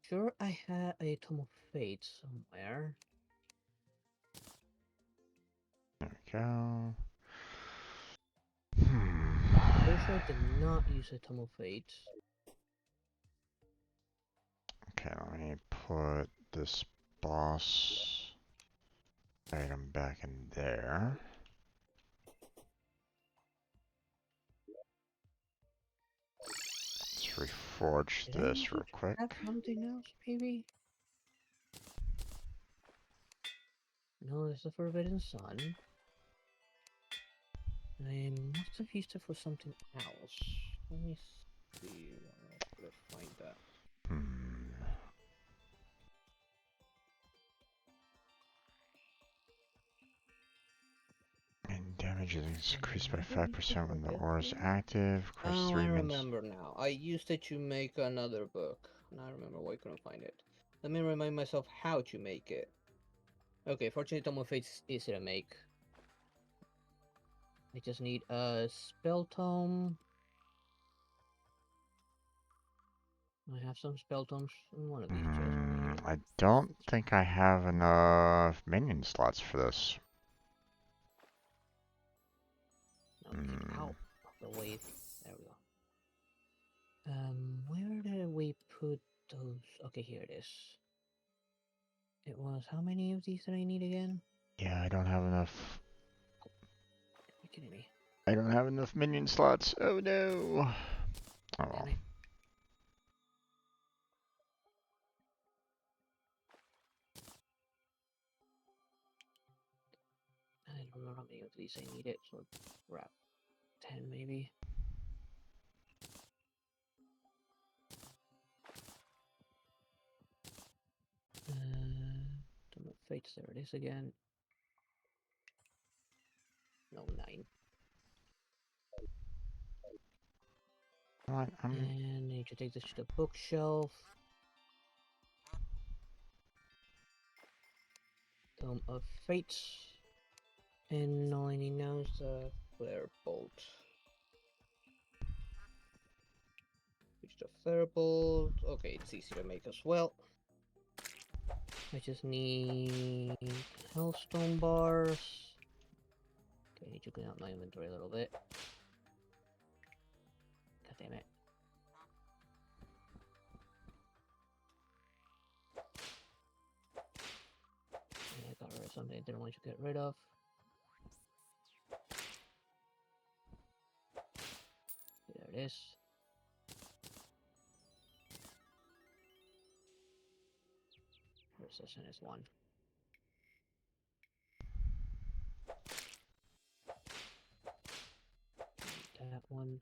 Sure, I had a Tome of Fate somewhere. There we go. Pretty sure I did not use a Tome of Fate. Okay, let me put this boss item back in there. Let's reforge Did I this use real it to quick. have something else, maybe? No, there's the Forbidden Sun. I must have used it for something else. Let me see where I could find that. Hmm. And damage is increased by Did I use it 5% for when the this aura is thing? active. Costs Oh, 3 I mins. remember now. I used it to make another book. And I remember why I couldn't find it. Let me remind myself how to make it. Okay, fortunately, Tome of Fate's easy to make. I just need a spell tome. I have some spell tomes in one of these chests, maybe. I don't think I have enough minion slots for this. Now keep out of the way. There we go. Where did we put those? Okay, here it is. It was how many of these did I need again? Yeah, I don't have enough. Are you kidding me? I don't have enough minion slots. Oh no. Oh Damn well. it. don't know how many of these I needed, so grab 10 maybe. Don't fates, there it is again. No, 9. What? And need to take this to the bookshelf. Tome of Fates. And all I need now is the Flare Bolt. Which the Flare Bolt. Okay, it's easy to make as well. I just need Hellstone bars. Okay, I need to clean out my inventory a little bit. God damn it. I got rid of something I didn't want to get rid of. There it is. Resistance is 1. That one.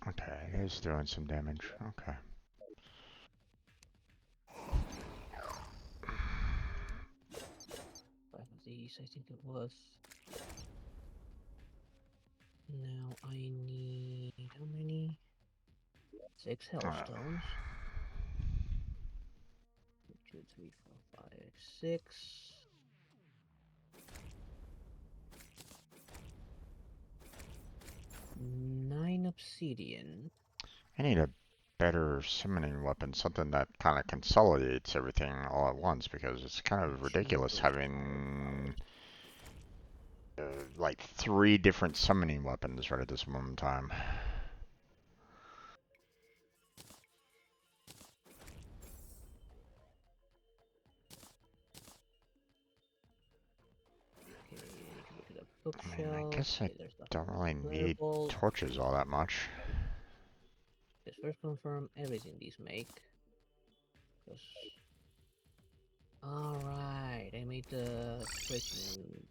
Okay, it is doing some damage. Okay. 5 of these, I think it was. Now I need how many? 6 hellstones. 2, 3, 4, 5, 6. Nine obsidian. I need a better summoning weapon, something that kind of consolidates everything all at once, because it's kind of ridiculous having like 3 different summoning weapons right at this moment in time. I mean, I guess I don't really need torches all that much. Let's first confirm everything these make. Alright, I made the freaking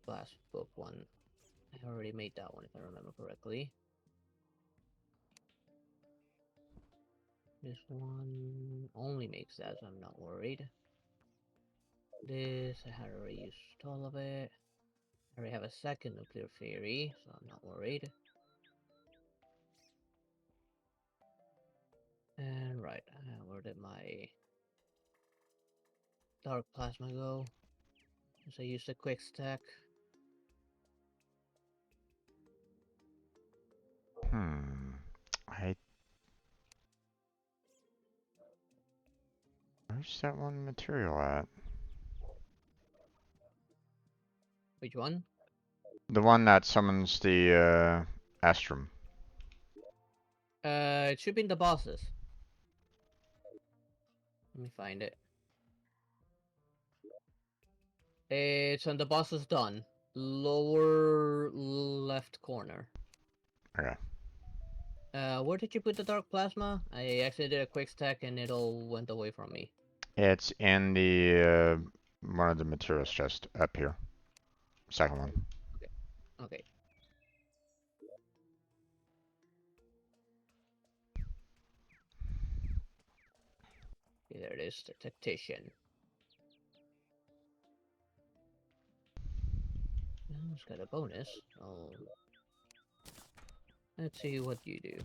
last book one. I already made that one if I remember correctly. This one only makes that, so I'm not worried. This, I had already used all of it. I already have a second nuclear theory, so I'm not worried. And right, where did my dark plasma go? Because I used a quick stack. I... Where's that one material at? Which one? The one that summons the Astrum. It should be in the bosses. Let me find it. It's on the bosses done. Lower left corner. Okay. Where did you put the dark plasma? I actually did a quick stack and it all went away from me. It's in the one of the materials chest up here. Second one. Okay. Okay. Okay, there it is, the tactician. Oh, it's got a bonus. Oh. Let's see what you do.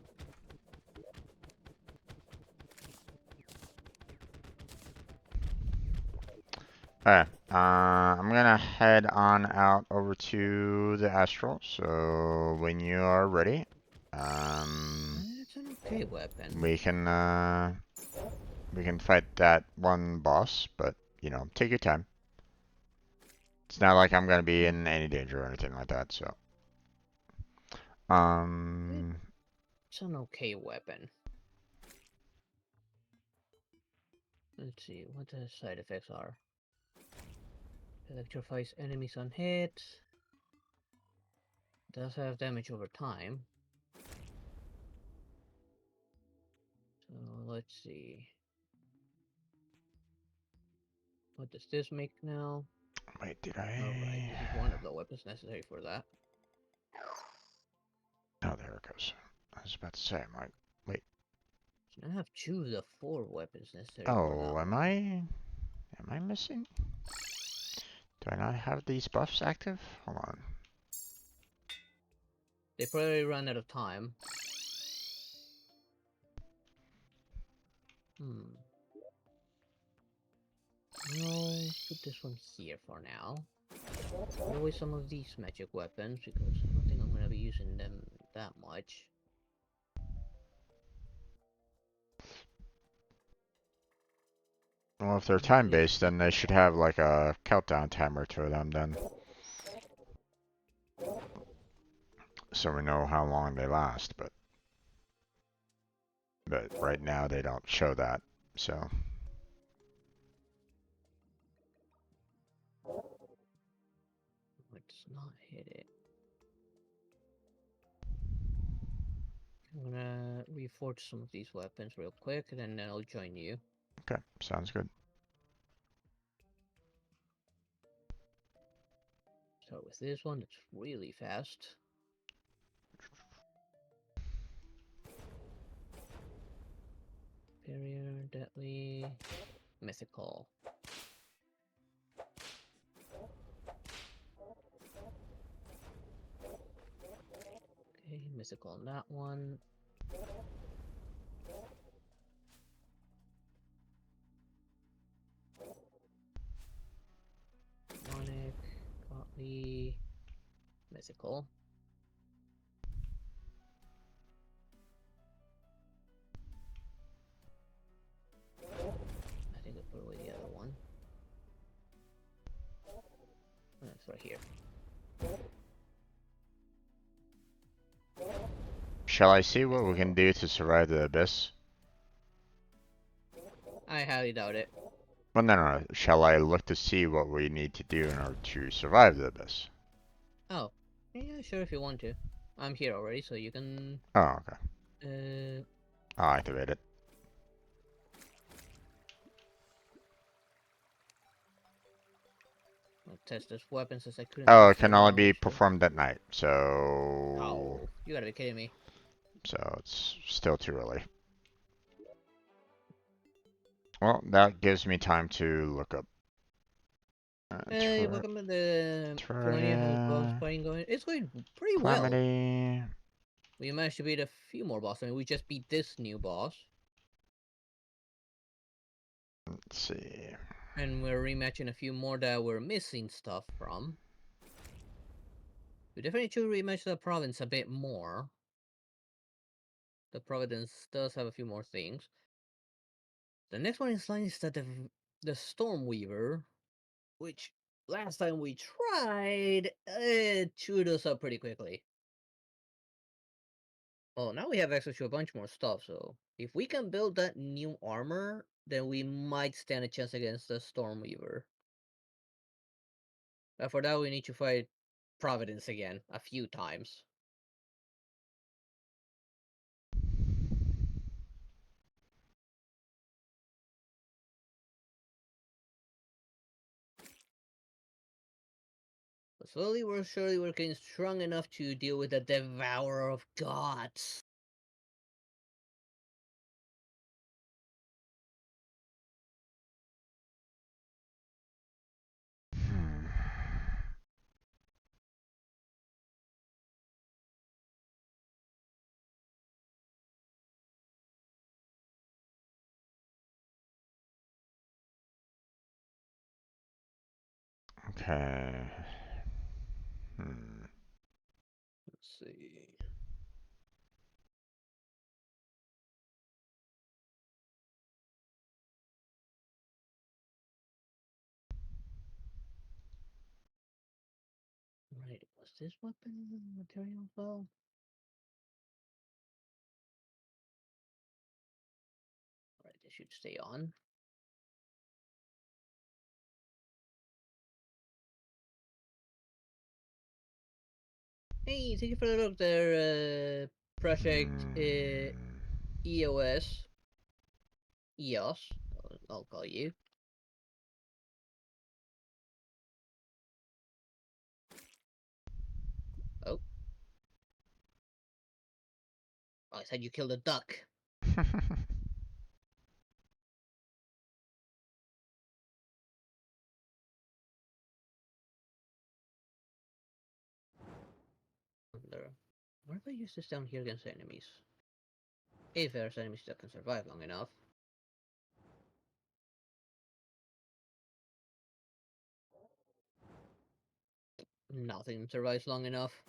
Alright, I'm gonna head on out over to the Astral, so when you are ready, It's an okay weapon. we can fight that one boss, but, you know, take your time. It's not like I'm gonna be in any danger or anything like that, so. It's an okay weapon. Let's see what the side effects are. Electrifies enemies on hit. Does have damage over time. So let's see. What does this make now? Wait, did Alright, I? this is one of the weapons necessary for that. Oh, there it goes. I was about to say, I might. Wait. So now I have two of the four weapons necessary for Oh, that am one. I? Am I missing? Do I not have these buffs active? Hold on. They probably ran out of time. Hmm. I'll put this one here for now. Put away some of these magic weapons because I don't think I'm gonna be using them that much. Well, if they're Use this time-based, then they should have like a countdown timer to them then. So we know how long they last, but right now they don't show that. So Let's not hit it. I'm gonna reforge some of these weapons real quick, and then I'll join you. okay, sounds good. Start with this one. It's really fast. Barrier, deadly, mythical. Okay, mythical on that one. Demonic, godly, mythical. I think I put away the other one. Oh, it's right here. Shall I see what we can do to survive the abyss? I highly doubt it. Well, no. Shall I look to see what we need to do in order to survive the abyss? Oh, yeah, sure if you want to. I'm here already, so you can. Oh, okay. Uh, I'll activate it. I'll test this weapon since I couldn't Oh, it test can it only now. be So. performed at night, so Oh, you gotta be kidding me. it's still too early. Well, that gives me time to look up. Hey, welcome to the Terraria. How's boss Terraria, fighting going? It's going pretty well. Calamity. We managed to beat a few more bosses. I mean, we just beat this new boss. Let's see. And we're rematching a few more that we're missing stuff from. We definitely should rematch the province a bit more. The Providence does have a few more things. The next one is line is that the Stormweaver, which last time we tried, it chewed us up pretty quickly. Oh, now we have access to a bunch more stuff, so if we can build that new armor, then we might stand a chance against the Stormweaver. But for that, we need to fight Providence again a few times. But slowly we're surely we're getting strong enough to deal with the Devourer of Gods. Hmm. Okay. Hmm. Let's see. Right, was this weapon material as well? Alright, this should stay on. Hey, thank you for the look there, Project Hmm. EOS. EOS, I'll call you. Oh, I said you killed a duck. What if I use this down here against enemies? If there's enemies that can survive long enough. Nothing survives long enough.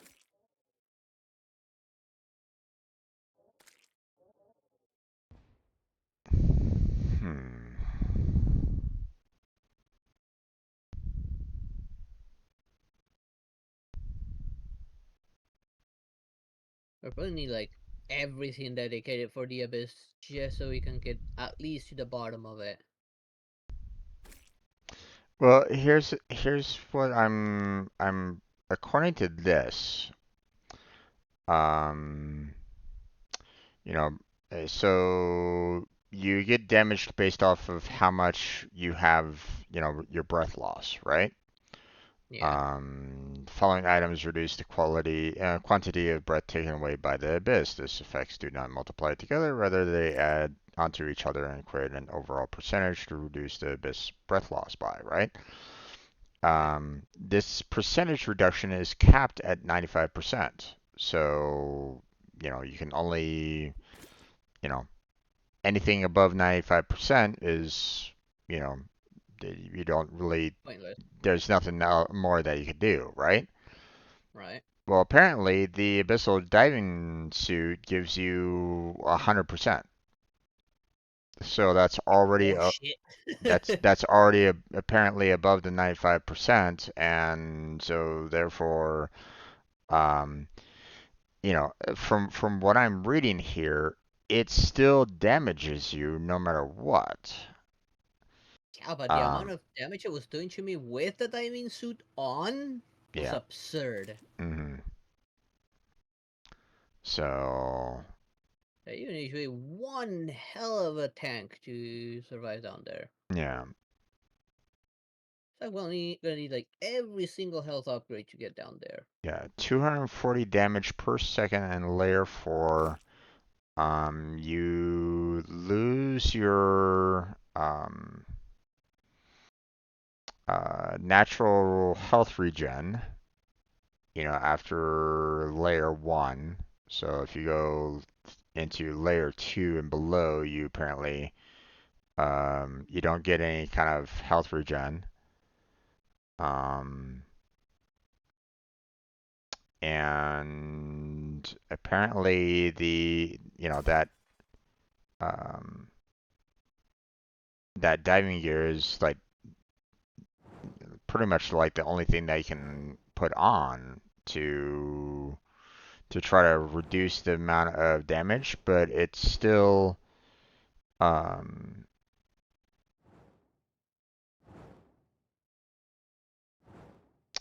Hmm. I probably need like everything dedicated for the abyss just so we can get at least to the bottom of it. Well, here's what I'm according to this, um, you know, so you get damaged based off of how much you have, your breath loss, right? Yeah. Following items reduce the quantity of breath taken away by the abyss. These effects do not multiply together, rather they add onto each other and create an overall percentage to reduce the abyss breath loss by, right? This percentage reduction is capped at 95%. So, you can only, you know, anything above 95% is, you know, you don't really, Pointless. there's nothing more that you could do, right? Right. Well, apparently the abyssal diving suit gives you 100%. So Oh shit. that's already apparently above the 95%, and so therefore, um, from what I'm reading here, it still damages you no matter what. Yeah, but the amount Um, of damage it was doing to me with the diving suit on was yeah. absurd. hmm So, You need to be one hell of a tank to survive down there. yeah, So gonna need like every single health upgrade to get down there. yeah, 240 damage per second and layer 4. You lose your natural health regen, after layer 1. So if you go into layer 2 and below, you apparently you don't get any kind of health regen. Um, and apparently um, that diving gear is like pretty much like the only thing that you can put on to try to reduce the amount of damage, but it's still um,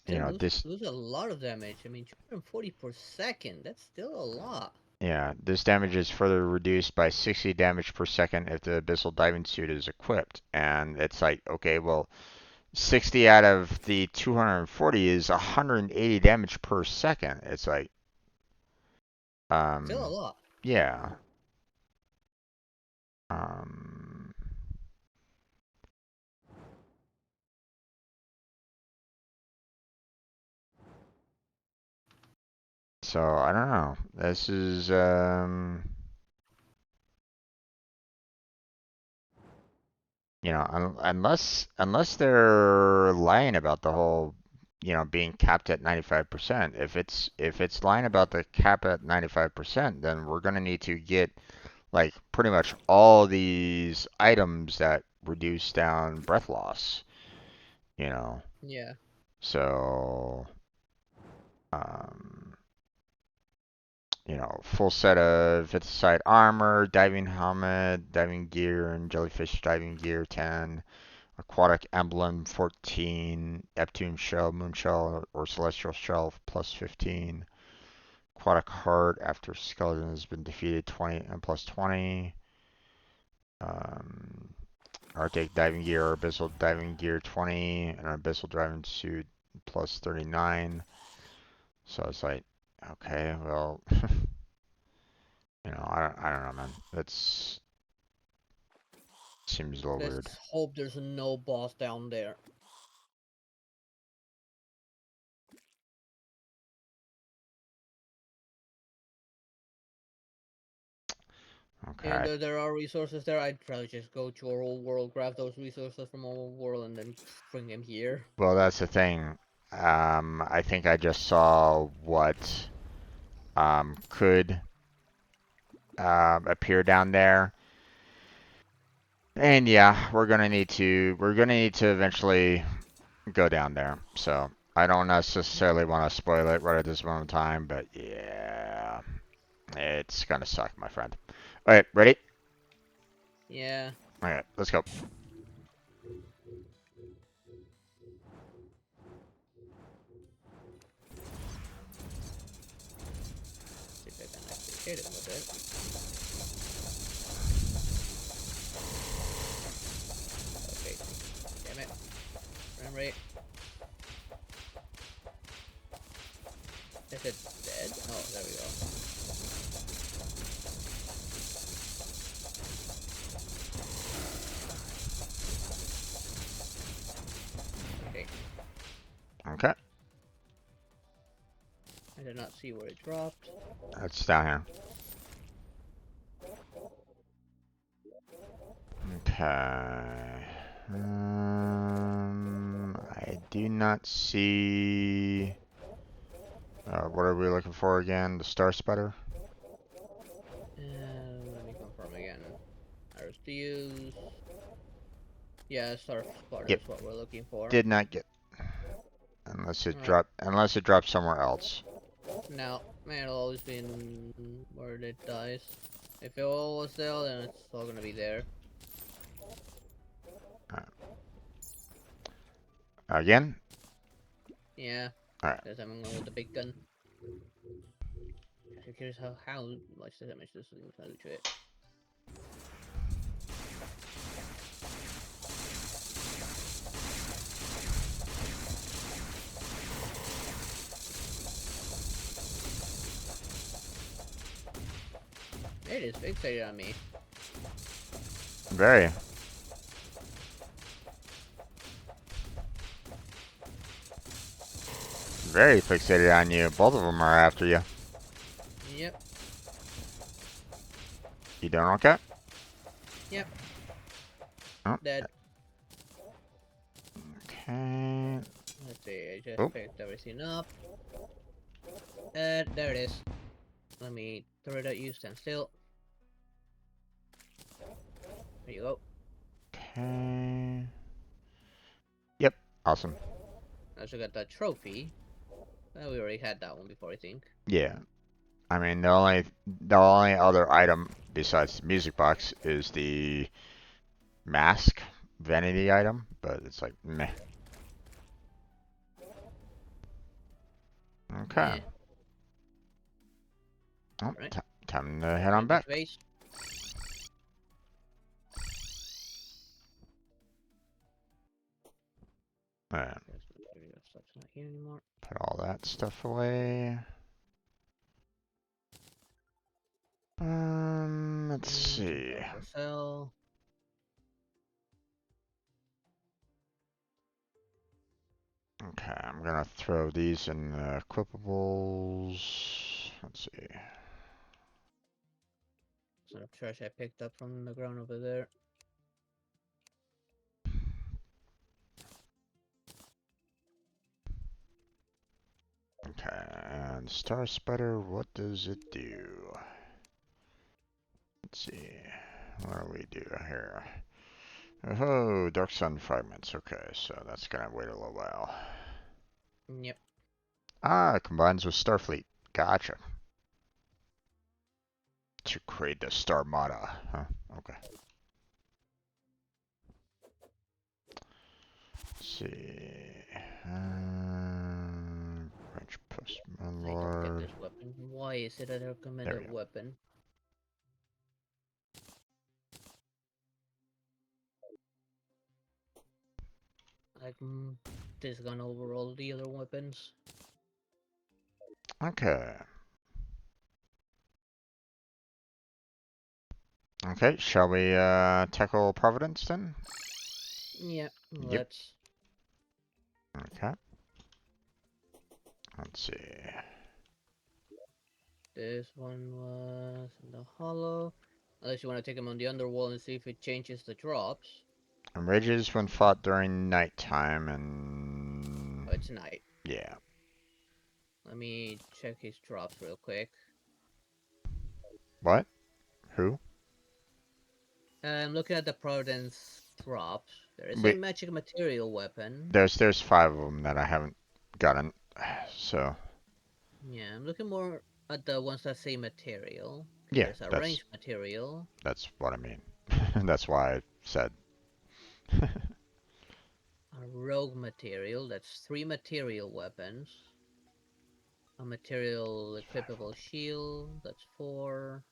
Still this lose a lot of damage. I mean, 240 per second. That's still a lot. yeah, this damage is further reduced by 60 damage per second if the abyssal diving suit is equipped. And it's like, okay, well, 60 out of the 240 is 180 damage per second. It's like, Still a um, lot. yeah. Um, so I don't know. This is unless they're lying about the whole, being capped at 95%. If it's lying about the cap at 95%, then we're gonna need to get like pretty much all these items that reduce down breath loss, you know. Yeah. So, um, full set of fifth side armor, diving helmet, diving gear, and jellyfish diving gear 10. Aquatic Emblem 14, Neptune Shell, Moon Shell, or Celestial Shell plus 15. Aquatic Heart after Skeleton has been defeated 20 and plus 20. Um, Arctic Diving Gear, Abyssal Diving Gear 20, and Abyssal Diving Suit plus 39. So it's like, okay, well, You know, I don't know, man. That's seems a little weird. Let's hope there's no boss down there. Even Okay. though there are resources there, I'd probably just go to our old world, grab those resources from our old world, and then bring them here. Well, that's the thing. I think I just saw what could appear down there. And yeah, we're gonna need to eventually go down there. So I don't necessarily want to spoil it right at this moment in time, but yeah, it's gonna suck, my friend. All right, ready? Yeah. All right, let's go. See if I can actually hit him with it. Okay. Damn it. Frame rate. Is it dead? Oh, there we go. Okay. Okay, I did not see where it dropped. that's down here. Okay. I do not see. What are we looking for again? The star spider? Let me confirm again. There's the use. Yeah, Star Splitter Yep, is what we're looking for. did not get. Alright. Unless it dropped somewhere else. Now, man, it'll always be in where it dies. If it all was there, then it's all gonna be there. Again? Yeah, Alright. because I'm going with the big gun. So curious how much damage this is gonna do to it. It is fixated on me. Very. Very fixated on you. Both of them are after you. Yep, You doing okay? yep, Oh, dead. okay. Let's see, I just Oh, picked everything up. There it is. Let me throw it at you, stand still. There you go. okay. Yep, awesome. I also got that trophy. We already had that one before, I think. Yeah. I mean, the only other item besides the music box is the mask vanity item, but it's like meh. Okay. Yeah. Oh, Right. time to head on Return to back. space. Alright, Yes, material stuff's not here anymore. put all that stuff away. Let's see. Copper cell. Okay, I'm gonna throw these in the equipables. Let's see. Some trash I picked up from the ground over there. Okay, and Star Spider, what does it do? Let's see. What do we do here? Oh, Dark Sun fragments. Okay, so that's gonna wait a little while. Yep. Ah, it combines with Starfleet. Gotcha. To create the Starmada. Huh, okay. Let's see. French Post, my I don't get lord. this weapon. Why is it a There we recommended go. weapon? Like, this gun over all the other weapons. Okay. Okay, shall we tackle Providence then? Yeah, Yep. let's. Okay. Let's see. This one was in the hollow. Unless you want to take them on the underworld and see if it changes the drops. And rages when fought during nighttime Oh, and it's night. yeah. Let me check his drops real quick. What? Who? I'm looking at the Providence drops. There is a Wait, magic material weapon. there's 5 of them that I haven't gotten. So Yeah, I'm looking more at the ones that say material. Okay, yeah, there's a that's ranged material. that's what I mean. That's why I said. A rogue material. That's 3 material weapons. A material equipable shield. That's 4.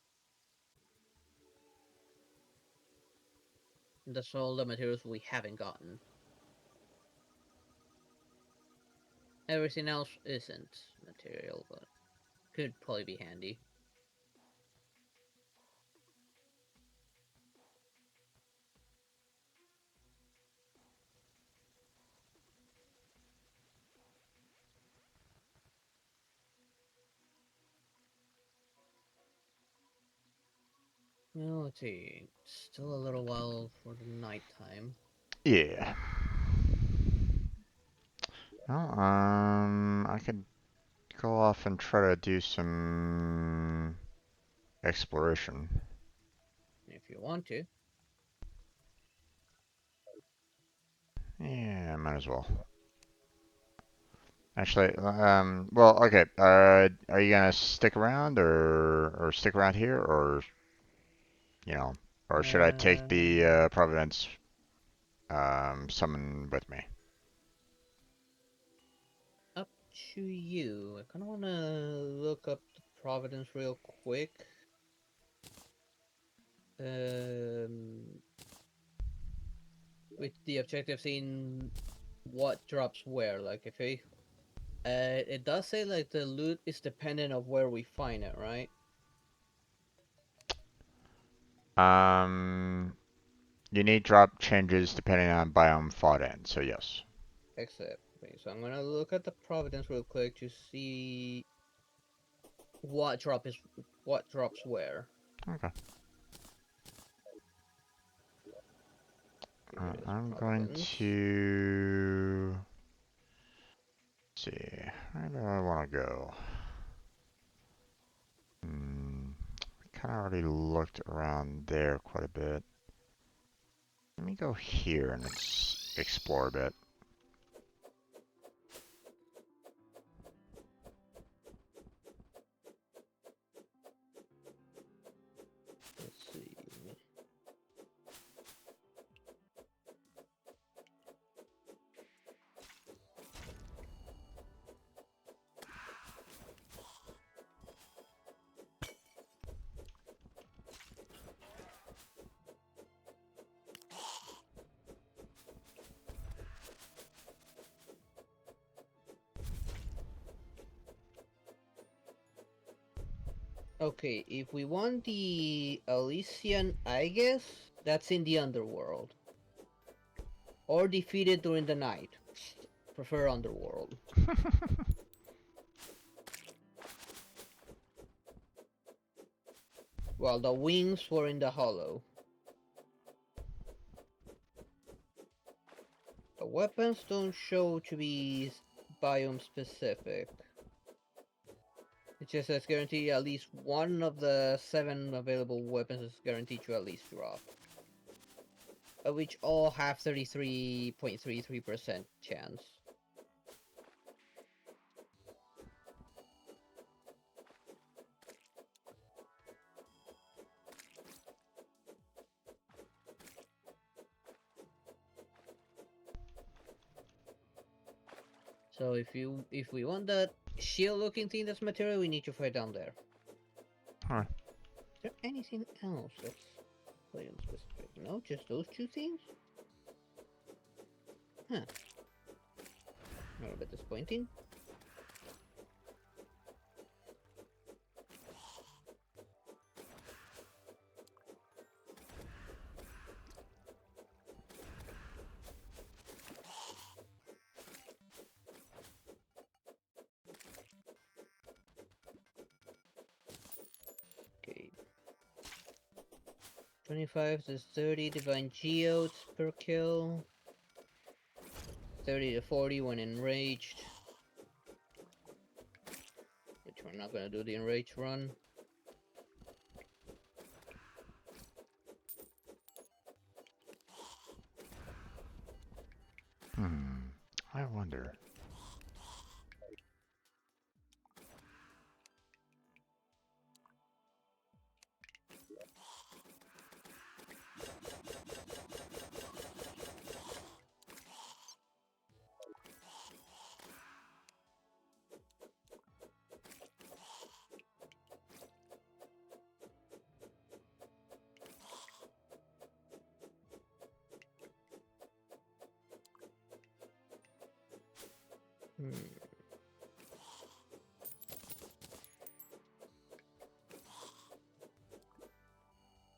That's all the materials we haven't gotten. Everything else isn't material, but could probably be handy. Well, let's see. Still a little while for the nighttime. Yeah. Well, I could go off and try to do some exploration. If you want to. Yeah, might as well. Actually, well, okay. Are you gonna stick around or stick around here or should I take the Uh, Providence summon with me? Up to you. I kind of want to look up the Providence real quick. Um, with the objective seeing what drops where. Like if it does say like the loot is dependent of where we find it, right? Um, you need drop changes depending on biome fought in. So yes. Except, okay, so I'm gonna look at the Providence real quick to see what drops where. Okay. Here is I'm going Providence. to see. Where do I want to go? Kind of already looked around there quite a bit. Let me go here and explore a bit. Let's see. Okay, if we want the Elysian, I guess that's in the underworld. Or defeated during the night. Prefer underworld. While the wings were in the hollow. The weapons don't show to be biome specific. It just says guarantee at least one of the 7 available weapons is guaranteed to at least drop. Which all have 33.33% chance. So if we want that shield looking thing that's material, we need to fight down there. Alright. Is there anything else that's biome specific? No, just those 2 things? Huh. A little bit disappointing. 25 to 30 divine geodes per kill. 30 to 40 when enraged. Which we're not gonna do the enraged run. I wonder.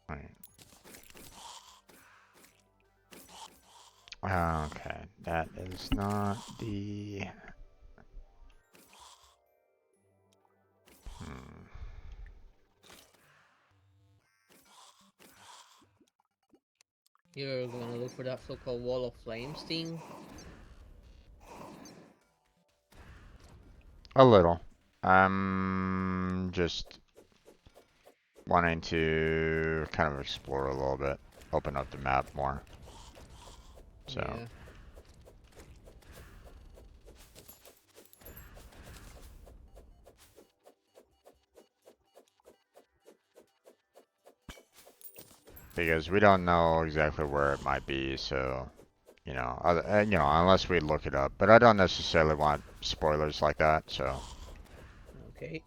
Right. Okay, that is not the. You're gonna look for that so-called wall of flames thing. A little. I'm just wanting to kind of explore a little bit, open up the map more. So. Yeah. Because we don't know exactly where it might be, so unless we look it up. But I don't necessarily want spoilers like that, so. Okay.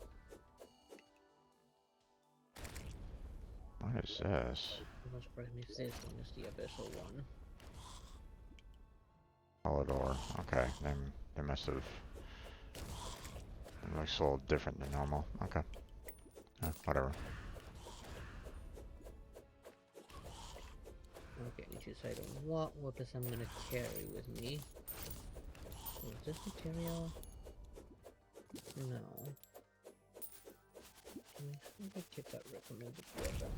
What is this? Most probably this one is the abyssal one. Polydor. Okay, they must have. It looks a little different than normal. Okay. Whatever. Okay, I need to decide on what weapons I'm gonna carry with me. So is this material? No. I'm gonna keep that recommended weapon.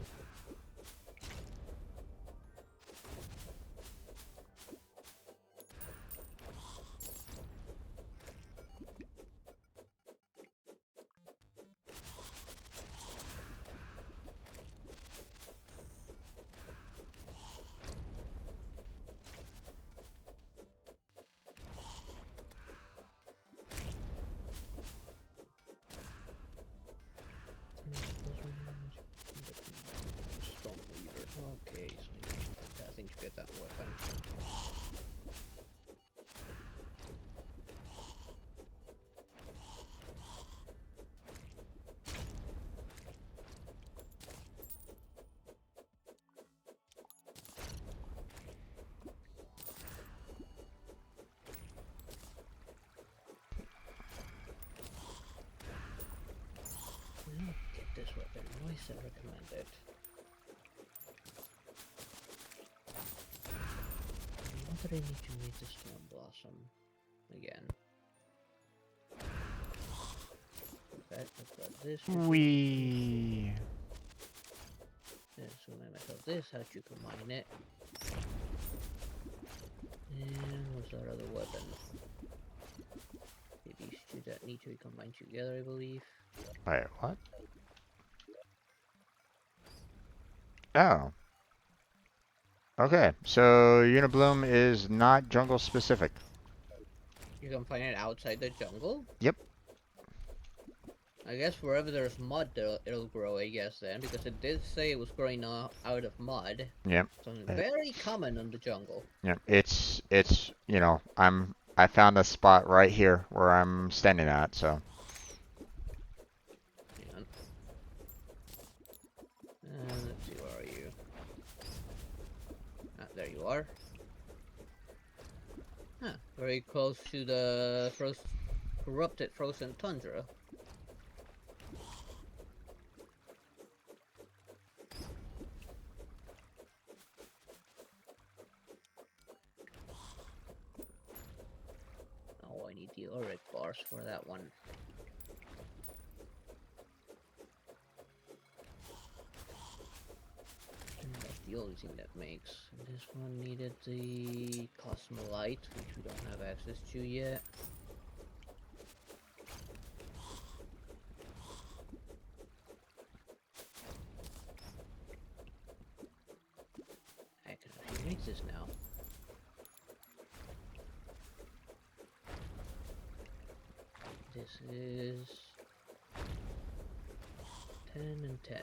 Okay, so I think to get that weapon. Get this weapon. Why is it recommended? What did I need to make the Storm Blossom again? Okay, I've got this. Wee. Yeah, so I myself this, how to combine it. And what's that other weapon? These two that need to be combined together, I believe. Wait, what? Oh. Okay, so Unibloom is not jungle specific. You can find it outside the jungle? Yep. I guess wherever there's mud, it'll grow, I guess, then, because it did say it was growing out of mud. Yep. Something very common in the jungle. Yep. It's I found a spot right here where I'm standing at, so. Hang on. Let's see, where are you? Ah, there you are. Huh, very close to the corrupted frozen tundra. Oh, I need the Auric bars for that one. the only thing that makes. This one needed the Cosmolite, which we don't have access to yet. I can actually make this now. This is 10 and 10.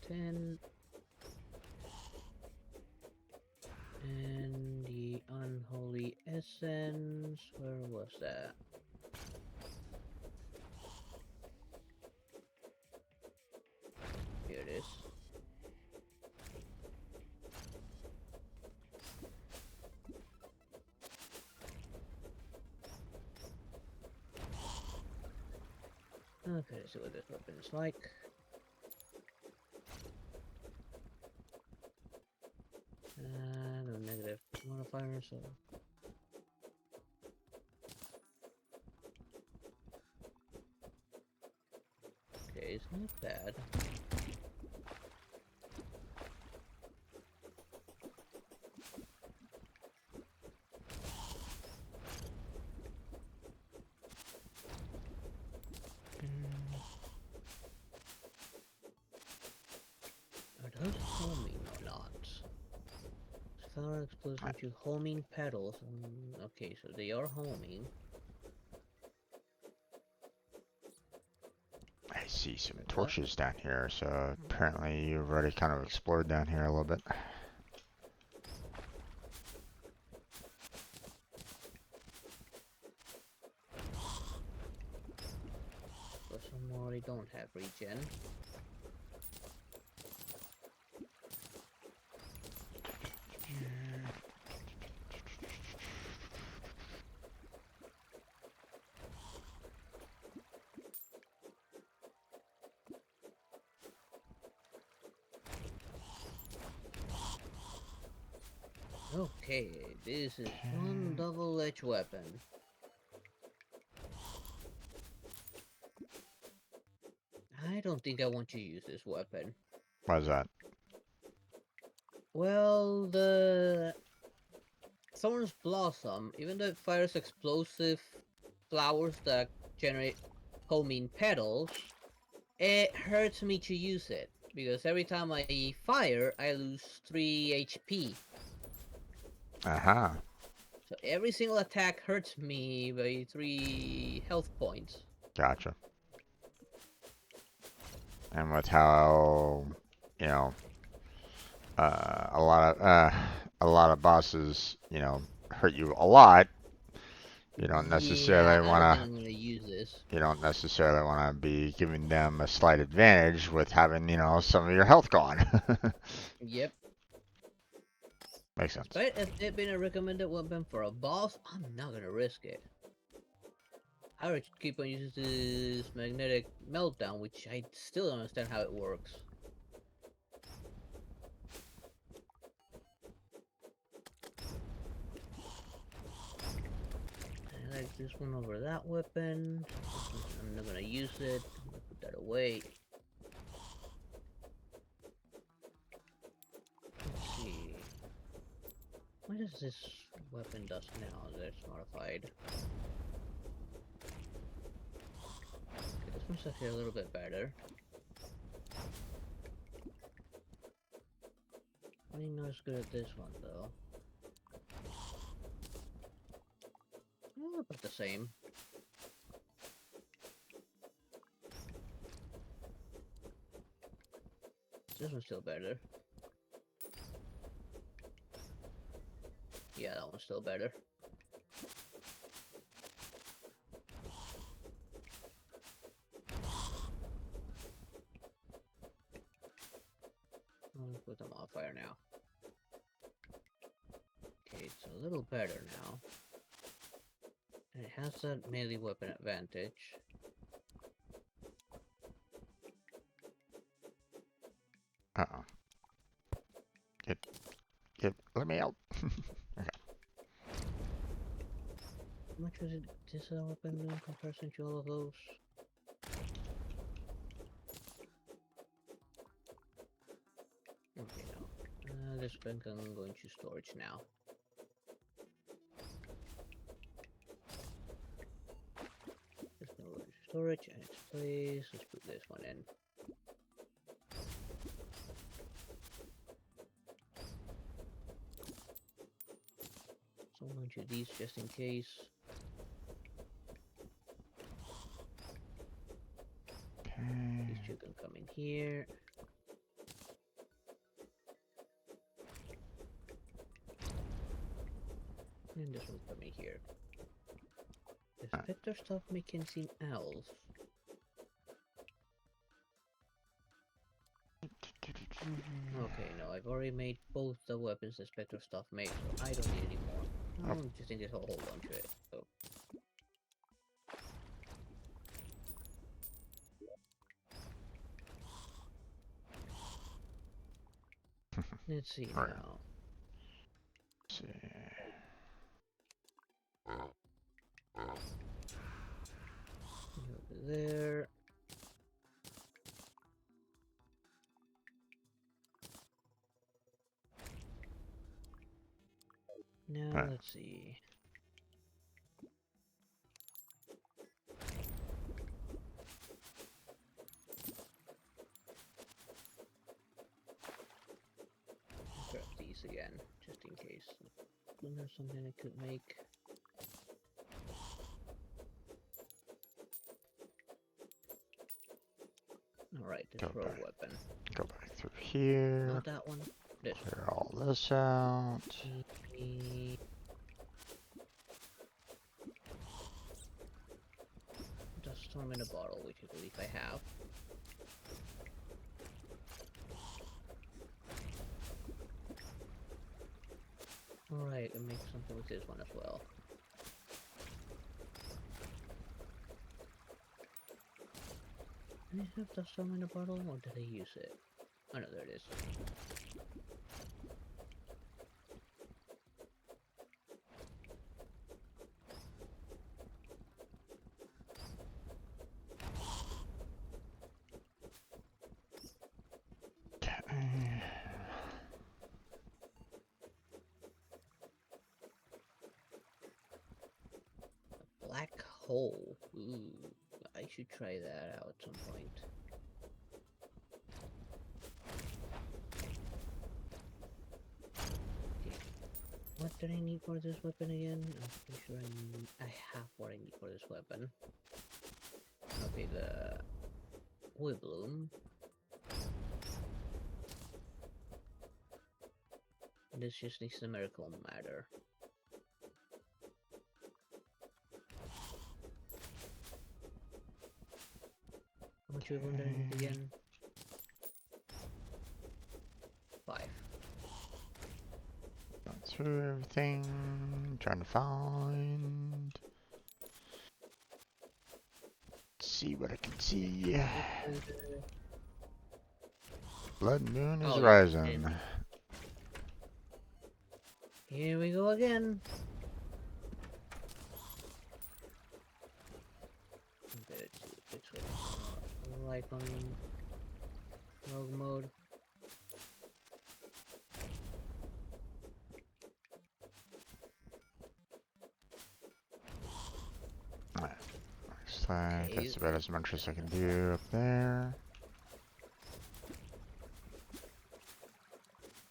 10. And the unholy essence, where was that? Here it is. Okay, let's see what this weapon is like. No negative modifier, so... Okay, it's not bad. Are those homing or not? Flower explosion to homing petals. Okay, so they are homing. I see some torches down here, so apparently you've already kind of explored down here a little bit. For some more, they don't have regen. Okay, this is one double-edged weapon. I don't think I want to use this weapon. Why is that? Well, the Thorn's Blossom, even though it fires explosive flowers that generate homing petals, it hurts me to use it. Because every time I fire, I lose 3 HP. Aha. So every single attack hurts me by 3 health points. Gotcha. And with how, you know, a lot of bosses, you know, hurt you a lot, you don't Yeah, necessarily I don't think want I'm gonna use this. to, you don't necessarily want to be giving them a slight advantage with having, you know, some of your health gone. Yep. Makes sense. Despite it being a recommended weapon for a boss, I'm not gonna risk it. I would keep on using this magnetic meltdown, which I still don't understand how it works. I like this one over that weapon. I'm not gonna use it. I'm gonna put that away. Let's see. What does this weapon does now that it's modified? Okay, this one's actually a little bit better. I'm not as good at this one though. About the same. This one's still better. Yeah, that one's still better. I'll put them on fire now. Okay, it's a little better now. And it has that melee weapon advantage. Uh-oh. Let me out. Okay. How much was it this weapon do in comparison to all of those? Okay, no. This gun can go into storage now. This can go into storage and its place. Let's put this one in. So I'm going to these just in case. These two can come in here. And this one come in here. Does Spectre stuff making seem else? Okay, no, I've already made both the weapons the Spectre stuff makes, so I don't need any more. I'm just think there's a whole bunch of it, so. Let's see Right. now. Let's see. Over there. Now Right. let's see. Grab these again, just in case. There's something I could make. Alright, this Go rogue back. weapon. Go back through here. Not that one. This Clear all this out. one. Dust storm in a bottle, which I believe I have. Alright, and make something with this one as well. Did I have dust storm in a bottle, or did I use it? Oh no, there it is. Black hole. Ooh, I should try that out at some point. Okay. What did I need for this weapon again? I'm pretty sure I have what I need for this weapon. Okay, the wood bloom. This just needs the miracle matter. How much wood bloom did I need again? 5. Going through everything. Trying to find. See what I can see. Blood moon is rising. Here we go again. Okay, let's see if it's like on rogue mode. Alright. Looks like Okay. that's about as much as I can do up there.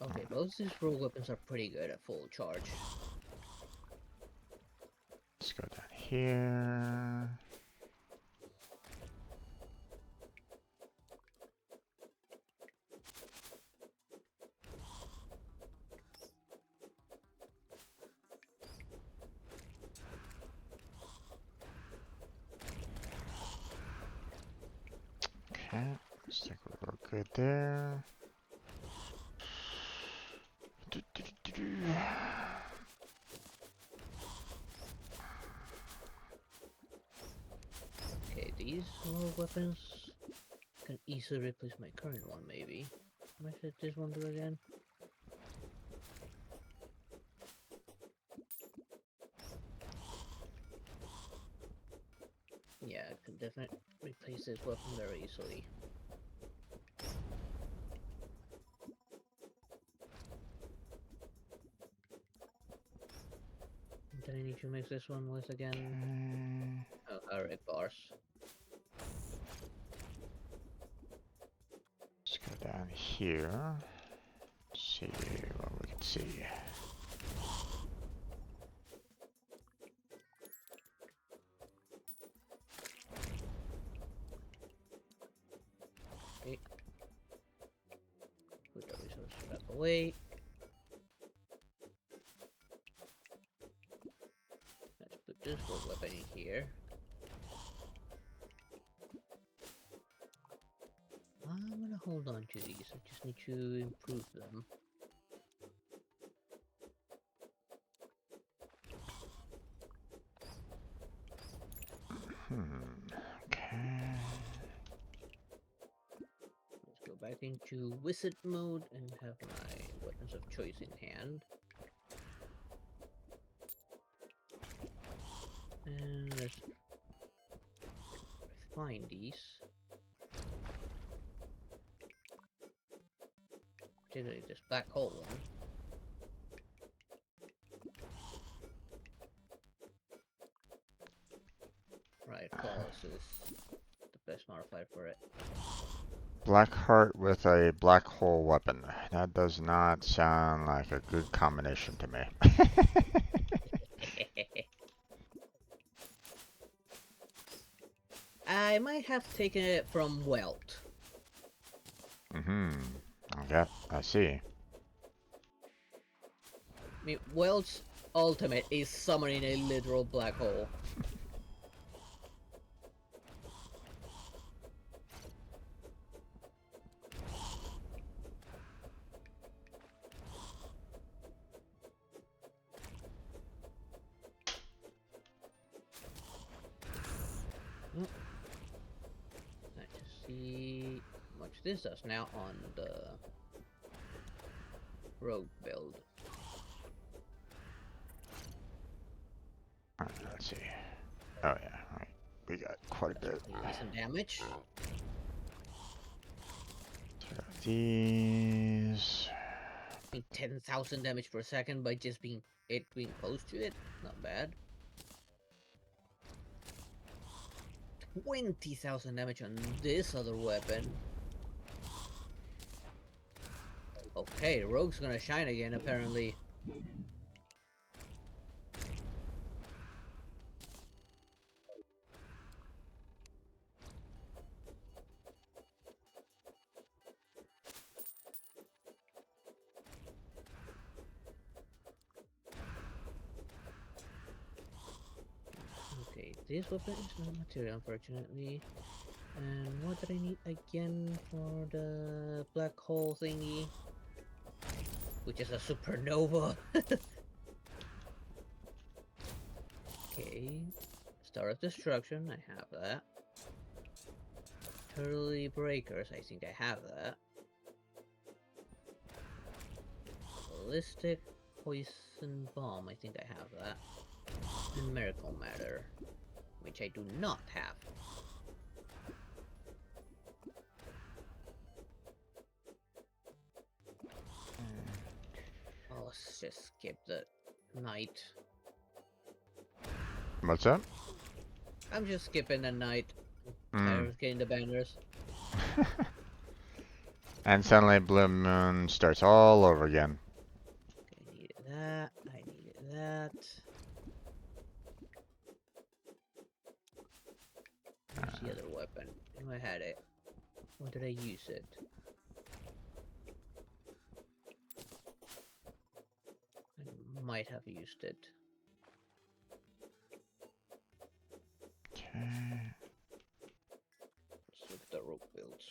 Okay, both these rogue weapons are pretty good at full charge. Let's go down here. Okay, looks like we're all good there. Okay, these rogue weapons can easily replace my current one, maybe. What should this one do again? definitely replace this weapon very easily. Then I need to mix this one with again. Oh, alright, bars. Let's go down here. See what we can see. Okay. Put the resources back away. Let's put this gold weapon in here. I'm gonna hold on to these. I just need to improve them. Okay. Let's go back into wizard mode and have my weapons of choice in hand. And let's refine these. Particularly this black hole one. Right, flawless is the best modifier for it. Black heart with a black hole weapon. That does not sound like a good combination to me. I might have taken it from Welt. Okay, I see. I mean, Welt's ultimate is summoning a literal black hole. Let's see how much this does now on the rogue build. Let's see. Oh yeah, right. We got quite a bit. Decent damage. These. I mean, 10,000 damage per second by just being close to it. Not bad. 20,000 damage on this other weapon. Okay, Rogue's gonna shine again, apparently. Okay, this weapon is not material, unfortunately. And what did I need again for the black hole thingy? Which is a supernova. Okay. Star of Destruction, I have that. Turtley Breakers, I think I have that. Ballistic Poison Bomb, I think I have that. And Miracle Matter, which I do not have. Oh, let's just skip the night. What's that? I'm just skipping the night. Tired of getting the banners. And suddenly Blue Moon starts all over again. Okay, I needed that. I needed that. Where's the other weapon? I know I had it. When did I use it? I might have used it. Okay. Let's look at the rope builds.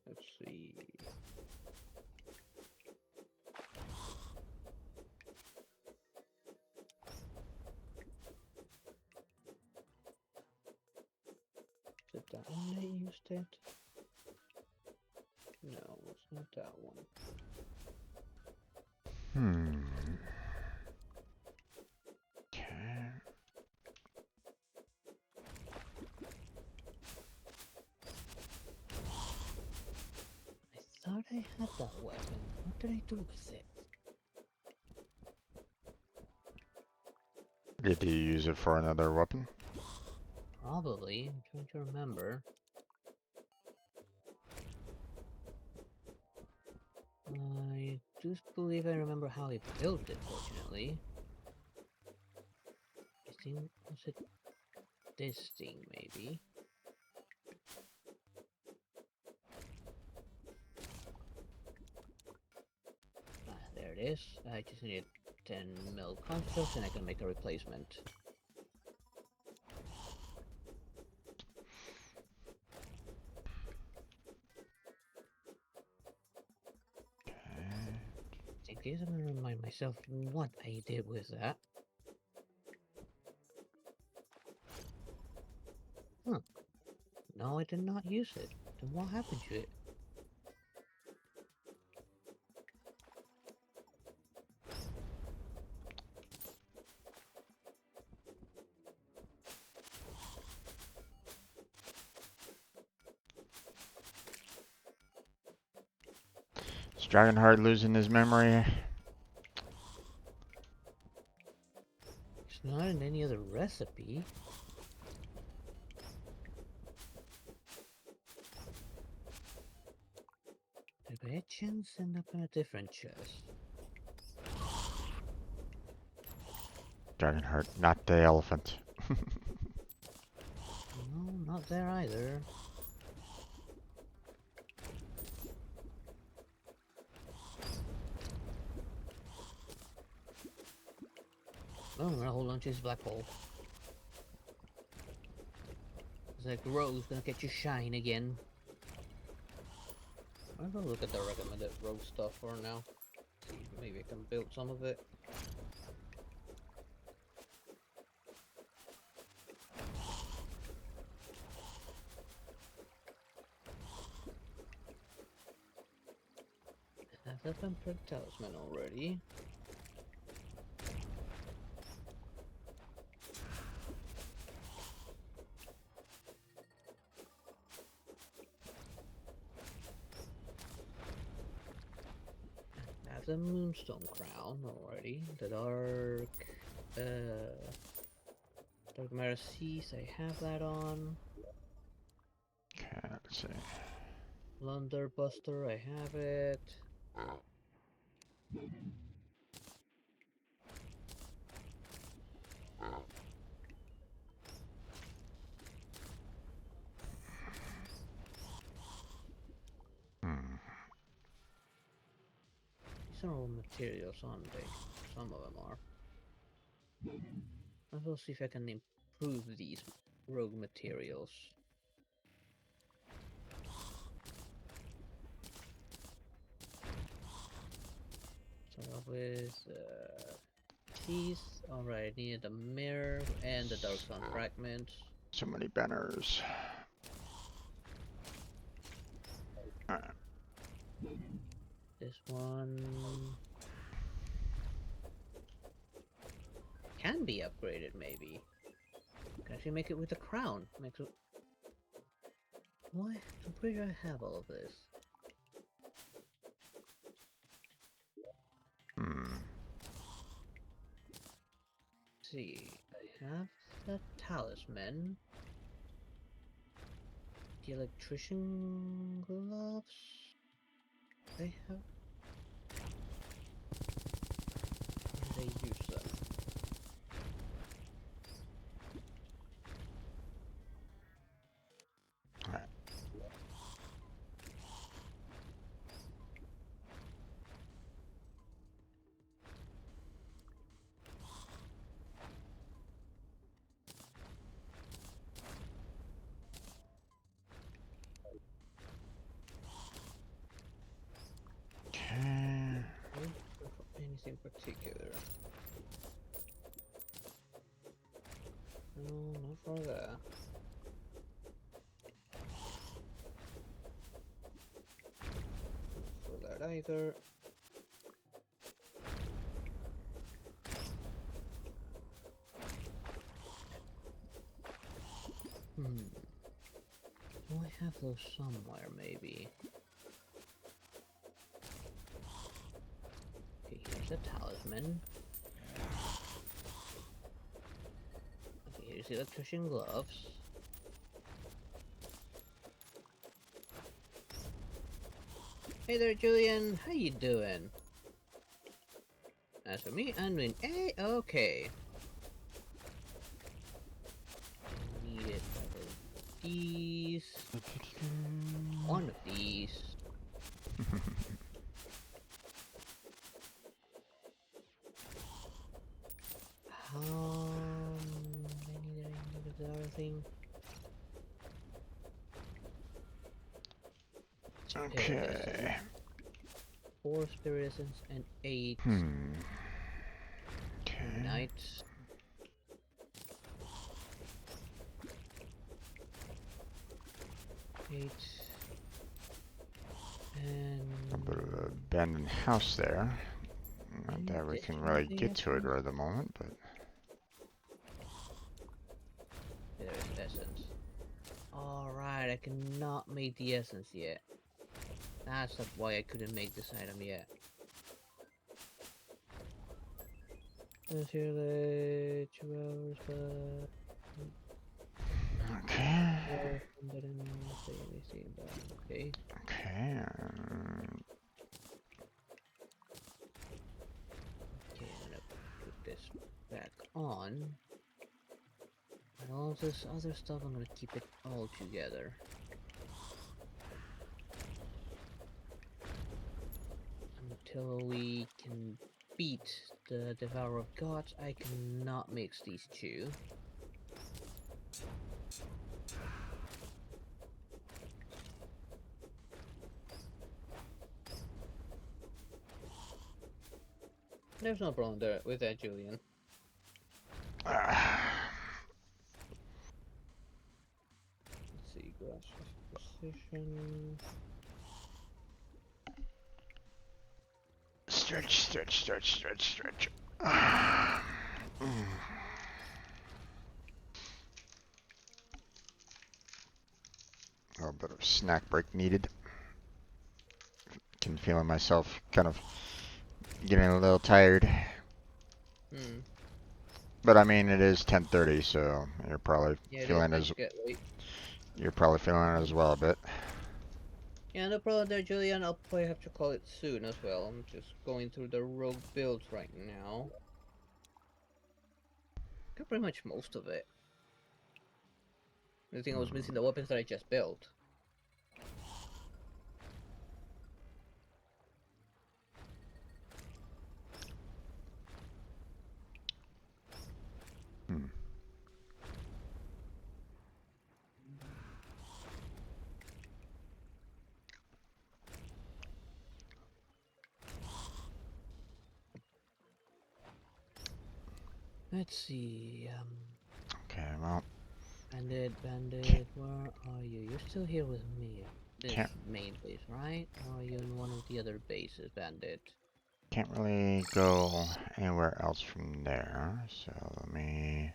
Let's see. Is it that one I used it? No, it was Not that one. Okay. I thought I had that weapon. What did I do with it? Did you use it for another weapon? Probably. I'm trying to remember. I do believe I remember how I built it, fortunately. I think, was it this thing, maybe? Ah, there it is. I just need 10 mil constructs and I can make a replacement. I guess I'm gonna remind myself what I did with that. Huh. No, I did not use it. Then what happened to it? Is Dragonheart losing his memory? It's not in any other recipe. Did by chance end up in a different chest? Dragonheart, not the elephant. No, not there either. Oh, I'm gonna hold on to this black hole. It's like Rogue's gonna get you shine again. I'm gonna look at the recommended rogue stuff for now. See if maybe I can build some of it. I have the Vampire Talisman already. I have the Moonstone Crown already. The Dark Matter Seas, I have that on. Okay, let's see. Blunderbuster, I have it. These are all materials, aren't they? Some of them are. I will see if I can improve these rogue materials. Start off with keys. Alright, I needed a mirror and the dark sun fragment. So many banners. Alright. This one can be upgraded, maybe. Can actually make it with a crown. Makes it. What? I'm pretty sure I have all of this. Let's see, I have the talisman. The electrician gloves. I have. How do they use them? Alright. Okay. Anything particular? No, not for that. that either. Do I have those somewhere, maybe? Okay, here's a talisman. Okay, here's electrician gloves. Hey there, Julian. How you doing? As for me, I'm doing A-okay. Needed these. One of these. Many that I need of the other thing. Okay. 4 spirit essence and 8 Okay. knights. 8 and A bit of an abandoned house there. Not that we can really get to it right at the moment, but there's essence. Alright, I cannot make the essence yet. That's why I couldn't make this item yet. Let's hear the 2 hours, but... okay. Didn't say anything about okay. Okay. Okay, I'm gonna put this back on. And all this other stuff, I'm gonna keep it all together. Until we can beat the Devourer of Gods, I cannot mix these two. There's no problem there with that, Julian. Let's see, grasp of position. Stretch, stretch, stretch, stretch, stretch. A little bit of snack break needed. Can feel myself kind of getting a little tired. But I mean, it is 10:30, so you're probably feeling as well a bit. Yeah, no problem there, Julian. I'll probably have to call it soon as well. I'm just going through the rogue builds right now. Got pretty much most of it. The thing I was missing the weapons that I just built. Let's see, Okay, well. Bandit, where are you? You're still here with me. This main base, right? Or are you in one of the other bases, Bandit? Can't really go anywhere else from there, so let me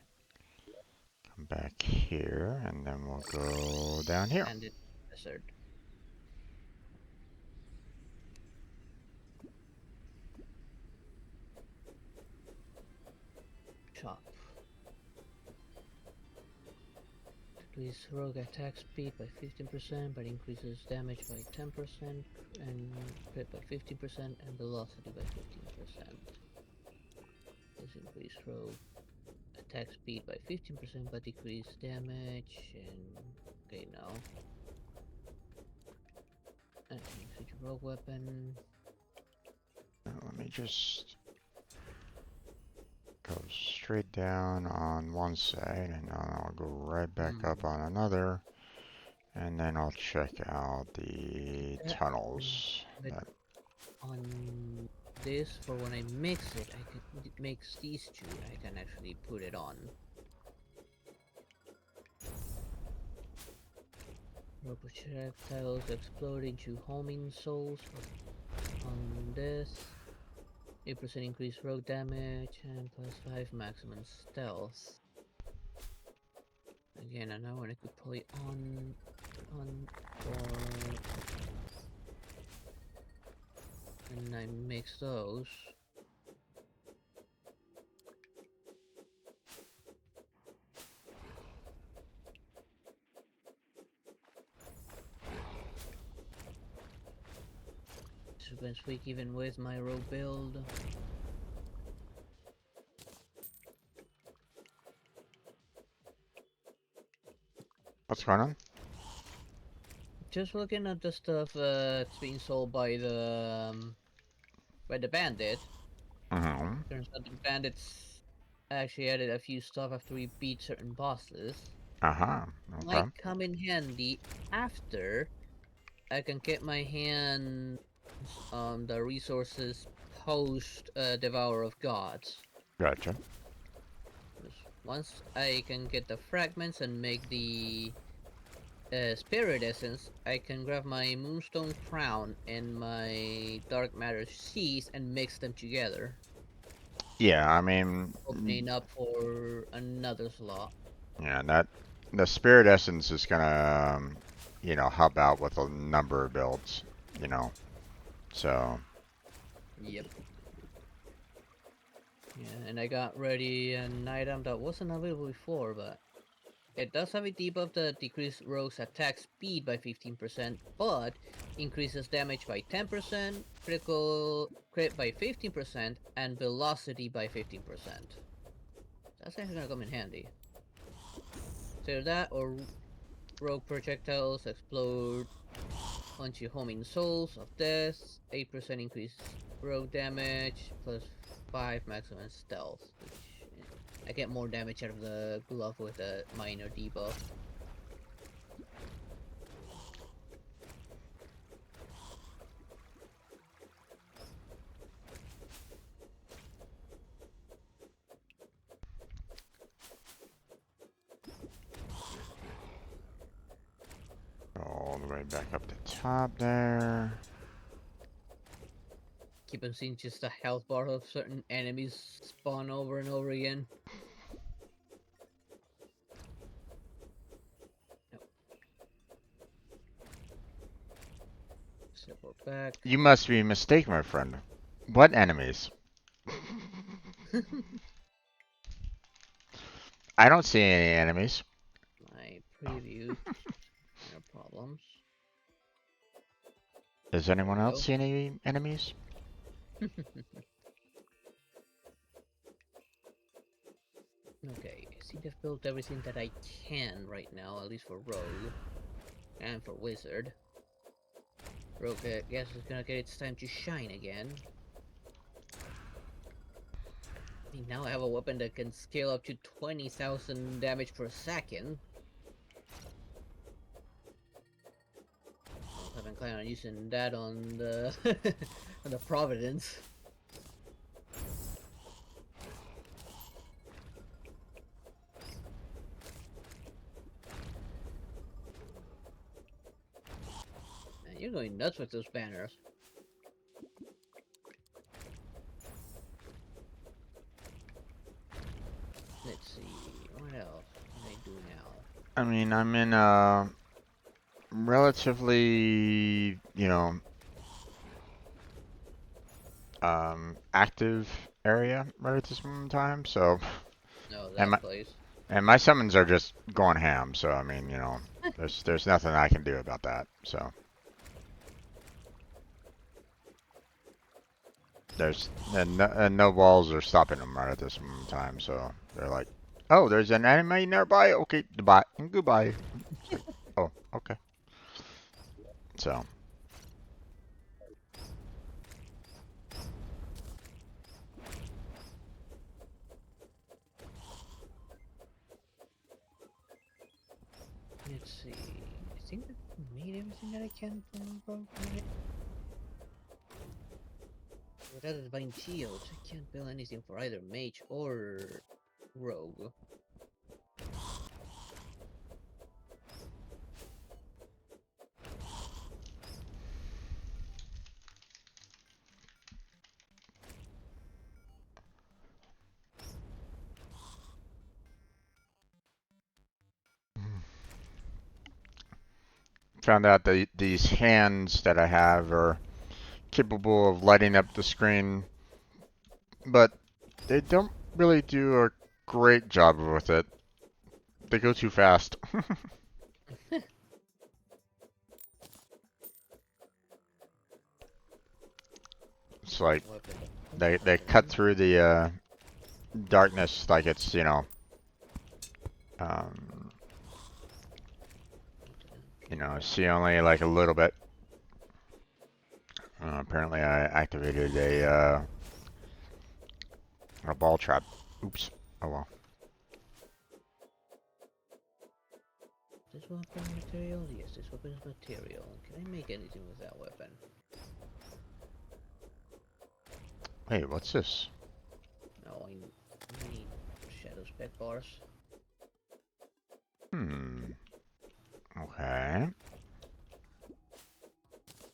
come back here, and then we'll go down here. Bandit Desert. Chop. Increase rogue attack speed by 15%, but increases damage by 10%, and crit by 15%, and velocity by 15%. This increase rogue attack speed by 15%, but decrease damage, and... okay, now. And switch rogue weapon. Let me just go straight down on one side, and then I'll go right back up on another, and then I'll check out the tunnels. On this, for when I mix it, it makes these two, I can actually put it on. Rogue projectiles explode into homing souls. this. 8% increased rogue damage and +5 maximum stealth. Again, I know when I could play on or and I mix those. Super weak even with my rogue build. What's going on? Just looking at the stuff that's being sold by the bandit. Mm-hmm. Turns out the bandits actually added a few stuff after we beat certain bosses. Uh-huh. Might Okay. come in handy after I can get my hands on the resources post Devour of Gods. Gotcha. 'Cause once I can get the fragments and make the spirit essence, I can grab my Moonstone Crown and my Dark Matter Seas and mix them together, Yeah, I mean, opening up for another slot. yeah, that the spirit essence is gonna, help out with a number of builds, you know. So, Yep. Yeah, and I got ready an item that wasn't available before, but it does have a debuff that decreases rogue's attack speed by 15%, but increases damage by 10%, critical crit by 15%, and velocity by 15%. That's actually gonna come in handy. Either that or rogue projectiles explode onto homing souls of death, 8% increase rogue damage, plus 5 maximum stealth, which I get more damage out of the glove with a minor debuff. all the way back up the top there. Keep on seeing just a health bar of certain enemies spawn over and over again. Nope. Step back. You must be mistaken, my friend. What enemies? I don't see any enemies. My preview. No problems. Does There anyone we else go. see any enemies? Okay, I think I've built everything that I can right now, at least for Rogue. And for Wizard. Rogue, I guess is gonna get its time to shine again. I mean, now I have a weapon that can scale up to 20,000 damage per second. I've been planning on using that on the on the Providence. Man, you're going nuts with those banners. Let's see, what else can I do now? I mean, I'm in a relatively, active area right at this moment in time. So, No, and my that place. and my summons are just going ham. So, I mean, there's nothing I can do about that. So, no walls are stopping them right at this moment in time. So they're like, oh, there's an enemy nearby. Okay, goodbye, goodbye. It's like, oh, okay. So, Let's see. I think I made everything that I can for Rogue. Without the Divine Shields, I can't build anything for either Mage or Rogue. found out that these hands that I have are capable of lighting up the screen, but they don't really do a great job with it. They go too fast. It's like Weapon. they cut through the darkness like it's, um, see only like a little bit. Apparently I activated a ball trap. Oops. Oh well. This weapon material? Yes, this weapon is material. Can I make anything with that weapon? Hey, what's this? No, I need shadow spec bars. Okay.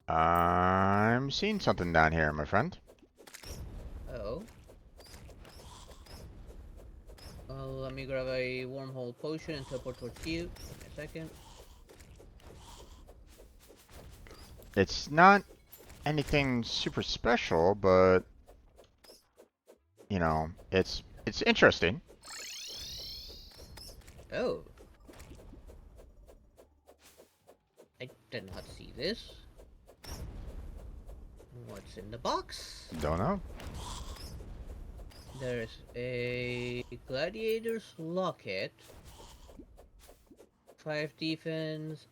I'm seeing something down here, my friend. Oh. Well, let me grab a wormhole potion and teleport towards you. Give me a second. It's not anything super special, but it's interesting. Oh. I did not see this. What's in the box? Don't know. There's a gladiator's locket, 5 defense,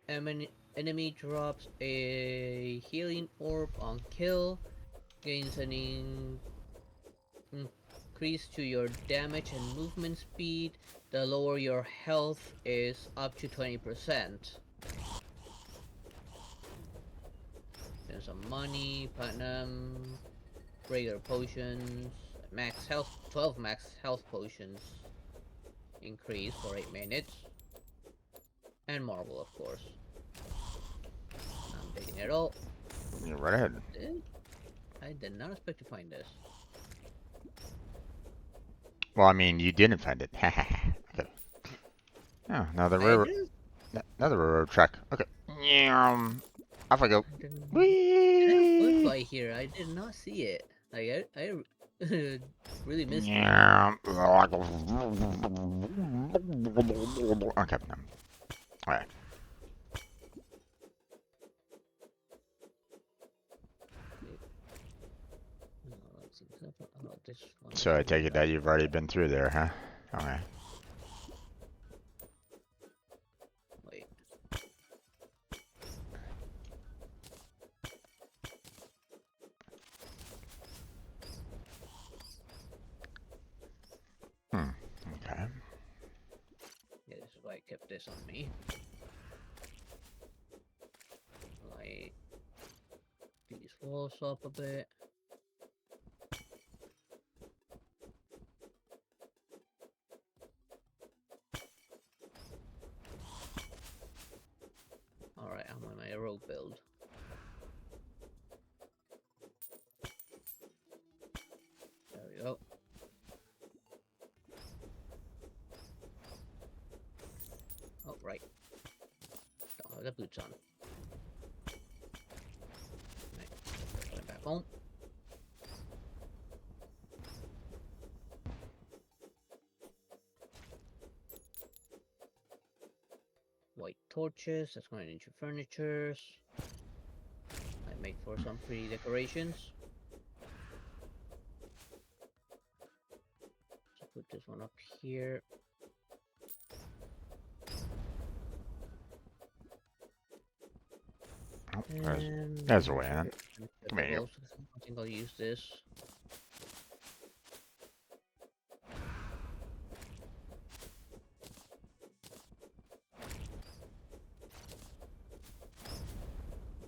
enemy drops a healing orb on kill, gains an increase to your damage and movement speed. The lower your health is up to 20%. Then some money, platinum, regular potions, max health, 12 max health potions increase for 8 minutes, and marble, of course. I'm taking it all. You're right ahead. I did not expect to find this. Well, I mean, you didn't find it. Okay. Oh, another railroad track. Okay. Off I go. I have a Whee! butterfly here. I did not see it. Like, I really missed it. Okay. Alright. This one So I take it that you've already been through there, huh? Okay. Wait. Okay. Yeah, this is why I kept this on me. Light these walls up a bit. Alright, I'm on my rogue build. There we go. Oh, right. Don't have the boots on. Right. Put it back on. White torches, that's going into furnitures. I make for some pretty decorations. So put this one up here. Oh, And there's a way in. I Come here. think I'll use this.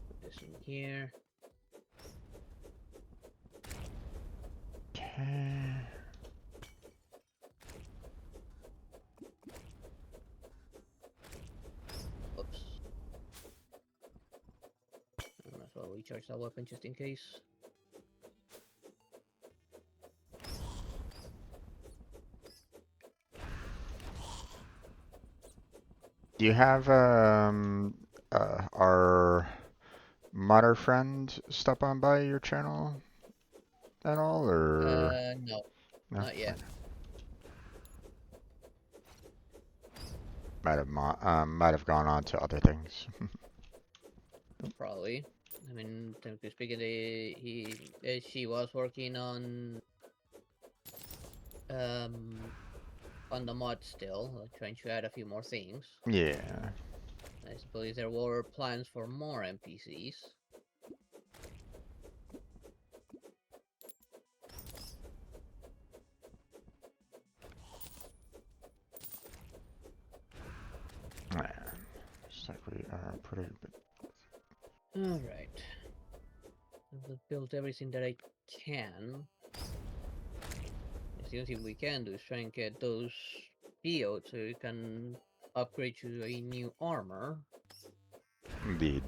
Put this in here. Okay. Oops. I might as well recharge that weapon just in case. Do you have our modder friend stop on by your channel at all, or No, no? not yet. Okay. Might have gone on to other things. Probably. I mean, technically speaking, she was working um on the mod still, like trying to add a few more things. Yeah. I suppose there were plans for more NPCs. Yeah. Looks like we are pretty. Alright. I've built everything that I can. The only thing we can do is try and get those VODs so we can upgrade to a new armor. Indeed.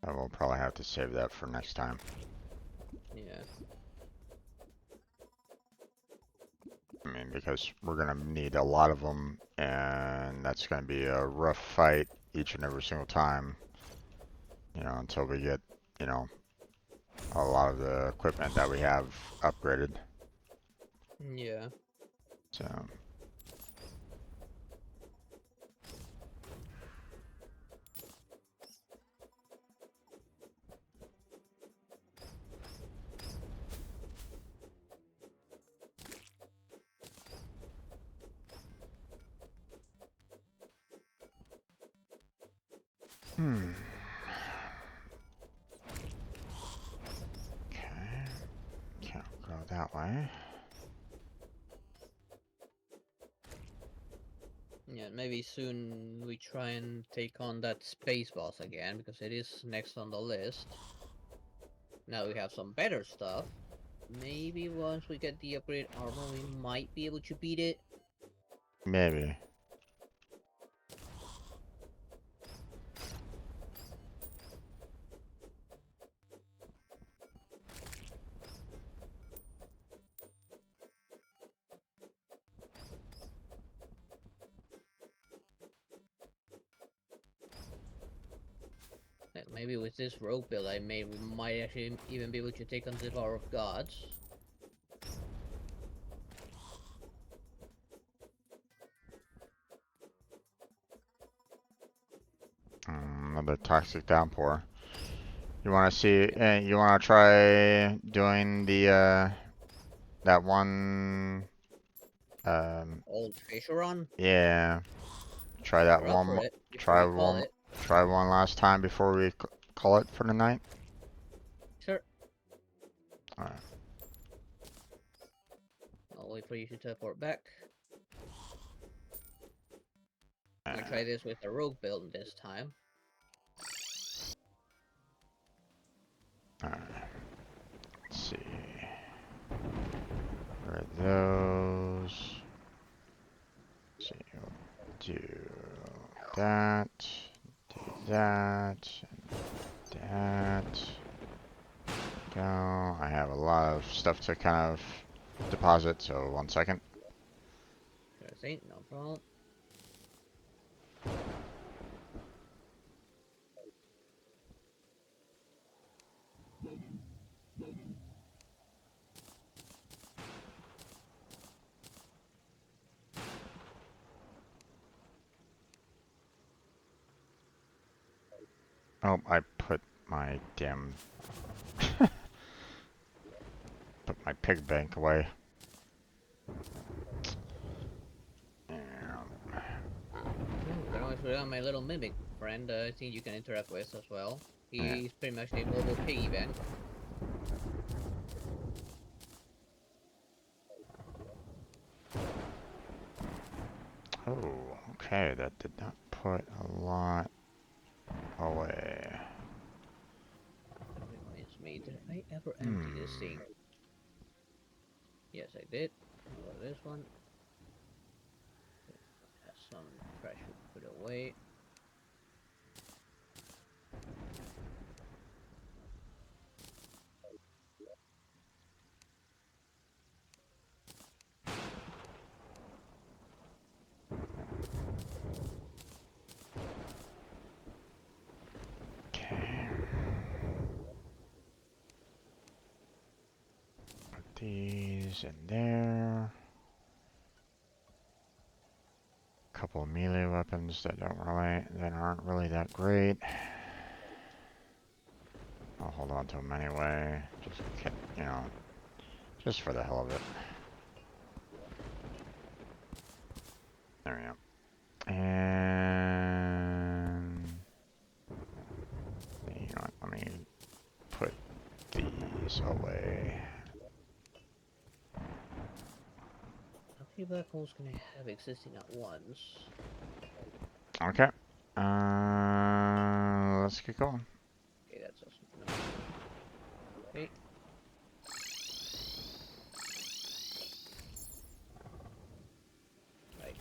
I will probably have to save that for next time. Yeah. I mean, because we're gonna need a lot of them, and that's gonna be a rough fight each and every single time. You know, until we get, you know, a lot of the equipment that we have upgraded. Yeah. So, hmm. Okay. Can't go that way. Yeah, maybe soon we try and take on that space boss again, because it is next on the list. Now we have some better stuff. Maybe once we get the upgrade armor, we might be able to beat it. Maybe. Like maybe with this rogue build I made, we might actually even be able to take on the Power of Gods. Another toxic downpour. You want to see? You want to try doing the that one? Old Fisheron? Yeah. Try that You're up for one. it, before Try we call one. it. Try one last time before we call it for the night. Sure. Alright. I'll wait for you to teleport back. I'm gonna try this with the rogue build this time. Alright. Let's see. Where are those? Let's see. Do that. Do that. That. Go. I have a lot of stuff to kind of deposit, so 1 second. Sure thing, no problem. Oh, I put my damn put my pig bank away. Ooh, can always rely on my little mimic friend. I think you can interact with as well. Yeah. He's pretty much a mobile piggy bank. Oh, okay, that did not put a lot away. That reminds me, did I ever empty this Hmm. thing? Yes, I did. How about this one? Has some trash we put away. these in there. Couple of melee weapons that aren't really that great. I'll hold on to them anyway, just you know, just for the hell of it. There we go. And you know what, let me put these away. How many black holes can I have existing at once? Okay. Let's get going. Okay, that's awesome. Okay. Right.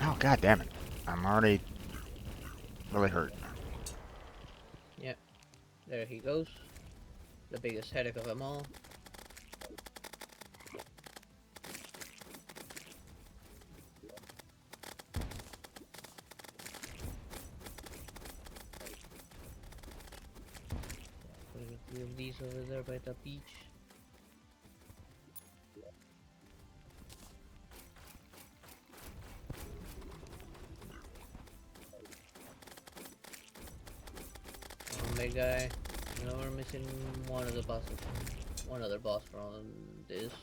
Oh, god damn it. I'm already really hurt. Yep. There he goes. The biggest headache of them all. Putting a few of these over there by the beach. Big guy. No, we're missing one of the bosses. One other boss from this.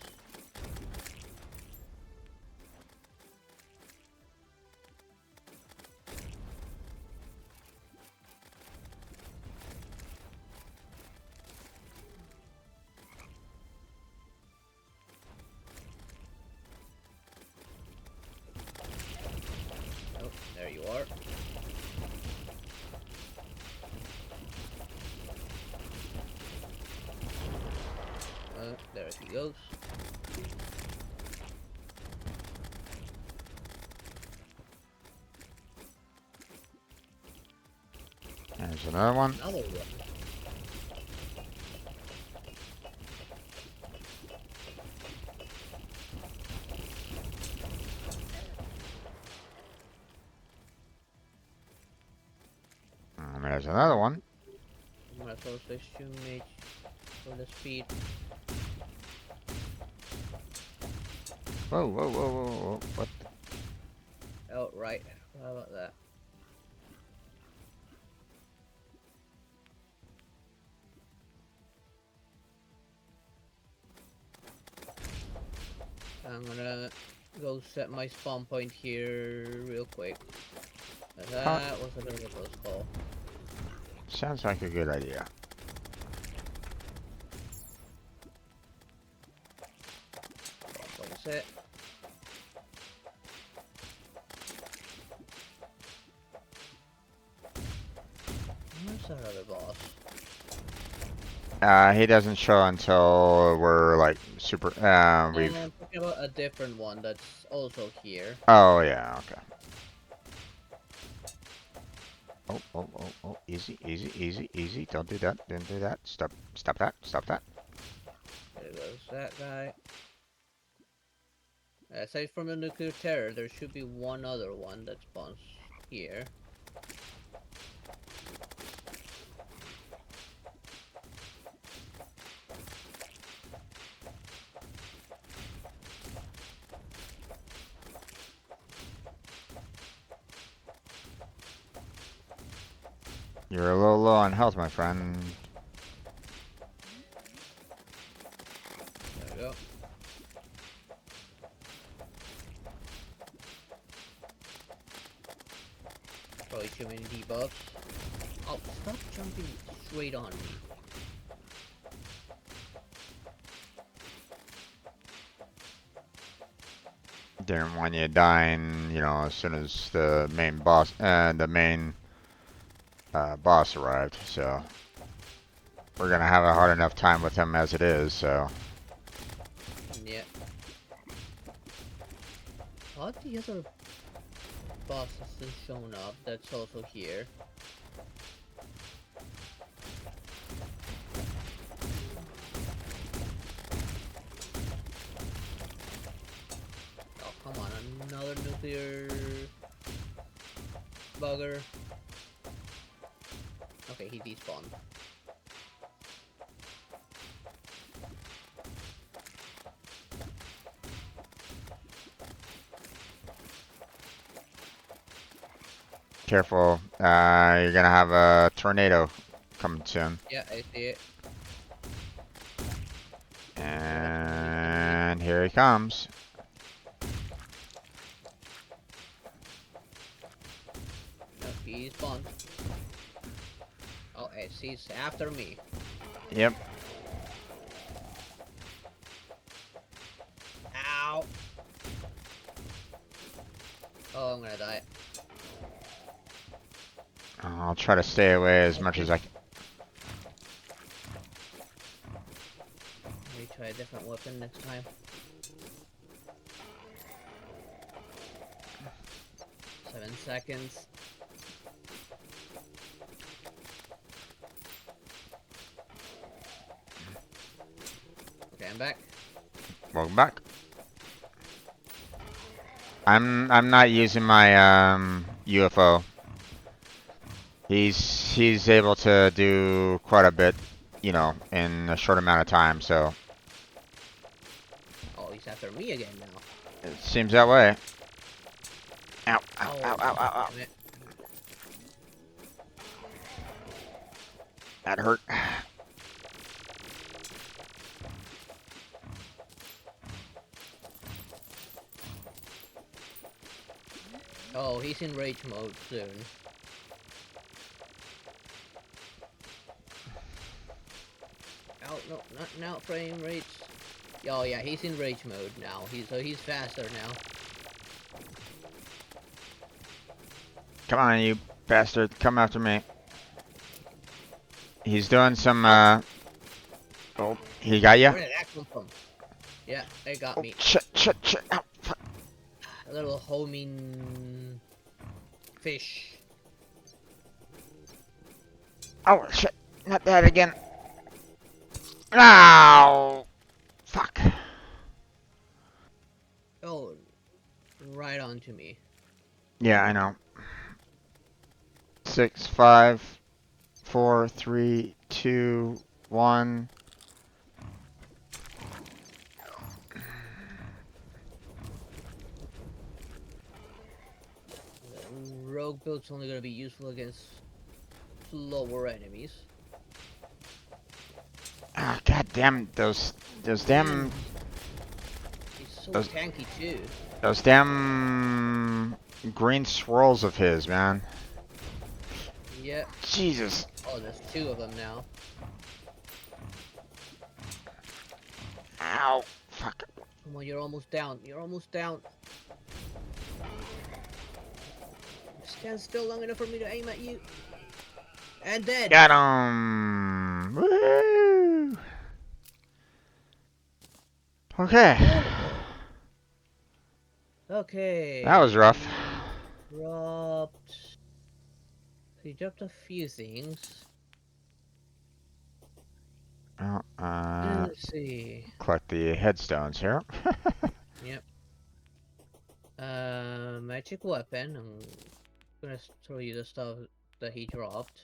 Oh, there you are. There he goes. There's another one. Another one. And there's another one. I'm gonna throw this mage for the speed. Whoa, whoa, whoa, whoa, whoa. What? Oh, right. How about that? I'm gonna go set my spawn point here real quick. That was a bit of a close call. Sounds like a good idea. Spawn point set. Where's that other boss? He doesn't show until we're like super. No, We've. I'm talking about a different one that's also here. Oh yeah, okay. Oh, oh, oh, oh! Easy, easy, easy, easy! Don't do that! Don't do that! Stop! Stop that! Stop that! There goes that guy. Aside from the nuclear terror, there should be one other one that spawns here. You're a little low on health, my friend. There we go. Probably too many debuffs. Oh, stop jumping straight on me. Didn't want you dying, you know, as soon as the main boss boss arrived. So we're gonna have a hard enough time with him as it is. So. Yeah. All the other boss hasn't shown up that's also here. Oh, come the nuclear bugger. Okay, he despawned. Careful. You're gonna have a tornado coming soon. Yeah, I see it. And here he comes. No, he spawned. Oh, he's after me. Yep. Ow! Oh, I'm gonna die. I'll try to stay away as much as I can. Let me try a different weapon next time. 7 seconds. Okay, I'm back. Welcome back. I'm not using my UFO. He's able to do quite a bit, you know, in a short amount of time, so Oh, he's after me again now. it seems that way. Ow, ow, Oh, ow, ow, ow, ow. damn it. That hurt. Oh, he's in rage mode soon. Oh, no, not now, frame rates. Oh, yeah, he's in rage mode now. He's faster now. Come on, you bastard. Come after me. He's doing some, oh, he got you? Where did that come from? Yeah, it got Oh, me. shit, shit, shit. Ow, fuck. A little homing fish. Oh, shit. Not that again. Ow! Fuck. Oh, right onto me. Yeah, I know. 6, 5, 4, 3, 2, 1. Rogue build's only gonna be useful against slower enemies. Ah, god damn those damn Man, he's so those tanky too. those damn green swirls of his, man. Yep. Jesus. Oh, there's 2 of them now. Ow. Fuck. Come on, you're almost down. You're almost down. Stand still long enough for me to aim at you. And dead. Got him. Woo. Okay. Okay. That was rough. Dropped. He dropped a few things. Well, Let's see. collect the headstones here. Yep. Magic weapon. I'm gonna throw you the stuff that he dropped.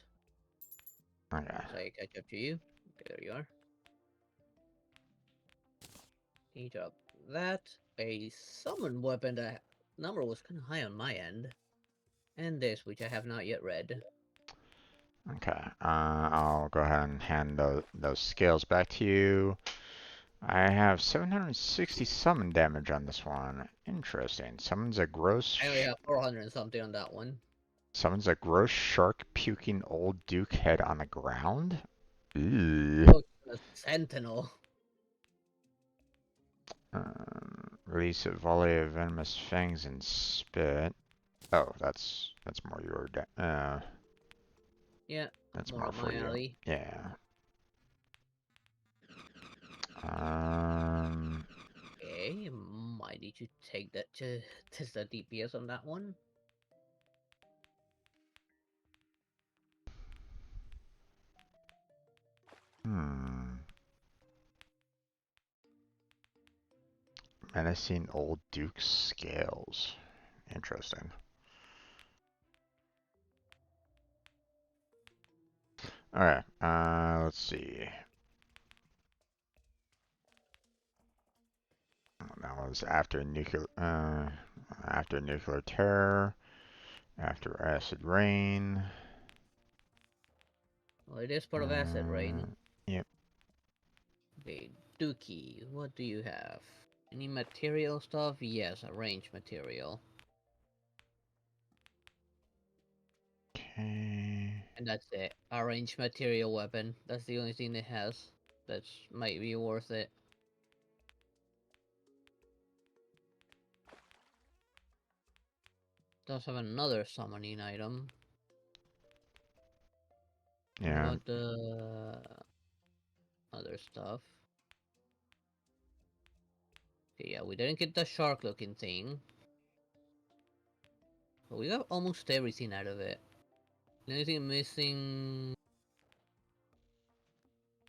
Okay. So I catch up to you. Okay, there you are. He dropped that. A summon weapon that number was kind of high on my end. And this, which I have not yet read. Okay. I'll go ahead and hand those scales back to you. I have 760 summon damage on this one. Interesting. I only have 400 and something on that one. Summons a gross shark puking old duke head on the ground. Ooh. Oh, a sentinel. Release a volley of venomous fangs and spit. Oh, that's more your Yeah, that's more more up for my you. alley. Yeah. Um. Okay, might need to take that to test the DPS on that one. Hmm. Menacing old duke scales. Interesting. All right. Let's see. That was after nuclear terror, after acid rain. Well, it is part of acid Uh, rain. yep. Okay, Dookie, what do you have? Any material stuff? Yes, arrange material. Okay. And that's it. Arrange material weapon. That's the only thing it has. That's might be worth it. Does have another summoning item. What Yeah. about the other stuff? Okay, yeah, we didn't get the shark looking thing. But we got almost everything out of it. The only thing missing...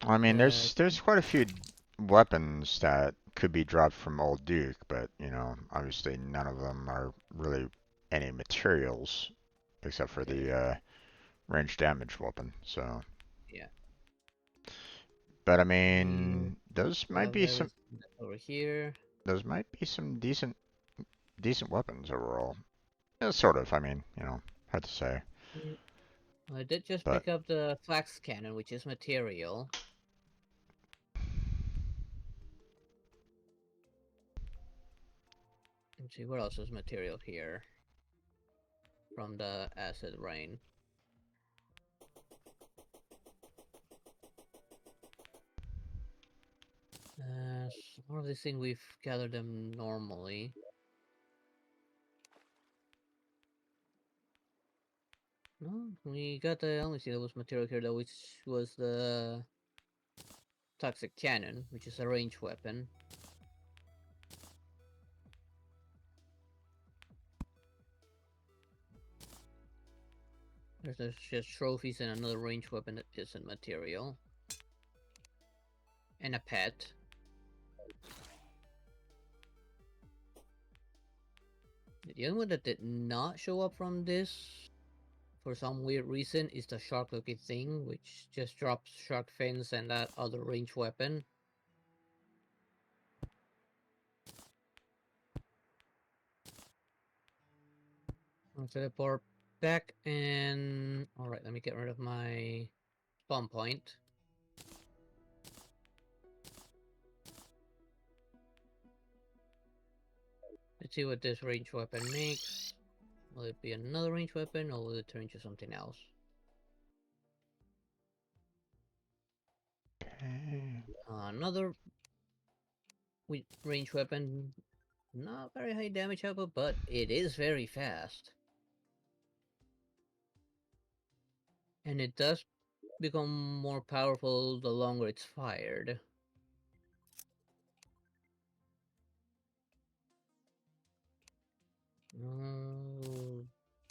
I mean, Uh, there's quite a few weapons that could be dropped from Old Duke, but obviously none of them are really any materials except for okay, the range damage weapon. So, yeah. but I We mean, those might have be some everything over here. those might be some decent weapons overall. Yeah, sort of. I mean, hard to say, Mm, I did just but pick up the flax cannon, which is material. Let's see, what else is material here? From the acid rain. Some of these things we've gathered them normally. No, we got the only thing that was material here, though, which was the toxic cannon, which is a ranged weapon. There's just trophies and another ranged weapon that isn't material. And a pet. The only one that did not show up from this, for some weird reason, is the shark looking thing, which just drops shark fins and that other ranged weapon. I'll teleport back and... Alright, let me get rid of my spawn point. Let's see what this range weapon makes. Will it be another range weapon or will it turn into something else? okay. Another range weapon. Not very high damage output, but it is very fast. And it does become more powerful the longer it's fired.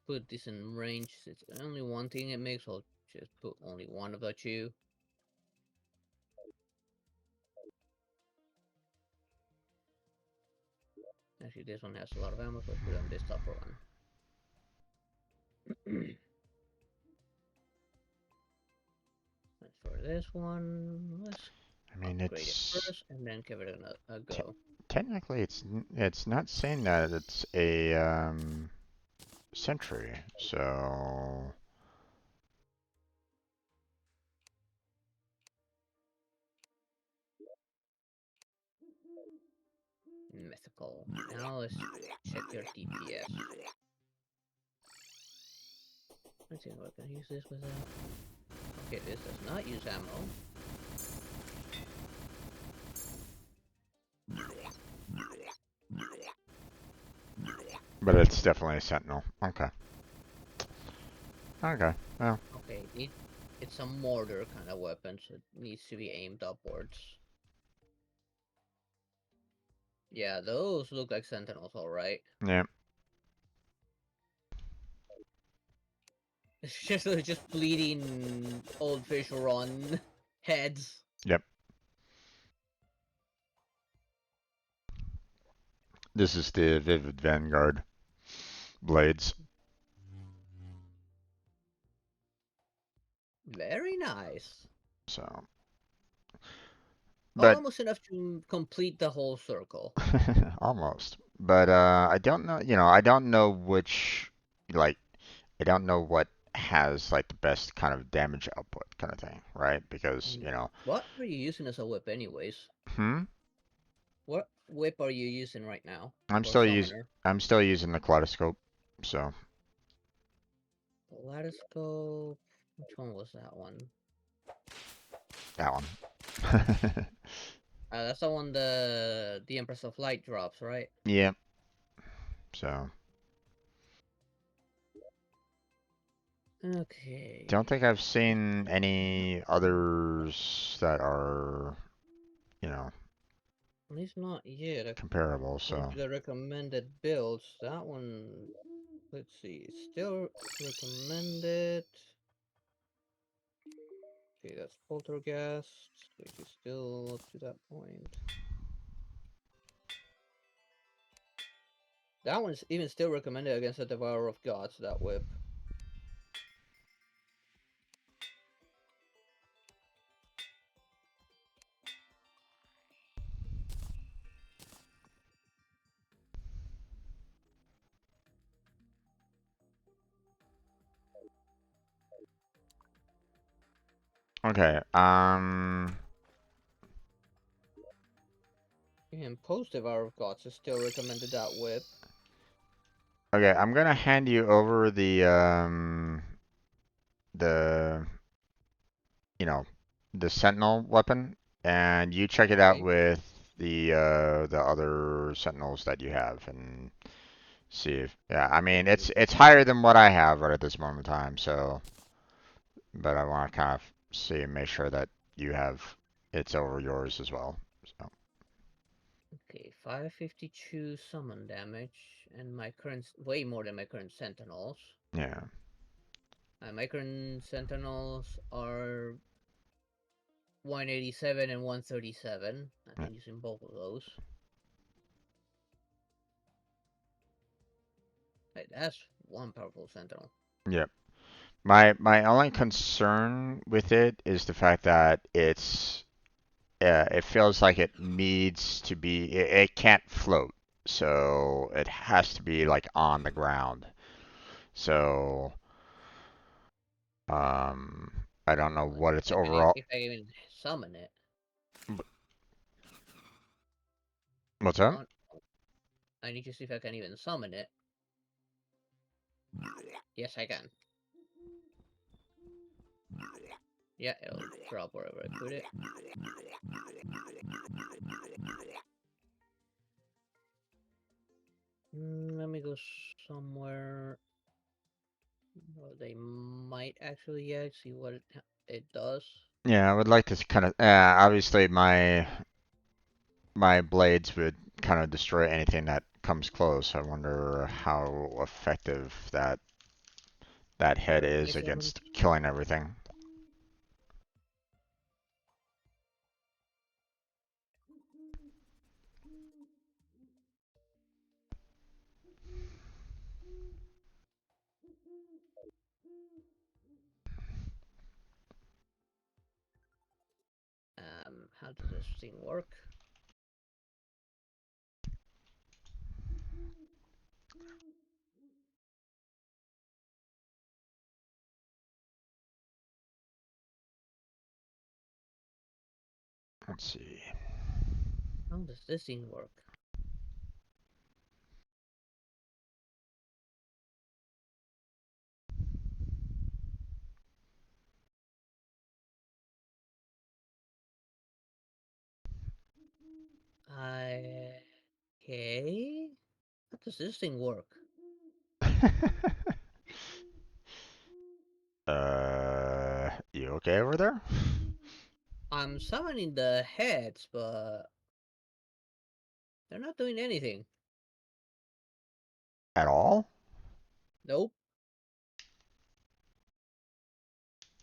Put this in range. It's only one thing it makes. I'll just put only one of the two. Actually, this one has a lot of ammo, so I'll put it on this upper one. As for this one, let's I mean, upgrade it first and then give it a te go. technically it's not saying that it's a sentry, so Mythical. Now let's check your DPS. Let's see what I can use this without. Okay, this does not use ammo. but it's definitely a sentinel. Okay. Okay. Well, Okay, it's a mortar kind of weapon, so it needs to be aimed upwards. Yeah, those look like sentinels, alright. yeah. It's just bleeding old fish run heads. Yep. This is the Vivid Vanguard. blades. Very nice. So, but Almost enough to complete the whole circle. almost. But I don't know. I don't know which like I don't know what has like the best kind of damage output kind of thing, right? Because What are you using as a whip, anyways? hmm. What whip are you using right now I'm for still use summoner? I'm still using the kaleidoscope. So Kaleidoscope. Which one was that one? that one. That's the one the Empress of Light drops, right? Yeah. So don't Okay. think I've seen any others that are, you know, At least not yet. comparable. According So to the recommended builds, that one. Let's see. Still recommended. Okay, that's Poltergeist, which is still up to that point. That one's even still recommended against the Devourer of Gods, that whip. okay. And post Devourer of Gods is still recommended that whip. Okay. I'm gonna hand you over the you know the Sentinel weapon, and you check it out Okay. with the other Sentinels that you have, and see if yeah. I mean, Okay. it's higher than what I have right at this moment in time. So, but I want to kind of see and make sure that you have it's over yours as well. So Okay, 552 summon damage, and my current way more than my current Sentinels. yeah. My current Sentinels are 187 and 137. I've Yeah. been using both of those. Hey, that's one powerful Sentinel. Yep. My only concern with it is the fact that it feels like it needs to be it can't float, so it has to be like on the ground. So I don't know Let what me its see overall. if I even summon it. What's Hold up? on. I need to see if I can even summon it. Yes, I can. Yeah, it'll drop wherever I put it. Let me go somewhere. Well, they might actually, yeah, see what it does. Yeah, I would like to kind of. Obviously, my blades would kind of destroy anything that comes close. I wonder how effective that head Sure, let me is summon. against killing everything. How does this thing work? Let's see. How does this thing work? Okay. How does this thing work? You okay over there? I'm summoning the heads, but they're not doing anything. At all? Nope.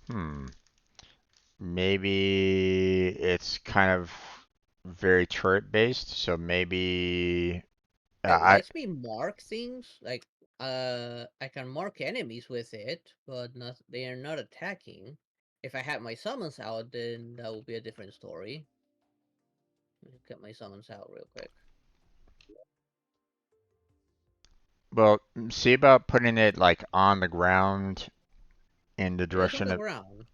Hmm. Maybe it's kind of very turret based, so maybe It I lets me mark things, like I can mark enemies with it, but they are not attacking. If I had my summons out, then that would be a different story. Let me get my summons out real quick. Well, see about putting it like on the ground in the It is on direction the of. ground,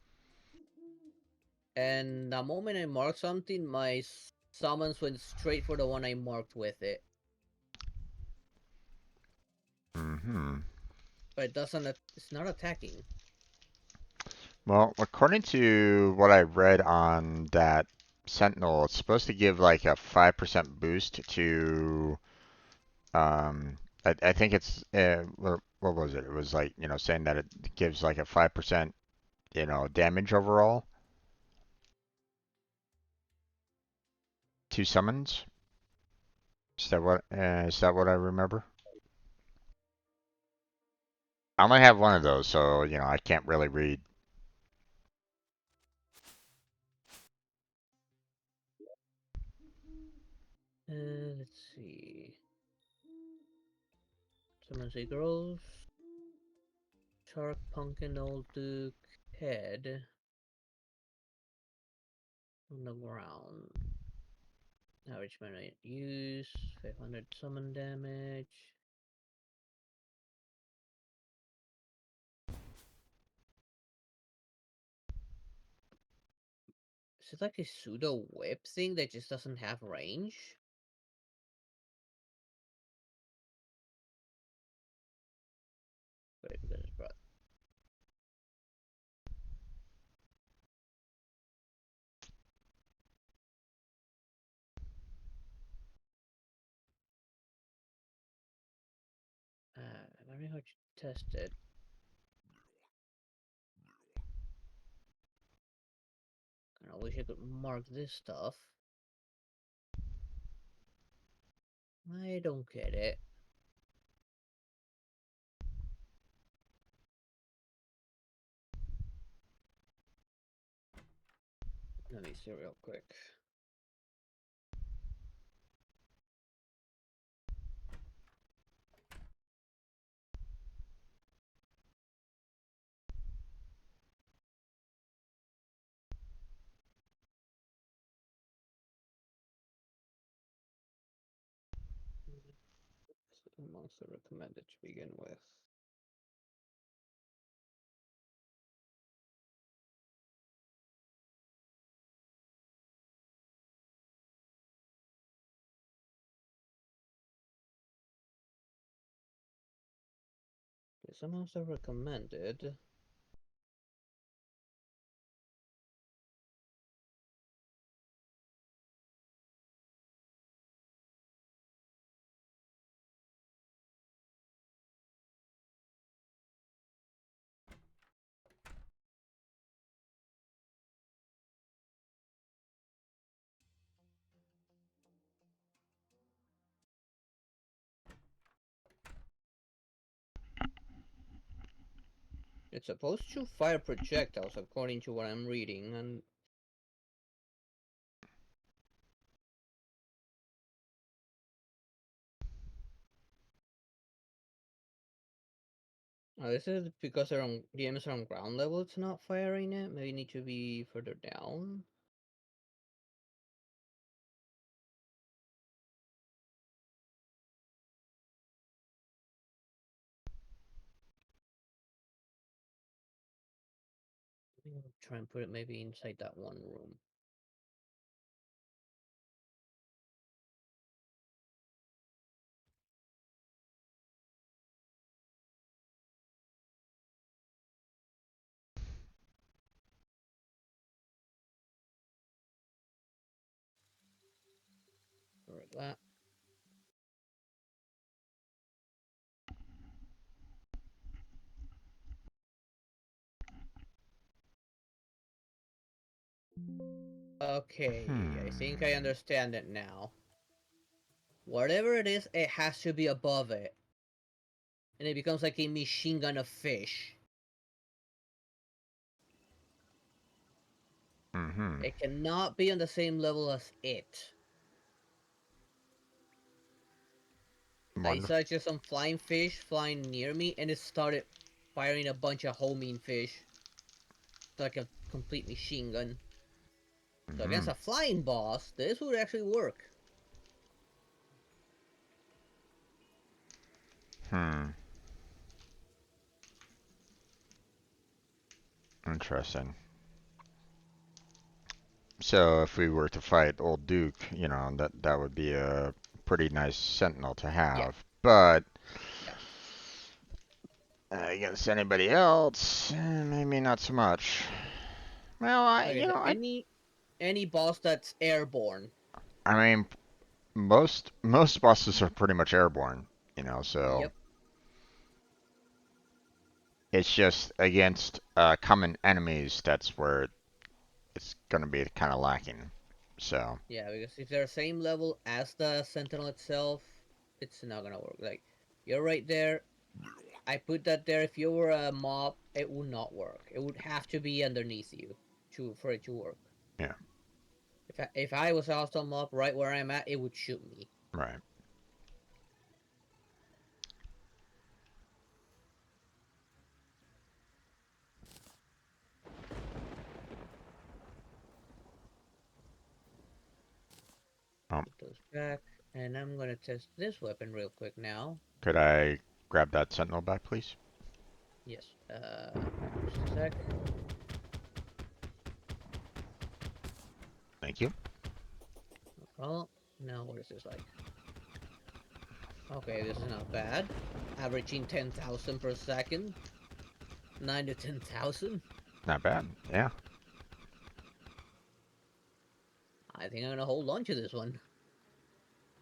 and the moment I mark something, my summons went straight for the one I marked with it. Hmm. But it doesn't. It's not attacking. Well, according to what I read on that Sentinel, it's supposed to give like a 5% boost to. I think it's what was it? It was like saying that it gives like a 5% damage overall to summons. Is that what I remember? I only have one of those, so I can't really read. Let's see. Summons a girls, shark, pumpkin, old duke, head on the ground. Average mana use, 500 summon damage. Is it like a pseudo whip thing that just doesn't have range? Wait, because it's brought. Let me how to test it. I wish I could mark this stuff. I don't get it. Let me see real quick. Monster recommended to begin with. Okay, some monster recommended. It's supposed to fire projectiles according to what I'm reading, and this is because they're on the DMs are on ground level. It's not firing it. Maybe need to be further down. Try and put it maybe inside that one room. Or that. Okay, I think I Hmm. understand it now. Whatever it is, it has to be above it. And it becomes like a machine gun of fish. Mm-hmm. It cannot be on the same level as it. I Wonderful. saw just some flying fish flying near me, and it started firing a bunch of homing fish, like a complete machine gun. So against Hmm. a flying boss, this would actually work. Hmm. Interesting. So if we were to fight Old Duke, that would be a pretty nice sentinel to Yeah, have. But yeah. against anybody else, maybe not so much. Well, Like I said, any boss that's airborne. I mean, most bosses are pretty much airborne, so Yep. it's just against common enemies that's where it's gonna be kind of lacking. So Yeah, because if they're same level as the Sentinel itself, it's not gonna work. Like, you're right there. I put that there. If you were a mob, it would not work. It would have to be underneath you for it to work. yeah, If I was also a mob right where I'm at, it would shoot me. right. Um, Put those back, and I'm gonna test this weapon real quick now. could I grab that sentinel back, please? Yes. Just a sec. Thank you. Well, now what is this like? Okay, this is not bad. Averaging 10,000 per second. 9 to 10,000. Not bad. Yeah. I think I'm gonna hold on to this one.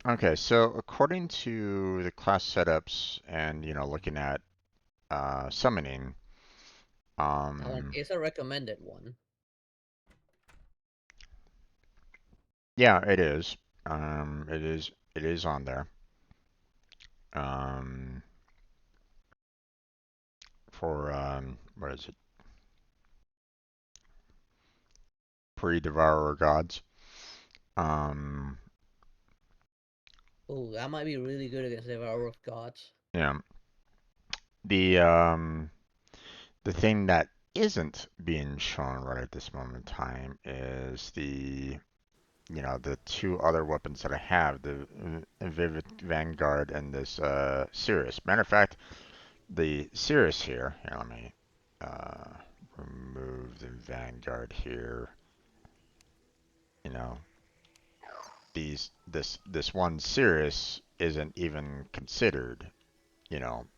Okay, so according to the class setups and looking at summoning, That one um, is a recommended one. yeah, it is. It is on there. Um, for what is it? Pre-Devourer gods. Um, Oh, that might be really good against the Hour of Gods. yeah. The thing that isn't being shown right at this moment in time is the two other weapons that I have, the Vivid Vanguard and this Cirrus. Matter of fact, the Cirrus here, let me uh, remove the Vanguard here. You know, this one Cirrus isn't even considered,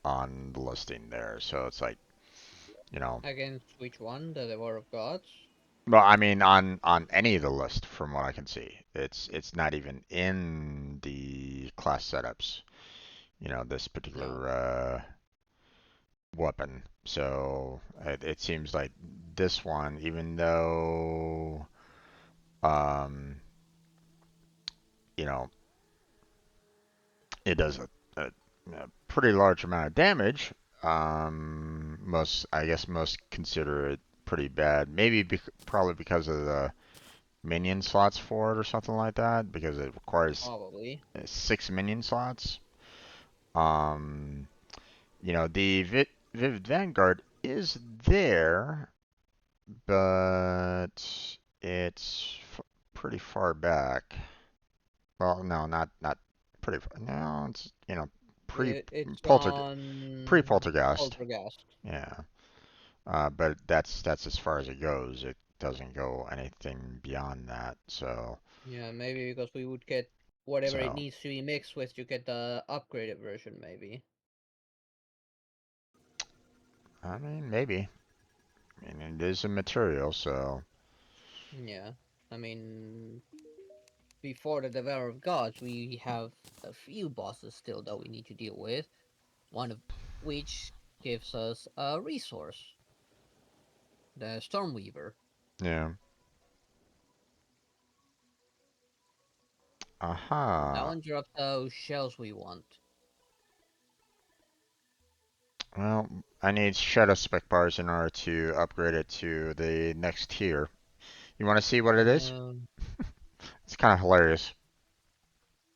on the listing there. So it's like, you know, Against which one? The War of Gods? well, I mean, on any of the list, from what I can see, it's not even in the class setups. This No. particular weapon. So it seems like this one, even though um, you know it does a pretty large amount of damage, I guess most consider it pretty bad. Maybe probably because of the minion slots for it or something like that, because it requires Probably. 6 minion slots. Um, the Vivid Vanguard is there, but it's pretty far back. Well, no, not pretty far. No, it's pre It's polter pre on poltergeist. Poltergeist. Yeah, but that's as far as it goes. It doesn't go anything beyond that. So Yeah, maybe because we would get whatever it so needs to be mixed with to get the upgraded version, maybe. I mean maybe. I mean it is a material, so Yeah. I mean, before the Devourer of Gods, we have a few bosses still that we need to deal with. One of which gives us a resource, the Stormweaver. yeah. That Aha. one drops those shells we want. Well, I need shadow spec bars in order to upgrade it to the next tier. You want to see what it is? Um, It's kind of hilarious.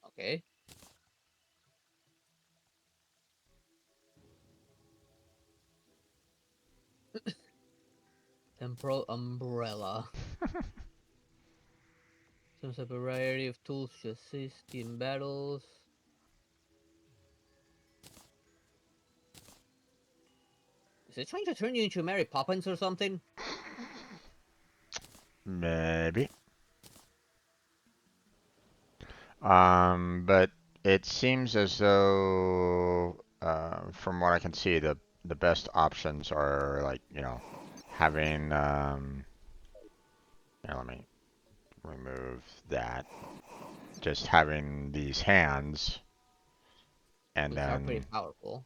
okay. umbrella. Seems a variety of tools to assist in battles. Is it trying to turn you into Mary Poppins or something? Maybe. But it seems as though, from what I can see, the best options are like, having, let me remove that. Just having these hands, and Which are pretty then, powerful.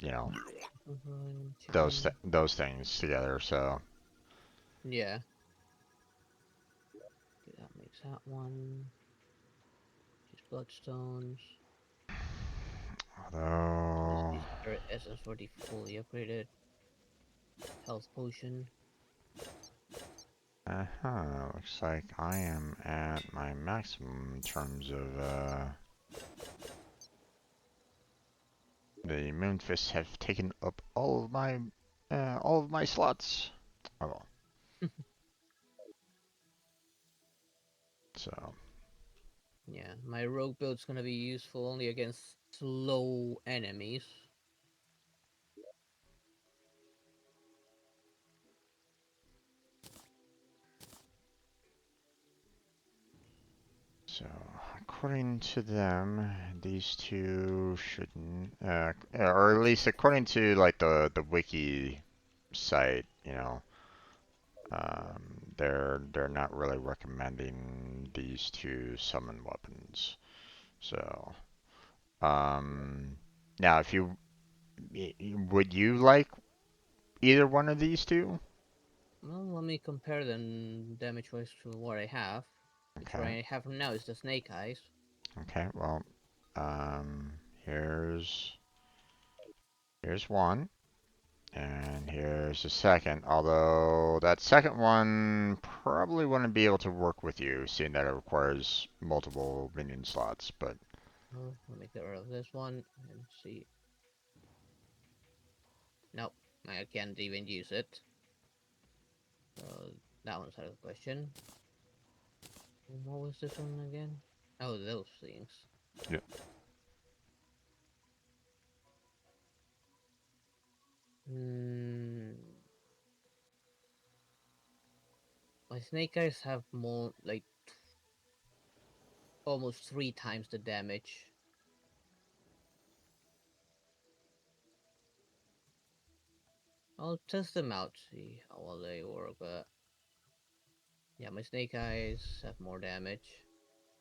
you know, Chicken. those things together. So, Yeah. Okay, that makes that one. These bloodstones. Use although, the spirit essence for the fully upgraded health potion. looks like I am at my maximum in terms of, the Moonfists have taken up all of my slots. Oh well. So, Yeah, my rogue build's gonna be useful only against slow enemies. so according to them, these two shouldn't, or at least according to like the wiki site, they're not really recommending these two summon weapons. So, um, now if you would you like either one of these two? Well, let me compare them damage-wise to what I have. Which what Okay. I have now is the snake eyes. Okay. Well, um, here's here's one, and here's the second. Although that second one probably wouldn't be able to work with you, seeing that it requires multiple minion slots. But Oh, let me get rid of this one and see. Nope, I can't even use it. So that one's out of the question. And what was this one again? Oh, those things. yeah. Hmm. My snake eyes have more, like, almost 3 times the damage. I'll test them out, see how well they work, but yeah, my snake eyes have more damage.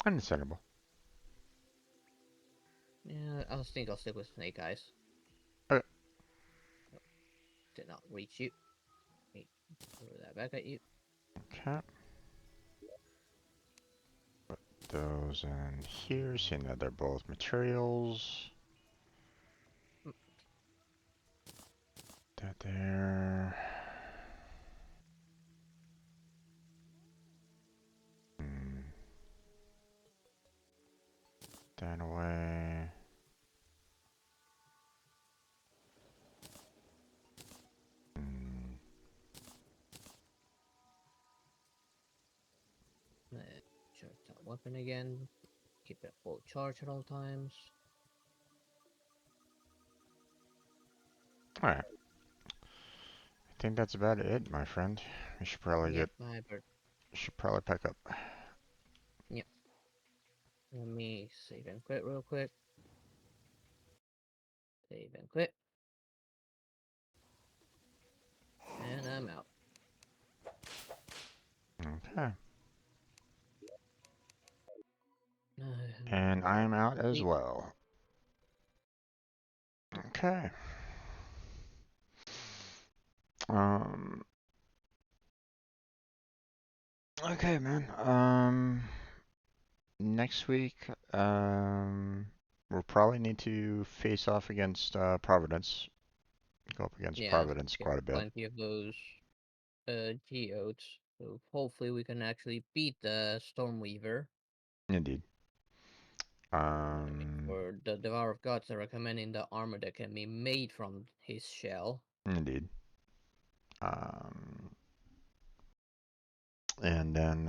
Understandable. Yeah, I think I'll stick with snake eyes. Okay. Did not reach you. Let me throw that back at you. Okay. Put those in here, seeing that they're both materials. That there. Hmm, that away. Hmm, Charge that weapon again. Keep it full charge at all times. Alright. I think that's about it, my friend. We should probably Yep, get. my bird. Should probably pack up. Yep. Let me save and quit real quick. Save and quit. And I'm out. Okay. And Bird I'm out as complete. well. Okay. Um. Okay, man. Next week, we'll probably need to face off against Providence. Go up against Yeah, Providence get quite a bit. plenty of those geodes. So hopefully we can actually beat the Stormweaver. Indeed. I mean, Um, for the Devour of Gods, they're recommending the armor that can be made from his shell. Indeed. Um, and then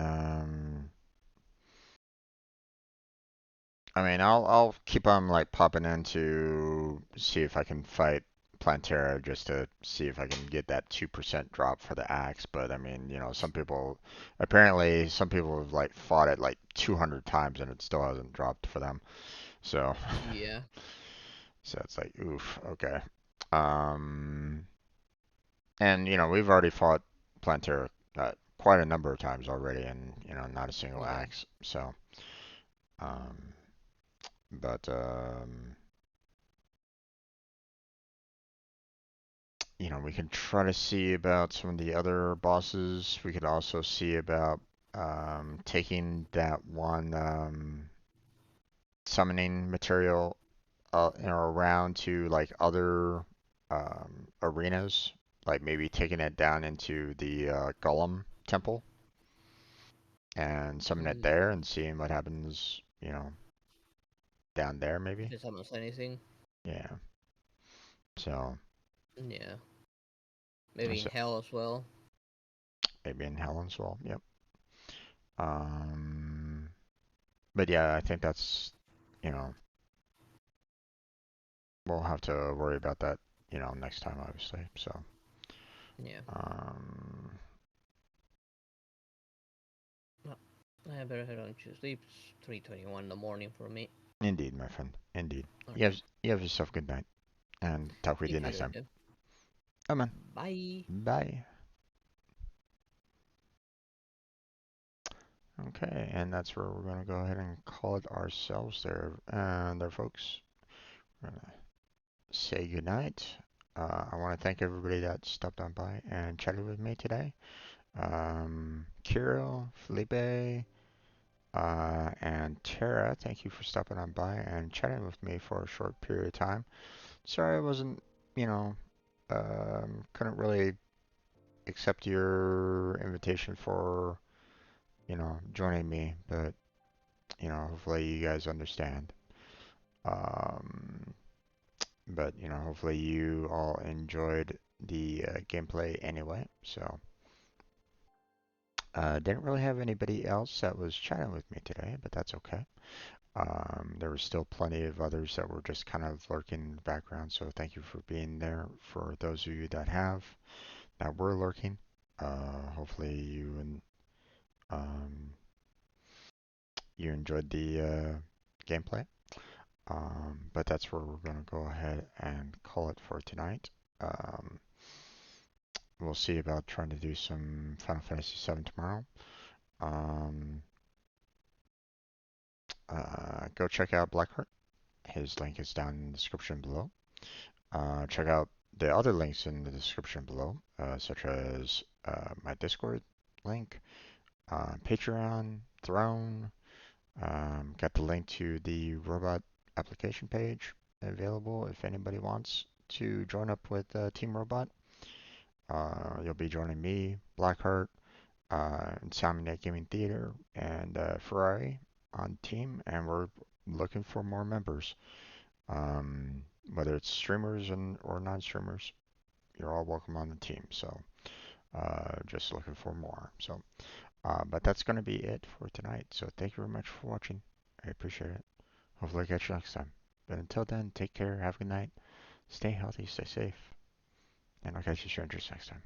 I mean, I'll keep on like popping in to see if I can fight Plantera just to see if I can get that 2% drop for the axe. But I mean, some people apparently some people have like fought it like 200 times and it still hasn't dropped for them. So Yeah. so it's like oof, okay. Um, and we've already fought Plantera quite a number of times already, and not a single Yeah. axe. So um, but we can try to see about some of the other bosses. We could also see about taking that one summoning material around to like other arenas, like maybe taking it down into the Golem Temple and summon it Mm, there and seeing what happens, down there if maybe. it's almost anything. Yeah. So, Yeah. Maybe in so hell as well. maybe in Helen's Wall. Yep. Um, but yeah, I think that's, you know, we'll have to worry about that, next time, obviously. So, Yeah. um, Well, I better head on to sleep. It's 3:21 in the morning for me. indeed, my friend, indeed. Alright. You have yourself a good night, and talk with You you too, next time. Dorito. Oh man, Bye. bye. Okay, and that's where we're gonna go ahead and call it ourselves there, and there, folks. We're gonna say good night. I want to thank everybody that stopped on by and chatted with me today. Kirill, Felipe, and Tara, thank you for stopping on by and chatting with me for a short period of time. Sorry I wasn't, you know, couldn't really accept your invitation for, joining me, but, hopefully you guys understand. Um, but, hopefully you all enjoyed the gameplay anyway. So, didn't really have anybody else that was chatting with me today, but that's okay. There were still plenty of others that were just kind of lurking in the background, so thank you for being there. For those of you that were lurking, hopefully um, you enjoyed the gameplay. But that's where we're going to go ahead and call it for tonight. Um, we'll see about trying to do some Final Fantasy VII tomorrow. Um, go check out Blackheart. His link is down in the description below. Check out the other links in the description below, such as my Discord link, Patreon, Throne. Got the link to the robot application page available if anybody wants to join up with Team Robot. You'll be joining me, Blackheart, Insomniac Gaming Theater, and Ferrari on team, and we're looking for more members. Whether it's streamers or non-streamers, you're all welcome on the team. So just looking for more. So, but that's going to be it for tonight. So thank you very much for watching. I appreciate it. Hopefully I catch you next time. But until then, take care, have a good night, stay healthy, stay safe, and I'll catch you strangers next time.